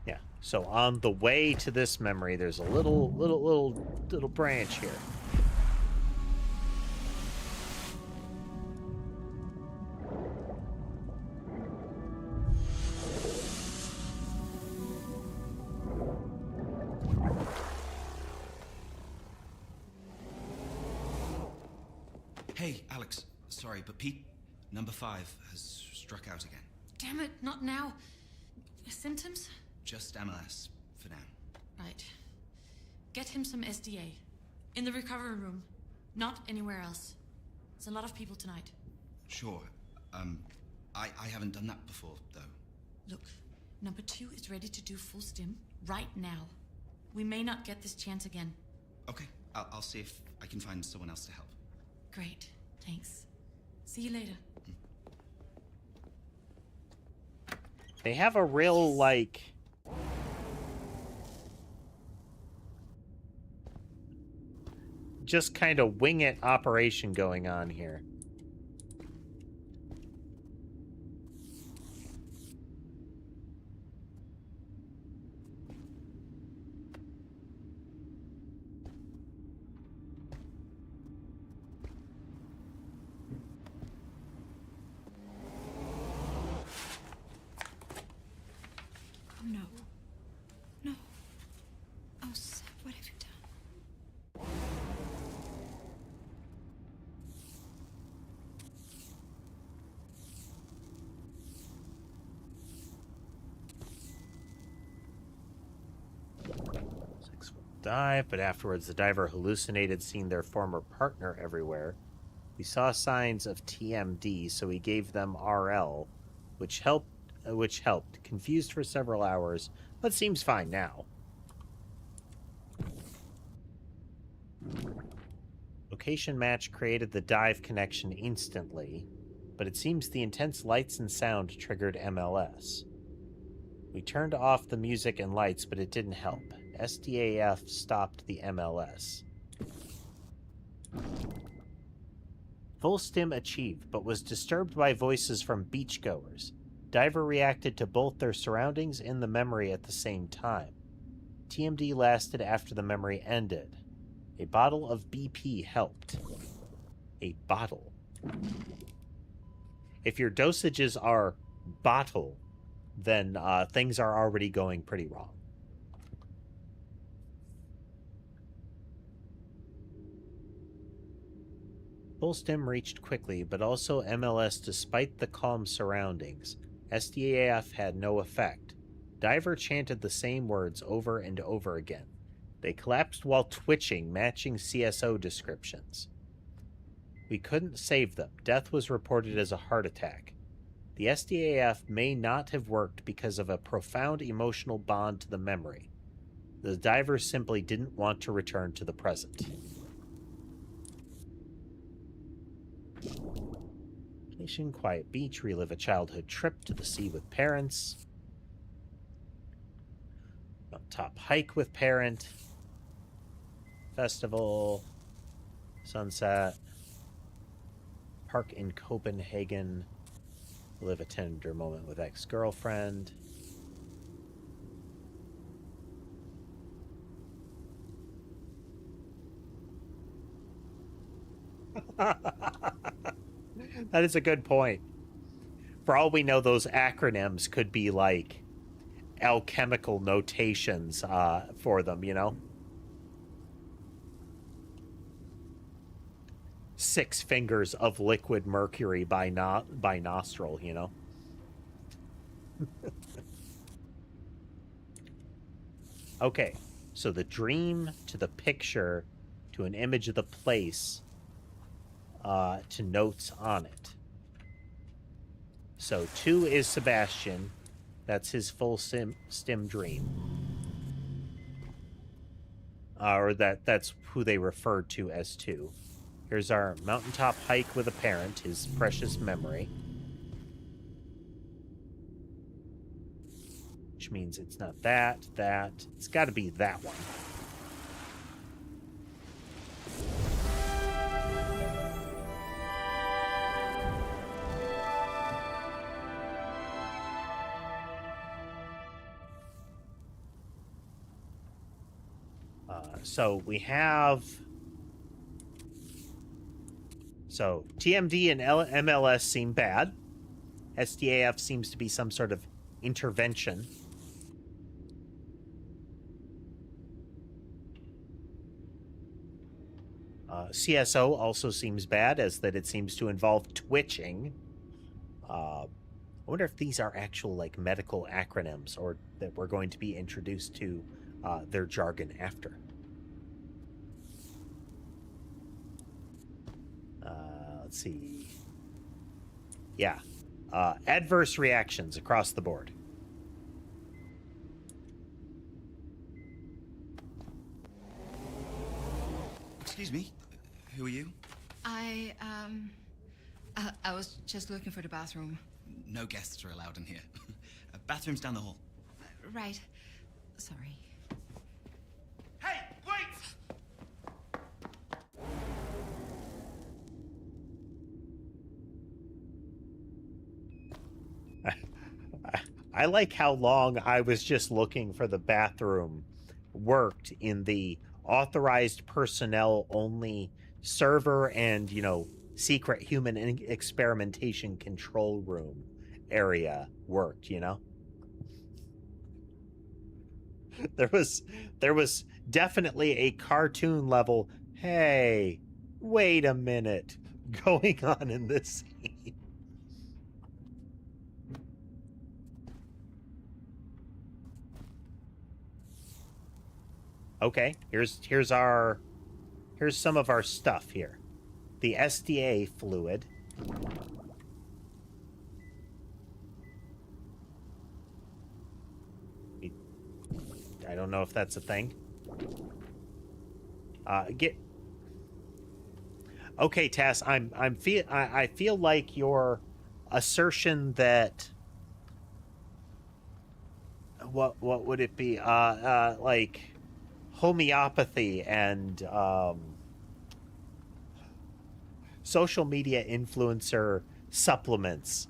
Yeah. So on the way to this memory, there's a little branch here. Hey, Alex. Sorry, but Pete, number 5, has struck out again. Damn it, not now. Symptoms? Just MLS for now. Right. Get him some SDA. In the recovery room. Not anywhere else. There's a lot of people tonight. Sure. I haven't done that before, though. Look, number 2 is ready to do full stim right now. We may not get this chance again. Okay, I'll see if I can find someone else to help. Great, thanks. See you later. They have a real, like... just kind of wing it operation going on here. No. No. Oh, Seb, what have you done? Successful dive, but afterwards the diver hallucinated seeing their former partner everywhere. We saw signs of TMD, so we gave them RL, which helped. Confused for several hours, but seems fine now. Location match created the dive connection instantly, but it seems the intense lights and sound triggered MLS. We turned off the music and lights, but it didn't help. SDAF stopped the MLS. Full stim achieved, but was disturbed by voices from beachgoers. Diver reacted to both their surroundings and the memory at the same time. TMD lasted after the memory ended. A bottle of BP helped. A bottle. If your dosages are bottle, then things are already going pretty wrong. Full stim reached quickly, but also MLS despite the calm surroundings. SDAF had no effect. Diver chanted the same words over and over again. They collapsed while twitching, matching CSO descriptions. We couldn't save them. Death was reported as a heart attack. The SDAF may not have worked because of a profound emotional bond to the memory. The divers simply didn't want to return to the present. Vacation, quiet beach, relive a childhood trip to the sea with parents. Top hike with parent. Festival. Sunset. Park in Copenhagen. Live a tender moment with ex-girlfriend. That is a good point. For all we know, those acronyms could be like alchemical notations for them, you know? 6 fingers of liquid mercury by nostril, you know? Okay, so the dream to the picture to an image of the place to notes on it. So 2 is Sebastian. That's his full stim dream. Or that's who they referred to as 2. Here's our mountaintop hike with a parent, his precious memory. Which means it's not that. It's got to be that one. So we have... So TMD and MLS seem bad. SDAF seems to be some sort of intervention. CSO also seems bad, as that it seems to involve twitching. I wonder if these are actual, like, medical acronyms, or that we're going to be introduced to their jargon after. Let's see. Yeah. Adverse reactions across the board. Excuse me. Who are you? I was just looking for the bathroom. No guests are allowed in here. Bathroom's down the hall. Right. Sorry. Hey, wait! I like how long I was just looking for the bathroom worked in the authorized personnel only server and, you know, secret human experimentation control room area worked, you know? There was definitely a cartoon level, hey, wait a minute, going on in this scene. Okay, here's some of our stuff here. The SDA fluid. I don't know if that's a thing. Okay, Tass, I feel like your assertion that what would it be? Like homeopathy and social media influencer supplements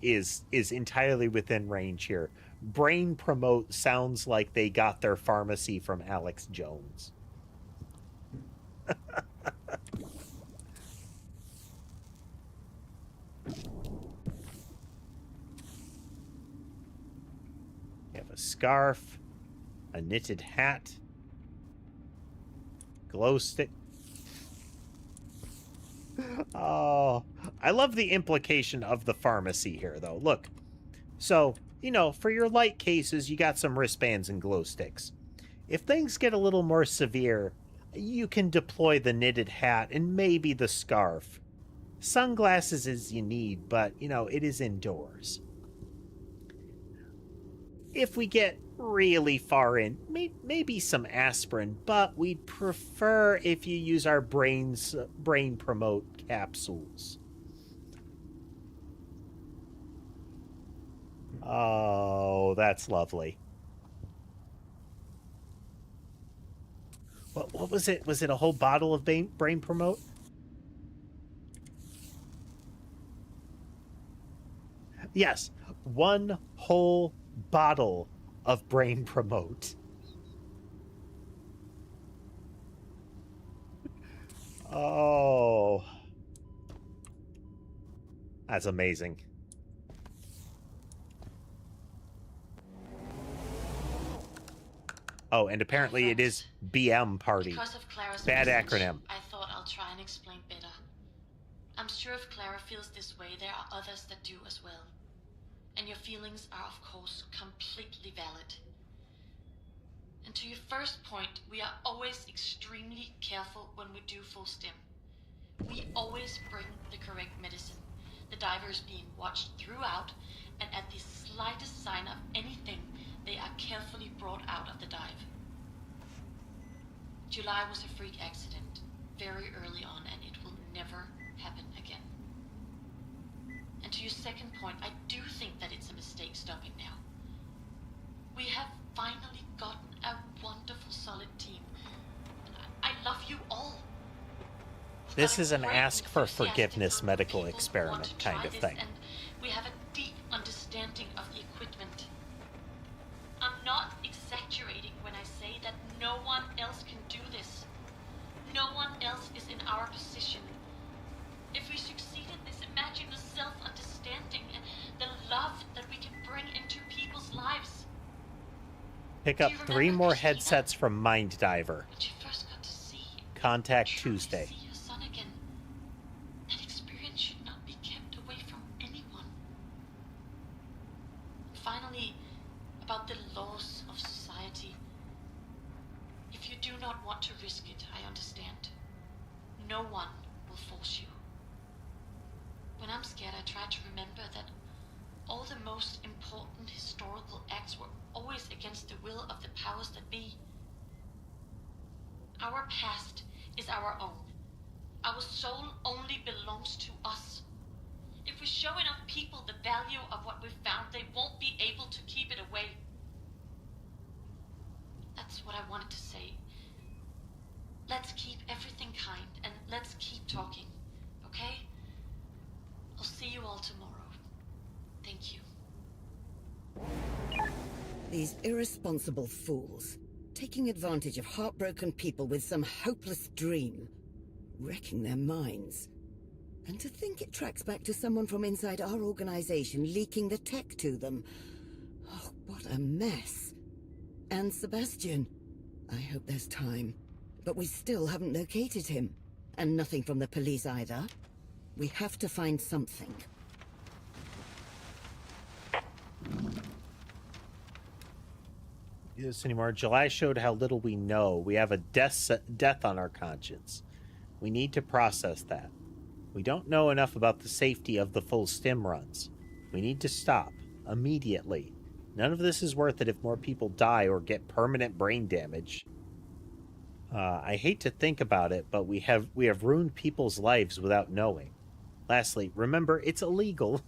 is entirely within range here. Brain Promote sounds like they got their pharmacy from Alex Jones. You have a scarf, a knitted hat, glow stick. Oh, I love the implication of the pharmacy here, though. Look, so, you know, for your light cases, you got some wristbands and glow sticks. If things get a little more severe, you can deploy the knitted hat and maybe the scarf. Sunglasses is you need, but, you know, it is indoors. If we get really far in, maybe some aspirin, but we'd prefer if you use our brain promote capsules. Oh, that's lovely. What was it? Was it a whole bottle of brain promote? Yes, one whole bottle of brain promote. Oh, that's amazing. Oh, and apparently it is BM Party. Because of Clara's Bad message, acronym. I thought I'll try and explain better. I'm sure if Clara feels this way, there are others that do as well. And your feelings are, of course, completely valid. And to your first point, we are always extremely careful when we do full stim. We always bring the correct medicine. The diver is being watched throughout, and at the slightest sign of anything, they are carefully brought out of the dive. July was a freak accident, very early on, and it will never happen again. And to your second point, I do think that it's a mistake stopping now. We have finally gotten a wonderful, solid team. I love you all. This is an ask for forgiveness medical experiment kind of thing. And we have a deep understanding of the equipment. I'm not exaggerating when I say that no one else can do this. No one else is in our position. If we succeed in this, imagine the self-understanding and the love that we can bring into people's lives. Pick up 3 more headsets from Mind Diver. Contact Tuesday. See your son again. That experience should not be kept away from anyone. Finally, about the laws of society. If you do not want to risk it, I understand. No one will force you. When I'm scared, I try to remember that all the most important historical acts were always against the will of the powers that be. Our past is our own. Our soul only belongs to us. If we show enough people the value of what we've found, they won't be able to keep it away. That's what I wanted to say. Let's keep everything kind, and let's keep talking, okay? I'll see you all tomorrow. Thank you. These irresponsible fools, taking advantage of heartbroken people with some hopeless dream, wrecking their minds. And to think it tracks back to someone from inside our organization leaking the tech to them. Oh, what a mess. And Sebastian, I hope there's time. But we still haven't located him. And nothing from the police either. We have to find something. This anymore. July showed how little we know. We have a death on our conscience. We need to process that. We don't know enough about the safety of the full stim runs. We need to stop immediately. None of this is worth it if more people die or get permanent brain damage. I hate to think about it, but we have ruined people's lives without knowing. Lastly, remember, it's illegal.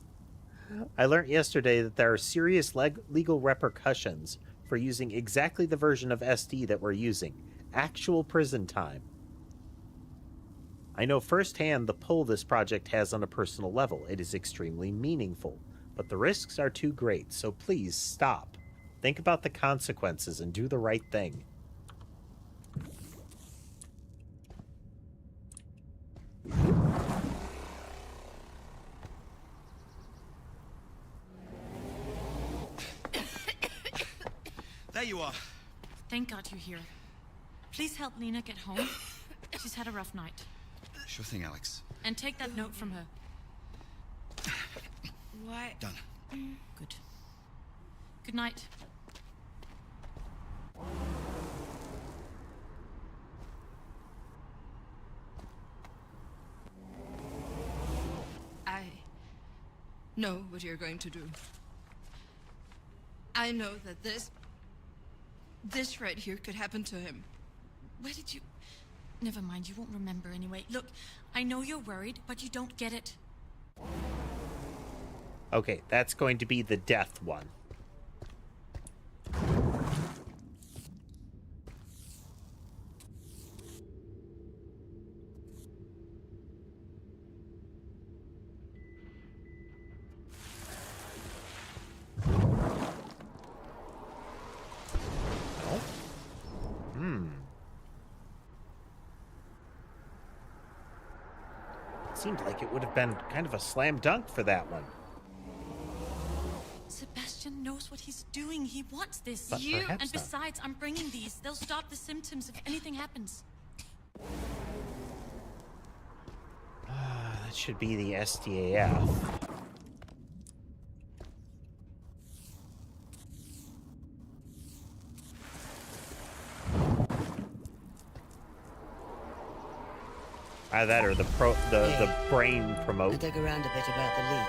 I learned yesterday that there are serious legal repercussions for using exactly the version of SD that we're using. Actual prison time. I know firsthand the pull this project has on a personal level. It is extremely meaningful, but the risks are too great, so please stop. Think about the consequences and do the right thing. There you are. Thank God you're here. Please help Lena get home. She's had a rough night. Sure thing, Alex. And take that note from her. Why? Done. Good. Good night. I know what you're going to do. I know that this right here could happen to him. Where did you... Never mind, you won't remember anyway. Look, I know you're worried, but you don't get it. Okay, that's going to be the death one. Seemed like it would have been kind of a slam dunk for that one. Sebastian knows what he's doing. He wants this. But And besides, I'm bringing these. They'll stop the symptoms if anything happens. That should be the SDAF. Either that or the brain promote. I dug around a bit about the leak.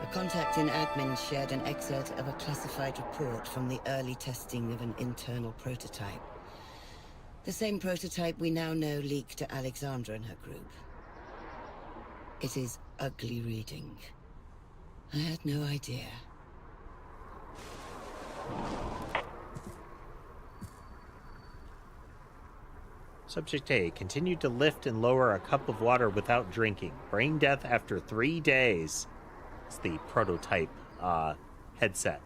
A contact in admin shared an excerpt of a classified report from the early testing of an internal prototype. The same prototype we now know leaked to Alexandra and her group. It is ugly reading. I had no idea. Subject A continued to lift and lower a cup of water without drinking. Brain death after 3 days. It's the prototype headset.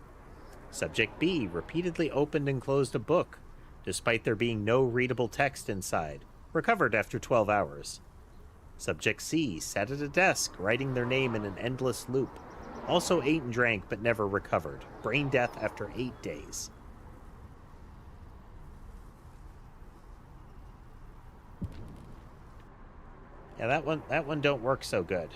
Subject B repeatedly opened and closed a book, despite there being no readable text inside. Recovered after 12 hours. Subject C sat at a desk, writing their name in an endless loop. Also ate and drank, but never recovered. Brain death after 8 days. Yeah, that one don't work so good.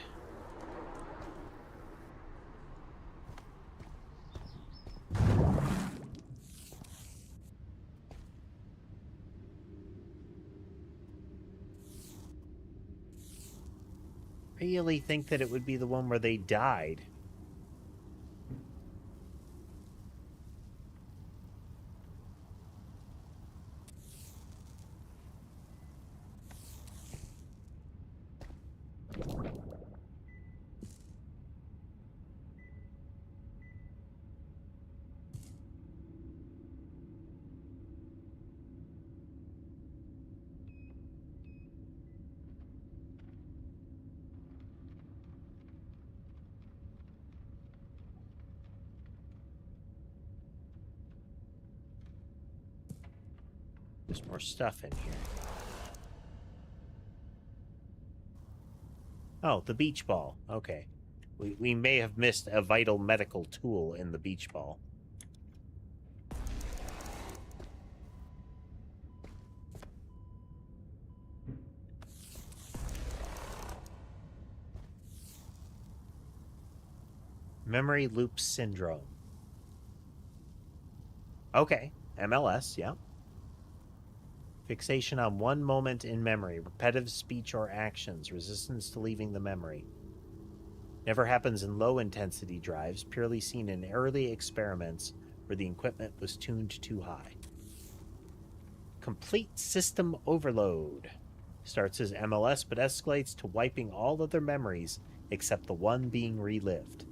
Really think that it would be the one where they died. There's more stuff in here. Oh, the beach ball. Okay. We may have missed a vital medical tool in the beach ball. Memory loop syndrome. Okay. MLS, yeah. Fixation on one moment in memory, repetitive speech or actions, resistance to leaving the memory. Never happens in low-intensity drives, purely seen in early experiments where the equipment was tuned too high. Complete system overload. Starts as MLS, but escalates to wiping all other memories except the one being relived.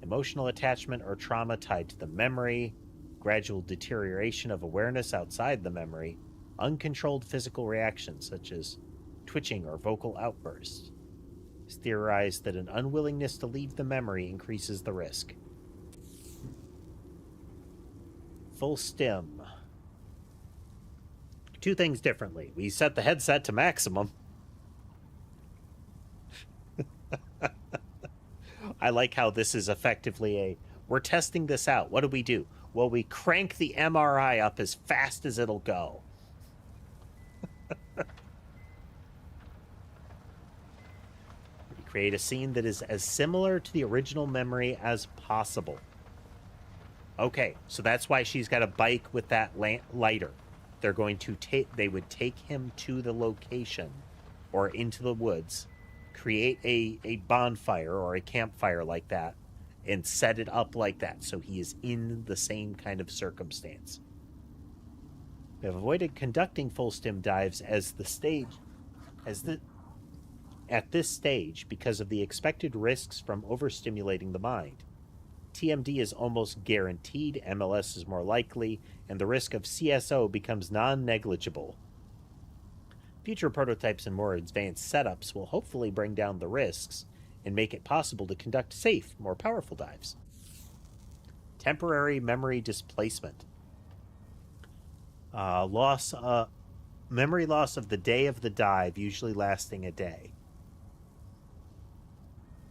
Emotional attachment or trauma tied to the memory, gradual deterioration of awareness outside the memory, uncontrolled physical reactions such as twitching or vocal outbursts. It's theorized that an unwillingness to leave the memory increases the risk. Full stim. Two things differently. We set the headset to maximum. I like how this is effectively we're testing this out. What do? Well, we crank the MRI up as fast as it'll go. We create a scene that is as similar to the original memory as possible. Okay, so that's why she's got a bike with that lighter. They're going to they would take him to the location or into the woods, create a bonfire or a campfire like that, and set it up like that so he is in the same kind of circumstance. We have avoided conducting full stim dives as the At this stage, because of the expected risks from overstimulating the mind, TMD is almost guaranteed, MLS is more likely, and the risk of CSO becomes non-negligible. Future prototypes and more advanced setups will hopefully bring down the risks and make it possible to conduct safe, more powerful dives. Temporary memory displacement. Memory loss of the day of the dive, usually lasting a day.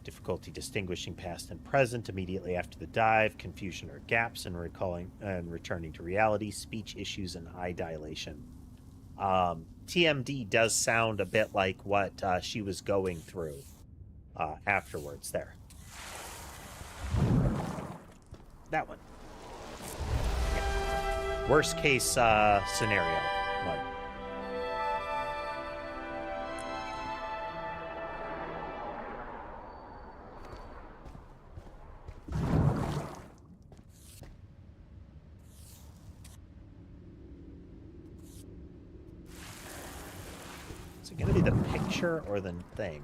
Difficulty distinguishing past and present immediately after the dive, confusion or gaps in recalling and returning to reality, speech issues, and eye dilation. TMD does sound a bit like what she was going through afterwards there. That one. Yeah. Worst case scenario. One. Is it going to be the picture or the thing?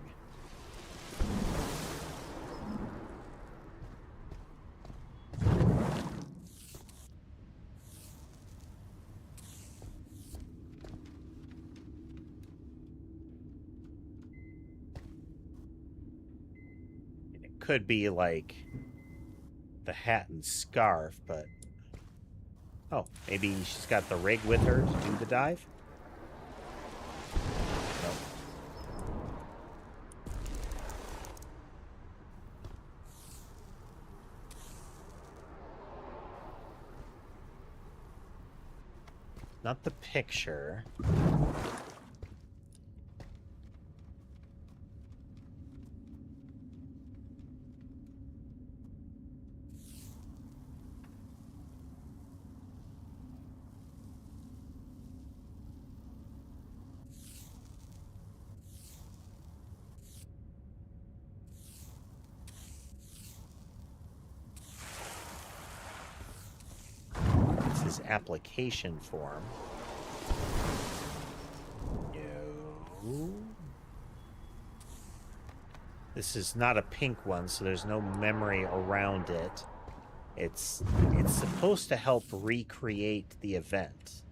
It could be like the hat and scarf, but... Oh, maybe she's got the rig with her to do the dive? Nope. Not the picture. This is application form. No. This is not a pink one, so there's no memory around it. It's supposed to help recreate the event.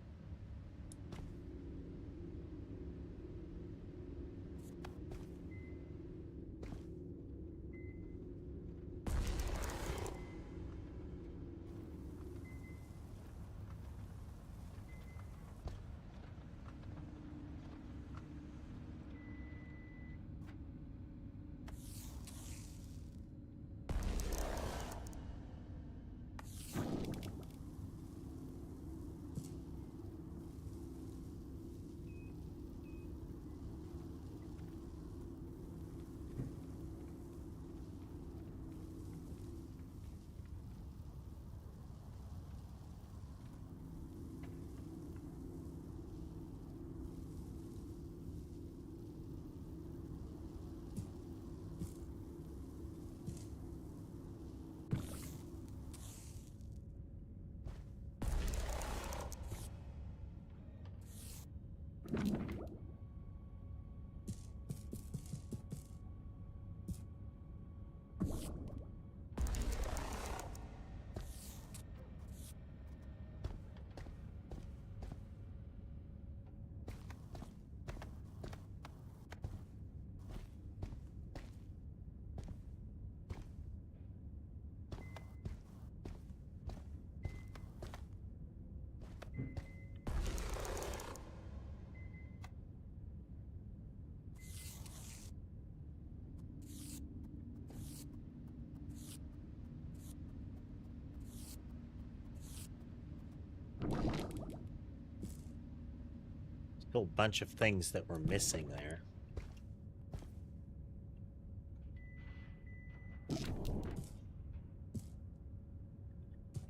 Still a bunch of things that were missing there.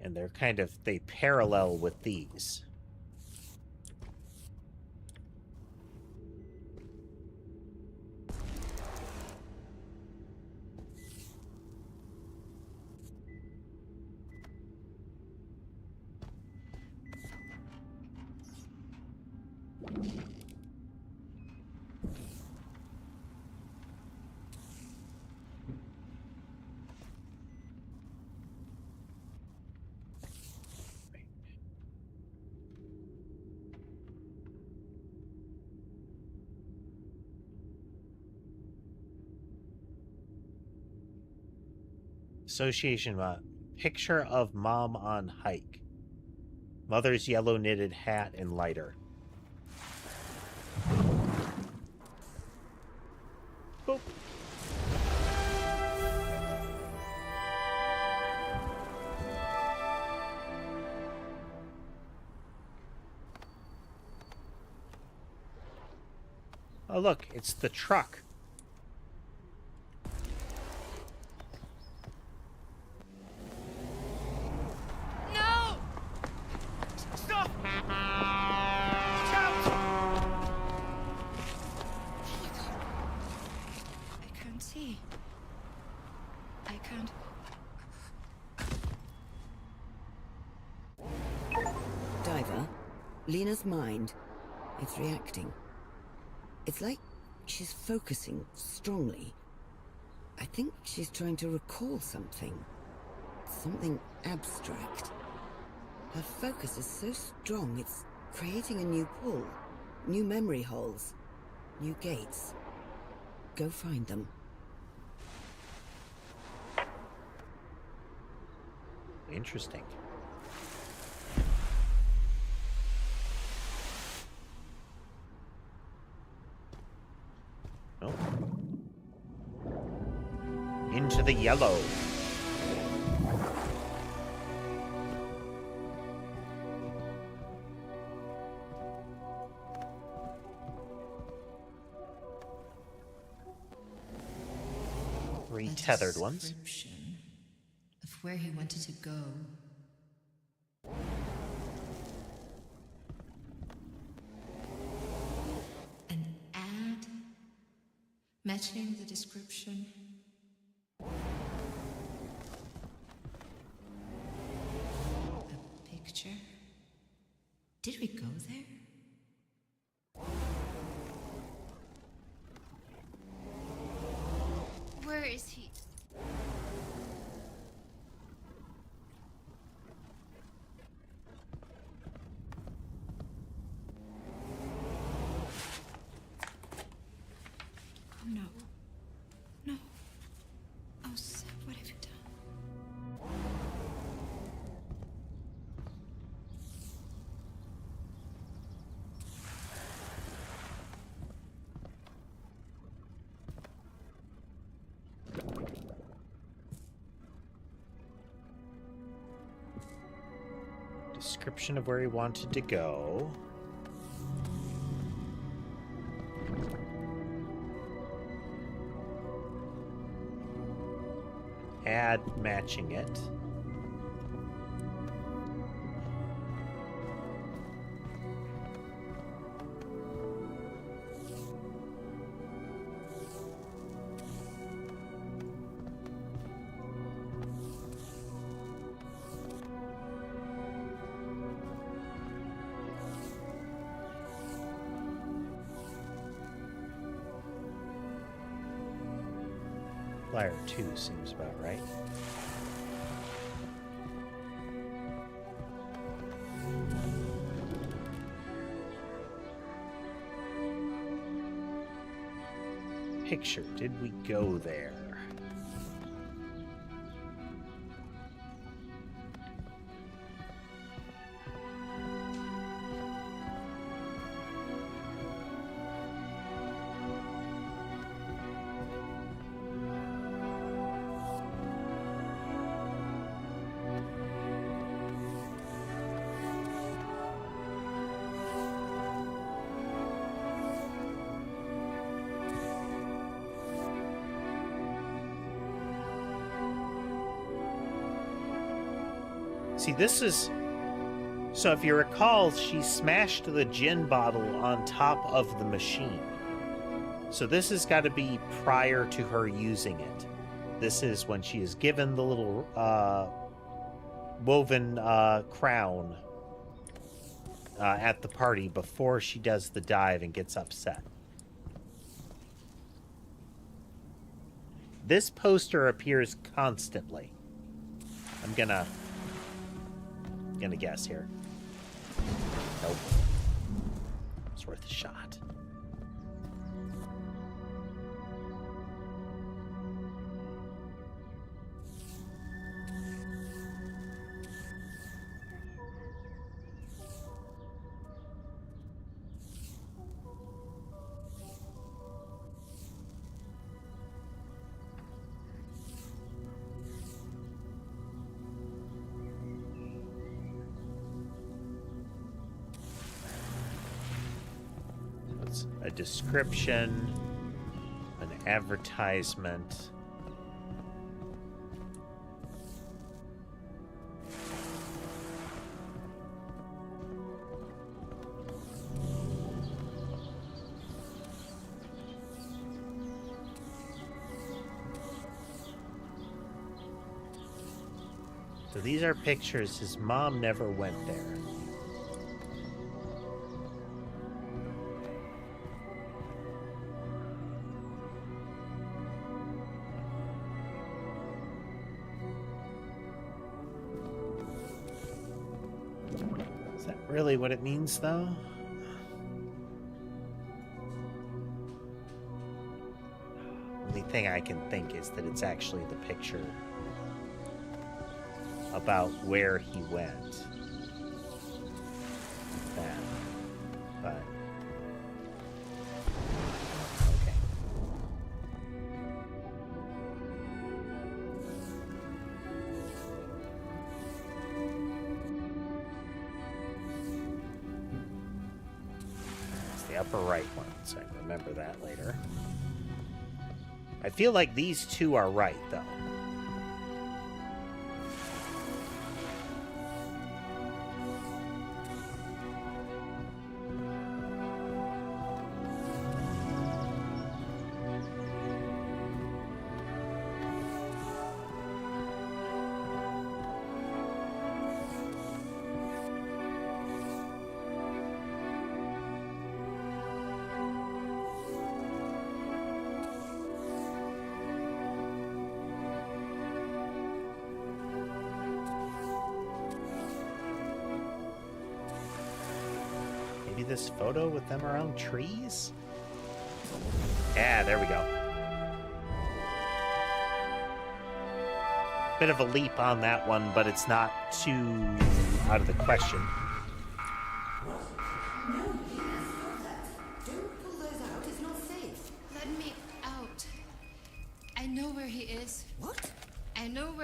And they're kind of, they parallel with these. Association picture of mom on hike. Mother's yellow knitted hat and lighter. Boop. Oh, look, it's the truck. No! Stop! Watch out! I can't see. I can't. Diver, Lena's mind, it's reacting. It's like she's focusing strongly. I think she's trying to recall something. Something abstract. Her focus is so strong, it's creating a new pull. New memory holes. New gates. Go find them. Interesting. Oh. Into the yellow. Three tethered ones. Of where he wanted to go. An ad matching the description. A picture. Did we go there? Where is he? Oh no. No. Oh, Seb, what have you done? Description of where he wanted to go. Ad matching it. Flyer 2 seems about right. Picture, did we go there? See, this is... So if you recall, she smashed the gin bottle on top of the machine. So this has got to be prior to her using it. This is when she is given the little woven crown at the party before she does the dive and gets upset. This poster appears constantly. I'm gonna guess here. Nope. It's worth a shot. a description, an advertisement. So these are pictures. His mom never went there. Is that really what it means, though? Only thing I can think is that it's actually the picture about where he went. That. But okay. It's the upper right one, so I remember that later. I feel like these two are right, though. Maybe this photo with them around trees? Yeah, there we go. Bit of a leap on that one, but it's not too out of the question. Don't pull those out, it's not safe. Let me out. I know where he is. What? I know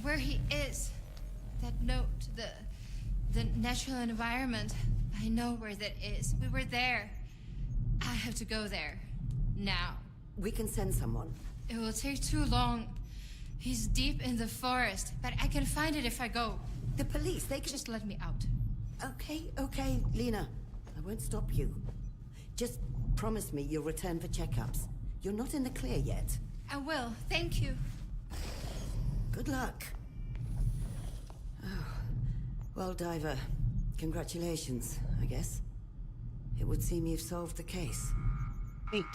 where he is. That note, the natural environment. I know where that is. We were there. I have to go there. Now. We can send someone. It will take too long. He's deep in the forest, but I can find it if I go. The police, they can... Just let me out. Okay, Lena. I won't stop you. Just promise me you'll return for checkups. You're not in the clear yet. I will. Thank you. Good luck. Oh. Well, Diver, congratulations, I guess. It would seem you've solved the case. Neat.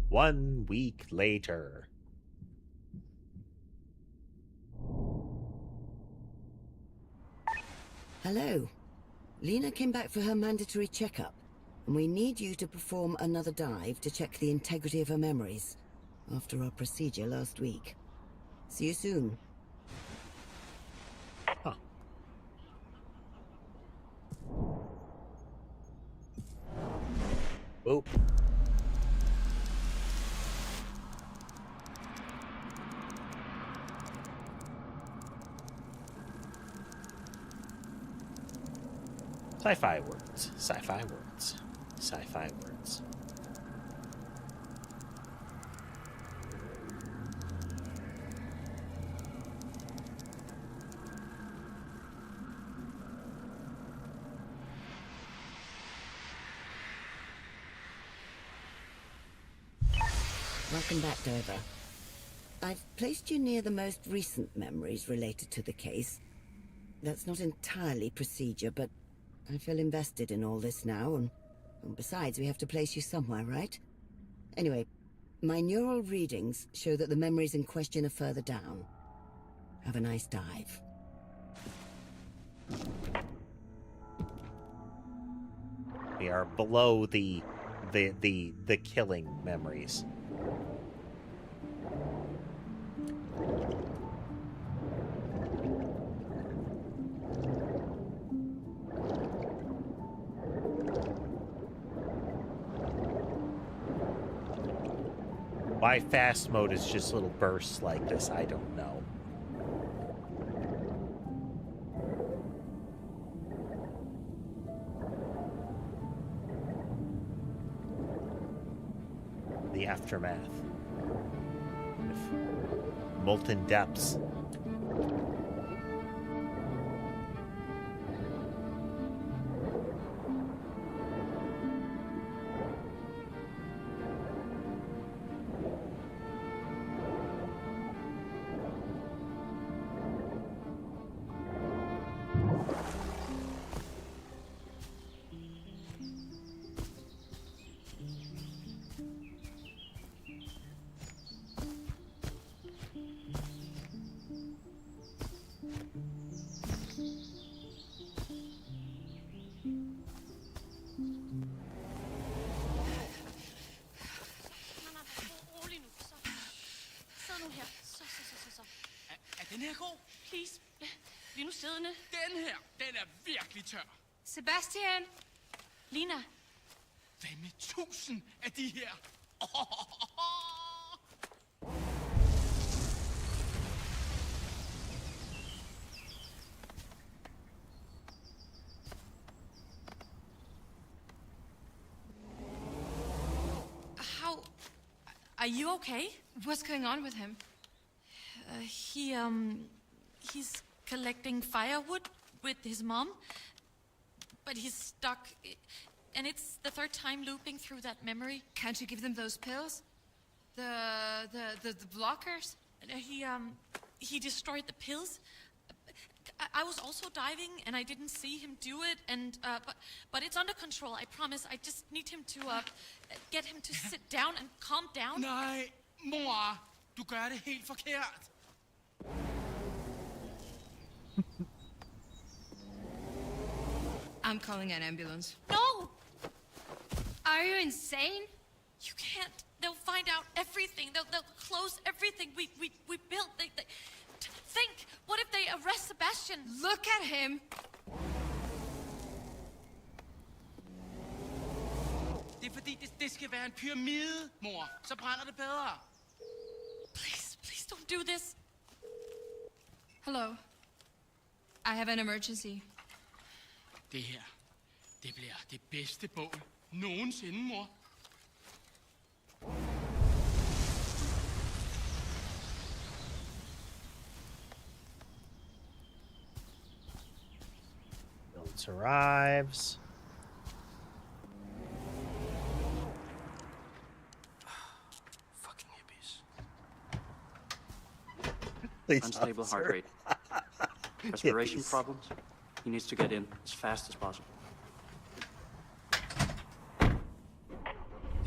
One week later. Hello. Lena came back for her mandatory checkup, and we need you to perform another dive to check the integrity of her memories after our procedure last week. See you soon. Huh. Oop. Sci-fi words. Sci-fi words. Sci-fi words. Welcome back, Diver. I've placed you near the most recent memories related to the case. That's not entirely procedure, but I feel invested in all this now, and besides, we have to place you somewhere, right? Anyway, my neural readings show that the memories in question are further down. Have a nice dive. We are below the killing memories. Why fast mode is just little bursts like this, I don't know. the aftermath. Molten depths. Den her god? Please, bliv nu siddende. Den her, den er virkelig tør. Sebastian! Lina! Hvad med 1000 af de her? How... Are you okay? What's going on with him? He's collecting firewood with his mom, but he's stuck, and it's the third time looping through that memory. Can't you give them those pills? The blockers? He destroyed the pills. I was also diving, and I didn't see him do it, and but it's under control. I promise. I just need him to get him to sit down and calm down. Nej, mor, du gør det helt forkert. I'm calling an ambulance. No! Are you insane? You can't. They'll find out everything. They'll close everything we built. Think, what if they arrest Sebastian? Look at him. Det er fordi, det skal være en pyramide, mor. Så brænder det bedre. Please don't do this. Hello. I have an emergency. Det her, det bliver det bedste bål nogensinde, mor. Boats arrives. Fucking hippies. Unstable heart rate. Respiration problems. He needs to get in as fast as possible.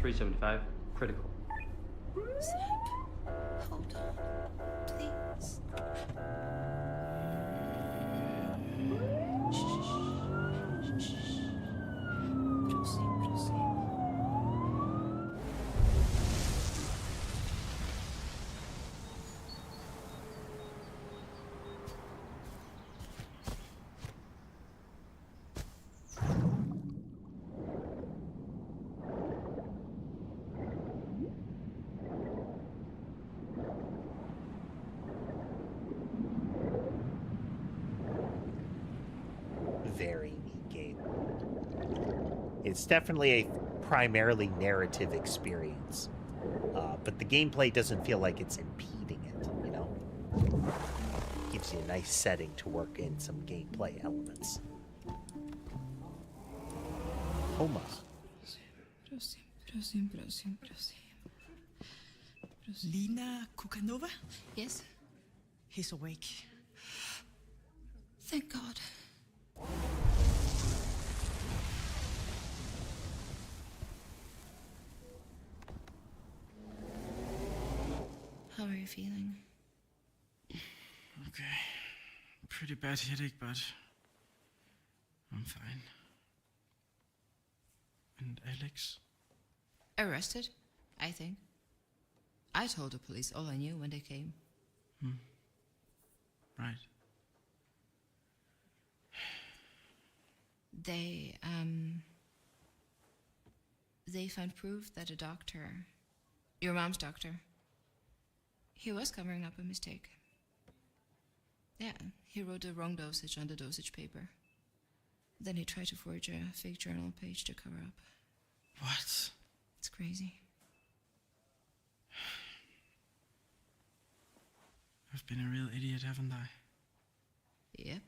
375, critical. Hold on, please. Very neat game. It's definitely a primarily narrative experience, but the gameplay doesn't feel like it's impeding it, you know? Gives you a nice setting to work in some gameplay elements. Homa. Prosim. Lina Kukanova? Yes? He's awake. Thank God. How are you feeling? Okay. Pretty bad headache, but I'm fine. And Alex? Arrested, I think. I told the police all I knew when they came. Right. They found proof that a doctor, your mom's doctor, he was covering up a mistake. Yeah, he wrote the wrong dosage on the dosage paper. Then he tried to forge a fake journal page to cover up. What? It's crazy. I've been a real idiot, haven't I? Yep.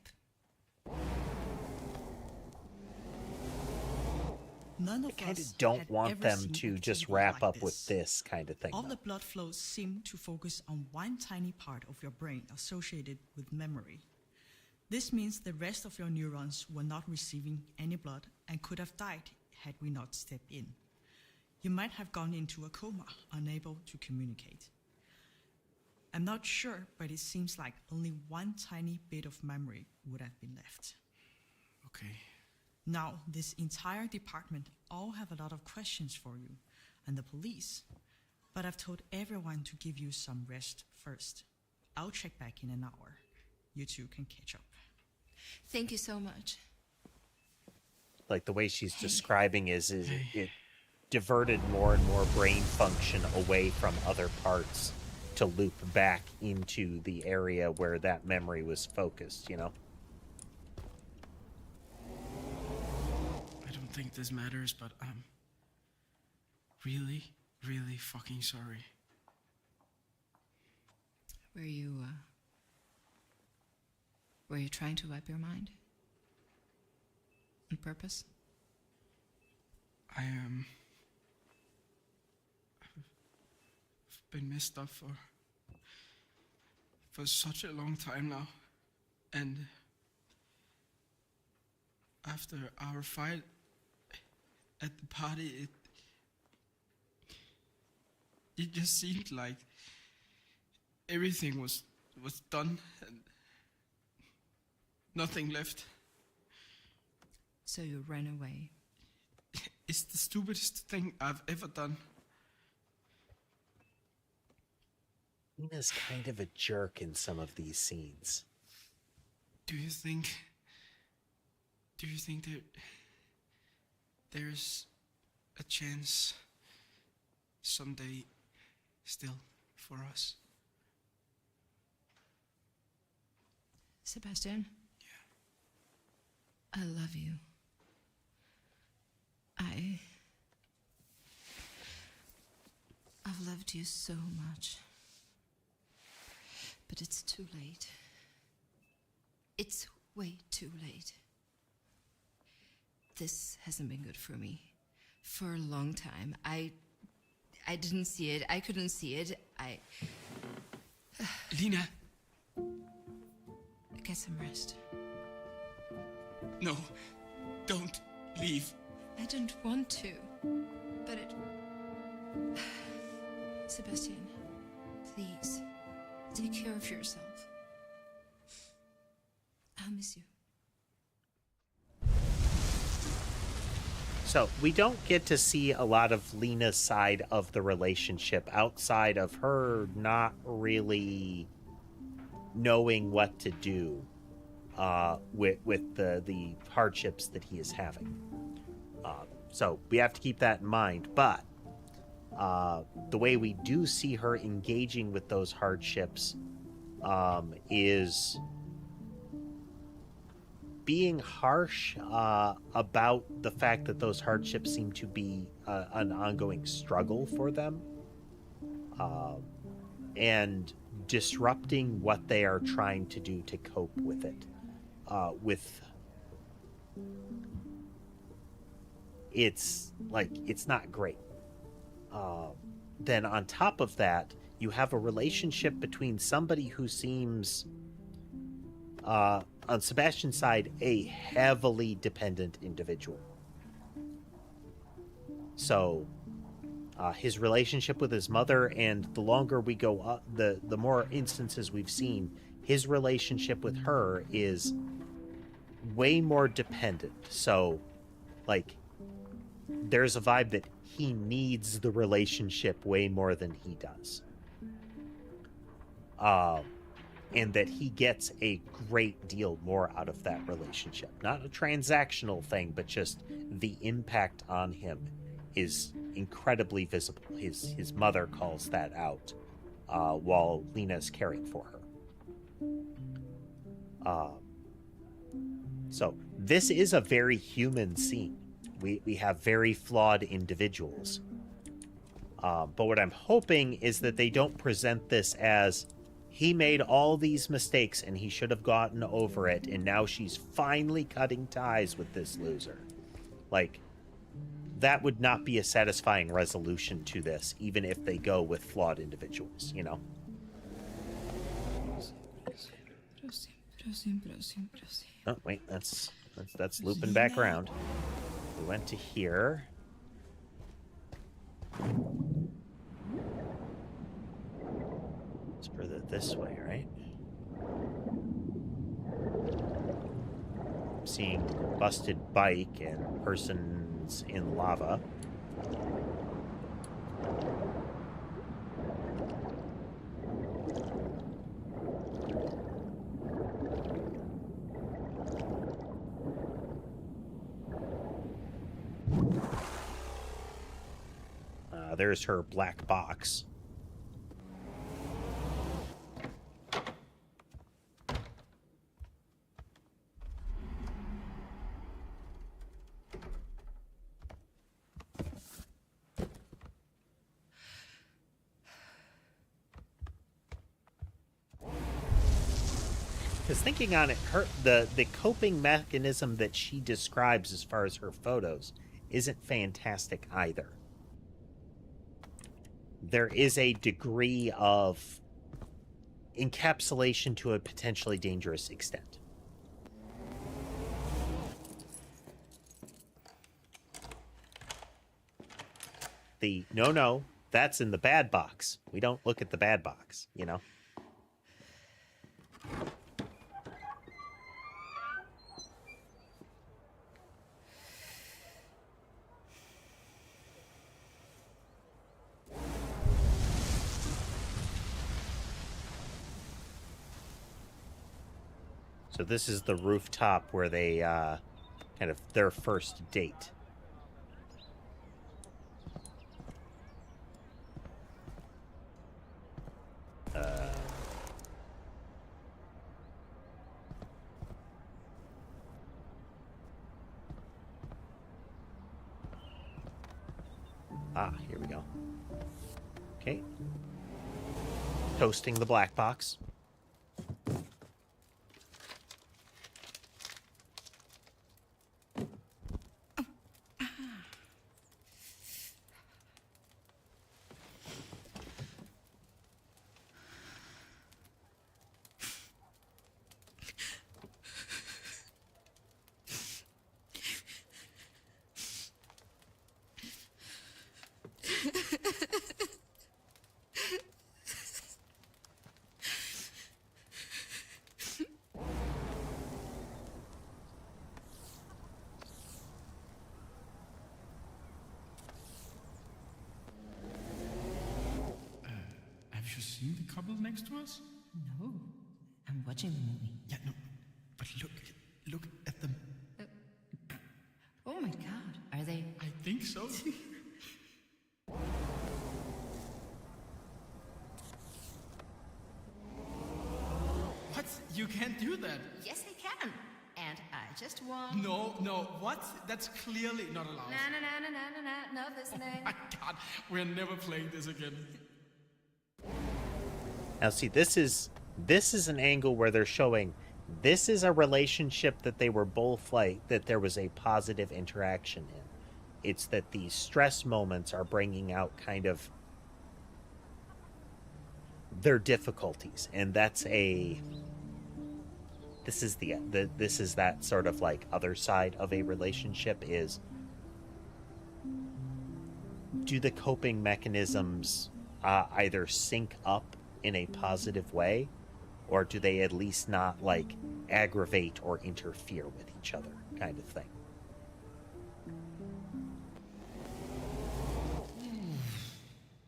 None of I kind us of don't had want ever them seen to just activity wrap like up with this kind of thing. All though. the blood flows seem to focus on one tiny part of your brain associated with memory. This means the rest of your neurons were not receiving any blood and could have died had we not stepped in. You might have gone into a coma, unable to communicate. I'm not sure, but it seems like only one tiny bit of memory would have been left. Okay. Now, this entire department all have a lot of questions for you, and the police, but I've told everyone to give you some rest first. I'll check back in an hour. You two can catch up. Thank you so much. Like the way she's describing is it diverted more and more brain function away from other parts to loop back into the area where that memory was focused, you know? I don't think this matters, but I'm really, really fucking sorry. Were you trying to wipe your mind? On purpose? I've been messed up for such a long time now. And after our fight at the party, it just seemed like everything was done and nothing left. So you ran away? It's the stupidest thing I've ever done. Nina's kind of a jerk in some of these scenes. Do you think that there's a chance someday still for us? Sebastian? Yeah. I love you. I've loved you so much. But it's too late. It's way too late. This hasn't been good for me. For a long time. I didn't see it. I couldn't see it. Lina! Get some rest. No, don't leave. I don't want to, but Sebastian, please, take care of yourself. I'll miss you. So we don't get to see a lot of Lena's side of the relationship outside of her not really knowing what to do with the hardships that he is having. So we have to keep that in mind. But the way we do see her engaging with those hardships is being harsh about the fact that those hardships seem to be an ongoing struggle for them, and disrupting what they are trying to do to cope with it. It's not great. Then on top of that, you have a relationship between somebody who seems, on Sebastian's side, a heavily dependent individual. So his relationship with his mother, and the longer we go up, the more instances we've seen, his relationship with her is way more dependent. So, there's a vibe that he needs the relationship way more than he does. And that he gets a great deal more out of that relationship. Not a transactional thing, but just the impact on him is incredibly visible. His mother calls that out while Lena's caring for her. So this is a very human scene. We have very flawed individuals. But what I'm hoping is that they don't present this as He made all these mistakes and he should have gotten over it, and now she's finally cutting ties with this loser. Like, that would not be a satisfying resolution to this, even if they go with flawed individuals, you know? Oh, wait, that's looping back around. We went to here. It's further this way, right? I'm seeing busted bike and persons in lava. There's her black box. Because thinking on it, the coping mechanism that she describes as far as her photos isn't fantastic either. There is a degree of encapsulation to a potentially dangerous extent. No, that's in the bad box. We don't look at the bad box, you know? So this is the rooftop where they, kind of, their first date. Here we go. Okay. Toasting the black box. Have you seen the couple next to us? No, I'm watching the movie. Yeah, no, but look at them. Oh my god, are they? I think so. What? You can't do that. Yes, I can. And I just won. No, what? That's clearly not allowed. No listening. Oh my god, we're never playing this again. Now see, this is an angle where they're showing this is a relationship that they were both like, that there was a positive interaction in. It's that these stress moments are bringing out kind of their difficulties, and that's this is that sort of like other side of a relationship is, do the coping mechanisms either sync up in a positive way, or do they at least not like aggravate or interfere with each other, kind of thing.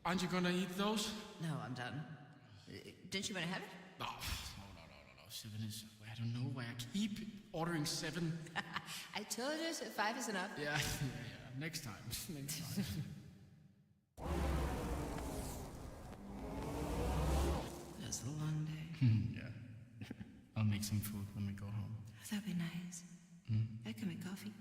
Aren't you gonna eat those? No, I'm done. Didn't you want to have it? No. 7 is, I don't know why I keep ordering 7. I told you 5 is enough. Yeah. Next time. That's a long day. Yeah. I'll make some food when we go home. That'd be nice. I can make coffee.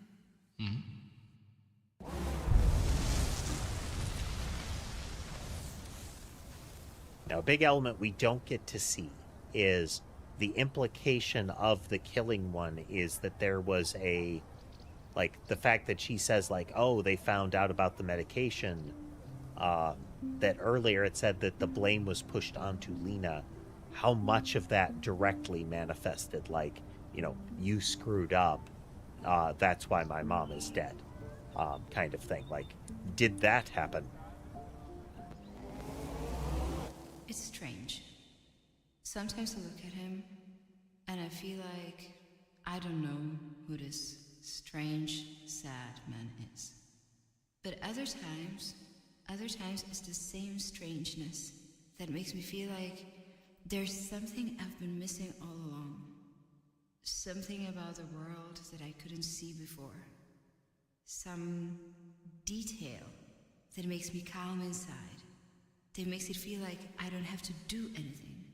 Now big element we don't get to see is the implication of the killing one is that there was a, like, the fact that she says, like, oh, they found out about the medication, that earlier it said that the blame was pushed onto Lena. How much of that directly manifested, like, you know, you screwed up, that's why my mom is dead, kind of thing. Like, did that happen? It's strange. Sometimes I look at him and I feel like I don't know who this strange, sad man is. But other times it's the same strangeness that makes me feel like there's something I've been missing all along. Something about the world that I couldn't see before. Some detail that makes me calm inside. That makes it feel like I don't have to do anything.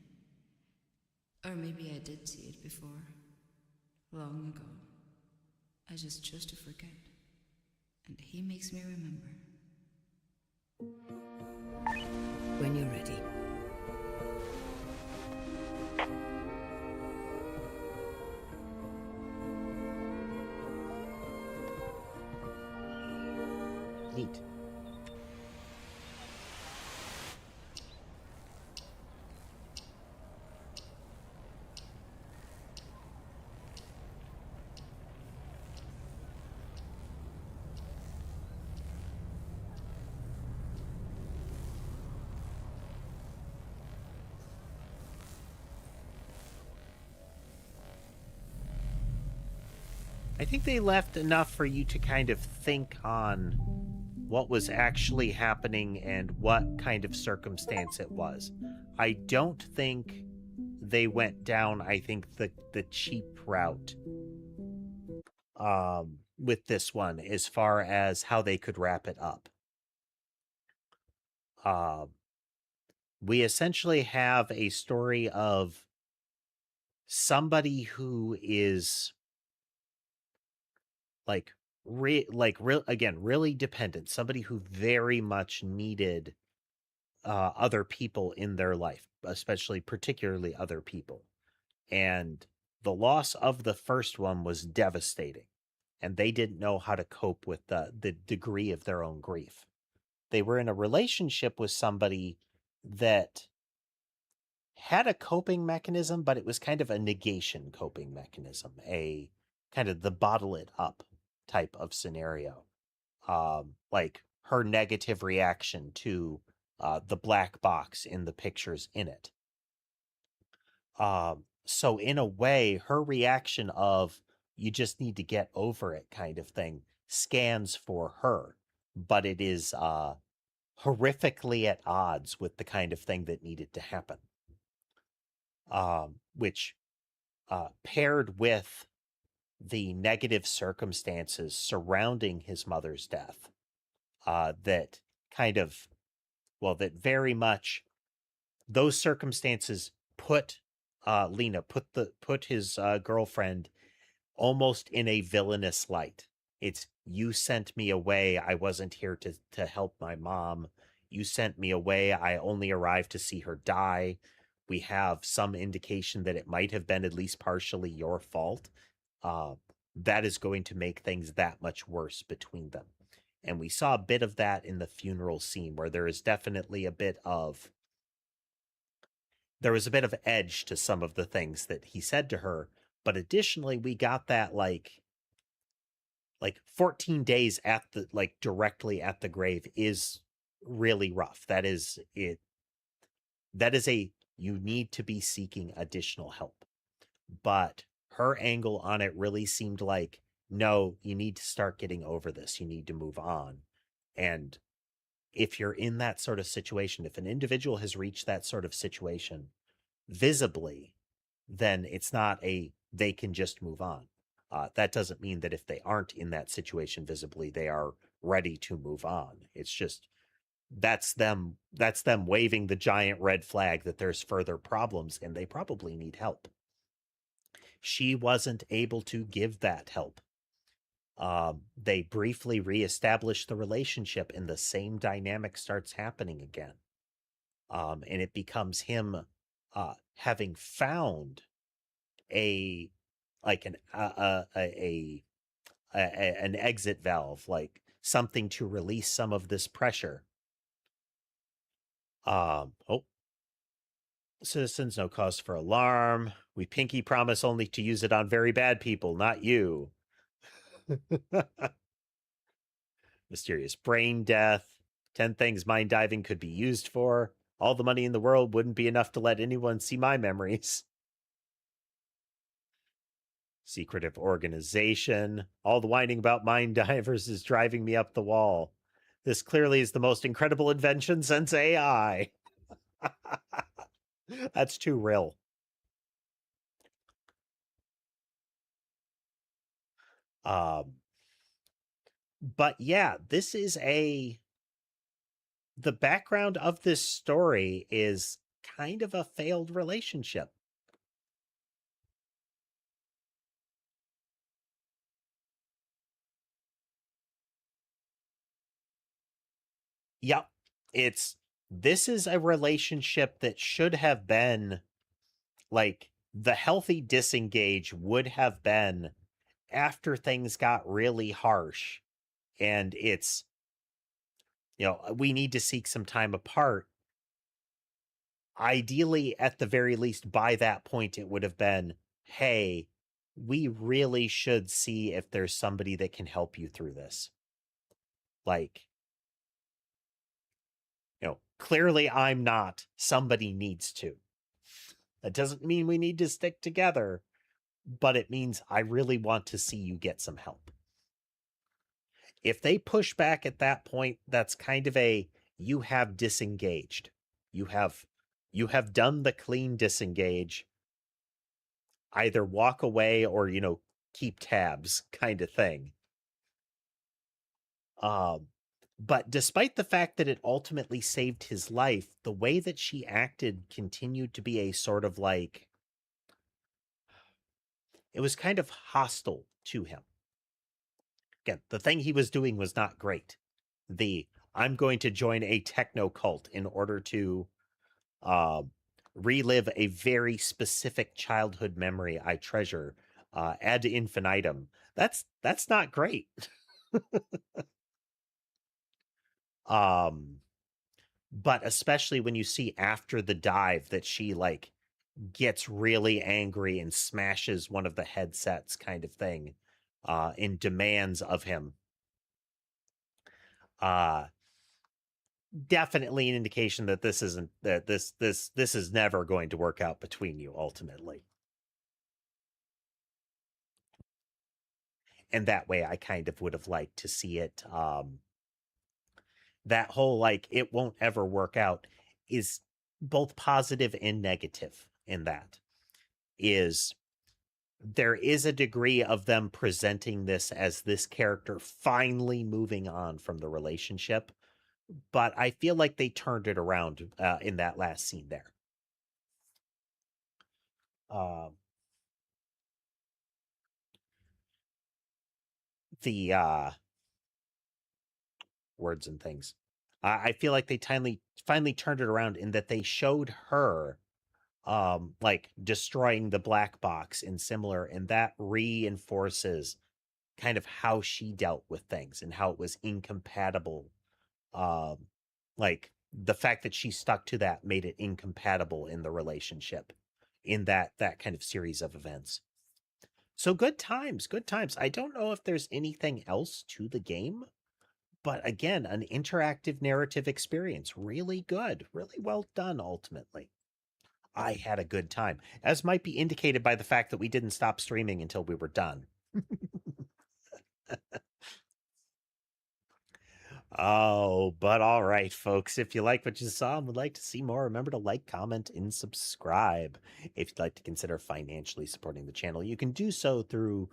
Or maybe I did see it before. Long ago. I just chose to forget. And he makes me remember. When you're ready. Neat. I think they left enough for you to kind of think on what was actually happening and what kind of circumstance it was. I don't think they went down, I think, the cheap route with this one as far as how they could wrap it up. We essentially have a story of somebody who is really dependent, somebody who very much needed other people in their life, particularly other people. And the loss of the first one was devastating, and they didn't know how to cope with the degree of their own grief. They were in a relationship with somebody that had a coping mechanism, but it was kind of a negation coping mechanism, a kind of the bottle it up type of scenario. Like her negative reaction to the black box in the pictures in it. So in a way, her reaction of you just need to get over it kind of thing scans for her, but it is horrifically at odds with the kind of thing that needed to happen. Which paired with the negative circumstances surrounding his mother's death, that very much those circumstances put Lena, put his girlfriend almost in a villainous light. It's, you sent me away. I wasn't here to help my mom. You sent me away. I only arrived to see her die. We have some indication that it might have been at least partially your fault. That is going to make things that much worse between them. And we saw a bit of that in the funeral scene, where there is definitely a bit of edge to some of the things that he said to her. But additionally, we got that like 14 days at the, directly at the grave is really rough. That is it. That is you need to be seeking additional help. But her angle on it really seemed like, no, you need to start getting over this. You need to move on. And if you're in that sort of situation, if an individual has reached that sort of situation visibly, then it's not they can just move on. That doesn't mean that if they aren't in that situation visibly, they are ready to move on. It's just, that's them waving the giant red flag that there's further problems and they probably need help. She wasn't able to give that help. They briefly reestablish the relationship and the same dynamic starts happening again. And it becomes him having found an exit valve, like something to release some of this pressure. Citizens, no cause for alarm. We pinky promise only to use it on very bad people, not you. Mysterious brain death. 10 things mind diving could be used for. All the money in the world wouldn't be enough to let anyone see my memories. Secretive organization. All the whining about mind divers is driving me up the wall. This clearly is the most incredible invention since AI. That's too real. But yeah, this is the background of this story is kind of a failed relationship. Yep. This is a relationship that should have been like the healthy disengage would have been after things got really harsh, and it's, we need to seek some time apart. Ideally, at the very least, by that point, it would have been, hey, we really should see if there's somebody that can help you through this. Like, clearly I'm not. Somebody needs to. That doesn't mean we need to stick together, but it means I really want to see you get some help. If they push back at that point, that's kind of you have disengaged. You have done the clean disengage. Either walk away or, keep tabs kind of thing. But despite the fact that it ultimately saved his life, the way that she acted continued to be a sort of like, it was kind of hostile to him. Again, the thing he was doing was not great. I'm going to join a techno cult in order to relive a very specific childhood memory I treasure ad infinitum. That's not great. But especially when you see after the dive that she like gets really angry and smashes one of the headsets kind of thing, and demands of him. Definitely an indication that this is never going to work out between you ultimately. And that way I kind of would have liked to see it, that whole like it won't ever work out is both positive and negative. In that is there is a degree of them presenting this as this character finally moving on from the relationship, but I feel like they turned it around in that last scene there. The words and things. I feel like they finally turned it around in that they showed her like destroying the black box and similar, and that reinforces kind of how she dealt with things and how it was incompatible. Like the fact that she stuck to that made it incompatible in the relationship in that kind of series of events. So good times. I don't know if there's anything else to the game, but again, an interactive narrative experience. Really good, really well done ultimately. I had a good time, as might be indicated by the fact that we didn't stop streaming until we were done. Oh, but all right, folks. If you like what you saw and would like to see more, remember to like, comment, and subscribe. If you'd like to consider financially supporting the channel, you can do so through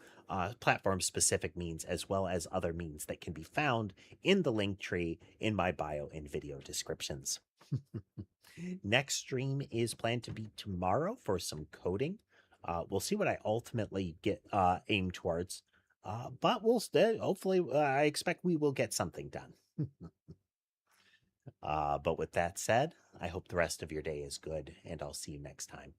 platform-specific means, as well as other means that can be found in the link tree in my bio and video descriptions. Next stream is planned to be tomorrow for some coding. We'll see what I ultimately get aimed towards. But we'll hopefully, I expect we will get something done. But with that said, I hope the rest of your day is good, and I'll see you next time.